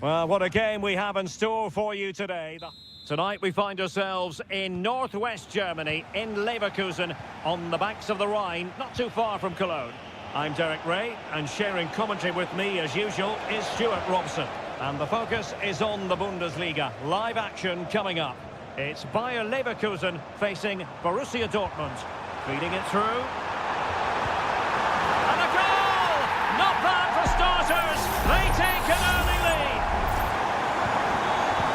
Well, what a game we have in store for you today. Tonight we find ourselves in northwest Germany, in Leverkusen, on the banks of the Rhine, not too far from Cologne. I'm Derek Ray, and sharing commentary with me, as usual, is Stuart Robson. And the focus is on the Bundesliga. Live action coming up. It's Bayer Leverkusen facing Borussia Dortmund. Feeding it through. And a goal! Not bad for starters. They take an early lead.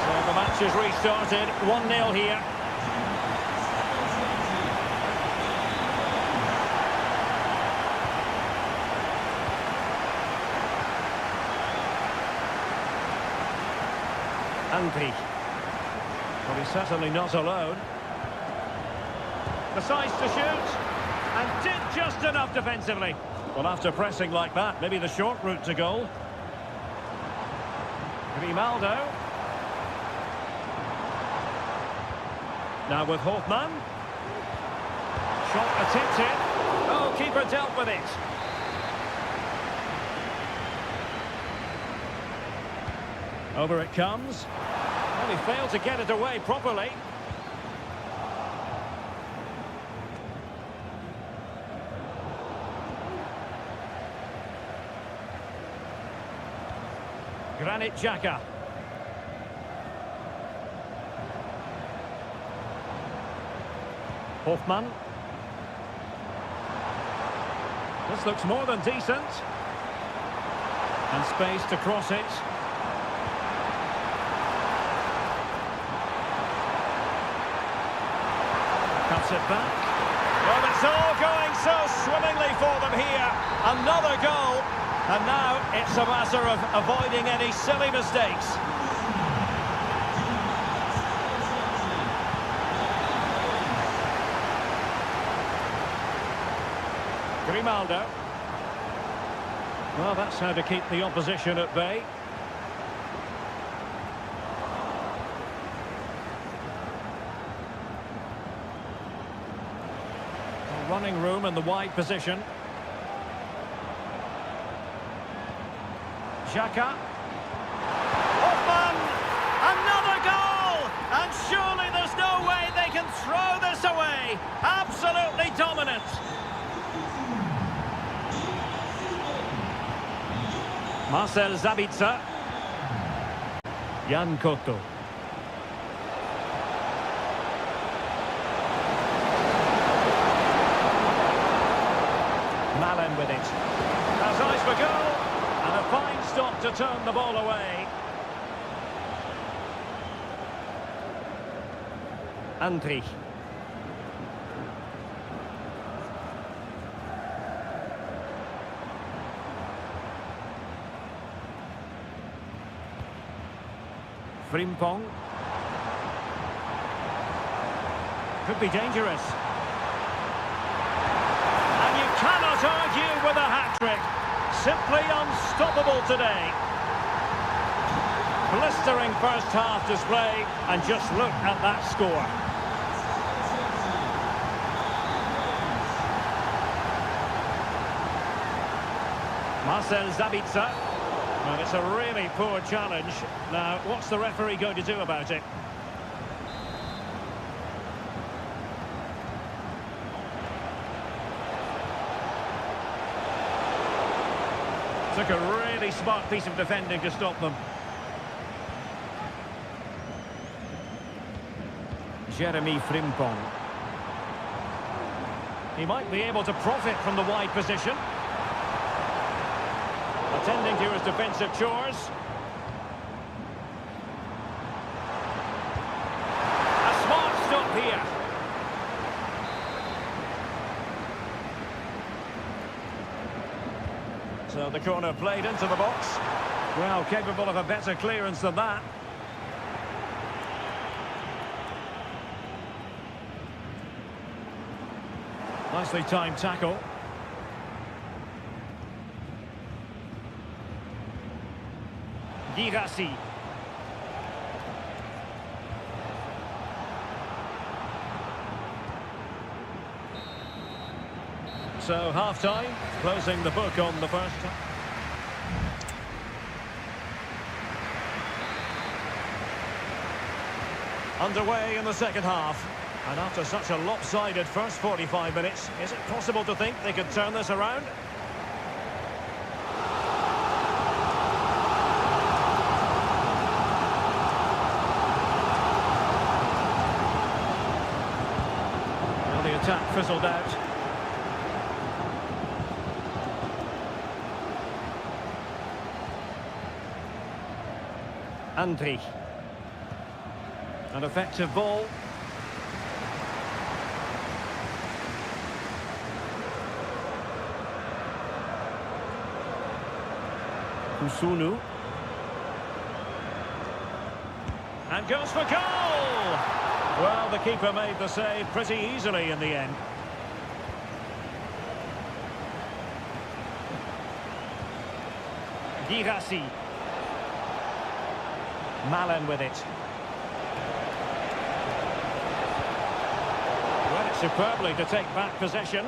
So the match is restarted. 1-0 here. Andri. Well, he's certainly not alone. Decides to shoot, and did just enough defensively. Well, after pressing like that, maybe the short route to goal. Grimaldo. Now with Hofmann. Shot attempted. Oh, keeper dealt with it. Over it comes. Well, he failed to get it away properly. Granit Xhaka. Hofmann. This looks more than decent. And space to cross it. Cuts it back. Well, it's all going so swimmingly for them here. Another goal. And now it's a matter of avoiding any silly mistakes. Grimaldo. Well, that's how to keep the opposition at bay. Running room in the wide position. Xhaka. Hofmann! Another goal! And surely there's no way they can throw this away. Absolutely dominant. Marcel Sabitzer. Jan Koto. Malen with it. Has eyes for goal. And a fine stop to turn the ball away. Andri. Frimpong. Could be dangerous. And you cannot argue with a hat-trick. Simply unstoppable today. Blistering first half display, and just look at that score. Marcel Sabitzer. And it's a really poor challenge. Now, what's the referee going to do about it? Took a really smart piece of defending to stop them. Jeremy Frimpong. He might be able to profit from the wide position. Attending to his defensive chores. A smart stop here. So the corner played into the box. Well, capable of a better clearance than that. Nicely timed tackle. Girassi. So half-time, closing the book on the first time. Underway in the second half. And after such a lopsided first 45 minutes, is it possible to think they could turn this around? Well, the attack fizzled out. Andri. An effective ball. Kusunu. And goes for goal! Well, the keeper made the save pretty easily in the end. Girassi. Malen with it. Read it superbly to take back possession.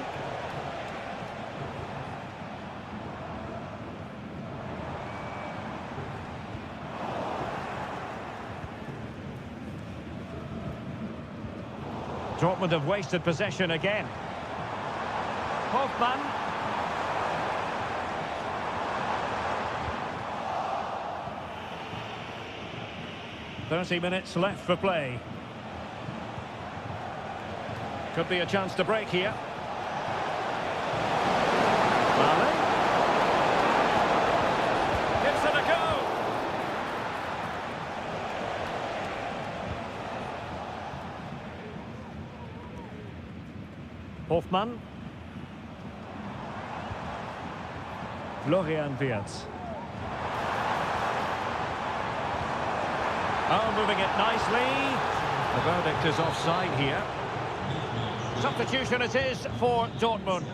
Dortmund have wasted possession again. Hofmann. 30 minutes left for play. Could be a chance to break here. Malen. Gives it a go. Hofmann. Florian Wirtz. Oh, moving it nicely. The verdict is offside here. Substitution it is for Dortmund.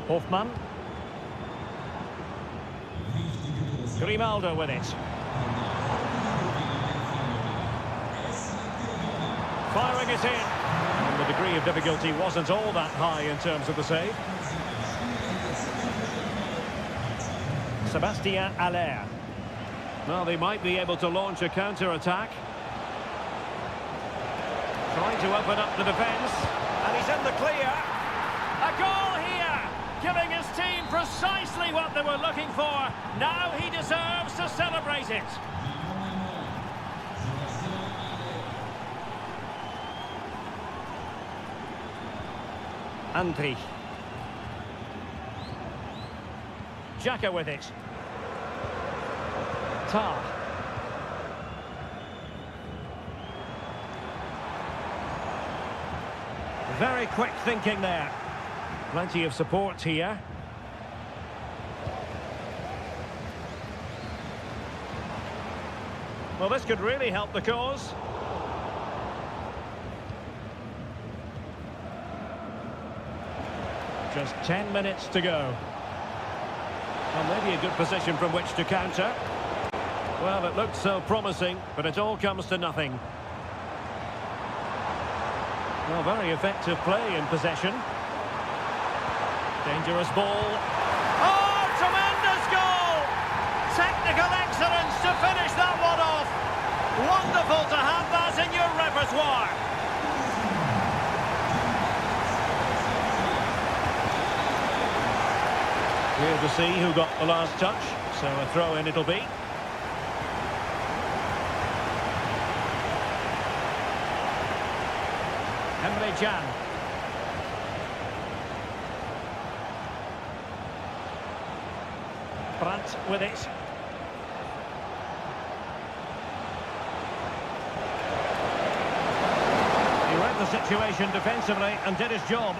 Hofmann. Grimaldo with it. Firing it in. And the degree of difficulty wasn't all that high in terms of the save. Sebastian Aller. Well, they might be able to launch a counter-attack. Trying to open up the defence. And he's in the clear. A goal here! Giving his team precisely what they were looking for. Now he deserves to celebrate it. Andri. Xhaka with it. Tar. Very quick thinking there. Plenty of support here. Well, this could really help the cause. Just 10 minutes to go. Well, maybe a good position from which to counter. Well, it looked so promising, but it all comes to nothing. Well, very effective play in possession. Dangerous ball. Oh, tremendous goal! Technical excellence to finish that one off. Wonderful to have that in your repertoire. Here to see who got the last touch, so a throw-in it'll be. Emre Can. Brandt with it. He read the situation defensively and did his job.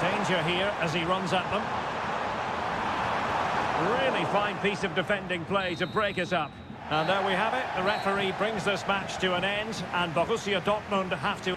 Danger here as he runs at them. Really fine piece of defending play to break us up. And there we have it. The referee brings this match to an end, and Borussia Dortmund have to...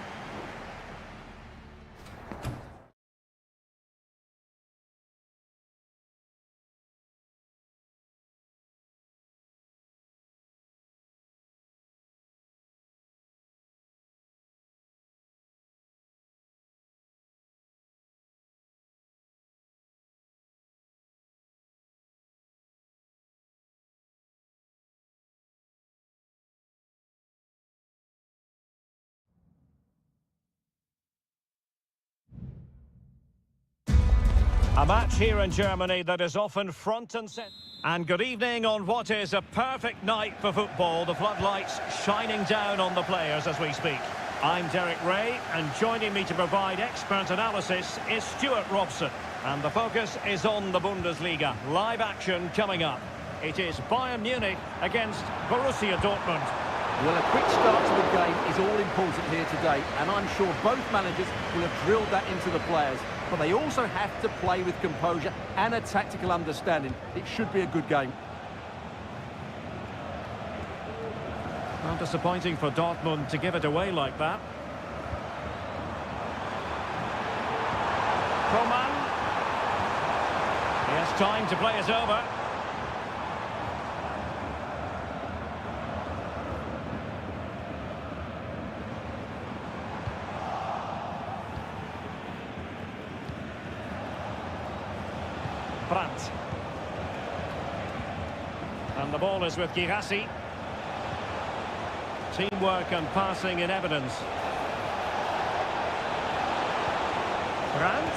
match here in Germany that is often front and centre. And good evening on what is a perfect night for football. The floodlights shining down on the players as we speak. I'm Derek Ray, and joining me to provide expert analysis is Stuart Robson. And the focus is on the Bundesliga. Live action coming up. It is Bayern Munich against Borussia Dortmund. Well, a quick start to the game is all important here today, and I'm sure both managers will have drilled that into the players. But they also have to play with composure and a tactical understanding. It should be a good game. Well, disappointing for Dortmund to give it away like that. Coman. He has time to play it over. Brandt. And the ball is with Girassi. Teamwork and passing in evidence. Brandt.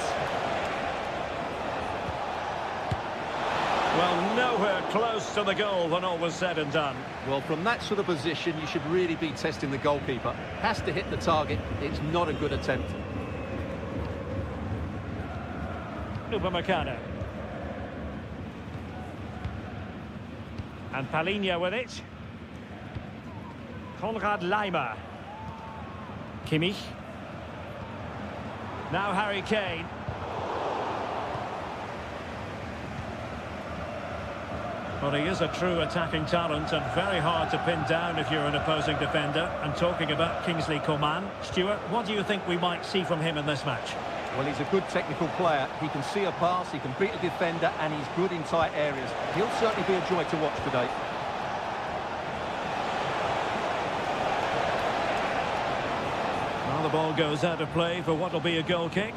Well, nowhere close to the goal when all was said and done. Well, from that sort of position, you should really be testing the goalkeeper. Has to hit the target. It's not a good attempt. Upamecano. And Palinha with it. Konrad Laimer. Kimmich. Now Harry Kane. Well, he is a true attacking talent and very hard to pin down if you're an opposing defender. And talking about Kingsley Coman, Stuart, what do you think we might see from him in this match? Well, he's a good technical player. He can see a pass, he can beat a defender, and he's good in tight areas. He'll certainly be a joy to watch today. Well, the ball goes out of play for what will be a goal kick.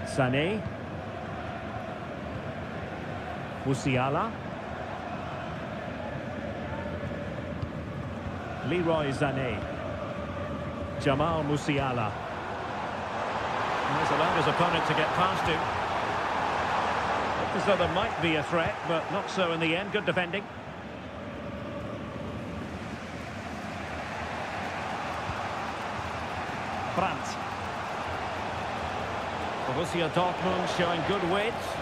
Sané. Musiala. Leroy Sané. Jamal Musiala. And he's allowed his opponent to get past him. Looked as though there might be a threat, but not so in the end. Good defending. Brandt. Borussia Dortmund showing good width.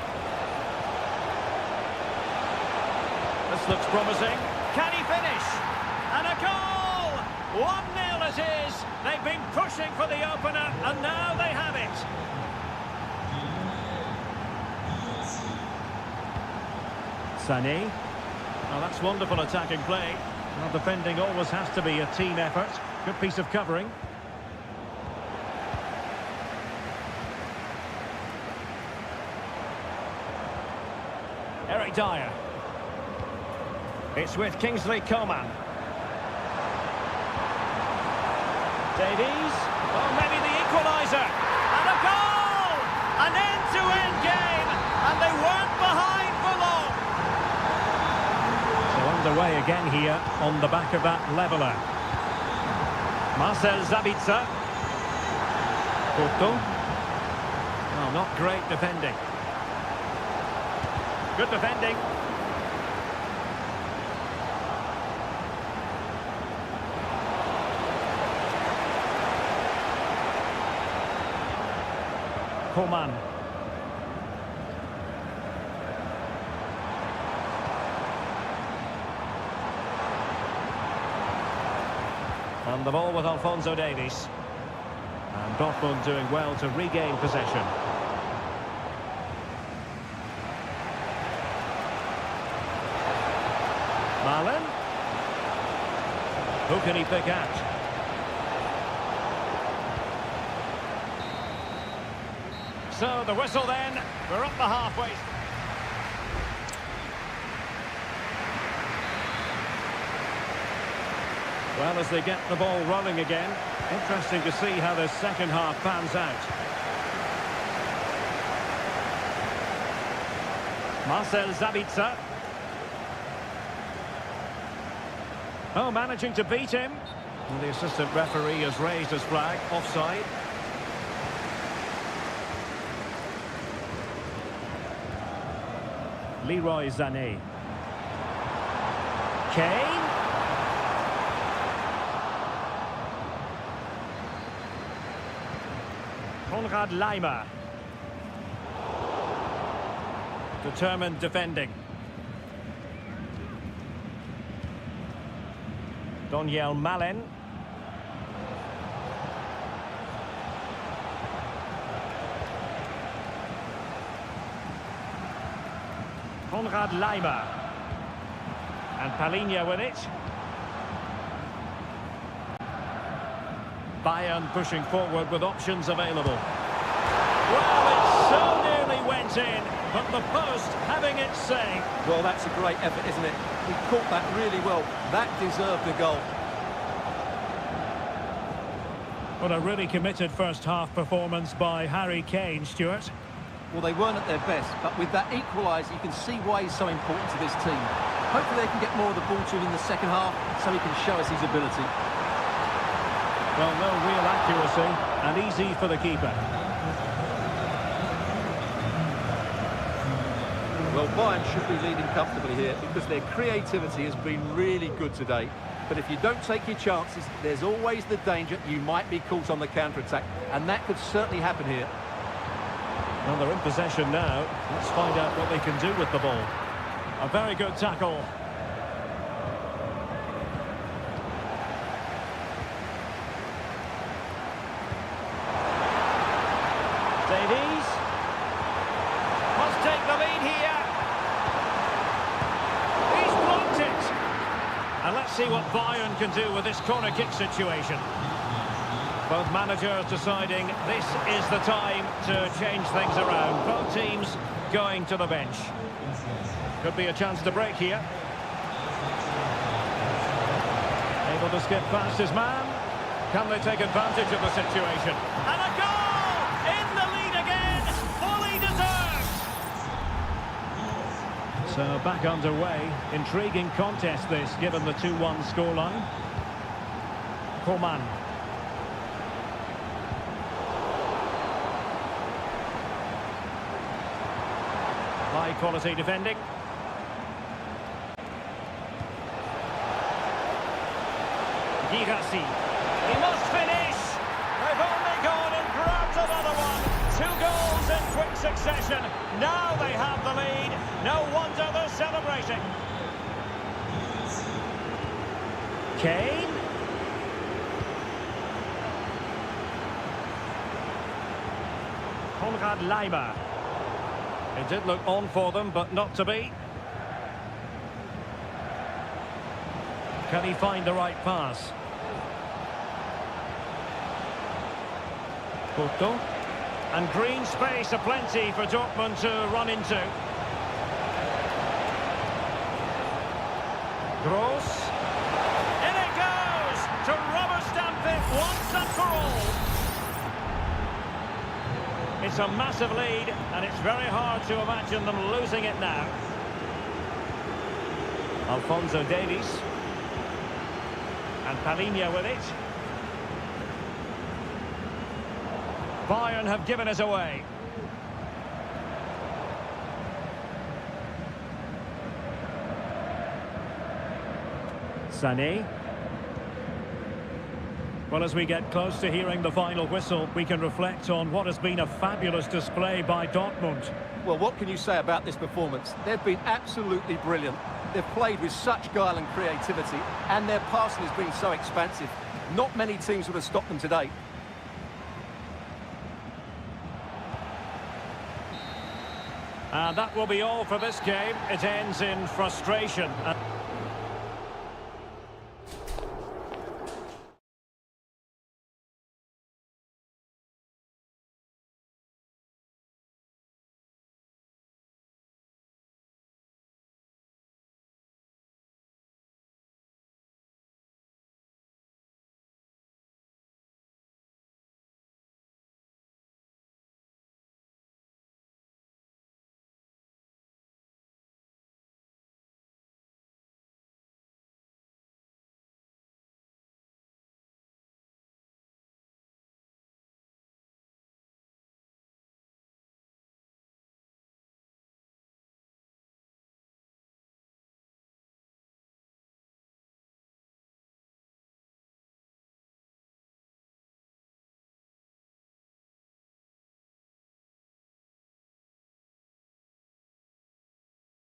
This looks promising. Can he finish? And a goal! 1-0 it is. They've been pushing for the opener, and now they have it. Sané. Well, that's wonderful attacking play. Well, defending always has to be a team effort. Good piece of covering. Eric Dyer. It's with Kingsley Coman. Davies. Oh, maybe the equaliser. And a goal! An end-to-end game. And they weren't behind for long. So underway again here on the back of that leveller. Marcel Sabitzer. Porto. Oh, not great defending. Good defending. Coman. And the ball with Alphonso Davies. And Dortmund doing well to regain possession. Marlin. Who can he pick out? So the whistle then, we're up the halfway. Well, as they get the ball rolling again, interesting to see how the second half pans out. Marcel Sabitzer. Oh, managing to beat him. Well, the assistant referee has raised his flag, offside. Leroy Sané. Kane. Konrad Laimer. Determined defending. Daniel Malen. Konrad Laimer. And Palinha with it. Bayern pushing forward with options available. Well, it so nearly went in, but the post having its say. Well, that's a great effort, isn't it? He caught that really well. That deserved a goal. What a really committed first-half performance by Harry Kane, Stuart. Well, they weren't at their best, but with that equaliser, you can see why he's so important to this team. Hopefully they can get more of the ball to him in the second half, so he can show us his ability. Well, no real accuracy, and easy for the keeper. Well, Bayern should be leading comfortably here because their creativity has been really good today. But if you don't take your chances, there's always the danger you might be caught on the counter-attack, and that could certainly happen here. Well, they're in possession now. Let's find out what they can do with the ball. A very good tackle. Davies. Must take the lead here. He's blocked it. And let's see what Bayern can do with this corner kick situation. Both managers deciding this is the time to change things around. Both teams going to the bench. Could be a chance to break here. Able to skip past his man. Can they take advantage of the situation? And a goal! In the lead again! Fully deserved! So back underway. Intriguing contest this, given the 2-1 scoreline. Coman. High quality defending. Girassi. He must finish. They've only gone and grabbed another one. 2 goals in quick succession. Now they have the lead. No wonder they're celebrating. Kane. Konrad Laimer. It did look on for them, but not to be. Can he find the right pass? Porto. And green space aplenty for Dortmund to run into. Gross. In it goes! To rubber stamp it once and for all. It's a massive lead, and it's very hard to imagine them losing it now. Alphonso Davies. And Palinha with it. Bayern have given us away. Sané. Well, as we get close to hearing the final whistle, we can reflect on what has been a fabulous display by Dortmund. Well, what can you say about this performance? They've been absolutely brilliant. They've played with such guile and creativity, and their passing has been so expansive. Not many teams would have stopped them today. And that will be all for this game. It ends in frustration.